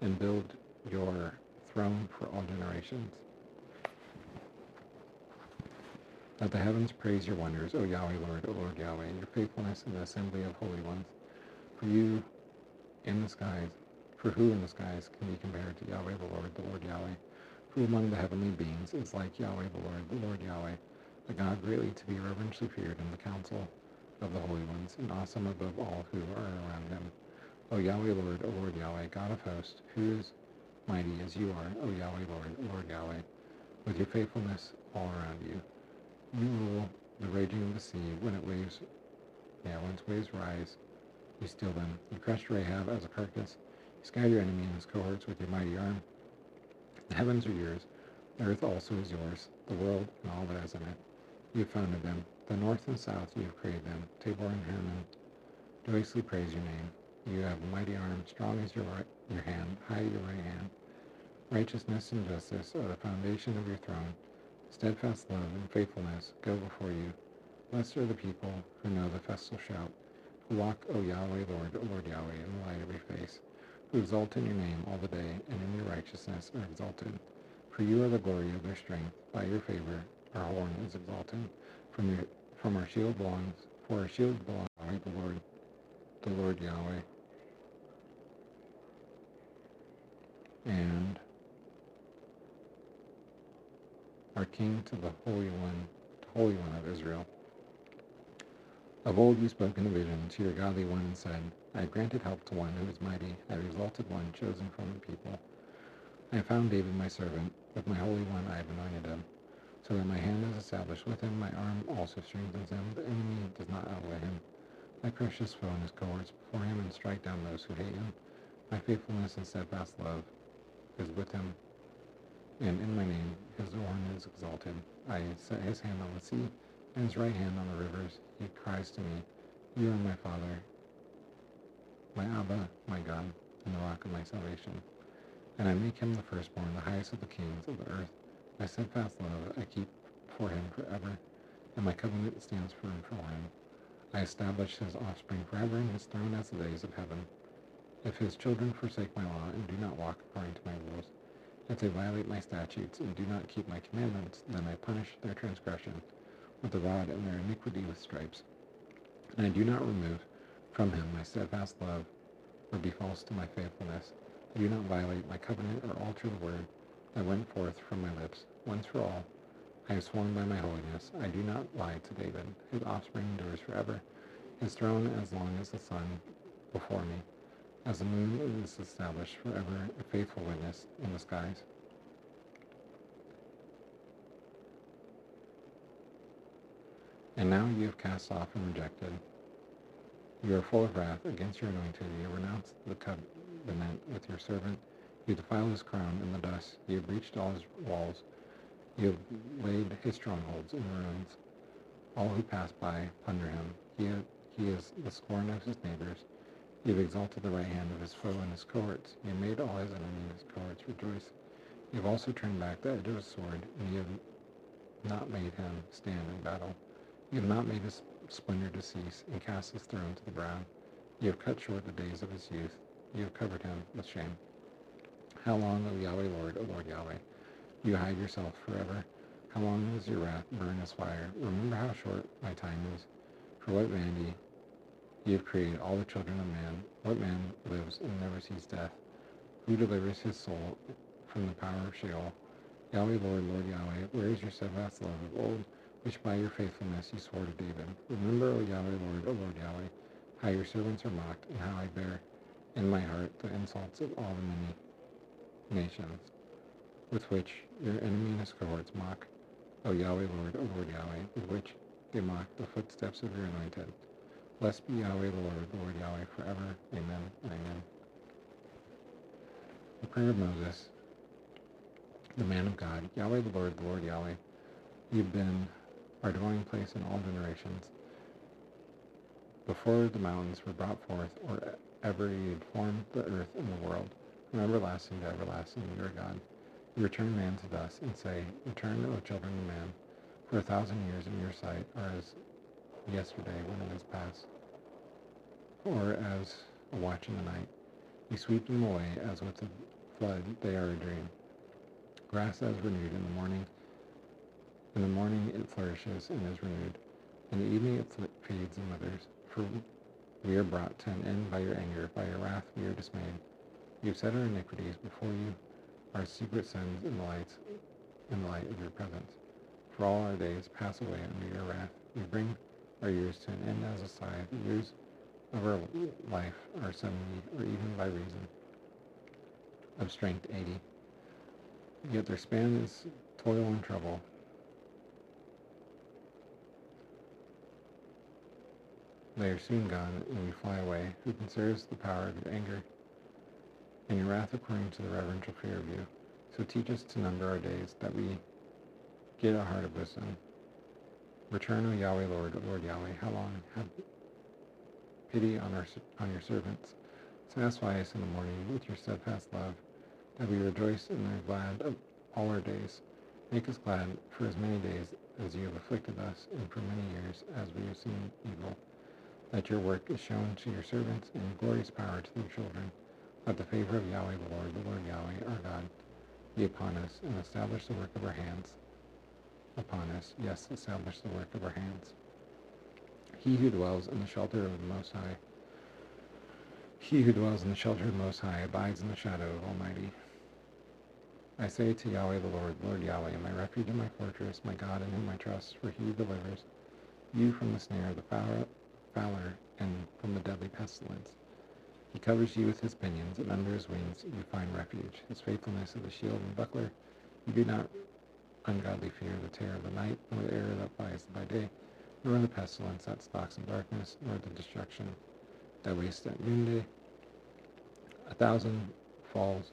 S1: and build your throne for all generations. Let the heavens praise your wonders, O Yahweh, Lord Yahweh, your faithfulness in the assembly of holy ones. For who in the skies can be compared to Yahweh, the Lord Yahweh? Who among the heavenly beings is like Yahweh, the Lord Yahweh, a God greatly to be reverentially feared in the council of the holy ones, and awesome above all who are around him? O Yahweh, Lord Yahweh, God of hosts, who is mighty as you are, O Yahweh, Lord Yahweh, with your faithfulness all around you. You rule the raging of the sea when its waves rise. You still them. You crushed Rahab as a carcass. You scattered your enemy and his cohorts with your mighty arm. The heavens are yours. The earth also is yours, the world and all that is in it. You have founded them. The north and south you have created them. Tabor and Hermon joyously praise your name. You have a mighty arm, strong is your your hand, hide your right hand. Righteousness and justice are the foundation of your throne. Steadfast love and faithfulness go before you. Blessed are the people who know the festal shout, who walk, O Yahweh, Lord Yahweh, in the light of your face, who exalt in your name all the day, and in your righteousness are exalted. For you are the glory of their strength. By your favor our horn is exalted. From our shield belongs, for our shield belongs to the Lord Yahweh, and our King to the Holy One of Israel. Of old you spoke in a vision to your godly one and said, I have granted help to one who is mighty, I have exalted one chosen from the people. I have found David my servant, with my Holy One I have anointed him, so that my hand is established with him, my arm also strengthens him, the enemy does not outweigh him. My precious foe and his cohorts before him, and strike down those who hate him. My faithfulness and steadfast love is with him, and in my name his horn is exalted. I set his hand on the sea, and his right hand on the rivers. He cries to me, You are my Father, my Abba, my God, and the rock of my salvation. And I make him the firstborn, the highest of the kings of the earth. My steadfast love I keep for him forever, and my covenant stands firm for him. I establish his offspring forever, and his throne as the days of heaven. If his children forsake my law and do not walk according to my rules, if they violate my statutes and do not keep my commandments, then I punish their transgression with the rod and their iniquity with stripes. And I do not remove from him my steadfast love or be false to my faithfulness. I do not violate my covenant or alter the word that went forth from my lips. Once for all, I have sworn by my holiness. I do not lie to David. His offspring endures forever, his throne as long as the sun before me. As the moon is established forever, a faithful witness in the skies. And now you have cast off and rejected. You are full of wrath against your anointed. You have renounced the covenant with your servant. You defile his crown in the dust. You have breached all his walls. You have laid his strongholds in ruins. All who pass by plunder him. He is the scorn of his neighbors. You have exalted the right hand of his foe and his cohorts. You have made all his enemies and his cohorts rejoice. You have also turned back the edge of his sword, and you have not made him stand in battle. You have not made his splendor to cease, and cast his throne to the ground. You have cut short the days of his youth. You have covered him with shame. How long, O Yahweh, O Lord Yahweh, do you hide yourself forever? How long does your wrath burn as fire? Remember how short my time is. For what vanity you have created all the children of man. What man lives and never sees death? Who delivers his soul from the power of Sheol? Yahweh, Lord Yahweh, where is your steadfast love of old, which by your faithfulness you swore to David? Remember, O Yahweh, O Lord Yahweh, how your servants are mocked, and how I bear in my heart the insults of all the many nations, with which your enemy and his cohorts mock. O Yahweh, O Lord Yahweh, with which they mock the footsteps of your anointed. Blessed be Yahweh, the Lord Yahweh, forever. Amen and amen. The prayer of Moses, the man of God. Yahweh, the Lord Yahweh, you've been our dwelling place in all generations. Before the mountains were brought forth, or ever you had formed the earth and the world, from everlasting to everlasting, you are God. You return man to dust, and say, Return, O children of man, for 1,000 years in your sight are as yesterday when it is past, or as a watch in the night. You sweep them away as with a flood, they are a dream. Grass as renewed in the morning. In the morning it flourishes and is renewed. In the evening it fades and withers. For we are brought to an end by your anger. By your wrath we are dismayed. You have set our iniquities before you, our secret sins in the light of your presence. For all our days pass away under your wrath. You bring our years to an end as a sigh. The years of our life are 70, or even by reason of strength 80. Yet their span is toil and trouble. They are soon gone, and we fly away. Who considers the power of your anger and your wrath according to the reverential fear of you? So teach us to number our days, that we get a heart of wisdom. Return, O Yahweh, Lord Yahweh. How long? Have pity on your servants. Satisfy us in the morning with your steadfast love, that we rejoice and are glad of all our days. Make us glad for as many days as you have afflicted us, and for many years as we have seen evil. Let your work is shown to your servants, and your glorious power to their children. Let the favor of Yahweh the Lord Yahweh, our God, be upon us, and establish the work of our hands upon us. Yes, establish the work of our hands. He who dwells in the shelter of the Most High, he who dwells in the shelter of the Most High abides in the shadow of Almighty. I say to Yahweh the Lord Yahweh, my refuge and my fortress, my God in whom I trust, for he delivers you from the snare of the fowler and from the deadly pestilence. He covers you with his pinions, and under his wings you find refuge. His faithfulness is a shield and buckler. You do not ungodly fear the terror of the night, nor the arrow that flies by day, nor the pestilence that stalks in darkness, nor the destruction that wastes at noonday. 1,000 falls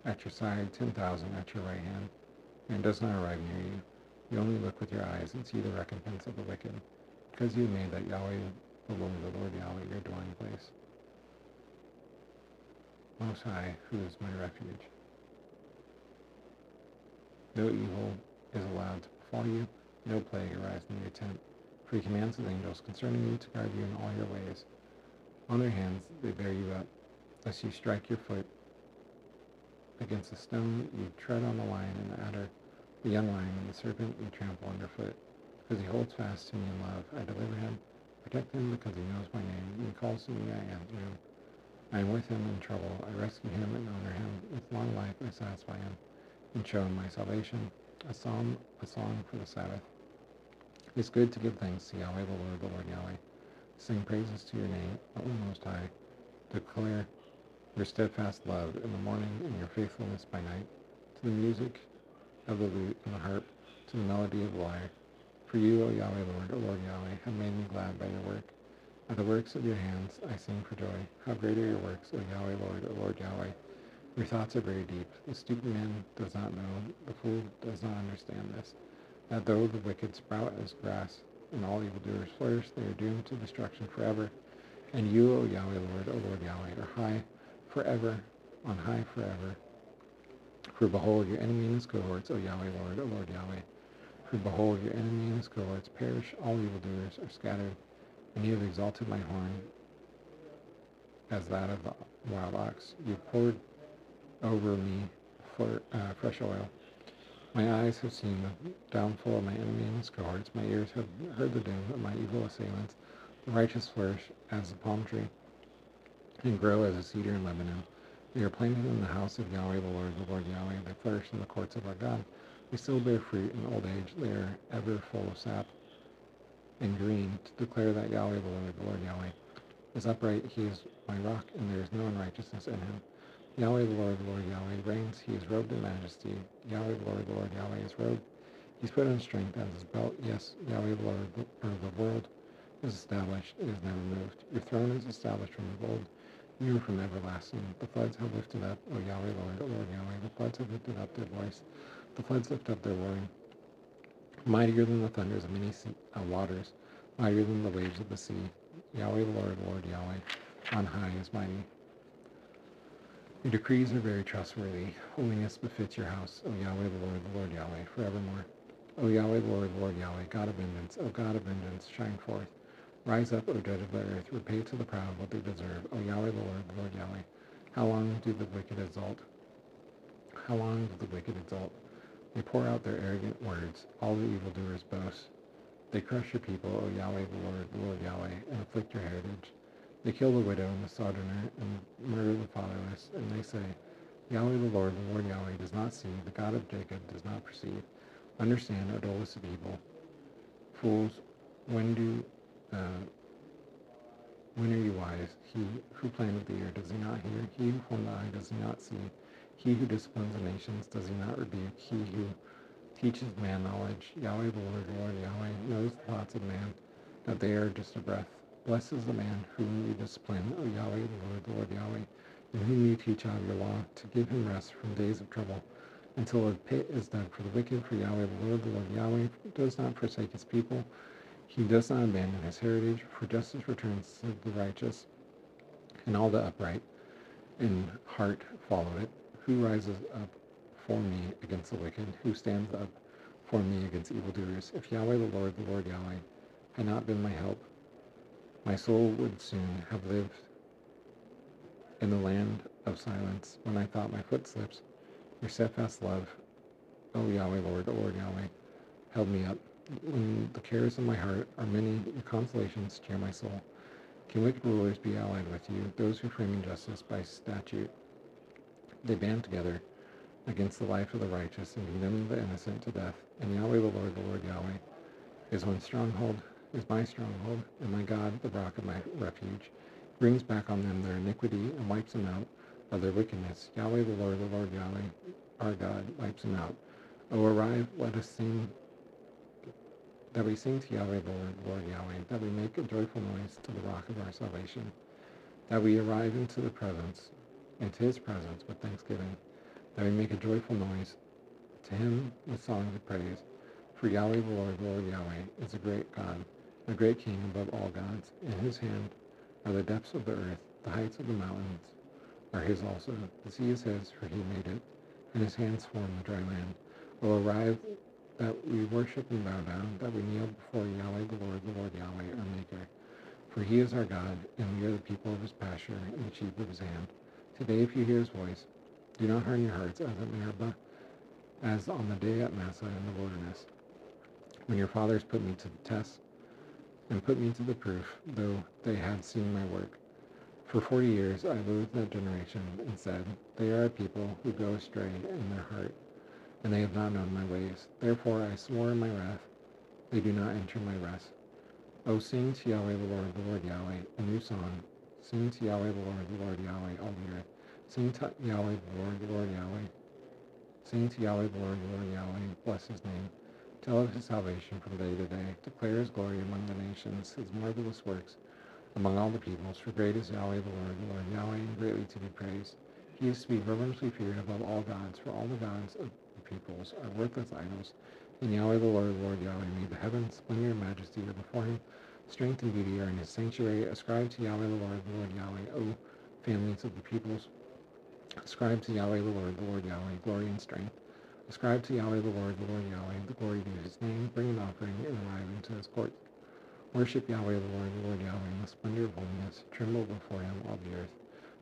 S1: at your side, 10,000 at your right hand, and it does not arrive near you. You only look with your eyes and see the recompense of the wicked, because you have made that Yahweh, the Lord Yahweh, your dwelling place. Most High, who is my refuge. No evil is allowed to befall you, no plague arise near your tent, for he commands his angels concerning you to guard you in all your ways. On their hands they bear you up, lest you strike your foot against a stone. You tread on the lion and the adder, the young lion and the serpent you trample underfoot. Because he holds fast to me in love, I deliver him. Protect him because he knows my name, and he calls to me, I answer him. I am with him in trouble. I rescue him and honor him. With long life I satisfy him and show him my salvation. A song for the Sabbath. It is good to give thanks to Yahweh the Lord Yahweh. Sing praises to your name, O Most High. Declare your steadfast love in the morning and your faithfulness by night, to the music of the lute and the harp, to the melody of the lyre. For you, O Yahweh Lord, O Lord Yahweh, have made me glad by your work. At the works of your hands I sing for joy. How great are your works, O Yahweh Lord, O Lord Yahweh. Your thoughts are very deep. The stupid man does not know, the fool does not understand this, that though the wicked sprout as grass, and all evildoers flourish, they are doomed to destruction forever. And you, O Yahweh Lord, O Lord Yahweh, are high forever, on high forever. For behold, your enemy and his cohorts, O Yahweh Lord, O Lord Yahweh. For behold, your enemy and his cohorts perish, all evildoers are scattered, and you have exalted my horn as that of the wild ox. You have poured over me fresh oil. My eyes have seen the downfall of my enemy and his cohorts. My ears have heard the doom of my evil assailants. The righteous flourish as the palm tree and grow as a cedar in Lebanon. They are planted in the house of Yahweh the Lord Yahweh. They flourish in the courts of our God. They still bear fruit in old age. They are ever full of sap and green, to declare that Yahweh the Lord Yahweh is upright. He is my rock, and there is no unrighteousness in him. Yahweh the Lord Yahweh reigns. He is robed in majesty. Yahweh the Lord Yahweh is robed. He is put on strength as his belt. Yes, Yahweh the Lord, or the world is established. It is never moved. Your throne is established from of old. You are from everlasting. The floods have lifted up, O Yahweh Lord, O Lord Yahweh. The floods have lifted up their voice. The floods lift up their roaring. Mightier than the thunders of many waters, mightier than the waves of the sea. Yahweh the Lord Yahweh, on high is mighty. Your decrees are very trustworthy. Holiness befits your house, O Yahweh the Lord Yahweh, forevermore. O Yahweh the Lord Yahweh, God of vengeance, O God of vengeance, shine forth. Rise up, O judge of the earth, repay to the proud what they deserve. O Yahweh the Lord Yahweh, how long do the wicked exalt? How long do the wicked exalt? They pour out their arrogant words. All the evildoers boast. They crush your people, O Yahweh the Lord Yahweh, and afflict your heritage. They kill the widow and the sojourner, and murder the fatherless. And they say, Yahweh the Lord Yahweh does not see, the God of Jacob does not perceive. Understand, O dullest of evil. Fools, when are you wise? He who planted the ear, does he not hear? He who formed the eye, does he not see? He who disciplines the nations, does he not rebuke? He who teaches man knowledge. Yahweh the Lord Yahweh knows the thoughts of man, that they are just a breath. Blessed is the man whom you discipline, O Yahweh the Lord Yahweh, and whom you teach out of your law, to give him rest from days of trouble, until a pit is dug for the wicked. For Yahweh the Lord Yahweh does not forsake his people, He does not abandon his heritage, for justice returns to the righteous, and all the upright in heart follow it. Who rises up for me against the wicked? Who stands up for me against evildoers? If Yahweh the Lord Yahweh, had not been my help, my soul would soon have lived in the land of silence. When I thought my foot slips, your steadfast love, O Yahweh, Lord Yahweh, held me up. When the cares of my heart are many, your consolations cheer my soul. Can wicked rulers be allied with you, those who frame injustice by statute? They band together against the life of the righteous and condemn the innocent to death. And Yahweh the Lord Yahweh, is my stronghold, and my God, the rock of my refuge. He brings back on them their iniquity and wipes them out of their wickedness. Yahweh the Lord Yahweh, our God, wipes them out. O arrive, let us sing, that we sing to Yahweh the Lord Yahweh, that we make a joyful noise to the rock of our salvation, that we arrive into his presence with thanksgiving, that we make a joyful noise to him with songs of praise. For Yahweh the Lord Yahweh, is a great God, a great King above all gods. In his hand are the depths of the earth, the heights of the mountains are his also. The sea is his, for he made it, and his hands formed the dry land. O arrive, that we worship and bow down, that we kneel before Yahweh the Lord Yahweh, our Maker. For he is our God, and we are the people of his pasture, and the sheep of his hand. Today, if you hear his voice, do not harden your hearts as at Meribah, as on the day at Massah in the wilderness, when your fathers put me to the test and put me to the proof, though they had seen my work. For 40 years I loathed that generation, and said, they are a people who go astray in their heart, and they have not known my ways. Therefore I swore in my wrath, they do not enter my rest. O sing to Yahweh the Lord Yahweh, a new song. Sing to Yahweh the Lord Yahweh, all the earth. Sing to Yahweh the Lord Yahweh. Sing to Yahweh the Lord Yahweh, bless his name. Tell of his salvation from day to day. Declare his glory among the nations, his marvelous works among all the peoples. For great is Yahweh the Lord Yahweh, and greatly to be praised. He is to be reverently feared above all gods, for all the gods of the peoples are worthless idols. And Yahweh the Lord Yahweh made the heavens. Splendor and majesty are before him. Strength and beauty are in his sanctuary. Ascribe to Yahweh the Lord Yahweh, O families of the peoples. Ascribe to Yahweh the Lord Yahweh, glory and strength. Ascribe to Yahweh the Lord Yahweh, the glory due his name. Bring an offering and arrive into his courts. Worship Yahweh the Lord Yahweh in the splendor of holiness. Tremble before him, all the earth.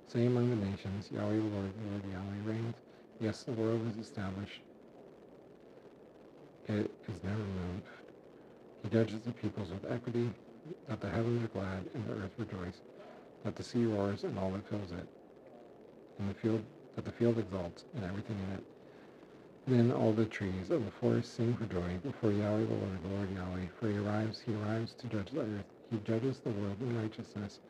S1: Say among the nations, Yahweh the Lord Yahweh reigns. Yes, the world is established. It is never moved. He judges the peoples with equity, that the heavens are glad and the earth rejoice, that the sea roars and all that fills it, and that the field exalts and everything in it. Then all the trees of the forest sing for joy before Yahweh the Lord Yahweh, for he arrives to judge the earth. He judges the world in righteousness,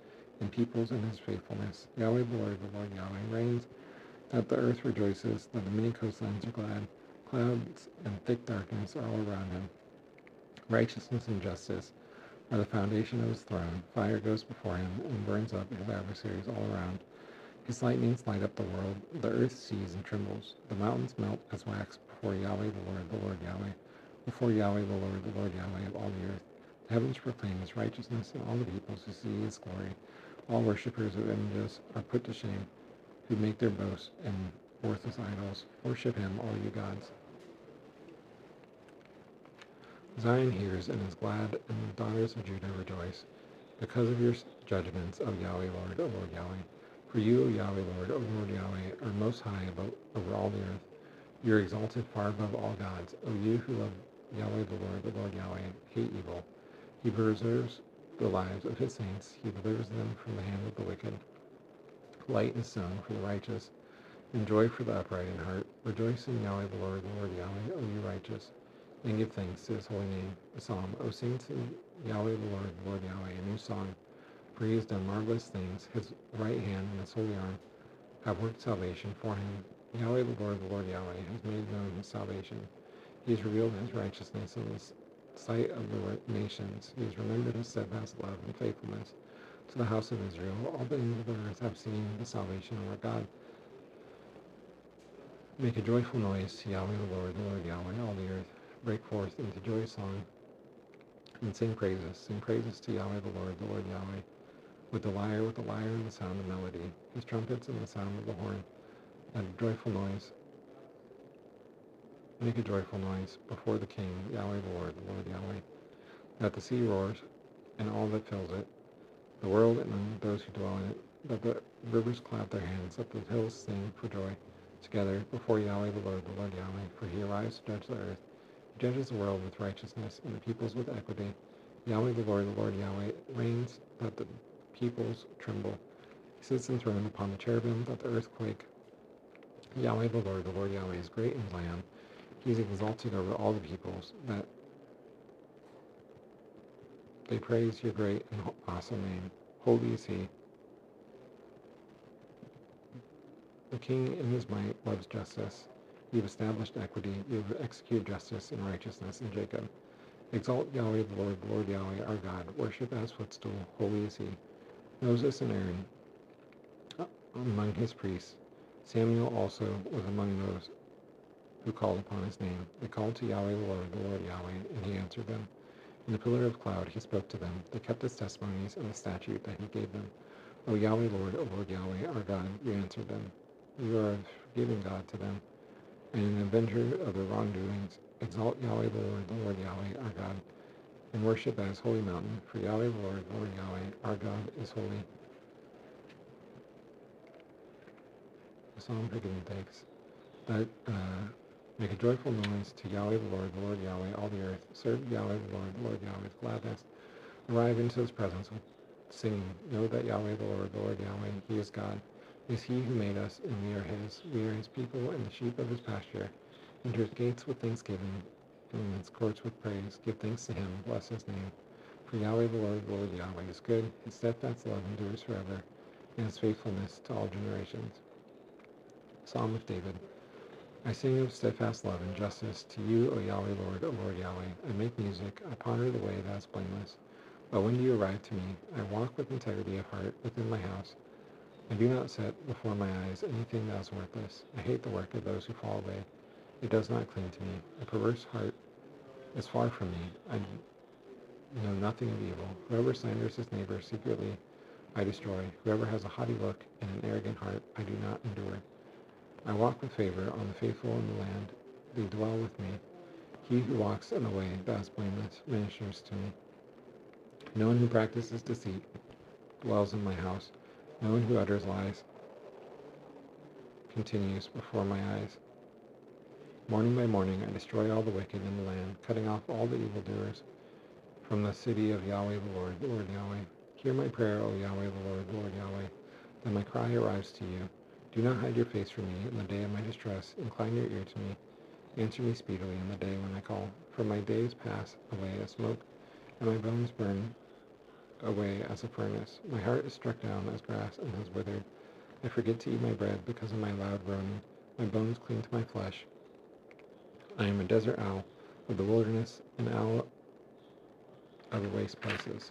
S1: and peoples in his faithfulness. Yahweh the Lord Yahweh reigns, that the earth rejoices, that the many coastlines are glad. Clouds and thick darkness are all around him. Righteousness and justice are the foundation of his throne. Fire goes before him and burns up his adversaries all around. His lightnings light up the world. The earth sees and trembles. The mountains melt as wax before Yahweh the Lord Yahweh, before Yahweh the Lord Yahweh of all the earth. The heavens proclaim his righteousness, and all the peoples who see his glory. All worshippers of images are put to shame, who make their boast in worthless idols. Worship him, all you gods. Zion hears and is glad, and the daughters of Judah rejoice, because of your judgments, O Yahweh Lord Yahweh. For you, O Yahweh Lord Yahweh, are most high over all the earth. You are exalted far above all gods. O you who love Yahweh the Lord Yahweh, hate evil. He preserves the lives of his saints. He delivers them from the hand of the wicked. Light and stone for the righteous, and joy for the upright in heart. Rejoice in Yahweh the Lord Yahweh, O you righteous, and give thanks to his holy name. A psalm. O sing to Yahweh the Lord Yahweh, a new song. For he has done marvelous things. His right hand and his holy arm have worked salvation for him. Yahweh the Lord Yahweh, has made known his salvation. He has revealed his righteousness in the sight of the nations. He has remembered his steadfast love and faithfulness to the house of Israel. All the ends of the earth have seen the salvation of our God. Make a joyful noise to Yahweh the Lord Yahweh, all the earth. Break forth into joyous song and sing praises. Sing praises to Yahweh the Lord Yahweh. With the lyre, and the sound of melody, his trumpets and the sound of the horn, and a joyful noise. Make a joyful noise before the King, Yahweh the Lord Yahweh. That the sea roars, and all that fills it, the world and those who dwell in it, that the rivers clap their hands, that the hills sing for joy together before Yahweh the Lord Yahweh. For he arrives to judge the earth. He judges the world with righteousness, and the peoples with equity. Yahweh the Lord Yahweh reigns, that the peoples tremble. He sits enthroned upon the cherubim, that the earth quake. Yahweh the Lord Yahweh is great in Zion. He is exalted over all the peoples, that they praise your great and awesome name. Holy is he. The king in his might loves justice. You have established equity. You have executed justice and righteousness in Jacob. Exalt Yahweh the Lord Yahweh our God. Worship at his footstool. Holy is he. Moses and Aaron among his priests. Samuel also was among those who called upon his name. They called to Yahweh the Lord Yahweh, and he answered them. In the pillar of cloud he spoke to them. They kept his testimonies and the statute that he gave them. O Yahweh, Lord Yahweh, our God, you answered them. You are a forgiving God to them, and an avenger of their wrongdoings. Exalt Yahweh, the Lord Yahweh, our God, and worship at his holy mountain. For Yahweh, the Lord Yahweh, our God, is holy. The psalm for giving thanks. That make a joyful noise to Yahweh, the Lord Yahweh, all the earth. Serve Yahweh, the Lord Yahweh, with gladness. Arrive into his presence with singing. Know that Yahweh, the Lord Yahweh, he is God. It is he who made us, and we are his. We are his people and the sheep of his pasture. Enter his gates with thanksgiving, and his courts with praise. Give thanks to him. Bless his name. For Yahweh, the Lord Yahweh, is good. His steadfast love endures forever, and his faithfulness to all generations. Psalm of David. I sing of steadfast love and justice to you, O Yahweh, Lord Yahweh. I make music. I ponder the way that is blameless. But when do you arrive to me? I walk with integrity of heart within my house. I do not set before my eyes anything that is worthless. I hate the work of those who fall away. It does not cling to me. A perverse heart is far from me. I know nothing of evil. Whoever slanders his neighbor secretly, I destroy. Whoever has a haughty look and an arrogant heart, I do not endure. I walk with favor on the faithful in the land. They dwell with me. He who walks in a way that is blameless ministers to me. No one who practices deceit dwells in my house. No one who utters lies continues before my eyes. Morning by morning I destroy all the wicked in the land, cutting off all the evildoers from the city of Yahweh the Lord Yahweh. Hear my prayer, O Yahweh the Lord Yahweh, that my cry arrives to you. Do not hide your face from me in the day of my distress. Incline your ear to me. Answer me speedily in the day when I call. For my days pass away as smoke, and my bones burn away as a furnace. My heart is struck down as grass and has withered. I forget to eat my bread because of my loud groaning. My bones cling to my flesh. I am a desert owl of the wilderness, an owl of the waste places.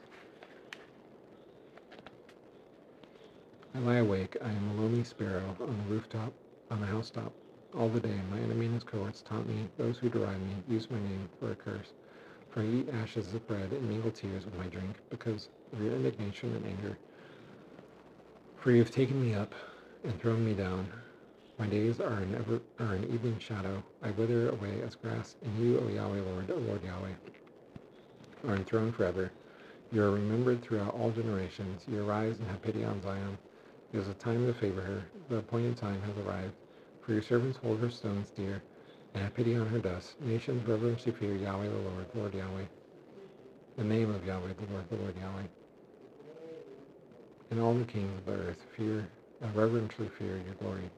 S1: I lie awake. I am a lonely sparrow on the rooftop, on the housetop. All the day my enemy and his cohorts taunt me. Those who deride me use my name for a curse. For I eat ashes of bread and mingle tears with my drink because of your indignation and anger. For you have taken me up and thrown me down. My days are an evening shadow. I wither away as grass, and you, O Yahweh, Lord Yahweh, are enthroned forever. You are remembered throughout all generations. You arise and have pity on Zion. It is a time to favor her. The appointed time has arrived. For your servants hold her stones dear, and have pity on her dust. Nations reverently fear Yahweh the Lord Yahweh. The name of Yahweh the Lord Yahweh. And all the kings of the earth reverently fear your glory.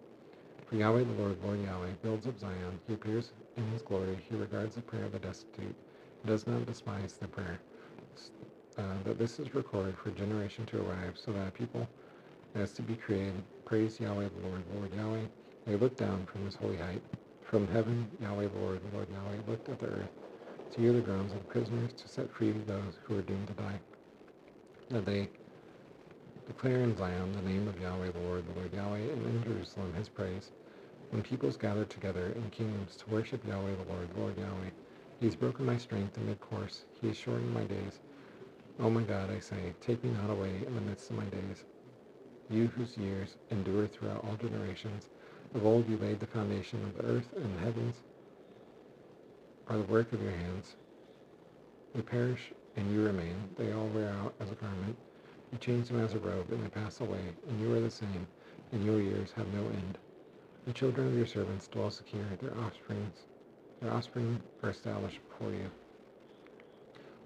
S1: For Yahweh the Lord Yahweh builds up Zion. He appears in his glory. He regards the prayer of the destitute. He does not despise their prayer. That this is recorded for generation to arrive, so that people as to be created praise Yahweh the Lord Yahweh. They look down from his holy height. From heaven, Yahweh the Lord Yahweh looked at the earth, to hear the groans of the prisoners, to set free those who are doomed to die. That they declare in Zion the name of Yahweh the Lord Yahweh, and in Jerusalem his praise. When peoples gather together in kingdoms to worship Yahweh the Lord Yahweh, He has broken my strength in mid-course. He has shortened my days. O my God, I say, take me not away in the midst of my days. You whose years endure throughout all generations, of old you laid the foundation of the earth, and the heavens are the work of your hands. They perish, and you remain. They all wear out as a garment. You change them as a robe, and they pass away, and you are the same, and your years have no end. The children of your servants dwell secure. Their offspring are established before you.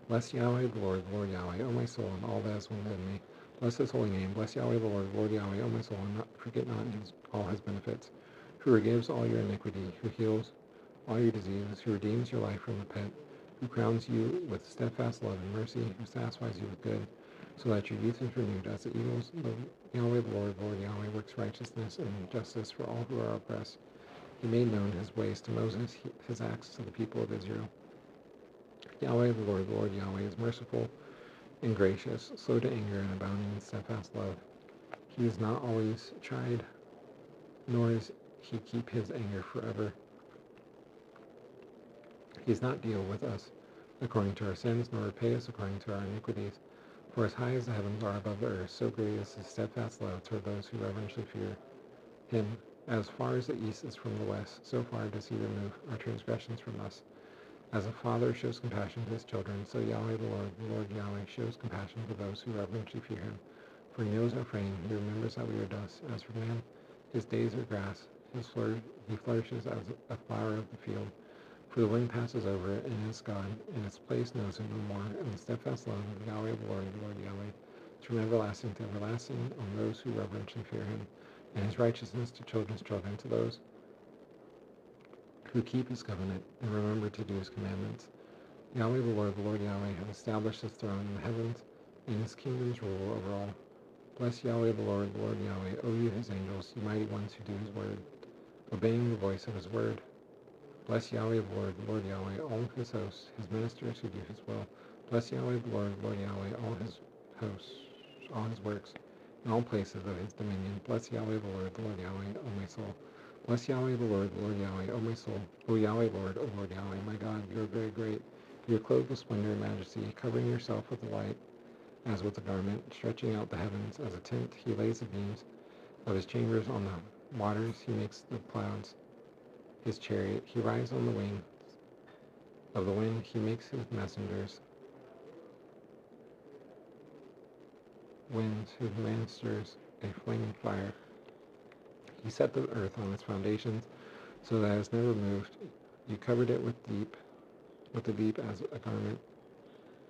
S1: Bless Yahweh, the Lord Yahweh, O my soul, and all that is within me. Bless his holy name. Bless Yahweh, the Lord Yahweh, O my soul, and forget not all his benefits, who forgives all your iniquity, who heals all your diseases, who redeems your life from the pit, who crowns you with steadfast love and mercy, who satisfies you with good, so that your youth is renewed as the eagles. Yahweh, the Lord Yahweh, works righteousness and justice for all who are oppressed. He made known his ways to Moses, his acts to the people of Israel. Yahweh, the Lord Yahweh, is merciful and gracious, slow to anger and abounding in steadfast love. He is not always chide, nor does he keep his anger forever. He does not deal with us according to our sins, nor repay us according to our iniquities. For as high as the heavens are above the earth, so great is his steadfast love toward those who reverently fear him. As far as the east is from the west, so far does he remove our transgressions from us. As a father shows compassion to his children, so Yahweh the Lord Yahweh shows compassion to those who reverently fear him. For he knows our frame, he remembers that we are dust. As for man, his days are grass, he flourishes as a flower of the field. For the wind passes over it, and it is gone, and its place knows it no more. And the steadfast love of Yahweh the Lord Yahweh is from everlasting to everlasting on those who reverently fear him, and his righteousness to children's children, to those who keep his covenant and remember to do his commandments. Yahweh the Lord Yahweh, has established his throne in the heavens, and his kingdoms rule over all. Bless Yahweh the Lord Yahweh, O you his angels, you mighty ones who do his word, obeying the voice of his word. Bless Yahweh the Lord Yahweh, all of his hosts, his ministers who do his will. Bless Yahweh the Lord Yahweh, all his hosts, all his works, in all places of his dominion. Bless Yahweh the Lord Yahweh, O my soul. Bless Yahweh the Lord Yahweh, O my soul. O Yahweh Lord Yahweh, my God, you are very great. You are clothed with splendor and majesty, covering yourself with the light as with a garment, stretching out the heavens as a tent. He lays the beams of his chambers on the waters. He makes the clouds his chariot. He rides on the wings of the wind. He makes his messengers winds, whose masters a flaming fire. He set the earth on its foundations, so that it has never moved. You covered it with the deep as a garment,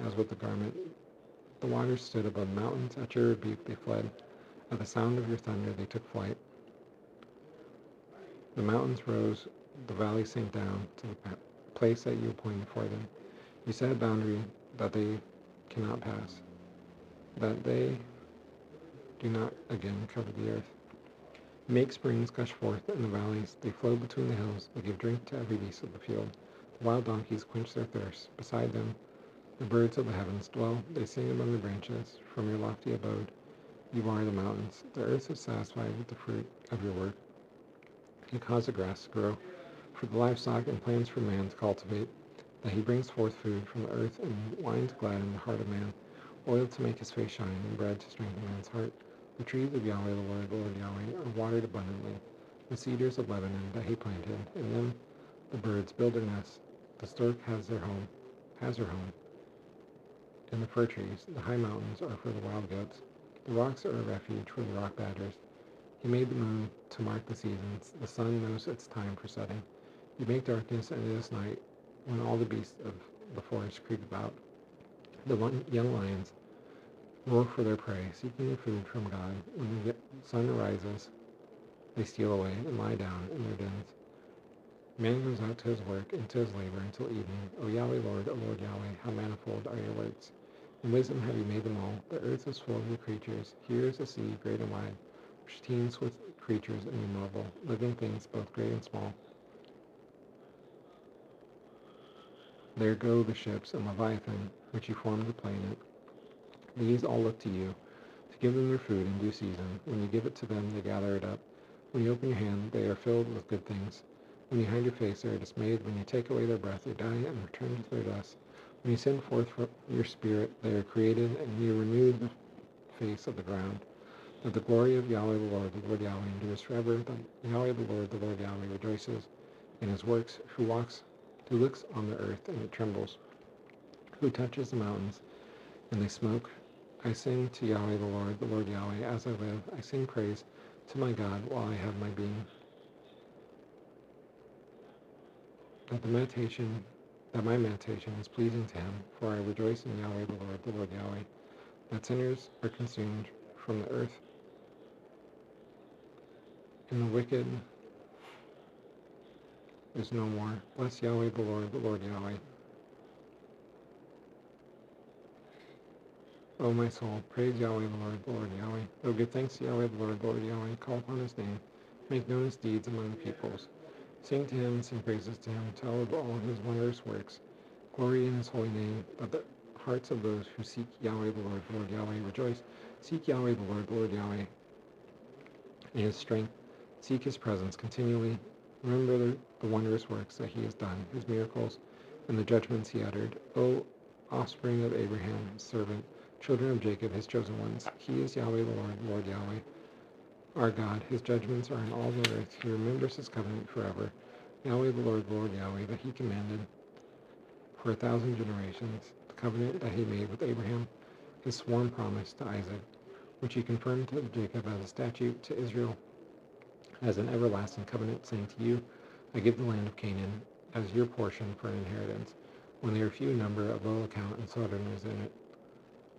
S1: as with a garment. The waters stood above the mountains. At your rebuke they fled. At the sound of your thunder they took flight. The mountains rose, the valleys sank down to the place that you appointed for them. You set a boundary that they cannot pass, that they do not again cover the earth. You make springs gush forth in the valleys. They flow between the hills. They give drink to every beast of the field. The wild donkeys quench their thirst. Beside them the birds of the heavens dwell. They sing among the branches. From your lofty abode you are the mountains. The earth is satisfied with the fruit of your work. You cause the grass to grow for the livestock and plants for man to cultivate, that he brings forth food from the earth and wine to gladden the heart of man, oil to make his face shine, and bread to strengthen man's heart. The trees of Yahweh the Lord Yahweh, are watered abundantly, the cedars of Lebanon that he planted. In them the birds build their nests. The stork has her home. In the fir trees, the high mountains are for the wild goats. The rocks are a refuge for the rock badgers. He made the moon to mark the seasons. The sun knows its time for setting. You make darkness, and it is night, when all the beasts of the forest creep about. The young lions roar for their prey, seeking their food from God. When the sun arises, they steal away and lie down in their dens. Man goes out to his work and to his labor until evening. O Yahweh Lord, O Lord Yahweh, how manifold are your works. In wisdom have you made them all. The earth is full of your creatures. Here is the sea, great and wide, which teems with creatures innumerable, living things both great and small. There go the ships and Leviathan, which you formed to play in it. These all look to you, to give them their food in due season. When you give it to them, they gather it up. When you open your hand, they are filled with good things. When you hide your face, they are dismayed. When you take away their breath, they die and return to their dust. When you send forth your spirit, they are created, and you renew the face of the ground. That the glory of Yahweh the Lord Yahweh, endures forever. That Yahweh the Lord Yahweh, rejoices in his works, who looks on the earth, and it trembles, who touches the mountains, and they smoke. I sing to Yahweh the Lord Yahweh, as I live. I sing praise to my God while I have my being. That my meditation is pleasing to him, for I rejoice in Yahweh the Lord Yahweh. That sinners are consumed from the earth, and the wicked is no more. Bless Yahweh the Lord Yahweh. O my soul, praise Yahweh the Lord Yahweh. O give thanks to Yahweh the Lord Yahweh. Call upon his name. Make known his deeds among the peoples. Sing to him, sing praises to him. Tell of all his wondrous works. Glory in his holy name. Let the hearts of those who seek Yahweh the Lord Yahweh rejoice. Seek Yahweh the Lord Yahweh in his strength. Seek his presence continually. Remember the wondrous works that he has done, his miracles, and the judgments he uttered. O offspring of Abraham, his servant, children of Jacob, his chosen ones. He is Yahweh the Lord Yahweh, our God. His judgments are in all the earth. He remembers his covenant forever. Yahweh the Lord Yahweh, that he commanded for 1,000 generations, the covenant that he made with Abraham, his sworn promise to Isaac, which he confirmed to Jacob as a statute, to Israel as an everlasting covenant, saying to you, I give the land of Canaan as your portion for an inheritance, when they are few in number, of little account, and sojourners in it,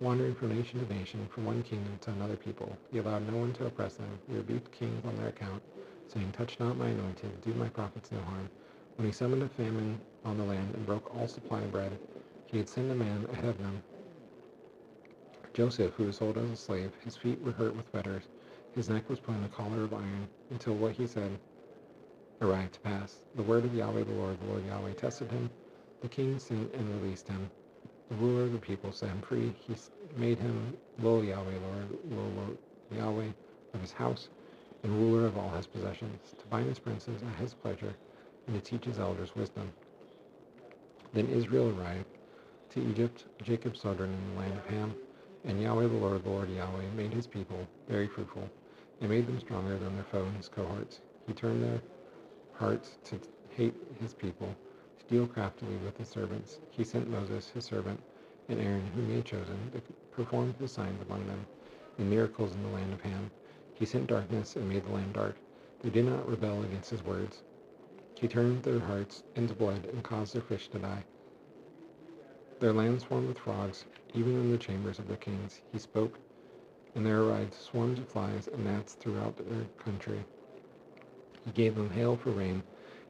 S1: wandering from nation to nation, from one kingdom to another people. He allowed no one to oppress them. He rebuked kings on their account, saying, touch not my anointed, do my prophets no harm. When he summoned a famine on the land and broke all supply of bread, he had sent a man ahead of them, Joseph, who was sold as a slave. His feet were hurt with fetters. His neck was put in a collar of iron, until what he said arrived to pass. The word of Yahweh the Lord Yahweh, tested him. The king sent and released him. The ruler of the people set him free. He made him Yahweh Lord Yahweh of his house, and ruler of all his possessions, to bind his princes at his pleasure, and to teach his elders wisdom. Then Israel arrived to Egypt. Jacob sojourned in the land of Ham, and Yahweh the Lord Yahweh, made his people very fruitful, and made them stronger than their foe and his cohorts. He turned their hearts to hate his people, to deal craftily with his servants. He sent Moses, his servant, and Aaron, whom he had chosen, to perform his signs among them, and miracles in the land of Ham. He sent darkness and made the land dark. They did not rebel against his words. He turned their hearts into blood and caused their fish to die. Their land swarmed with frogs, even in the chambers of their kings. He spoke, and there arrived swarms of flies and gnats throughout their country. He gave them hail for rain,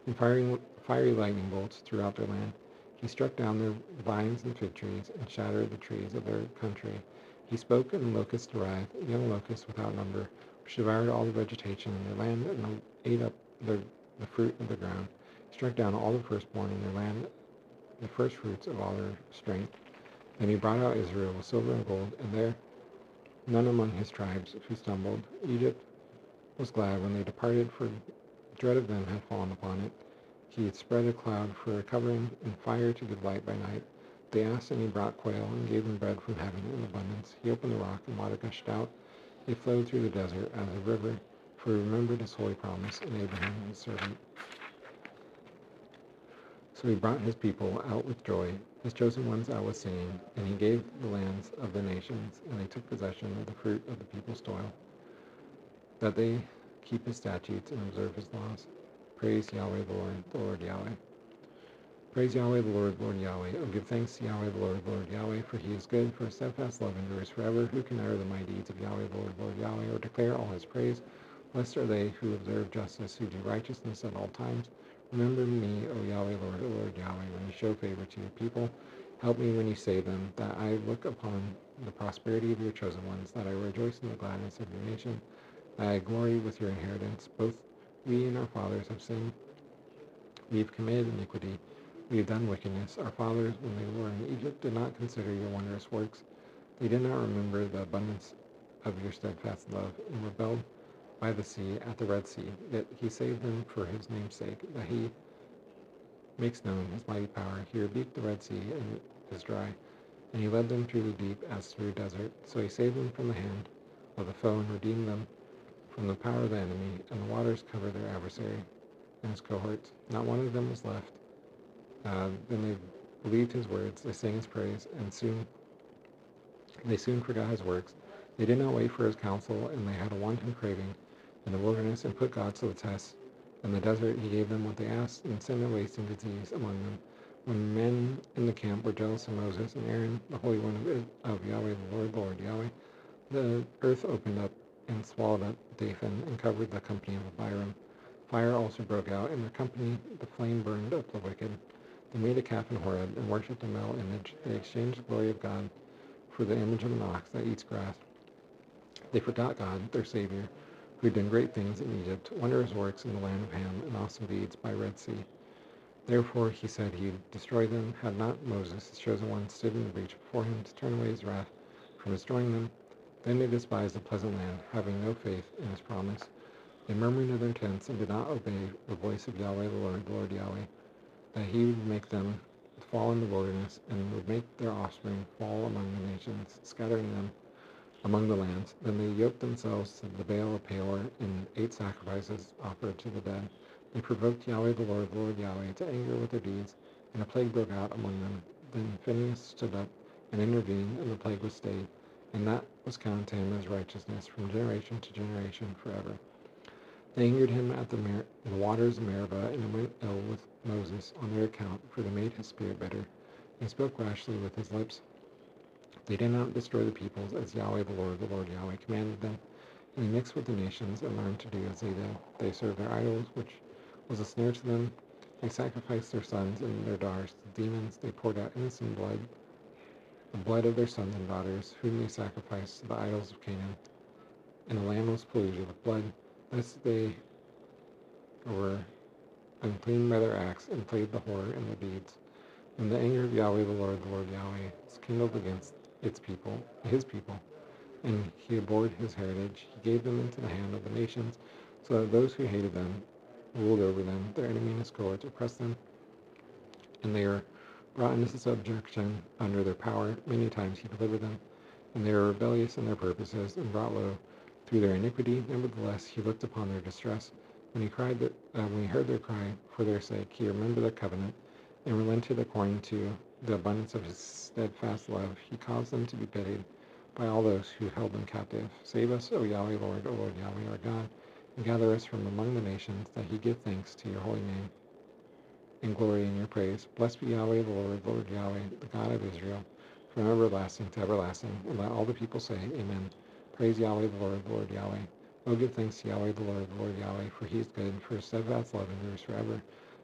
S1: and fiery lightning bolts throughout their land. He struck down their vines and fig trees, and shattered the trees of their country. He spoke, and locusts arrived, young locusts without number, which devoured all the vegetation in their land, and ate up the fruit of the ground. He struck down all the firstborn in their land, the first fruits of all their strength. Then he brought out Israel with silver and gold, and there none among his tribes who stumbled. Egypt was glad when they departed, for dread of them had fallen upon it. He had spread a cloud for a covering, and fire to give light by night. They asked, and he brought quail, and gave them bread from heaven in abundance. He opened the rock, and water gushed out. It flowed through the desert as a river, for he remembered his holy promise, and Abraham his servant. So he brought his people out with joy, his chosen ones out with singing, and he gave the lands of the nations, and they took possession of the fruit of the people's toil, that they keep his statutes and observe his laws. Praise Yahweh the Lord Yahweh. Praise Yahweh the Lord Yahweh. Oh, give thanks to Yahweh the Lord Yahweh, for he is good, for his steadfast love endures forever. Who can utter the mighty deeds of Yahweh the Lord Yahweh, or declare all his praise? Blessed are they who observe justice, who do righteousness at all times. Remember me, O Yahweh, Lord Yahweh, when you show favor to your people. Help me when you save them, that I look upon the prosperity of your chosen ones, that I rejoice in the gladness of your nation, that I glory with your inheritance. Both we and our fathers have sinned. We have committed iniquity. We have done wickedness. Our fathers, when they were in Egypt, did not consider your wondrous works. They did not remember the abundance of your steadfast love, and rebelled by the sea at the Red Sea. Yet he saved them for his name's sake, that he makes known his mighty power. He rebuked the Red Sea, and it is dry, and he led them through the deep as through a desert. So he saved them from the hand of the foe and redeemed them from the power of the enemy, and the waters covered their adversary and his cohorts. Not one of them was left. Then they believed his words, they sang his praise, and they soon forgot his works. They did not wait for his counsel, and they had a wanton craving in the wilderness, and put God to the test. In the desert he gave them what they asked, and sent a wasting disease among them. When men in the camp were jealous of Moses and Aaron, the Holy One of Yahweh, the Lord Yahweh, the earth opened up and swallowed up Dathan and covered the company of Abiram. Fire also broke out in their company. The flame burned up the wicked. They made a calf in Horeb and worshipped a metal image. They exchanged the glory of God for the image of an ox that eats grass. They forgot God, their Savior, who had done great things in Egypt, wondrous works in the land of Ham, and awesome deeds by Red Sea. Therefore he said he would destroy them, had not Moses, his chosen one, stood in the breach before him to turn away his wrath from destroying them. Then they despised the pleasant land, having no faith in his promise. They murmured in their tents and did not obey the voice of Yahweh the Lord Yahweh, that he would make them fall in the wilderness, and would make their offspring fall among the nations, scattering them among the lands. Then they yoked themselves to the Baal of Peor, and ate sacrifices offered to the dead. They provoked Yahweh the Lord Yahweh, to anger with their deeds, and a plague broke out among them. Then Phinehas stood up and intervened, and the plague was stayed, and that was counted to him as righteousness from generation to generation forever. They angered him at the waters of Meribah, and it went ill with Moses on their account, for they made his spirit bitter, and spoke rashly with his lips. They did not destroy the peoples as Yahweh the Lord Yahweh commanded them, and they mixed with the nations and learned to do as they did. They served their idols, which was a snare to them. They sacrificed their sons and their daughters to demons. They poured out innocent blood, the blood of their sons and daughters, whom they sacrificed to the idols of Canaan. And the land was polluted with blood. Thus they were unclean by their acts, and played the whore in their deeds. When the anger of Yahweh the Lord Yahweh was kindled against his people, and he abhorred his heritage, he gave them into the hand of the nations, so that those who hated them ruled over them. Their enemy and his cohorts oppressed them, and they were brought into subjection under their power. Many times he delivered them, and they were rebellious in their purposes, and brought low through their iniquity. Nevertheless, he looked upon their distress. When he heard their cry for their sake, he remembered their covenant, and relented according to the abundance of his steadfast love. He caused them to be pitied by all those who held them captive. Save us, O Yahweh, O Lord Yahweh, our God, and gather us from among the nations, that he give thanks to your holy name, and glory in your praise. Blessed be Yahweh, the Lord Yahweh, the God of Israel, from everlasting to everlasting. And let all the people say, Amen. Praise Yahweh, the Lord Yahweh. O give thanks to Yahweh, the Lord Yahweh, for he is good, for his steadfast love endures forever.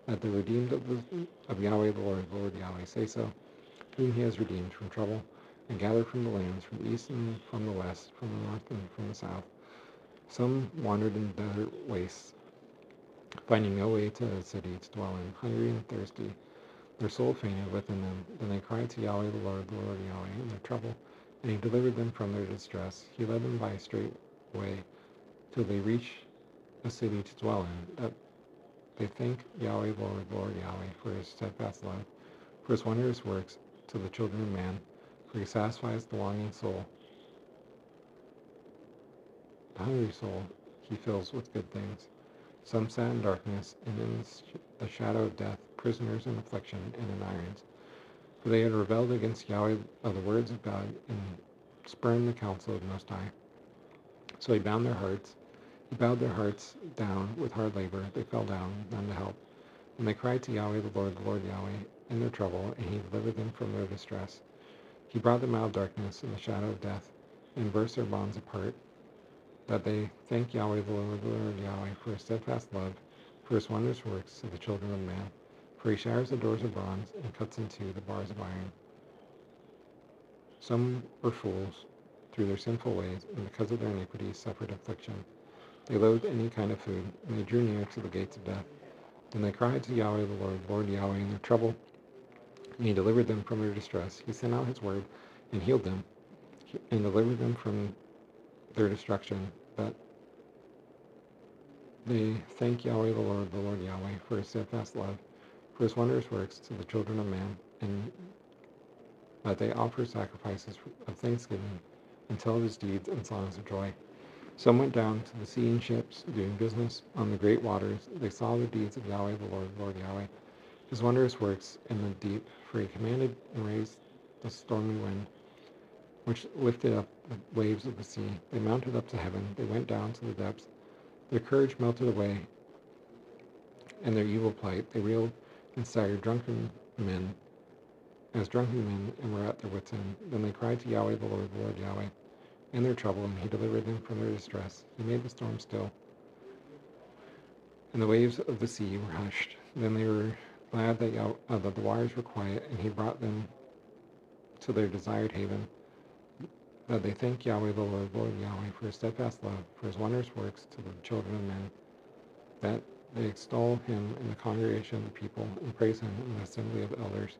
S1: Let the redeemed of Yahweh, the Lord Yahweh, say so, whom he has redeemed from trouble, and gathered from the lands, from the east and from the west, from the north and from the south. Some wandered in the desert wastes, finding no way to the city to dwell in, hungry and thirsty. Their soul fainted within them. Then they cried to Yahweh, the Lord Yahweh, in their trouble, and he delivered them from their distress. He led them by a straight way, till they reached a city to dwell in, that they thank Yahweh, Lord Yahweh, for his steadfast love, for his wondrous works to the children of man, for he satisfies the longing soul. The hungry soul he fills with good things. Some sat in darkness and in the shadow of death, prisoners in affliction and in irons, for they had rebelled against Yahweh of the words of God, and spurned the counsel of Most High. So he bowed their hearts down with hard labor. They fell down, none to help. And they cried to Yahweh, the Lord Yahweh, in their trouble, and he delivered them from their distress. He brought them out of darkness and the shadow of death, and burst their bonds apart, that they thank Yahweh, the Lord Yahweh, for his steadfast love, for his wondrous works to the children of man. For he shatters the doors of bronze, and cuts in two the bars of iron. Some were fools through their sinful ways, and because of their iniquities suffered affliction. They loathed any kind of food, and they drew near to the gates of death. Then they cried to Yahweh, the Lord Yahweh, in their trouble, and he delivered them from their distress. He sent out his word, and healed them, and delivered them from their destruction. But They thank Yahweh the Lord Yahweh, for his steadfast love, for his wondrous works to the children of man, and that they offer sacrifices of thanksgiving and tell of his deeds and songs of joy. Some went down to the sea in ships, doing business on the great waters. They saw the deeds of Yahweh the Lord Yahweh, his wondrous works in the deep, for he commanded and raised the stormy wind, which lifted up the waves of the sea. They mounted up to heaven. They went down to the depths. Their courage melted away, and their evil plight. They reeled and staggered drunken men, and were at their wits' end. Then they cried to Yahweh the Lord Yahweh, in their trouble, and he delivered them from their distress. He made the storm still, and the waves of the sea were hushed. Then they were glad that the waters were quiet, and he brought them to their desired haven. That they thank Yahweh the Lord Yahweh, for his steadfast love, for his wondrous works to the children of men. That they extol him in the congregation of the people, and praise him in the assembly of elders.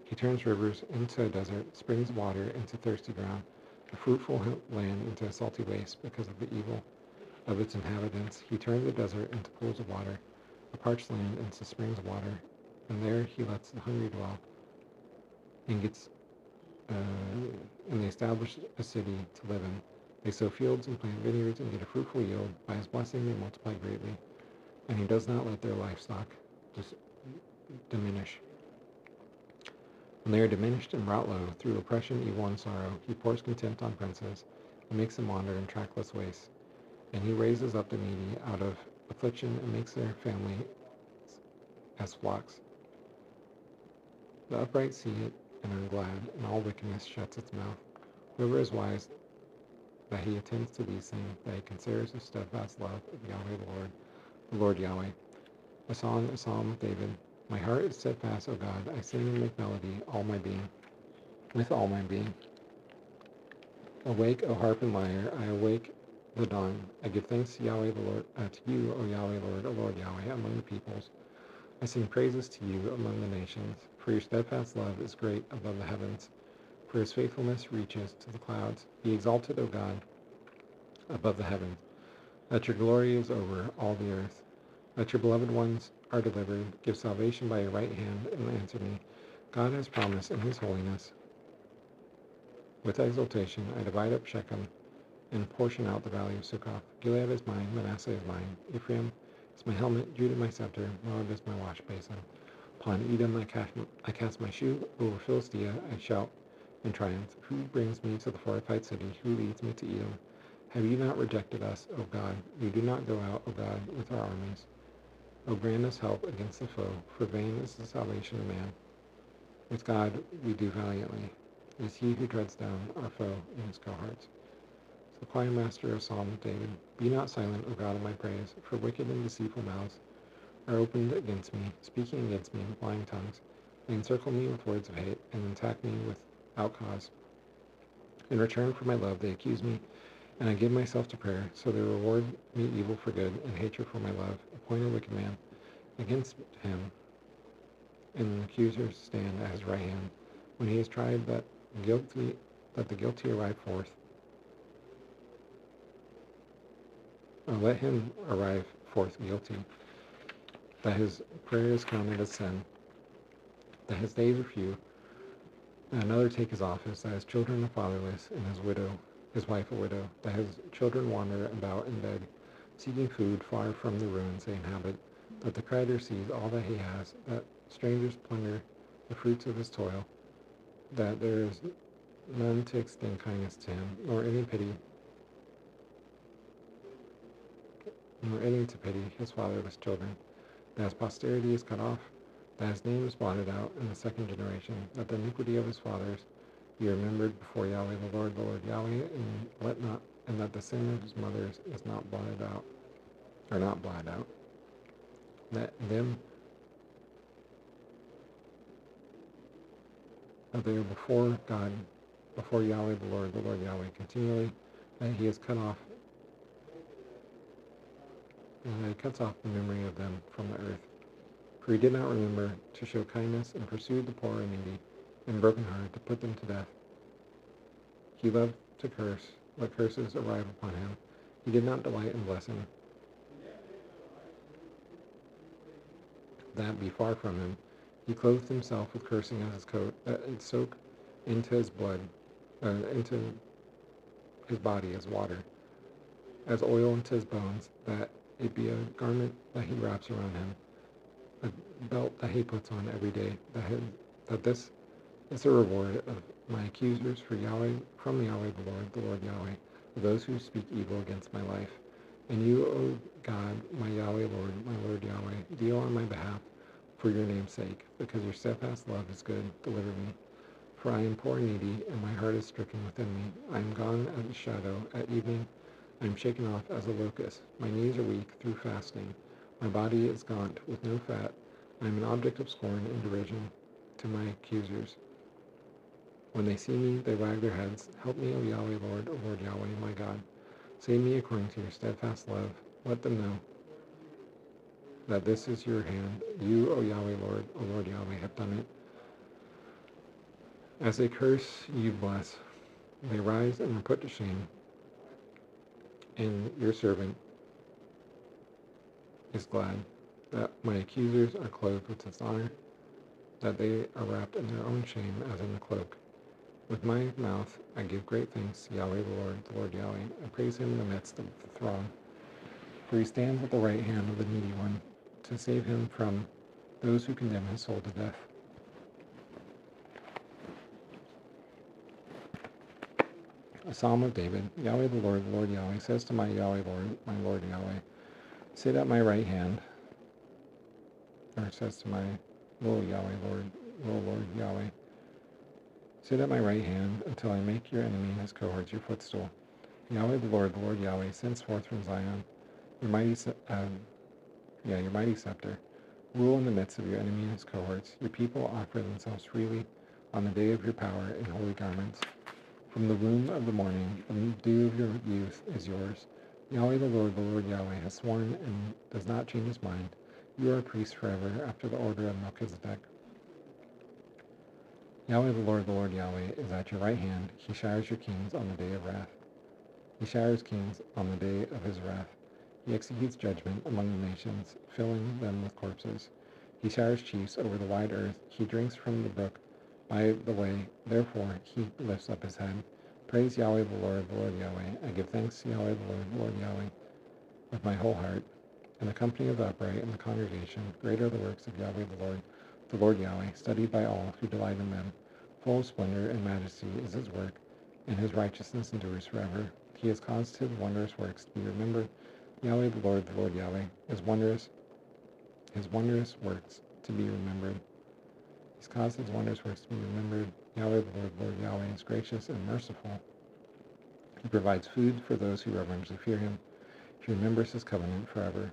S1: He turns rivers into a desert, springs of water into thirsty ground, a fruitful land into a salty waste because of the evil of its inhabitants. He turns the desert into pools of water, a parched land into springs of water, and there he lets the hungry dwell, and they establish a city to live in. They sow fields and plant vineyards and get a fruitful yield. By his blessing they multiply greatly, and he does not let their livestock diminish. When they are diminished and brought low through oppression, evil, and sorrow, he pours contempt on princes and makes them wander in trackless wastes. And he raises up the needy out of affliction and makes their family as flocks. The upright see it and are glad, and all wickedness shuts its mouth. Whoever is wise, that he attends to these things, that he considers the steadfast love of Yahweh the Lord Yahweh. A psalm of David. My heart is steadfast, O God. I sing and make melody with all my being. Awake, O harp and lyre. I awake the dawn. I give thanks to Yahweh the Lord, to you, O Yahweh Lord, O Lord Yahweh, among the peoples. I sing praises to you among the nations. For your steadfast love is great above the heavens. For his faithfulness reaches to the clouds. Be exalted, O God, above the heavens. That your glory is over all the earth. That your beloved ones are delivered. Give salvation by your right hand and answer me. God has promised in his holiness. With exultation I divide up Shechem and portion out the valley of Succoth. Gilead is mine, Manasseh is mine. Ephraim is my helmet, Judah my scepter, Moab is my wash basin. Upon Edom I cast my shoe, over Philistia I shout in triumph. Who brings me to the fortified city? Who leads me to Edom? Have you not rejected us, O God? You do not go out, O God, with our armies. O grant us help against the foe, for vain is the salvation of man. With God we do valiantly. It is he who treads down our foe in his cohorts. The choir master of Psalm of David. Be not silent, O God, of my praise, for wicked and deceitful mouths are opened against me, speaking against me with lying tongues. They encircle me with words of hate, and attack me without cause. In return for my love they accuse me, and I give myself to prayer. So they reward me evil for good, and hatred for my love. Appoint a wicked man against him, and the accusers stand at his right hand. When he is tried, that the guilty arrive forth. Or let him arrive forth guilty, that his prayer is counted as sin, that his days are few, that another take his office, that his children are fatherless, and his wife a widow, that his children wander about and beg, seeking food far from the ruins they inhabit, that the creditor sees all that he has, that strangers plunder the fruits of his toil, that there is none to extend kindness to him, nor any to pity his fatherless children, that his posterity is cut off, that his name is blotted out in the second generation, that the iniquity of his fathers be remembered before Yahweh the Lord Yahweh, and that the sin of his mothers is not blotted out, that they are before God, before Yahweh the Lord Yahweh, continually, that he has cut off, and that he cuts off the memory of them from the earth. For he did not remember to show kindness, and pursued the poor and needy, and brokenhearted to put them to death. He loved to curse, let curses arrive upon him. He did not delight in blessing, that be far from him. He clothed himself with cursing as his coat, that it soak into his blood, into his body as water, as oil into his bones, that it be a garment that he wraps around him, a belt that he puts on every day, that this is the reward of my accusers from Yahweh the Lord Yahweh, of those who speak evil against my life. And you, O God, my Yahweh Lord, my Lord Yahweh, deal on my behalf for your name's sake, because your steadfast love is good. Deliver me. For I am poor and needy, and my heart is stricken within me. I am gone as a shadow at evening. I am shaken off as a locust. My knees are weak through fasting. My body is gaunt with no fat. I am an object of scorn and derision to my accusers. When they see me, they wag their heads. Help me, O Yahweh Lord, O Lord Yahweh, my God. Save me according to your steadfast love. Let them know that this is your hand. You, O Yahweh Lord, O Lord Yahweh, have done it. As they curse, you bless. They rise and are put to shame. And your servant is glad that my accusers are clothed with dishonor, that they are wrapped in their own shame as in a cloak. With my mouth I give great thanks to Yahweh the Lord Yahweh. I praise him in the midst of the throng. For he stands at the right hand of the needy one, to save him from those who condemn his soul to death. A Psalm of David. Yahweh the Lord Yahweh, says to my Yahweh Lord, my Lord Yahweh, sit at my right hand, or says to my Lord Yahweh, Lord Yahweh, sit at my right hand until I make your enemy and his cohorts your footstool. Yahweh the Lord Yahweh, sends forth from Zion your mighty scepter. Rule in the midst of your enemy and his cohorts. Your people offer themselves freely on the day of your power in holy garments. From the womb of the morning, the dew of your youth is yours. Yahweh the Lord Yahweh, has sworn and does not change his mind. You are a priest forever, after the order of Melchizedek. Yahweh the Lord Yahweh, is at your right hand. He showers your kings on the day of wrath. He showers kings on the day of his wrath. He executes judgment among the nations, filling them with corpses. He showers chiefs over the wide earth. He drinks from the brook by the way. Therefore he lifts up his head. Praise Yahweh the Lord Yahweh. I give thanks to Yahweh the Lord Yahweh with my whole heart. In the company of the upright in the congregation, great are the works of Yahweh the Lord Yahweh, studied by all who delight in them. Full of splendor and majesty is his work, and his righteousness endures forever. He has caused his wondrous works to be remembered. Yahweh the Lord Yahweh, his wondrous works to be remembered. He's caused his wondrous works to be remembered. Yahweh the Lord Yahweh is gracious and merciful. He provides food for those who reverently fear him. He remembers his covenant forever.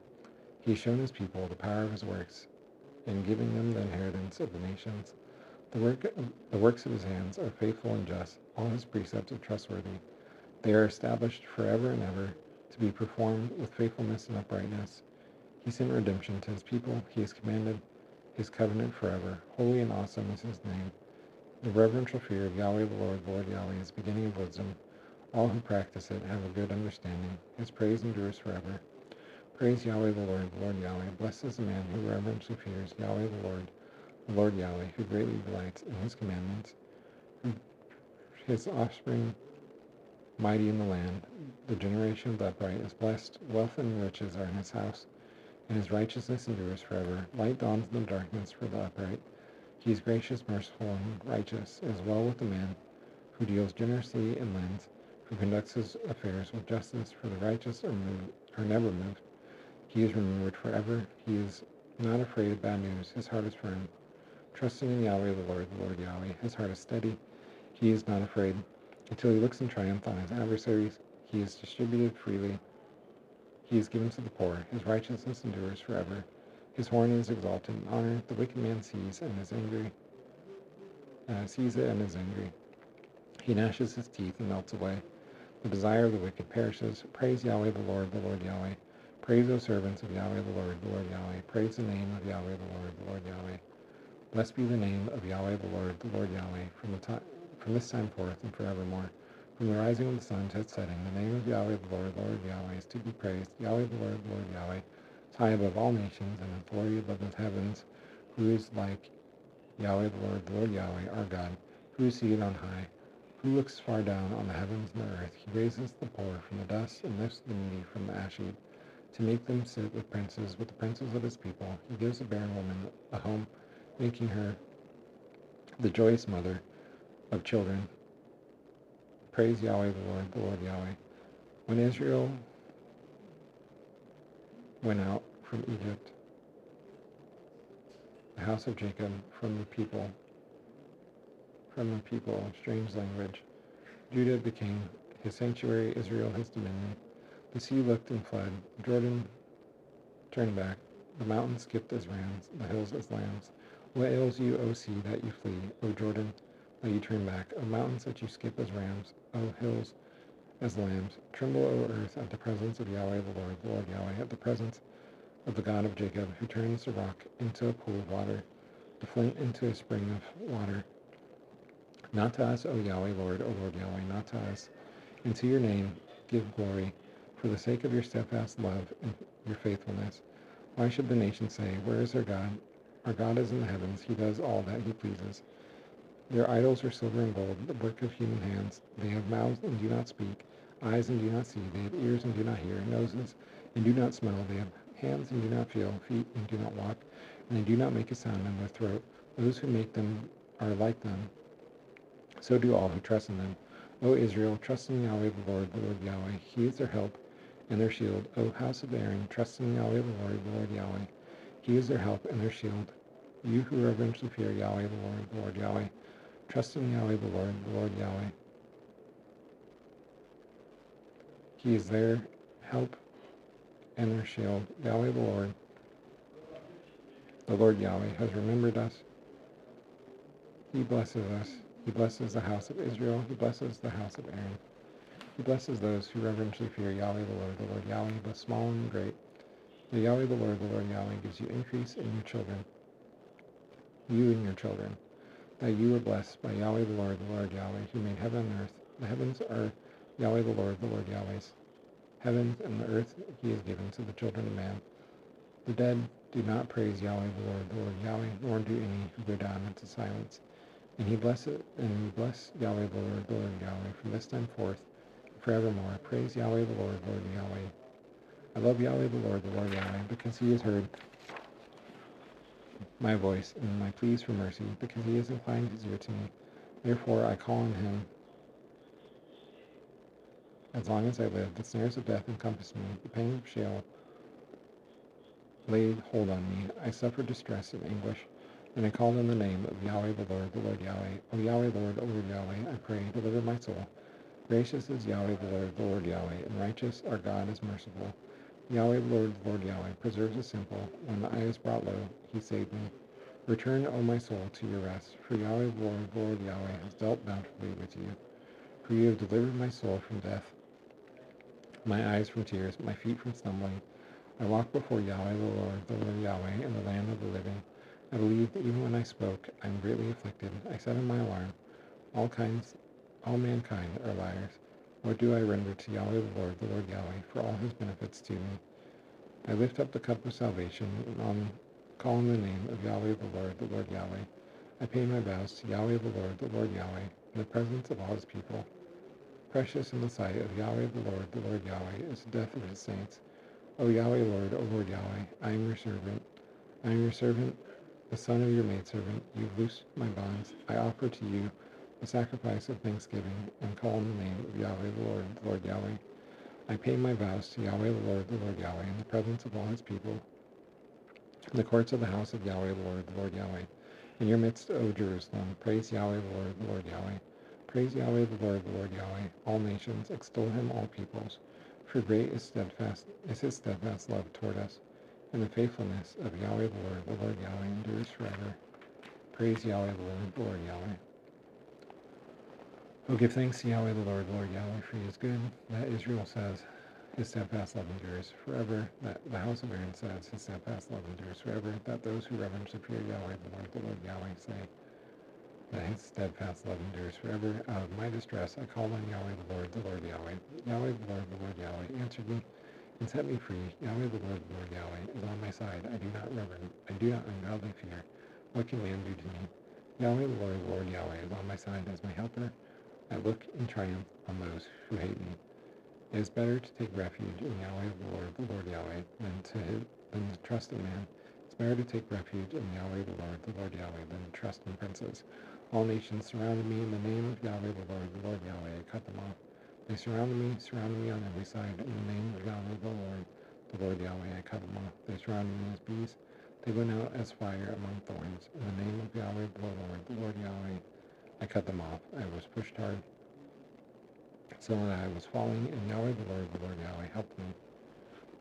S1: He has shown his people the power of his works, in giving them the inheritance of the nations. The works of his hands are faithful and just. All his precepts are trustworthy. They are established forever and ever, to be performed with faithfulness and uprightness. He sent redemption to his people. He has commanded his covenant forever. Holy and awesome is his name. The reverential fear of Yahweh the Lord Yahweh is the beginning of wisdom. All who practice it have a good understanding. His praise endures forever. Praise Yahweh the Lord Yahweh. Blessed is the man who reverently fears Yahweh the Lord Yahweh, who greatly delights in his commandments. His offspring mighty in the land. The generation of the upright is blessed. Wealth and riches are in his house, and his righteousness endures forever. Light dawns in the darkness for the upright. He is gracious, merciful, and righteous. It is well with the man who deals generously and lends, who conducts his affairs with justice, for the righteous are never moved. He is remembered forever. He is not afraid of bad news. His heart is firm. Trusting in Yahweh the Lord Yahweh, his heart is steady. He is not afraid. Until he looks in triumph on his adversaries, he is distributed freely. He is given to the poor. His righteousness endures forever. His horn is exalted in honor. The wicked man sees it and is angry. He gnashes his teeth and melts away. The desire of the wicked perishes. Praise Yahweh the Lord Yahweh. Praise, O servants of Yahweh the Lord Yahweh. Praise the name of Yahweh the Lord Yahweh. Blessed be the name of Yahweh the Lord Yahweh, from this time forth and forevermore. From the rising of the sun to its setting, the name of Yahweh the Lord Yahweh is to be praised. Yahweh the Lord Yahweh is high above all nations, and his glory above the heavens. Who is like Yahweh the Lord Yahweh, our God, who is seated on high, who looks far down on the heavens and the earth. He raises the poor from the dust and lifts the needy from the ash heap, to make them sit with the princes of his people. He gives a barren woman a home, making her the joyous mother of children. Praise Yahweh the Lord Yahweh. When Israel went out from Egypt, the house of Jacob from the people of strange language, Judah became his sanctuary, Israel his dominion. The sea looked and fled, Jordan turned back, the mountains skipped as rams, the hills as lambs. What ails you, O sea, that you flee, O Jordan, that you turn back, O mountains that you skip as rams, O hills as lambs? Tremble, O earth, at the presence of Yahweh the Lord Yahweh, at the presence of the God of Jacob, who turns the rock into a pool of water, the flint into a spring of water. Not to us, O Yahweh, O Lord Yahweh, not to us. And to your name give glory, for the sake of your steadfast love and your faithfulness. Why should the nations say, where is our God? Our God is in the heavens. He does all that he pleases. Their idols are silver and gold, the work of human hands. They have mouths and do not speak, eyes and do not see. They have ears and do not hear, noses and do not smell. They have hands and do not feel, feet and do not walk, and they do not make a sound in their throat. Those who make them are like them. So do all who trust in them. O Israel, trust in Yahweh the Lord Yahweh. He is their help and their shield. O house of Aaron, trust in Yahweh the Lord Yahweh. He is their help and their shield. You who reverently fear Yahweh the Lord Yahweh, trust in Yahweh the Lord Yahweh. He is their help and their shield. Yahweh the Lord Yahweh, has remembered us. He blesses us. He blesses the house of Israel. He blesses the house of Aaron. He blesses those who reverently fear Yahweh the Lord Yahweh, both small and great. The Yahweh the Lord Yahweh gives you increase in your children, you and your children, that you are blessed by Yahweh the Lord Yahweh, who made heaven and earth. The heavens are Yahweh the Lord Yahweh's. Heavens and the earth he has given to the children of man. The dead do not praise Yahweh the Lord Yahweh, nor do any who go down into silence. And he bless Yahweh the Lord Yahweh from this time forth and forevermore. Praise Yahweh the Lord Yahweh. I love Yahweh the Lord Yahweh, because he has heard my voice and my pleas for mercy, because he has inclined his ear to me. Therefore I call on him as long as I live. The snares of death encompass me, the pangs of Sheol laid hold on me. I suffered distress and anguish. And I called on the name of Yahweh the Lord Yahweh. O Yahweh, Lord Yahweh, I pray, deliver my soul. Gracious is Yahweh the Lord Yahweh, and righteous our God is merciful. Yahweh the Lord Yahweh, preserves the simple. When I was brought low, he saved me. Return, O my soul, to your rest, for Yahweh the Lord Yahweh has dealt bountifully with you. For you have delivered my soul from death, my eyes from tears, my feet from stumbling. I walk before Yahweh the Lord Yahweh, in the land of the living. I believed even when I spoke, I am greatly afflicted. I said in my alarm, all mankind are liars. What do I render to Yahweh the Lord Yahweh, for all his benefits to me? I lift up the cup of salvation, and call on the name of Yahweh the Lord Yahweh. I pay my vows to Yahweh the Lord Yahweh, in the presence of all his people. Precious in the sight of Yahweh the Lord Yahweh, is the death of his saints. O Yahweh O Lord Yahweh, I am your servant. I am your servant, the son of your maidservant. You've loosed my bonds. I offer to you a sacrifice of thanksgiving, and call on the name of Yahweh the Lord Yahweh. I pay my vows to Yahweh the Lord Yahweh, in the presence of all his people, in the courts of the house of Yahweh the Lord Yahweh. In your midst, O Jerusalem, praise Yahweh the Lord Yahweh. Praise Yahweh the Lord Yahweh. All nations, extol him, all peoples. For great is his steadfast love toward us, and the faithfulness of Yahweh the Lord Yahweh endures forever. Praise Yahweh the Lord Yahweh. Oh, give thanks to Yahweh the Lord Yahweh, for he is good. That Israel says, his steadfast love endures forever. That the house of Aaron says, his steadfast love endures forever. That those who reverently fear Yahweh the Lord Yahweh say, that his steadfast love endures forever. Out of my distress I called on Yahweh the Lord Yahweh. Yahweh the Lord Yahweh answered me and set me free. Yahweh the Lord Yahweh is on my side. I do not ungodly fear. What can man do to me? Yahweh, the Lord Yahweh, is on my side as my helper. I look in triumph on those who hate me. It is better to take refuge in Yahweh, the Lord Yahweh, than to trust in man. It's better to take refuge in Yahweh, the Lord Yahweh, than to trust in princes. All nations surrounded me in the name of Yahweh, the Lord Yahweh. I cut them off. They surrounded me on every side. In the name of Yahweh, the Lord Yahweh, I cut them off. They surrounded me as bees. They went out as fire among thorns. In the name of Yahweh, the Lord Yahweh, I cut them off. I was pushed hard so that I was falling, and Yahweh, the Lord Yahweh, helped me.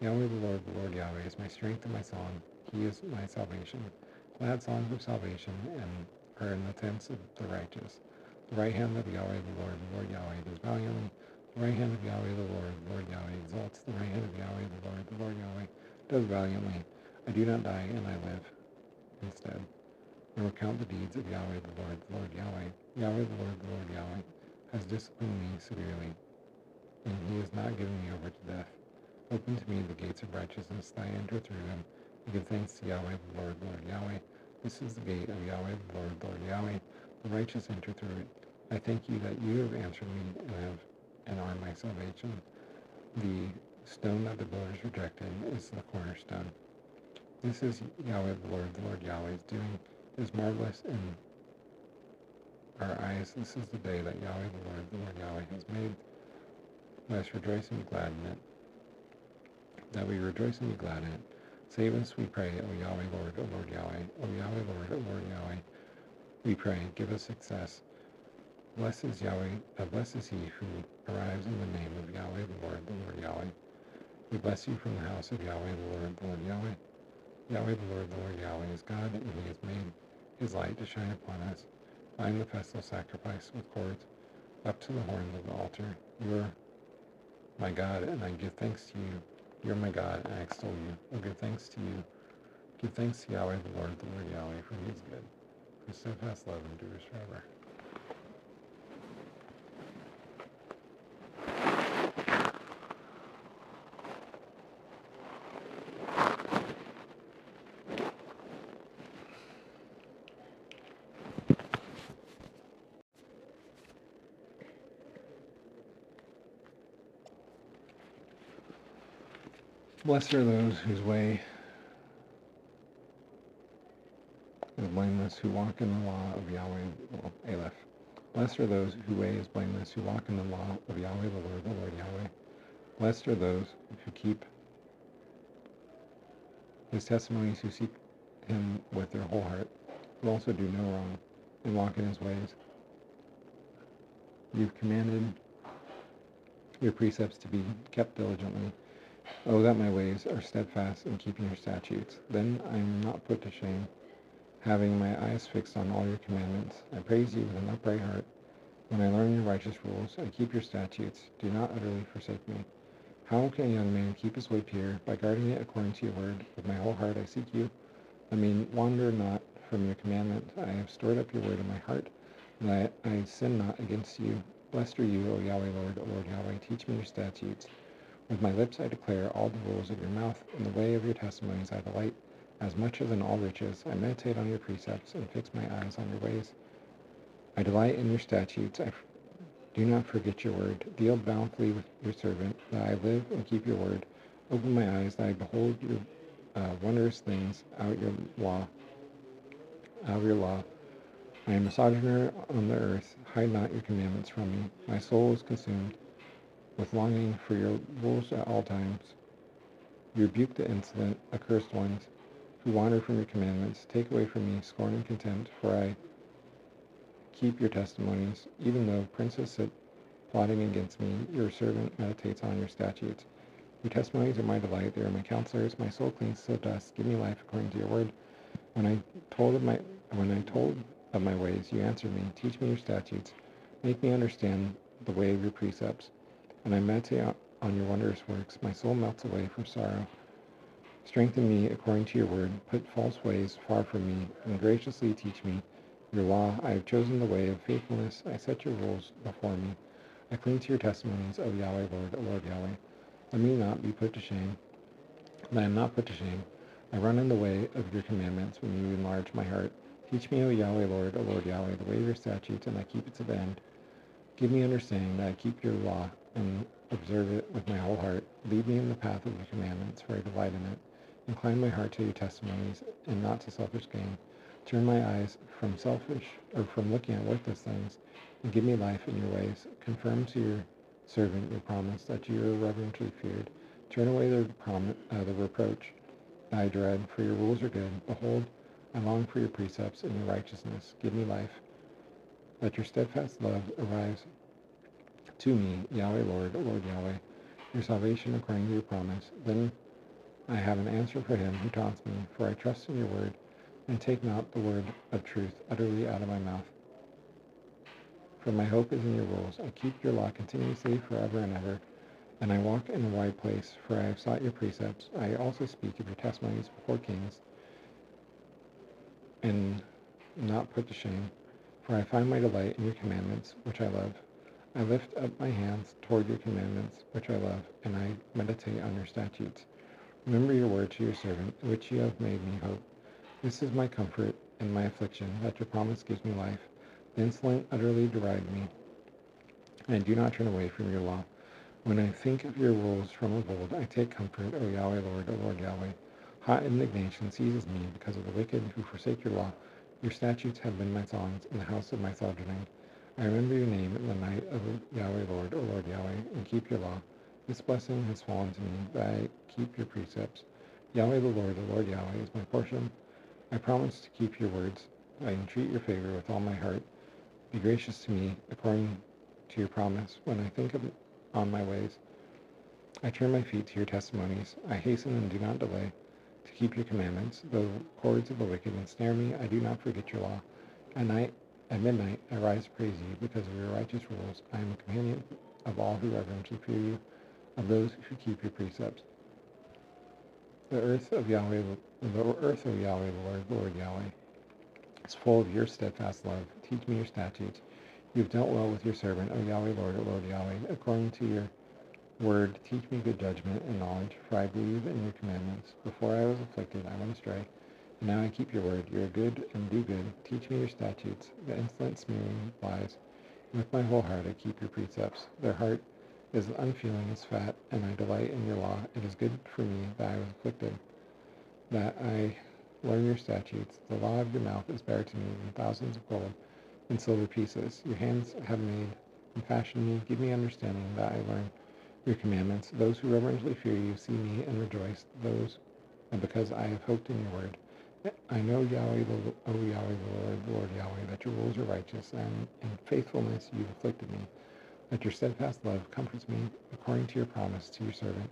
S1: Yahweh, the Lord Yahweh, is my strength and my song. He is my salvation. Glad songs of salvation and are in the tents of the righteous. The right hand of Yahweh, the Lord Yahweh, does valiantly. The right hand of Yahweh, the Lord Yahweh, exalts. The right hand of Yahweh, the Lord Yahweh, does valiantly. I do not die, and I live instead. And recount the deeds of Yahweh, the Lord Yahweh. Yahweh, the Lord Yahweh, has disciplined me severely, and he has not given me over to death. Open to me the gates of righteousness, that I enter through them, and give thanks to Yahweh, the Lord Yahweh. This is the gate of Yahweh, the Lord Yahweh. The righteous enter through it. I thank you that you have answered me and are my salvation. The stone that the builders rejected is the cornerstone. This is Yahweh, the Lord Yahweh is doing. It is marvelous in our eyes. This is the day that Yahweh, the Lord Yahweh has made. Let us rejoice and be glad in it. That we rejoice and be glad in it. Save us, we pray, O Yahweh, O Lord Yahweh. O Yahweh, O Lord Yahweh, we pray. Give us success. Blessed is he who arrives in the name of Yahweh, the Lord Yahweh. We bless you from the house of Yahweh, the Lord Yahweh. Yahweh, the Lord Yahweh is God, and he has made his light to shine upon us. Bind the festal sacrifice with cords up to the horns of the altar. You are my God, and I give thanks to you. You are my God, and I extol you. I give thanks to you. Give thanks to Yahweh, the Lord Yahweh, for he is good. For steadfast love endures forever. Blessed are those whose way is blameless, who walk in the law of Yahweh, Aleph. Blessed are those whose way is blameless, who walk in the law of Yahweh, the Lord Yahweh. Blessed are those who keep his testimonies, who seek him with their whole heart, who also do no wrong, and walk in his ways. You've commanded your precepts to be kept diligently. Oh, that my ways are steadfast in keeping your statutes. Then I am not put to shame, having my eyes fixed on all your commandments. I praise you with an upright heart. When I learn your righteous rules, I keep your statutes. Do not utterly forsake me. How can a young man keep his way pure? By guarding it according to your word. With my whole heart I seek you. I mean, wander not from your commandment. I have stored up your word in my heart, and I sin not against you. Blessed are you, O Yahweh, Lord Yahweh. Teach me your statutes. With my lips I declare all the rules of your mouth. In the way of your testimonies I delight, as much as in all riches. I meditate on your precepts and fix my eyes on your ways. I delight in your statutes. I do not forget your word. Deal bountifully with your servant, that I live and keep your word. Open my eyes, that I behold your wondrous things out of your law. I am a sojourner on the earth. Hide not your commandments from me. My soul is consumed with longing for your rules at all times. You rebuke the insolent, accursed ones who wander from your commandments. Take away from me scorn and contempt, for I keep your testimonies. Even though princes sit plotting against me, your servant meditates on your statutes. Your testimonies are my delight. They are my counselors. My soul clings to dust. Give me life according to your word. When I told of my ways, you answered me. Teach me your statutes. Make me understand the way of your precepts. When I meditate on your wondrous works, my soul melts away from sorrow. Strengthen me according to your word. Put false ways far from me, and graciously teach me your law. I have chosen the way of faithfulness. I set your rules before me. I cling to your testimonies, O Yahweh, Lord Yahweh. Let me not be put to shame. I am not put to shame. I run in the way of your commandments when you enlarge my heart. Teach me, O Yahweh, O Lord Yahweh, the way of your statutes, and I keep it to the end. Give me understanding that I keep your law and observe it with my whole heart. Lead me in the path of your commandments, for I delight in it. Incline my heart to your testimonies, and not to selfish gain. Turn my eyes from from looking at worthless things, and give me life in your ways. Confirm to your servant your promise that you are reverently feared. Turn away the reproach that I dread, for your rules are good. Behold, I long for your precepts and your righteousness. Give me life. Let your steadfast love arise to me, Yahweh, Lord Yahweh, your salvation according to your promise. Then I have an answer for him who taunts me, for I trust in your word, and take not the word of truth utterly out of my mouth. For my hope is in your rules. I keep your law continuously forever and ever, and I walk in a wide place, for I have sought your precepts. I also speak of your testimonies before kings, and not put to shame, for I find my delight in your commandments, which I love. I lift up my hands toward your commandments, which I love, and I meditate on your statutes. Remember your word to your servant, which you have made me hope. This is my comfort in my affliction, that your promise gives me life. The insolent utterly deride me, and I do not turn away from your law. When I think of your rules from of old, I take comfort, O Yahweh, O Lord Yahweh. Hot indignation seizes me because of the wicked who forsake your law. Your statutes have been my songs in the house of my sojourning. I remember your name in the night, O Yahweh, O Lord Yahweh, and keep your law. This blessing has fallen to me, that I keep your precepts. Yahweh, O Lord Yahweh, is my portion. I promise to keep your words. I entreat your favor with all my heart. Be gracious to me according to your promise. When I think on my ways, I turn my feet to your testimonies. I hasten and do not delay to keep your commandments. Though cords of the wicked ensnare me, I do not forget your law. At midnight, I rise to praise you because of your righteous rules. I am a companion of all who reverently fear you, of those who keep your precepts. The earth of Yahweh, Lord Yahweh, is full of your steadfast love. Teach me your statutes. You have dealt well with your servant, O Yahweh, Lord Yahweh. According to your word, teach me good judgment and knowledge, for I believe in your commandments. Before I was afflicted, I went astray, and now I keep your word. You are good and do good. Teach me your statutes. The insolent smearing lies. And with my whole heart I keep your precepts. Their heart is unfeeling as fat, and I delight in your law. It is good for me that I was afflicted, that I learn your statutes. The law of your mouth is better to me than thousands of gold and silver pieces. Your hands have made and fashioned me. Give me understanding that I learn your commandments. Those who reverently fear you see me and rejoice, because I have hoped in your word. I know, Yahweh, O Yahweh, Lord Yahweh, that your rules are righteous, and in faithfulness you have afflicted me. That your steadfast love comforts me according to your promise to your servant.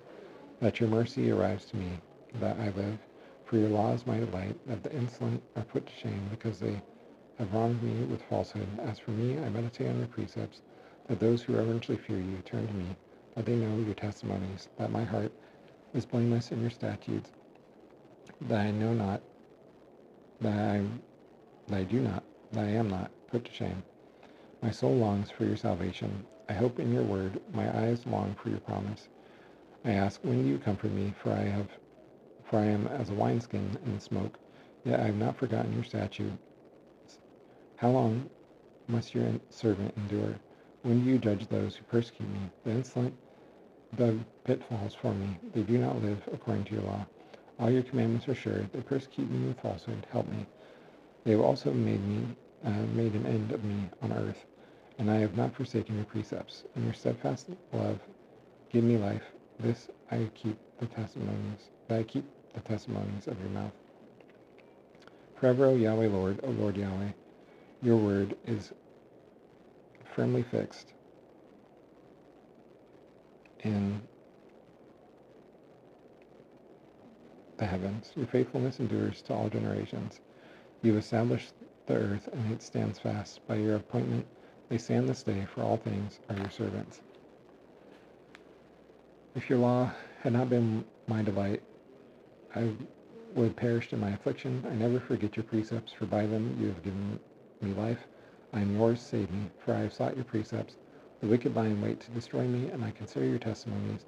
S1: That your mercy arrives to me, that I live. For your law is my delight, that the insolent are put to shame, because they have wronged me with falsehood. As for me, I meditate on your precepts, that those who reverently fear you turn to me, that they know your testimonies, that my heart is blameless in your statutes, that I know not, that I am not put to shame. My soul longs for your salvation. I hope in your word. My eyes long for your promise. I ask, when do you comfort me? For I am as a wineskin in the smoke, yet I have not forgotten your statutes. How long must your servant endure? When do you judge those who persecute me? The insolent dug pitfalls for me. They do not live according to your law. All your commandments are sure. They persecute me with falsehood. Help me. They have also made an end of me on earth, and I have not forsaken your precepts. In your steadfast love, give me life. This I keep the testimonies. That I keep the testimonies of your mouth. Forever, O Yahweh, O Lord Yahweh, your word is firmly fixed in the heavens. Your faithfulness endures to all generations. You have established the earth, and it stands fast. By your appointment, they stand this day, for all things are your servants. If your law had not been my delight, I would have perished in my affliction. I never forget your precepts, for by them you have given me life. I am yours, save me, for I have sought your precepts. The wicked lie in wait to destroy me, and I consider your testimonies.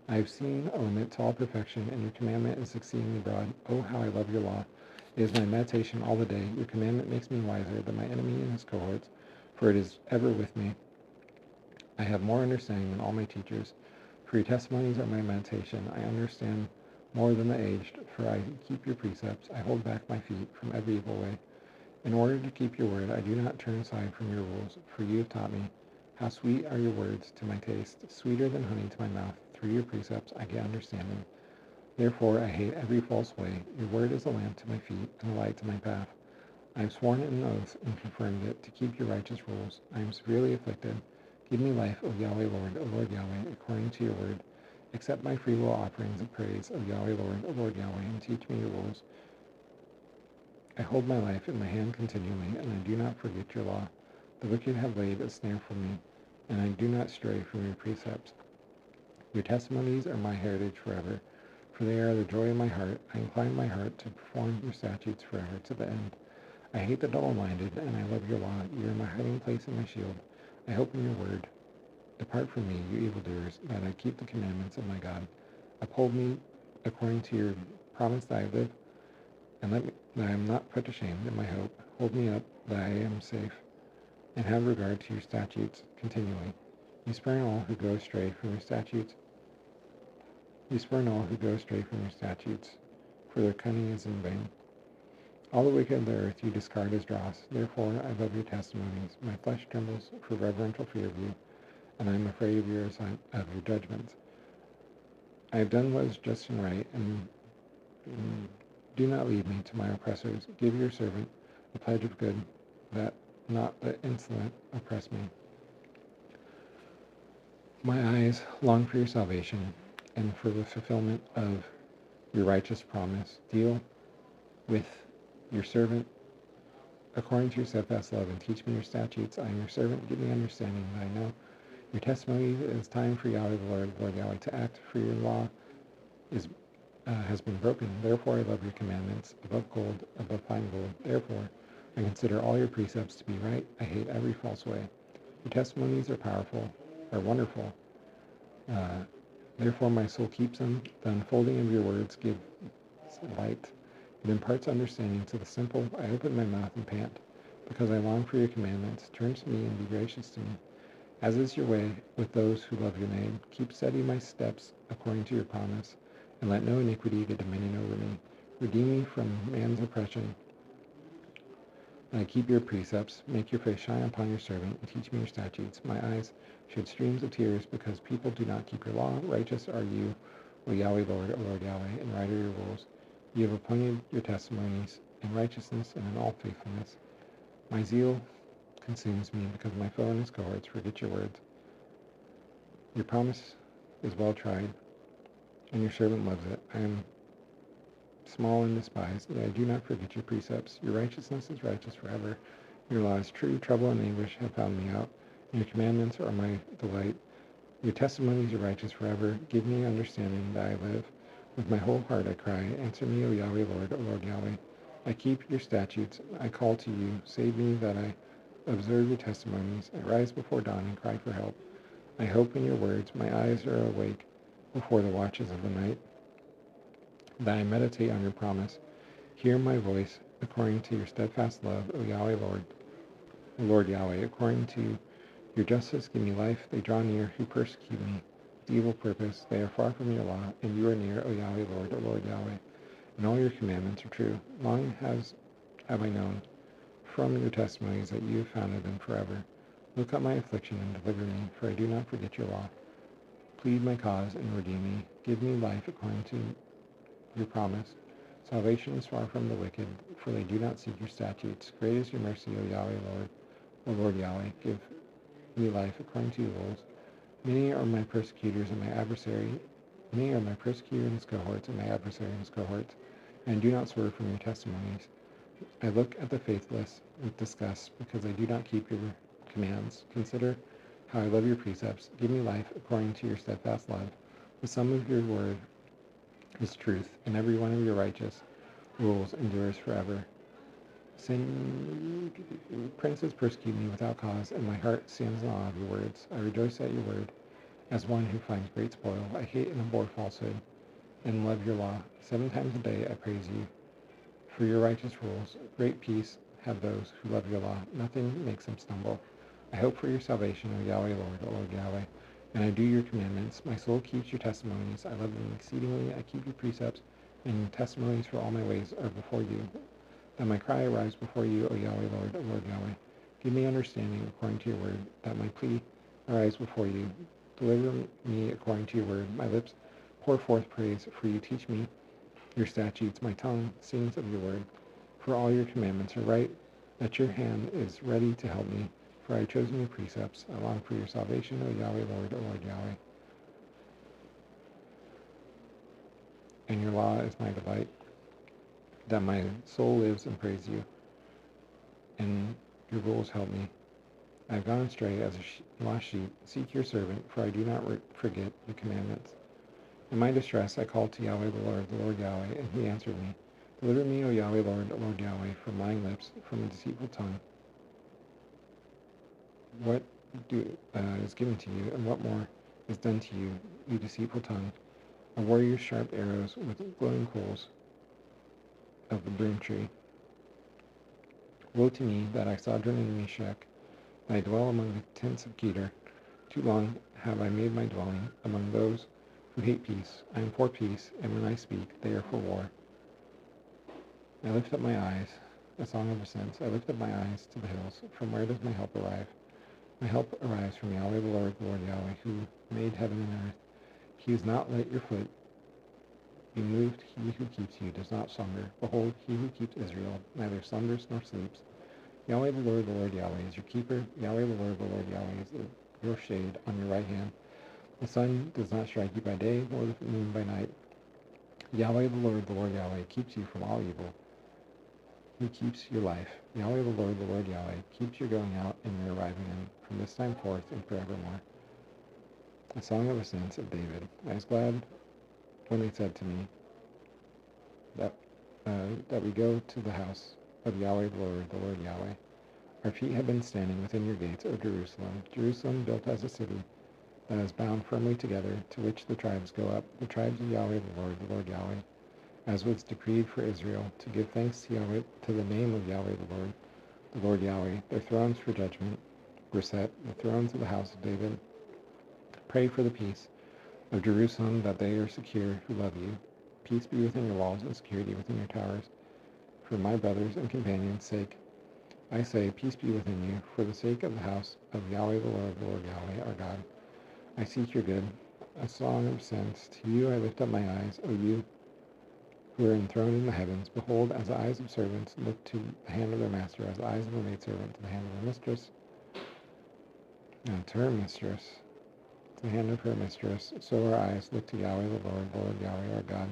S1: I have seen a limit to all perfection, and your commandment is exceedingly broad. Oh, how I love your law. It is my meditation all the day. Your commandment makes me wiser than my enemy and his cohorts, for it is ever with me. I have more understanding than all my teachers, for your testimonies are my meditation. I understand more than the aged, for I keep your precepts. I hold back my feet from every evil way. In order to keep your word, I do not turn aside from your rules, for you have taught me. How sweet are your words to my taste, sweeter than honey to my mouth. Through your precepts I get understanding. Therefore I hate every false way. Your word is a lamp to my feet and a light to my path. I have sworn an oath and confirmed it to keep your righteous rules. I am severely afflicted. Give me life, O Yahweh Lord, O Lord Yahweh, according to your word. Accept my free will offerings of praise, O Yahweh Lord, O Lord Yahweh, and teach me your rules. I hold my life in my hand continually, and I do not forget your law. The wicked have laid a snare for me, and I do not stray from your precepts. Your testimonies are my heritage forever, for they are the joy of my heart. I incline my heart to perform your statutes forever to the end. I hate the double-minded, and I love your law. You are my hiding place and my shield. I hope in your word. Depart from me, you evildoers, that I keep the commandments of my God. Uphold me according to your promise that I live, and let me, that I am not put to shame in my hope. Hold me up, that I am safe, and have regard to your statutes continually. You spurn all who go astray from your statutes. You spurn all who go astray from your statutes, for their cunning is in vain. All the wicked of the earth you discard as dross. Therefore I love your testimonies. My flesh trembles for reverential fear of you, and I am afraid of your judgments. I have done what is just and right, and do not leave me to my oppressors. Give your servant a pledge of good, that not the insolent oppress me. My eyes long for your salvation, and for the fulfillment of your righteous promise. Deal with your servant according to your steadfast love, and teach me your statutes. I am your servant. Give me understanding that I know your testimony. It is time for Yahweh the Lord Yahweh, to act, for your law has been broken. Therefore I love your commandments above gold, above fine gold. Therefore I consider all your precepts to be right. I hate every false way. Your testimonies are wonderful. Therefore my soul keeps them. The unfolding of your words gives light. It imparts understanding to the simple. I open my mouth and pant, because I long for your commandments. Turn to me and be gracious to me. As is your way with those who love your name, keep steady my steps according to your promise, and let no iniquity get dominion over me. Redeem me from man's oppression, and I keep your precepts. Make your face shine upon your servant, and teach me your statutes. My eyes shed streams of tears, because people do not keep your law. Righteous are you, O Yahweh Lord, O Lord Yahweh, and right are your rules. You have appointed your testimonies in righteousness and in all faithfulness. My zeal consumes me, because my foe and his cohorts forget your words. Your promise is well tried, and your servant loves it. I am small and despised, yet I do not forget your precepts. Your righteousness is righteous forever. Your law is true. Trouble and anguish have found me out. Your commandments are my delight. Your testimonies are righteous forever. Give me understanding that I live. With my whole heart I cry, answer me, O Yahweh Lord, O Lord Yahweh. I keep your statutes. I call to you. Save me that I observe your testimonies. I rise before dawn and cry for help. I hope in your words. My eyes are awake before the watches of the night, that I meditate on your promise. Hear my voice according to your steadfast love, O Yahweh Lord, O Lord Yahweh. According to your justice give me life. They draw near who persecute me. With evil purpose, they are far from your law, and you are near, O Yahweh Lord, O Lord Yahweh. And all your commandments are true. Long have I known from your testimonies that you have founded them forever. Look up my affliction and deliver me, for I do not forget your law. Plead my cause and redeem me. Give me life according to your promise. Salvation is far from the wicked, for they do not seek your statutes. Great is your mercy, O Yahweh Lord, O Lord Yahweh. Give me life according to your rules. Many are my persecutors and my adversary. Many are my persecutor and his cohorts, and my adversary and his cohorts, and do not swerve from your testimonies. I look at the faithless with disgust, because they do not keep your commands. Consider how I love your precepts. Give me life according to your steadfast love. The sum of your word is truth, and every one of your righteous rules endures forever. Princes persecute me without cause, and my heart stands in awe of your words. I rejoice at your word, as one who finds great spoil. I hate and abhor falsehood, and love your law. 7 times a day I praise you, For your righteous rules, great peace have those who love your law. Nothing makes them stumble. I hope for your salvation, O Yahweh, Lord Yahweh, and I do your commandments. My soul keeps your testimonies. I love them exceedingly. I keep your precepts, and your testimonies for all my ways are before you. That my cry arise before you, O Yahweh, Lord Yahweh. Give me understanding according to your word, that my plea arise before you. Deliver me according to your word. My lips pour forth praise, for you teach me your statutes. My tongue sings of your word. For all your commandments are right, that your hand is ready to help me. For I have chosen your precepts. I long for your salvation, O Yahweh, Lord Yahweh. And your law is my delight, that my soul lives and praise you, and your rules help me. I have gone astray as a lost sheep. Seek your servant, for I do not forget your commandments. In my distress I called to Yahweh the Lord Yahweh, and he answered me. Deliver me, O Yahweh, Lord Yahweh, from lying lips, from a deceitful tongue. What is given to you, and what more is done to you, you deceitful tongue? A warrior's sharp arrows with glowing coals of the broom tree. Woe to me that I sojourn in Meshech, that I dwell among the tents of Kedar. Too long have I made my dwelling among those who hate peace. I am for peace, and when I speak, they are for war. I lift up my eyes, a song of ascents. I lift up my eyes to the hills. From where does my help arrive? My help arrives from Yahweh the Lord Yahweh, who made heaven and earth. He has not let your foot be moved. He who keeps you does not slumber. Behold, he who keeps Israel neither slumbers nor sleeps. Yahweh the Lord Yahweh is your keeper. Yahweh the Lord Yahweh is your shade on your right hand. The sun does not strike you by day, nor the moon by night. Yahweh the Lord Yahweh keeps you from all evil. Who keeps your life? Yahweh the Lord Yahweh keeps your going out and your arriving in, from this time forth and forevermore. A song of ascents of David. I was glad when they said to me that we go to the house of Yahweh the Lord Yahweh. Our feet have been standing within your gates, O Jerusalem. Jerusalem built as a city that is bound firmly together, to which the tribes go up, the tribes of Yahweh the Lord Yahweh, as was decreed for Israel, to give thanks to Yahweh, to the name of Yahweh the Lord Yahweh. Their thrones for judgment were set, the thrones of the house of David. Pray for the peace of Jerusalem, that they are secure who love you. Peace be within your walls and security within your towers. For my brothers and companions' sake, I say, peace be within you. For the sake of the house of Yahweh the Lord Yahweh, our God, I seek your good. A song of ascents. To you I lift up my eyes, O you who are enthroned in the heavens. Behold, as the eyes of servants look to the hand of their master, as the eyes of a maidservant to the hand of her mistress, and to her mistress, to the hand of her mistress, so our eyes look to Yahweh the Lord Yahweh, our God,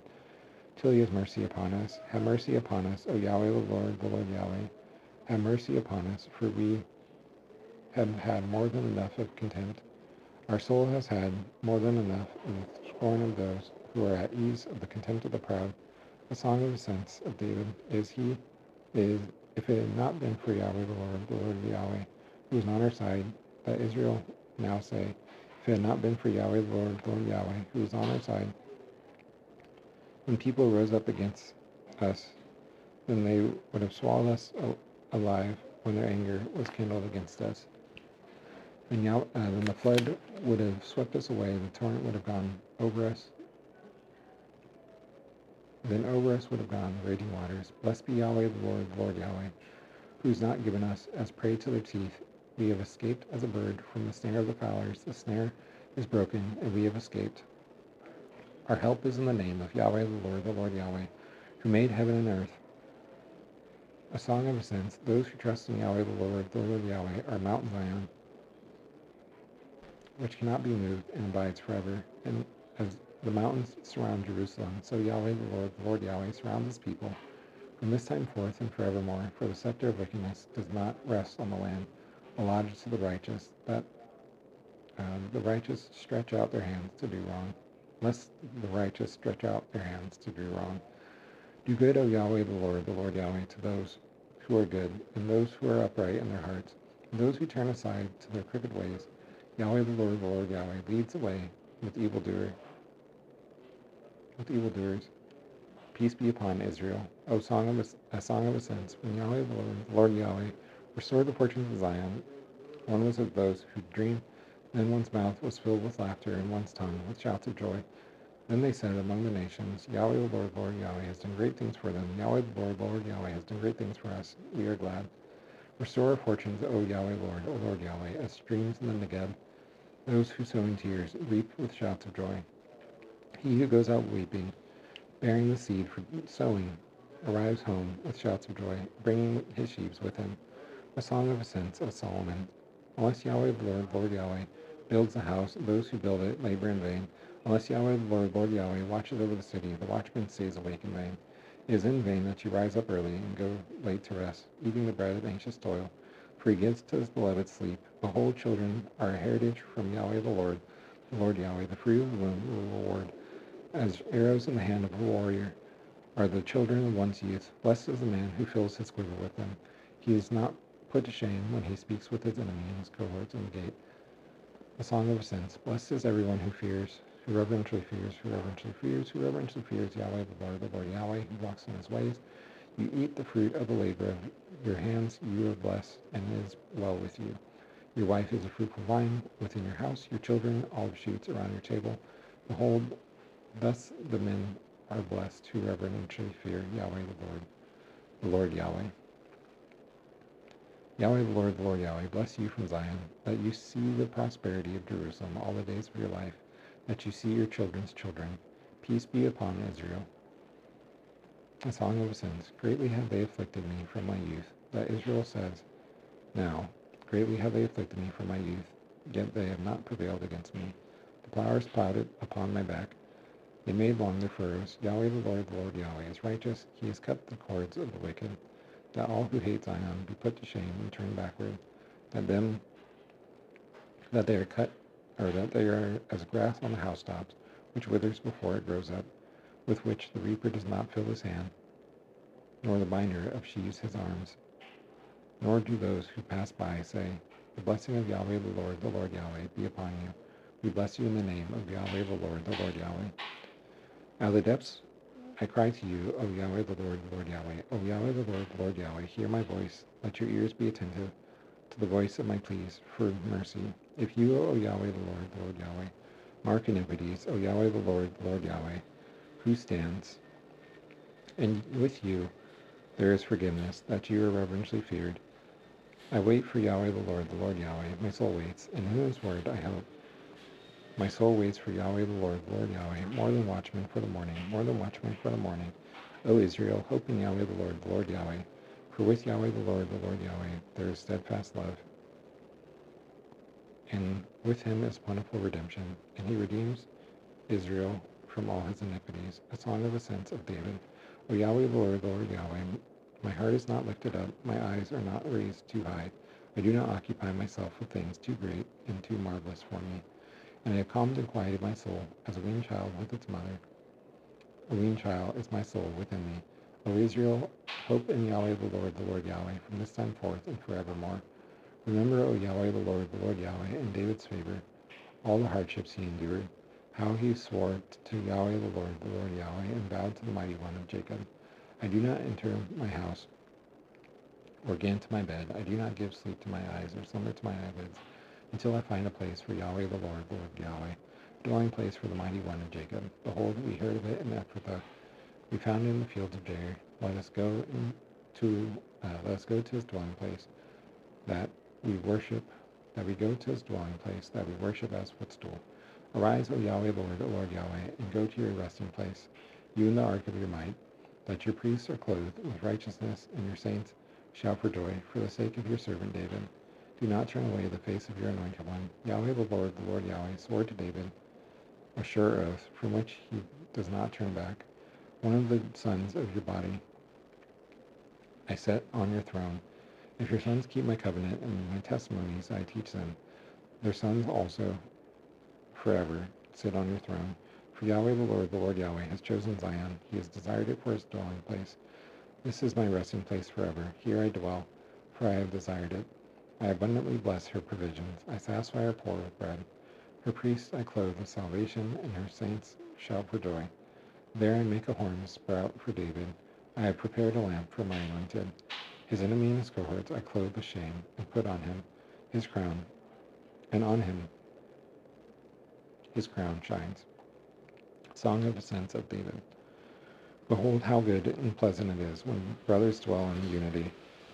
S1: till he has mercy upon us. Have mercy upon us, O Yahweh the Lord Yahweh. Have mercy upon us, for we have had more than enough of contempt. Our soul has had more than enough of the scorn of those who are at ease, of the contempt of the proud. A song of ascents of David is if it had not been for Yahweh the Lord Yahweh, who is on our side, that Israel now say, if it had not been for Yahweh the Lord Yahweh, who is on our side, when people rose up against us, then they would have swallowed us alive when their anger was kindled against us. Then the flood would have swept us away, the torrent would have gone over us. Then over us would have gone the raging waters. Blessed be Yahweh the Lord Yahweh, who has not given us as prey to their teeth. We have escaped as a bird from the snare of the fowlers. The snare is broken, and we have escaped. Our help is in the name of Yahweh the Lord Yahweh, who made heaven and earth. A song of ascents. Those who trust in Yahweh the Lord Yahweh, are Mount Zion, which cannot be moved and abides forever. And as the mountains surround Jerusalem, so Yahweh the Lord Yahweh surrounds his people from this time forth and forevermore. For the scepter of wickedness does not rest on the land, allotted to the righteous, that the righteous stretch out their hands to do wrong, lest the righteous stretch out their hands to do wrong. Do good, O Yahweh the Lord Yahweh, to those who are good, and those who are upright in their hearts, and those who turn aside to their crooked ways. Yahweh the Lord Yahweh leads the way with evildoers. Peace be upon Israel. O a song of ascents. When Yahweh, the Lord Yahweh, restored the fortunes of Zion, one was of those who dreamed. Then one's mouth was filled with laughter, and one's tongue with shouts of joy. Then they said among the nations, Yahweh, the Lord Yahweh, has done great things for them. Yahweh, the Lord Yahweh, has done great things for us. We are glad. Restore our fortunes, O Yahweh, O Lord Yahweh, as streams in the Negeb. Those who sow in tears reap with shouts of joy. He who goes out weeping, bearing the seed for sowing, arrives home with shouts of joy, bringing his sheaves with him. A song of ascents of Solomon. Unless Yahweh, the Lord Yahweh, builds the house, those who build it labor in vain. Unless Yahweh, the Lord Yahweh, watches over the city, the watchman stays awake in vain. It is in vain that you rise up early and go late to rest, eating the bread of anxious toil, for he gives to his beloved sleep. Behold, children are a heritage from Yahweh, the Lord Yahweh. The fruit of the womb will reward. As arrows in the hand of a warrior are the children of one's youth. Blessed is the man who fills his quiver with them. He is not put to shame when he speaks with his enemy and his cohorts in the gate. A song of ascents. Blessed is everyone who fears, who reverentially fears, who reverentially fears Yahweh, the Lord Yahweh, who walks in his ways. You eat the fruit of the labor of your hands. You are blessed, and it is well with you. Your wife is a fruitful vine within your house, your children olive shoots around your table. Behold, thus the men are blessed who reverentially fear Yahweh, the Lord Yahweh. Yahweh, the Lord Yahweh, bless you from Zion, that you see the prosperity of Jerusalem all the days of your life, that you see your children's children. Peace be upon Israel. A song of ascents. Greatly have they afflicted me from my youth. That Israel says, now, greatly have they afflicted me from my youth, yet they have not prevailed against me. The plowers plowed it upon my back. They made long their furrows. Yahweh, the Lord Yahweh, is righteous. He has cut the cords of the wicked. That all who hate Zion be put to shame and turn backward. That they are cut, or that they are as grass on the housetops, which withers before it grows up, with which the reaper does not fill his hand, nor the binder of sheaves his arms. Nor do those who pass by say, the blessing of Yahweh, the Lord Yahweh, be upon you. We bless you in the name of Yahweh, the Lord Yahweh. Out of the depths I cry to you, O Yahweh, the Lord Yahweh. O Yahweh, the Lord Yahweh, hear my voice. Let your ears be attentive to the voice of my pleas for mercy. If you, O Yahweh, the Lord Yahweh, mark iniquities, O Yahweh, the Lord Yahweh, who stands? And with you there is forgiveness, that you are reverentially feared. I wait for Yahweh, the Lord Yahweh. My soul waits, in whose word I hope. My soul waits for Yahweh, the Lord Yahweh, more than watchmen for the morning, more than watchmen for the morning. O Israel, hope in Yahweh, the Lord Yahweh. For with Yahweh, the Lord Yahweh, there is steadfast love, and with him is plentiful redemption, and he redeems Israel from all his iniquities. A song of ascents of David. O Yahweh, the Lord Yahweh, my heart is not lifted up, my eyes are not raised too high. I do not occupy myself with things too great and too marvelous for me. And I have calmed and quieted my soul as a weaned child with its mother. A weaned child is my soul within me. O Israel, hope in Yahweh, the Lord Yahweh, from this time forth and forevermore. Remember, O Yahweh, the Lord Yahweh, in David's favor, all the hardships he endured, how he swore to Yahweh, the Lord Yahweh, and vowed to the mighty one of Jacob. I do not enter my house or get into my bed. I do not give sleep to my eyes or slumber to my eyelids, until I find a place for Yahweh, the Lord Yahweh, a dwelling place for the mighty one of Jacob. Behold, we heard of it in Ephrathah. We found it in the fields of Jair. Let us go to his dwelling place, that we go to his dwelling place, that we worship as footstool. Arise, O Yahweh, the Lord Yahweh, and go to your resting place, you in the ark of your might, that your priests are clothed with righteousness, and your saints shout for joy, for the sake of your servant David. Do not turn away the face of your anointed one. Yahweh, the Lord Yahweh, swore to David a sure oath, from which he does not turn back. One of the sons of your body I set on your throne. If your sons keep my covenant and my testimonies I teach them, their sons also forever sit on your throne. For Yahweh, the Lord Yahweh, has chosen Zion. He has desired it for his dwelling place. This is my resting place forever. Here I dwell, for I have desired it. I abundantly bless her provisions. I satisfy her poor with bread. Her priests I clothe with salvation, and her saints shout for joy. There I make a horn sprout for David. I have prepared a lamp for my anointed. His enemy and his cohorts I clothe with shame, and put on him his crown, and on him his crown shines. Song of Ascents of David. Behold how good and pleasant it is when brothers dwell in unity.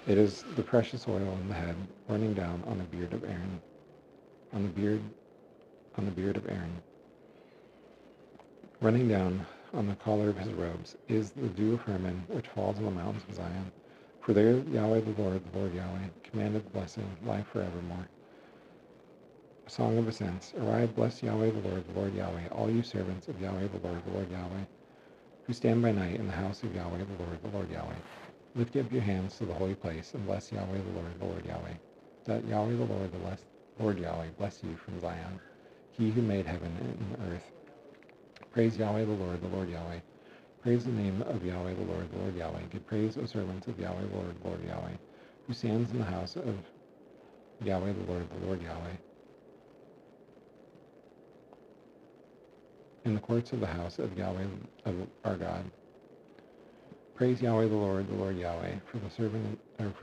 S1: It is the precious oil in the head, running down on the beard of Aaron, on the beard of Aaron, running down on the collar of his robes, is the dew of Hermon, which falls on the mountains of Zion. For there Yahweh the Lord Yahweh, commanded the blessing, life forevermore. A song of ascents. Arise, bless Yahweh the Lord Yahweh, all you servants of Yahweh the Lord Yahweh, who stand by night in the house of Yahweh the Lord Yahweh. Lift up your hands to the holy place, and bless Yahweh the Lord Yahweh. That Yahweh the Lord Yahweh bless you from Zion, he who made heaven and earth. Praise Yahweh the Lord Yahweh. Praise the name of Yahweh the Lord Yahweh. Give praise, O servants of Yahweh the Lord Yahweh, who stands in the house of Yahweh the Lord Yahweh, in the courts of the house of Yahweh of our God. Praise Yahweh the Lord Yahweh, for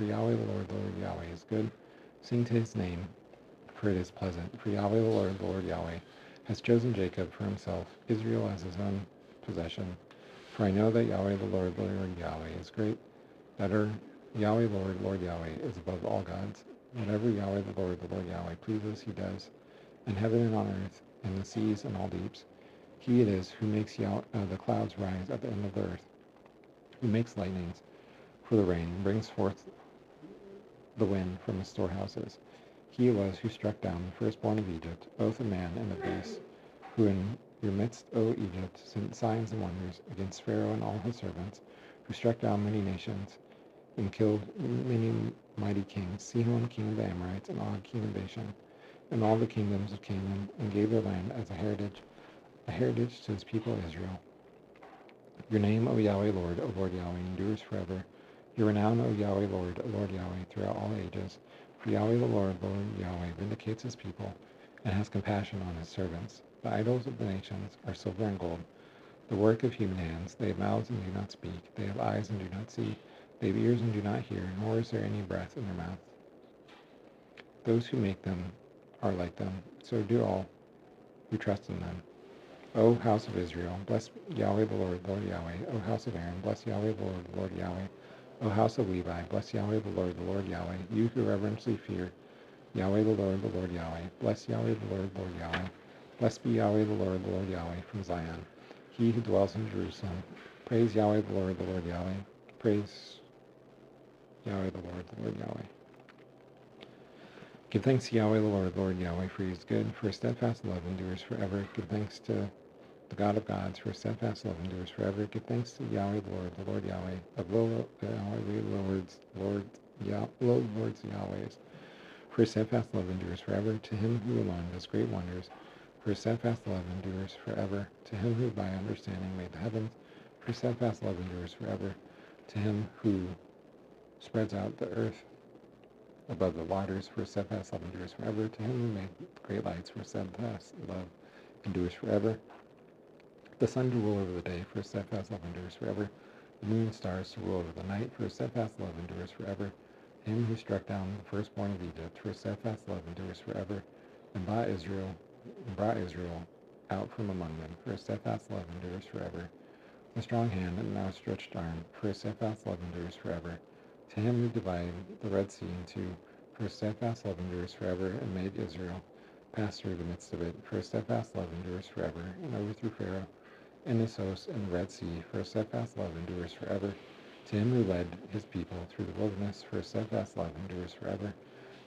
S1: Yahweh the Lord Yahweh is good. Sing to his name, for it is pleasant. For Yahweh the Lord Yahweh has chosen Jacob for himself, Israel as his own possession. For I know that Yahweh the Lord Yahweh is great, that Yahweh Lord Yahweh is above all gods. Whatever Yahweh the Lord Yahweh pleases, he does, in heaven and on earth, in the seas and all deeps. He it is who makes the clouds rise at the end of the earth, who makes lightnings for the rain, brings forth the wind from his storehouses. He it was who struck down the firstborn of Egypt, both a man and a beast, who in your midst, O Egypt, sent signs and wonders against Pharaoh and all his servants, who struck down many nations, and killed many mighty kings, Sihon king of the Amorites, and Og king of Bashan, and all the kingdoms of Canaan, and gave their land as a heritage to his people Israel. Your name, O Yahweh Lord, O Lord Yahweh, endures forever. Your renown, O Yahweh Lord, O Lord Yahweh, throughout all ages. For Yahweh the Lord Yahweh, vindicates his people, and has compassion on his servants. The idols of the nations are silver and gold, the work of human hands. They have mouths and do not speak. They have eyes and do not see. They have ears and do not hear, nor is there any breath in their mouth. Those who make them are like them, so do all who trust in them. O house of Israel, bless Yahweh the Lord Yahweh. O house of Aaron, bless Yahweh the Lord Yahweh. O house of Levi, bless Yahweh the Lord Yahweh. You who reverently fear Yahweh the Lord Yahweh. Bless Yahweh the Lord Yahweh. Blessed be Yahweh the Lord Yahweh from Zion, he who dwells in Jerusalem. Praise Yahweh the Lord Yahweh. Praise Yahweh the Lord Yahweh. Give thanks to Yahweh the Lord Yahweh, for he is good, for his steadfast love endures forever. Give thanks to the God of gods, for his steadfast love endures forever. Give thanks to Yahweh the Lord Yahweh, of Lords Yahweh's, for his steadfast love endures forever. To him who alone does great wonders, for his steadfast love endures forever. To him who by understanding made the heavens, for his steadfast love endures forever. To him who spreads out the earth above the waters, for his steadfast love endures forever. To him who made great lights, for his steadfast love endures forever. The sun to rule over the day, for his steadfast love endures forever. The moon and stars to rule over the night, for his steadfast love endures forever. Him who struck down the firstborn of Egypt, for his steadfast love endures forever, and brought Israel out from among them, for his steadfast love endures forever. A strong hand and an outstretched arm, for his steadfast love endures forever. To him who divided the Red Sea in two, for his steadfast love endures forever, and made Israel pass through the midst of it, for his steadfast love endures forever, and overthrew Pharaoh and his host in the Red Sea, for his steadfast love endures forever. To him who led his people through the wilderness, for his steadfast love endures forever.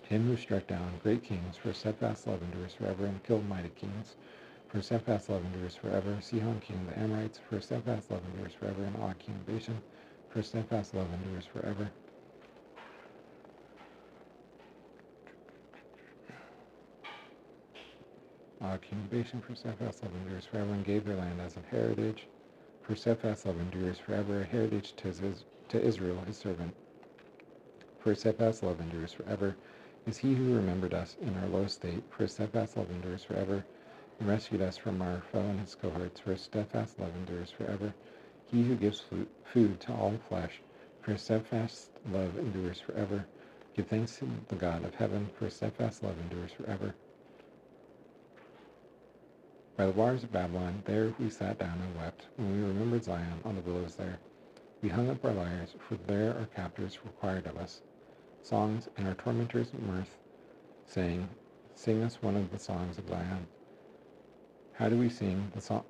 S1: To him who struck down great kings, for his steadfast love endures forever, and killed mighty kings, for his steadfast love endures forever. Sihon king of the Amorites, for his steadfast love endures forever, and Og king of Bashan, for his steadfast love endures forever. Og king of Bashan, for his steadfast love endures forever, and gave their land as a heritage. For his steadfast love endures forever, a heritage to Israel, his servant. For his steadfast love endures forever, is he who remembered us in our low state. For his steadfast love endures forever, and rescued us from our foe and his cohorts, for his steadfast love endures forever. He who gives food to all flesh, for his steadfast love endures forever. Give thanks to the God of heaven, for his steadfast love endures forever. By the waters of Babylon, there we sat down and wept, when we remembered Zion on the willows there. We hung up our lyres, for there our captors required of us songs, and our tormentors' mirth, saying, Sing us one of the songs of Zion. How do we sing the song,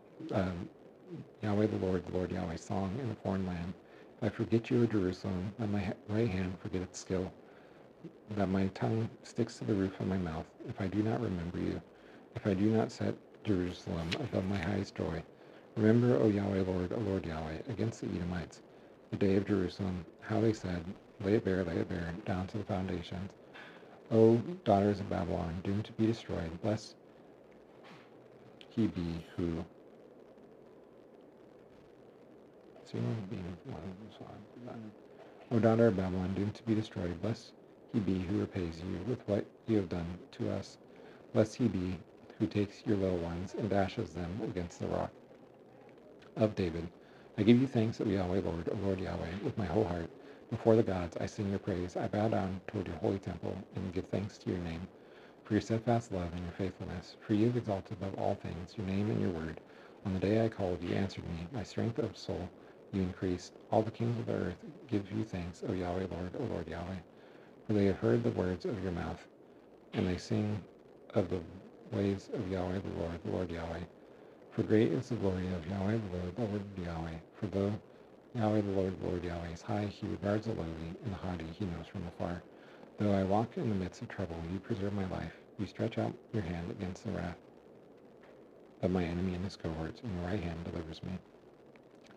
S1: Yahweh the Lord Yahweh's song in a foreign land? If I forget you, O Jerusalem, let my right hand forget its skill, that my tongue sticks to the roof of my mouth, if I do not remember you, if I do not set Jerusalem above my highest joy. Remember, O Yahweh, O Lord Yahweh, against the Edomites, the day of Jerusalem, how they said, lay it bare, down to the foundations. O daughters of Babylon, doomed to be destroyed, blessed he be who... O daughter of Babylon, doomed to be destroyed, blessed he be who repays you with what you have done to us. Blessed he be who takes your little ones and dashes them against the rock of David. I give you thanks, O Yahweh, O Lord Yahweh, with my whole heart. Before the gods I sing your praise. I bow down toward your holy temple and give thanks to your name, for your steadfast love and your faithfulness. For you have exalted above all things your name and your word. On the day I called, you answered me. My strength of soul you increased. All the kings of the earth give you thanks, O Yahweh, O Lord Yahweh. For they have heard the words of your mouth, and they sing of the ways of Yahweh the Lord Yahweh. For great is the glory of Yahweh the Lord Yahweh. For though Yahweh the Lord Yahweh is high, he regards the lowly, and the haughty he knows from afar. Though I walk in the midst of trouble, you preserve my life. You stretch out your hand against the wrath of my enemy and his cohorts, and your right hand delivers me.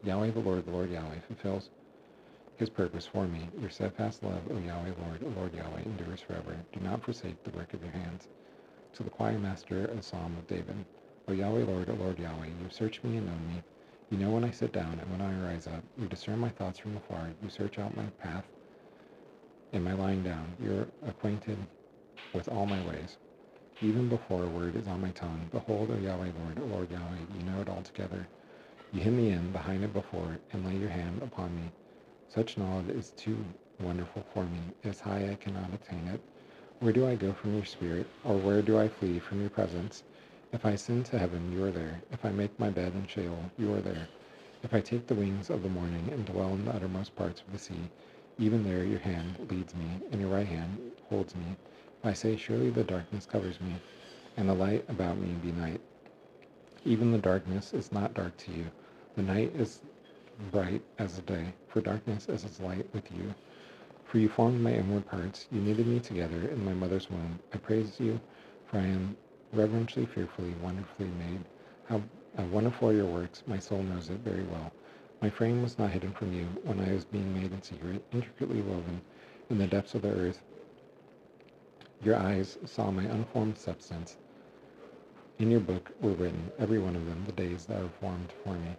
S1: Yahweh the Lord Yahweh, fulfills his purpose for me. Your steadfast love, O Yahweh, Lord Yahweh, endures forever. Do not forsake the work of your hands. To the choir master, a psalm of David. O Yahweh, Lord Yahweh, you have searched me and known me. You know when I sit down and when I rise up. You discern my thoughts from afar. You search out my path and my lying down. You're acquainted with all my ways. Even before a word is on my tongue, behold, O Yahweh, Lord Yahweh, you know it altogether. You hem me in behind it before, and lay your hand upon me. Such knowledge is too wonderful for me. It is high, I cannot attain it. Where do I go from your spirit, or where do I flee from your presence? If I ascend to heaven, you are there. If I make my bed in Sheol, you are there. If I take the wings of the morning and dwell in the uttermost parts of the sea, even there your hand leads me, and your right hand holds me. If I say, surely the darkness covers me, and the light about me be night. Even the darkness is not dark to you. The night is bright as the day, for darkness is as light with you. For you formed my inward parts, you knitted me together in my mother's womb. I praise you, for I am reverentially, fearfully, wonderfully made. How wonderful are your works, my soul knows it very well. My frame was not hidden from you when I was being made in secret, intricately woven in the depths of the earth. Your eyes saw my unformed substance. In your book were written, every one of them, the days that were formed for me,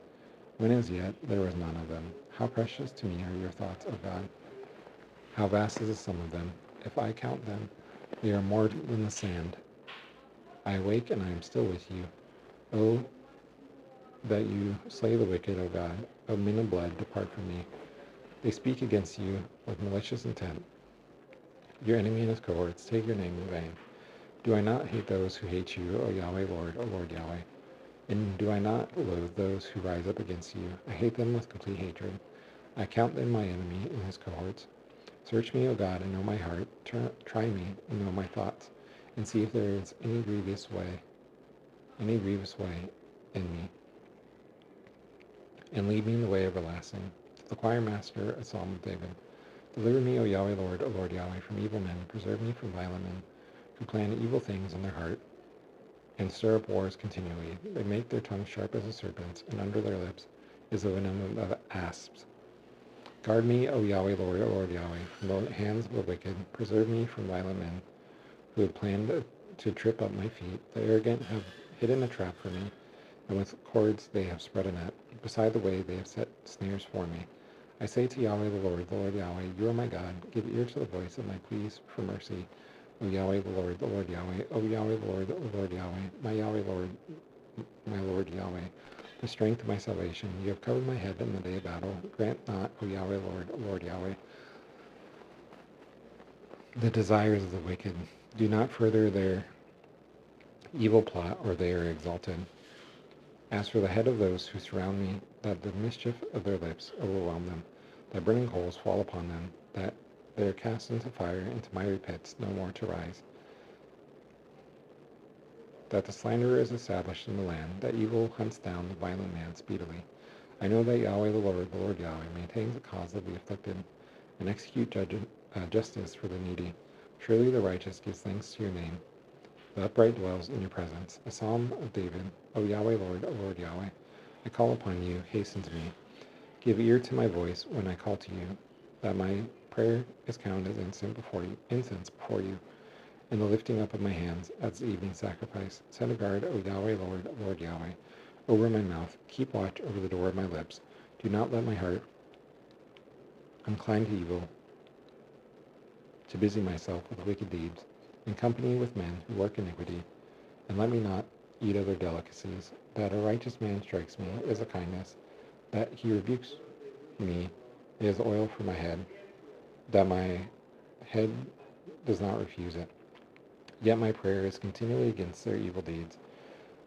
S1: when as yet there was none of them. How precious to me are your thoughts, O God! How vast is the sum of them! If I count them, they are more than the sand. I awake and I am still with you. Oh, that you slay the wicked, O God. O men of blood, depart from me. They speak against you with malicious intent. Your enemy and his cohorts take your name in vain. Do I not hate those who hate you, O Yahweh, O Lord Yahweh? And do I not loathe those who rise up against you? I hate them with complete hatred. I count them my enemy and his cohorts. Search me, O God, and know my heart. Try me and know my thoughts, and see if there is any grievous way in me, and lead me in the way everlasting. To the choir master, a psalm of David. Deliver me, O Yahweh, O Lord Yahweh, from evil men. Preserve me from violent men, who plan evil things in their heart, and stir up wars continually. They make their tongues sharp as a serpent's, and under their lips is the venom of asps. Guard me, O Yahweh, O Lord Yahweh, from the hands of the wicked. Preserve me from violent men, who have planned to trip up my feet. The arrogant have hidden a trap for me, and with cords they have spread a net. Beside the way they have set snares for me. I say to Yahweh the Lord Yahweh, you are my God. Give ear to the voice of my pleas for mercy. O Yahweh, the Lord Yahweh. O Yahweh, the Lord Yahweh. My Yahweh, Lord, my Lord Yahweh. The strength of my salvation. You have covered my head in the day of battle. Grant not, O Yahweh, Lord Yahweh, the desires of the wicked. Do not further their evil plot, or they are exalted. As for the head of those who surround me, that the mischief of their lips overwhelm them, that burning coals fall upon them, that they are cast into fire, into miry pits, no more to rise, that the slanderer is established in the land, that evil hunts down the violent man speedily. I know that Yahweh the Lord Yahweh, maintains the cause of the afflicted, and execute justice for the needy. Surely the righteous gives thanks to your name. The upright dwells in your presence. A psalm of David. O Yahweh, Lord Yahweh, I call upon you, hasten to me. Give ear to my voice when I call to you, that my prayer is counted as incense before you, and the lifting up of my hands as the evening sacrifice. Set a guard, O Yahweh, Lord Yahweh, over my mouth. Keep watch over the door of my lips. Do not let my heart incline to evil, to busy myself with wicked deeds, in company with men who work iniquity, and let me not eat of their delicacies. That a righteous man strikes me is a kindness, that he rebukes me is oil for my head, that my head does not refuse it. Yet my prayer is continually against their evil deeds.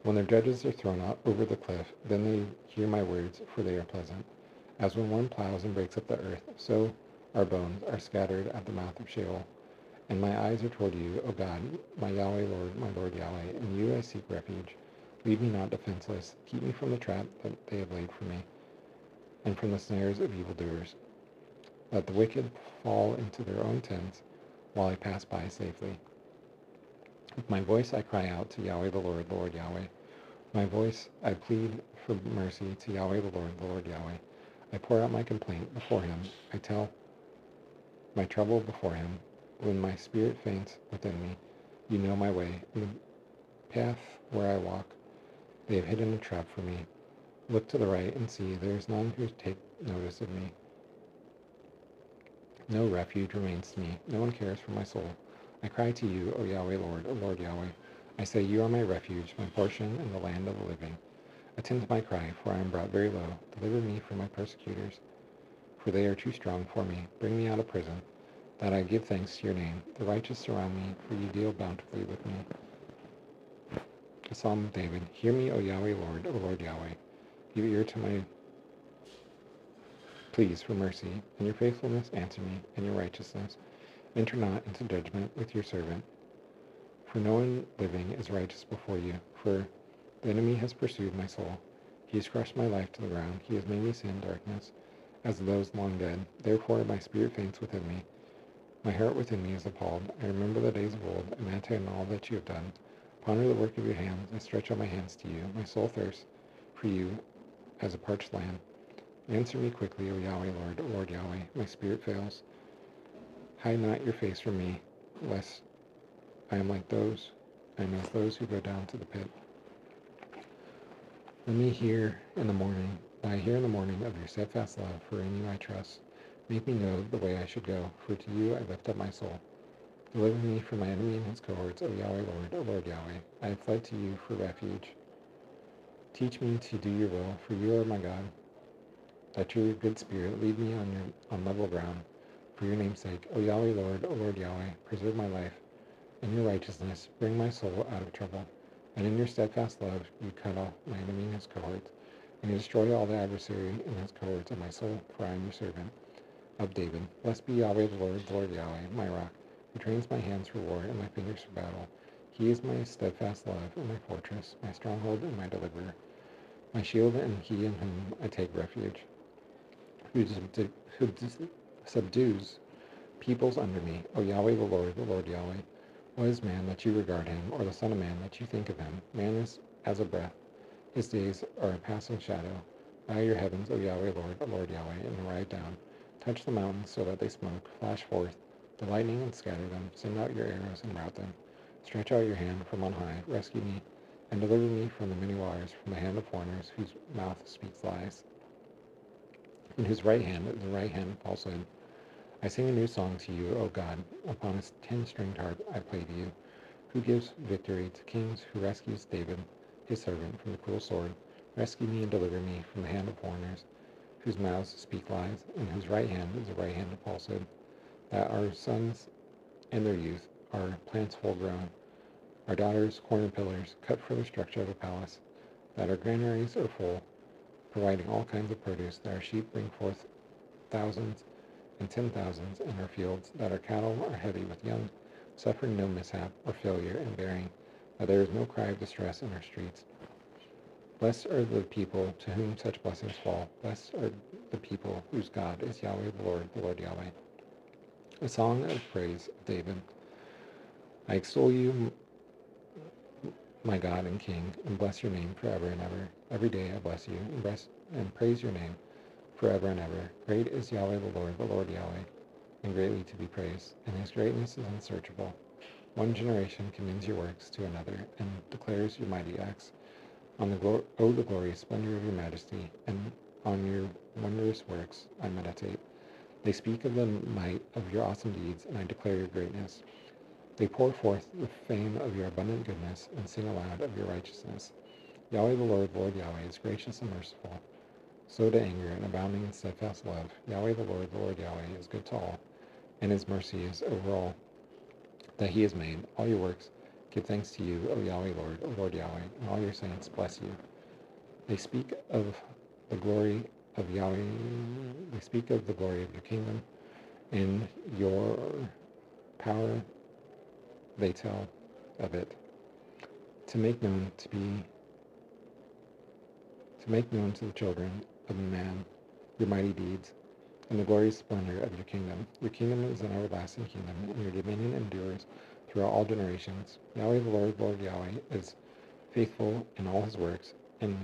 S1: When their judges are thrown out over the cliff, then they hear my words, for they are pleasant. As when one plows and breaks up the earth, so our bones are scattered at the mouth of Sheol. And my eyes are toward you, O God, my Yahweh, my Lord Yahweh. In you I seek refuge. Leave me not defenseless. Keep me from the trap that they have laid for me, and from the snares of evildoers. Let the wicked fall into their own tents, while I pass by safely. With my voice I cry out to Yahweh the Lord Yahweh. My voice I plead for mercy to Yahweh the Lord Yahweh. I pour out my complaint before him. I tell my trouble before him. When my spirit faints within me, you know my way. In the path where I walk, they have hidden a trap for me. Look to the right and see, there is none who take notice of me. No refuge remains to me. No one cares for my soul. I cry to you, O Yahweh, Lord Yahweh. I say, you are my refuge, my portion in the land of the living. Attend to my cry, for I am brought very low. Deliver me from my persecutors, for they are too strong for me. Bring me out of prison, that I give thanks to your name. The righteous surround me, for you deal bountifully with me. A Psalm of David. Hear me, O Yahweh, Lord Yahweh. Give ear to my pleas for mercy. In your faithfulness answer me, in your righteousness. Enter not into judgment with your servant. For no one living is righteous before you, for the enemy has pursued my soul. He has crushed my life to the ground. He has made me see in darkness, as those long dead. Therefore my spirit faints within me. My heart within me is appalled. I remember the days of old, and meditate on all that you have done. Ponder the work of your hands. I stretch out my hands to you. My soul thirsts for you as a parched land. Answer me quickly, O Yahweh, Lord Yahweh. My spirit fails. Hide not your face from me, lest I am as those who go down to the pit. Let me hear in the morning, of your steadfast love, for in you I trust. Make me know the way I should go, for to you I lift up my soul. Deliver me from my enemy and his cohorts, O Yahweh, Lord Yahweh. I have fled to you for refuge. Teach me to do your will, for you are my God. Let your good spirit lead me on level ground. For your name's sake, O Yahweh, Lord Yahweh, preserve my life. In your righteousness, bring my soul out of trouble. And in your steadfast love, you cut off my enemy and his cohorts, and you destroy all the adversary and his cohorts of my soul, for I am your servant. Of David. Blessed be Yahweh the Lord Yahweh, my rock, who trains my hands for war and my fingers for battle. He is my steadfast love and my fortress, my stronghold and my deliverer, my shield and he in whom I take refuge, who subdues peoples under me. O Yahweh the Lord Yahweh. What is man that you regard him, or the son of man that you think of him? Man is as a breath. His days are a passing shadow. Bow your heavens, O Yahweh, Lord Yahweh, and ride down. Touch the mountains so that they smoke. Flash forth the lightning and scatter them. Send out your arrows and rout them. Stretch out your hand from on high. Rescue me and deliver me from the many waters, from the hand of foreigners whose mouth speaks lies, in whose right hand is the right hand of falsehood. I sing a new song to you, O God. Upon a 10-stringed harp I play to you, who gives victory to kings, who rescues David, his servant, from the cruel sword. Rescue me and deliver me from the hand of foreigners, whose mouths speak lies, and whose right hand is a right hand of falsehood, that our sons in their youth are plants full grown, our daughters corner pillars, cut for the structure of a palace, that our granaries are full, providing all kinds of produce, that our sheep bring forth thousands and 10,000s in our fields, that our cattle are heavy with young, suffering no mishap or failure in bearing, that there is no cry of distress in our streets. Blessed are the people to whom such blessings fall. Blessed are the people whose God is Yahweh the Lord Yahweh. A song of praise of David. I extol you, my God and King, and bless your name forever and ever. Every day I bless you and praise your name forever and ever. Great is Yahweh the Lord Yahweh, and greatly to be praised, and his greatness is unsearchable. One generation commends your works to another, and declares your mighty acts. The glorious splendor of your majesty, and on your wondrous works I meditate. They speak of the might of your awesome deeds, and I declare your greatness. They pour forth the fame of your abundant goodness, and sing aloud of your righteousness. Yahweh the Lord Yahweh, is gracious and merciful, slow to anger, and abounding in steadfast love. Yahweh the Lord Yahweh, is good to all, and his mercy is over all that he has made. All your works give thanks to you, O Yahweh Lord Yahweh, and all your saints bless you. They speak of the glory of Yahweh. They speak of the glory of your kingdom, and your power they tell of it. To make known to the children of man your mighty deeds, and the glorious splendor of your kingdom. Your kingdom is an everlasting kingdom, and your dominion endures throughout all generations. Yahweh the Lord Yahweh, is faithful in all his works, and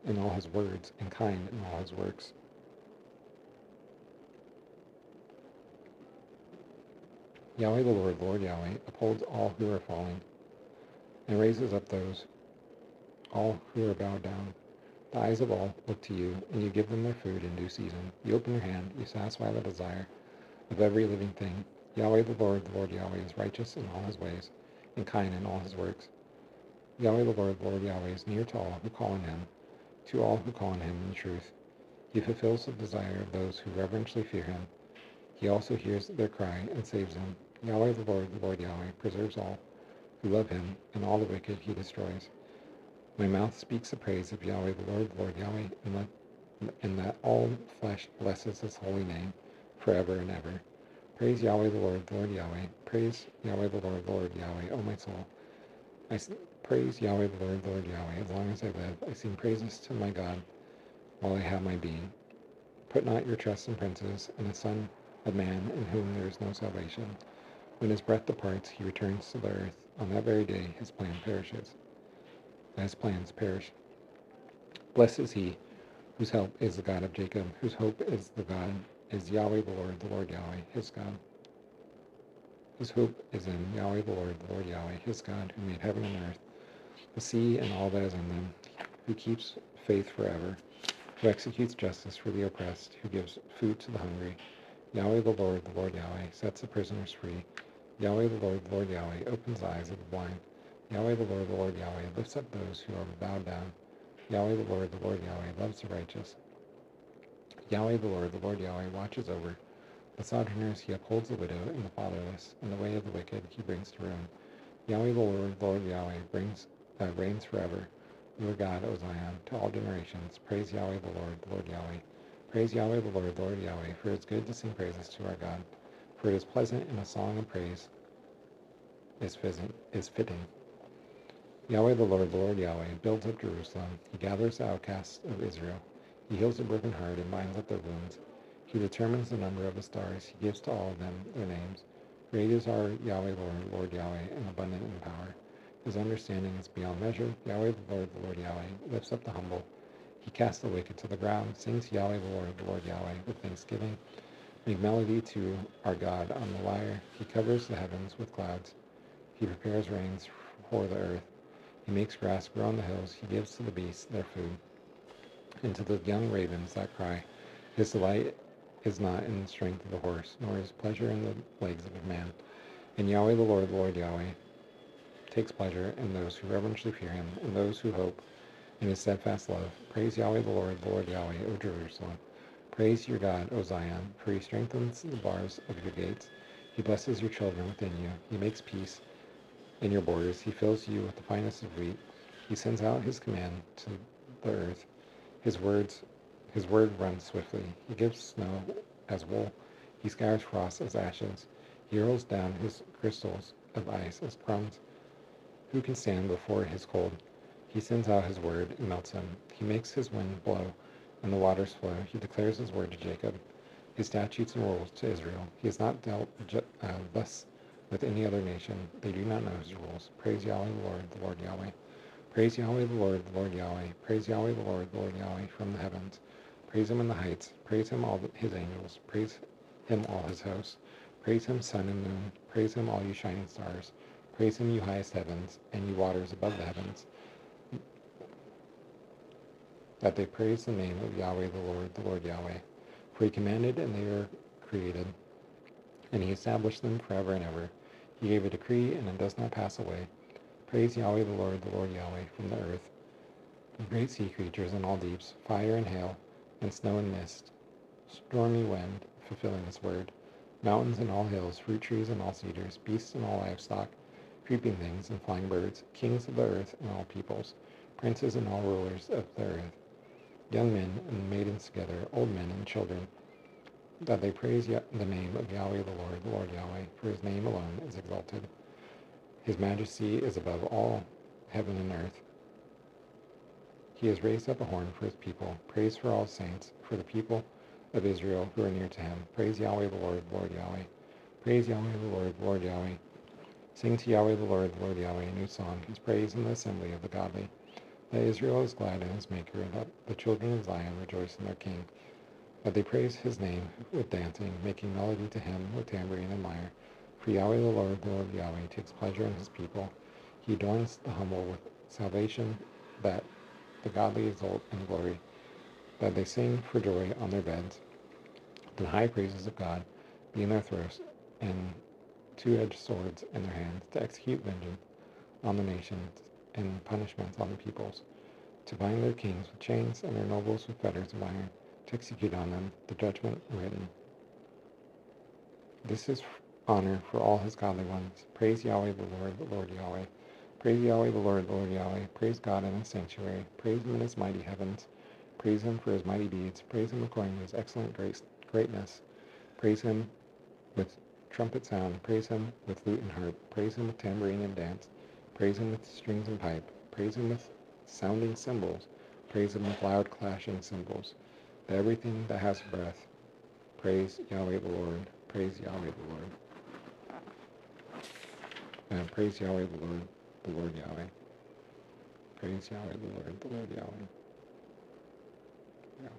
S1: in all his words, and kind in all his works. Yahweh the Lord Yahweh, upholds all who are falling, and raises up all who are bowed down. The eyes of all look to you, and you give them their food in due season. You open your hand, you satisfy the desire of every living thing. Yahweh the Lord Yahweh, is righteous in all his ways, and kind in all his works. Yahweh the Lord Yahweh, is near to all who call on him, to all who call on him in truth. He fulfills the desire of those who reverentially fear him. He also hears their cry and saves them. Yahweh the Lord Yahweh, preserves all who love him, and all the wicked he destroys. My mouth speaks the praise of Yahweh the Lord Yahweh, and that all flesh blesses his holy name forever and ever. Praise Yahweh the Lord Yahweh. Praise Yahweh the Lord Yahweh, O my soul. Praise Yahweh the Lord Yahweh. As long as I live, I sing praises to my God while I have my being. Put not your trust in princes, and the son of man in whom there is no salvation. When his breath departs, he returns to the earth. On that very day his plans perish. Blessed is he whose help is the God of Jacob, whose hope is Yahweh the Lord Yahweh, his God. Whose hope is in Yahweh the Lord Yahweh, his God, who made heaven and earth, the sea and all that is in them, who keeps faith forever, who executes justice for the oppressed, who gives food to the hungry. Yahweh the Lord Yahweh, sets the prisoners free. Yahweh the Lord Yahweh, opens the eyes of the blind. Yahweh the Lord Yahweh, lifts up those who are bowed down. Yahweh the Lord Yahweh, loves the righteous. Yahweh the Lord Yahweh, watches over the sojourners. He upholds the widow and the fatherless, and the way of the wicked he brings to ruin. Yahweh the Lord Yahweh reigns forever. Your God, O Zion, to all generations. Praise Yahweh the Lord Yahweh. Praise Yahweh the Lord Yahweh, for it is good to sing praises to our God. For it is pleasant, and a song of praise is fitting. Yahweh the Lord Yahweh, builds up Jerusalem. He gathers the outcasts of Israel. He heals the broken heart and binds up their wounds. He determines the number of the stars. He gives to all of them their names. Great is our Yahweh Lord Yahweh, and abundant in power. His understanding is beyond measure. Yahweh the Lord Yahweh, lifts up the humble. He casts the wicked to the ground. Sings Yahweh the Lord Yahweh with thanksgiving. Make melody to our God on the lyre. He covers the heavens with clouds. He prepares rains for the earth. He makes grass grow on the hills. He gives to the beasts their food, and to the young ravens that cry. His delight is not in the strength of a horse, nor is pleasure in the legs of a man. And Yahweh the Lord Yahweh, takes pleasure in those who reverentially fear him, and those who hope in his steadfast love. Praise Yahweh the Lord Yahweh, O Jerusalem. Praise your God, O Zion, for he strengthens the bars of your gates. He blesses your children within you. He makes peace in your borders. He fills you with the finest of wheat. He sends out his command to the earth. His word runs swiftly. He gives snow as wool. He scatters frost as ashes. He hurls down his crystals of ice as crumbs. Who can stand before his cold? He sends out his word and melts him. He makes his wind blow and the waters flow. He declares his word to Jacob, his statutes and rules to Israel. He has not dealt thus with any other nation. They do not know his rules. Praise Yahweh the Lord Yahweh. Praise Yahweh the Lord Yahweh. Praise Yahweh the Lord Yahweh from the heavens. Praise him in the heights. Praise him all his angels. Praise him all his hosts. Praise him sun and moon. Praise him all you shining stars. Praise him you highest heavens, and you waters above the heavens, that they praise the name of Yahweh the Lord Yahweh. For he commanded, and they were created, and he established them forever and ever. He gave a decree, and it does not pass away. Praise Yahweh the Lord Yahweh from the earth, the great sea creatures and all deeps, fire and hail, and snow and mist, stormy wind, fulfilling his word, mountains and all hills, fruit trees and all cedars, beasts and all livestock, creeping things and flying birds, kings of the earth and all peoples, princes and all rulers of the earth, young men and maidens together, old men and children, that they praise the name of Yahweh the Lord Yahweh, for his name alone is exalted. His majesty is above all heaven and earth. He has raised up a horn for his people. Praise for all saints, for the people of Israel who are near to him. Praise Yahweh the Lord Yahweh. Praise Yahweh the Lord Yahweh. Sing to Yahweh the Lord Yahweh a new song, his praise in the assembly of the godly. That Israel is glad in his maker, and that the children of Zion rejoice in their king. That they praise his name with dancing, making melody to him with tambourine and lyre. For Yahweh the Lord Yahweh takes pleasure in his people. He adorns the humble with salvation, that the godly exult in glory. That they sing for joy on their beds. The high praises of God be in their throats, and two-edged swords in their hands, to execute vengeance on the nations and punishments on the peoples, to bind their kings with chains and their nobles with fetters of iron, to execute on them the judgment written. This is honor for all his godly ones. Praise Yahweh the Lord Yahweh. Praise Yahweh the Lord Yahweh. Praise God in his sanctuary. Praise him in his mighty heavens. Praise him for his mighty deeds. Praise him according to his excellent greatness. Praise him with trumpet sound. Praise him with lute and harp. Praise him with tambourine and dance. Praise him with strings and pipe. Praise him with sounding cymbals. Praise him with loud clashing cymbals. That everything that has breath, praise Yahweh the Lord. Praise Yahweh the Lord. And praise Yahweh the Lord Yahweh. Praise Yahweh the Lord Yahweh. Yeah.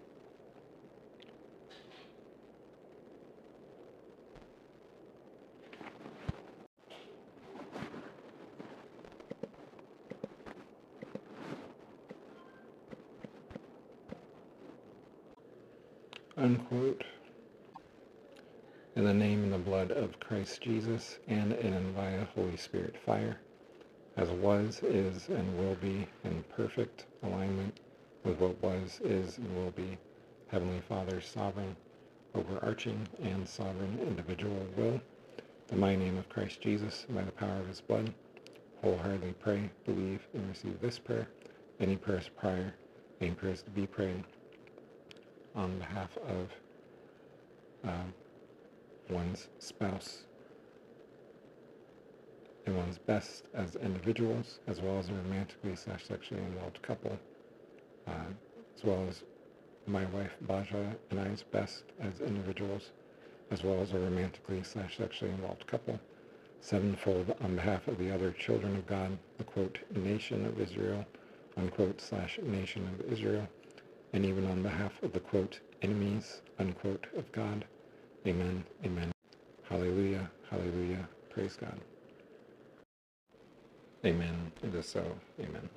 S1: Unquote. In the name and the blood of Christ Jesus, and in and via Holy Spirit fire, as was, is, and will be, in perfect alignment with what was, is, and will be, Heavenly Father's sovereign, overarching, and sovereign individual will, in my name of Christ Jesus, by the power of his blood, wholeheartedly pray, believe, and receive this prayer, any prayers prior, any prayers to be prayed, on behalf of one's spouse and one's best as individuals, as well as a romantically/sexually involved couple, as well as my wife Baja and I's best as individuals, as well as a romantically/sexually involved couple, sevenfold on behalf of the other children of God, the quote, nation of Israel, unquote, /nation of Israel, and even on behalf of the quote, enemies, unquote, of God. Amen, amen. Hallelujah, hallelujah. Praise God. Amen. It is so. Amen.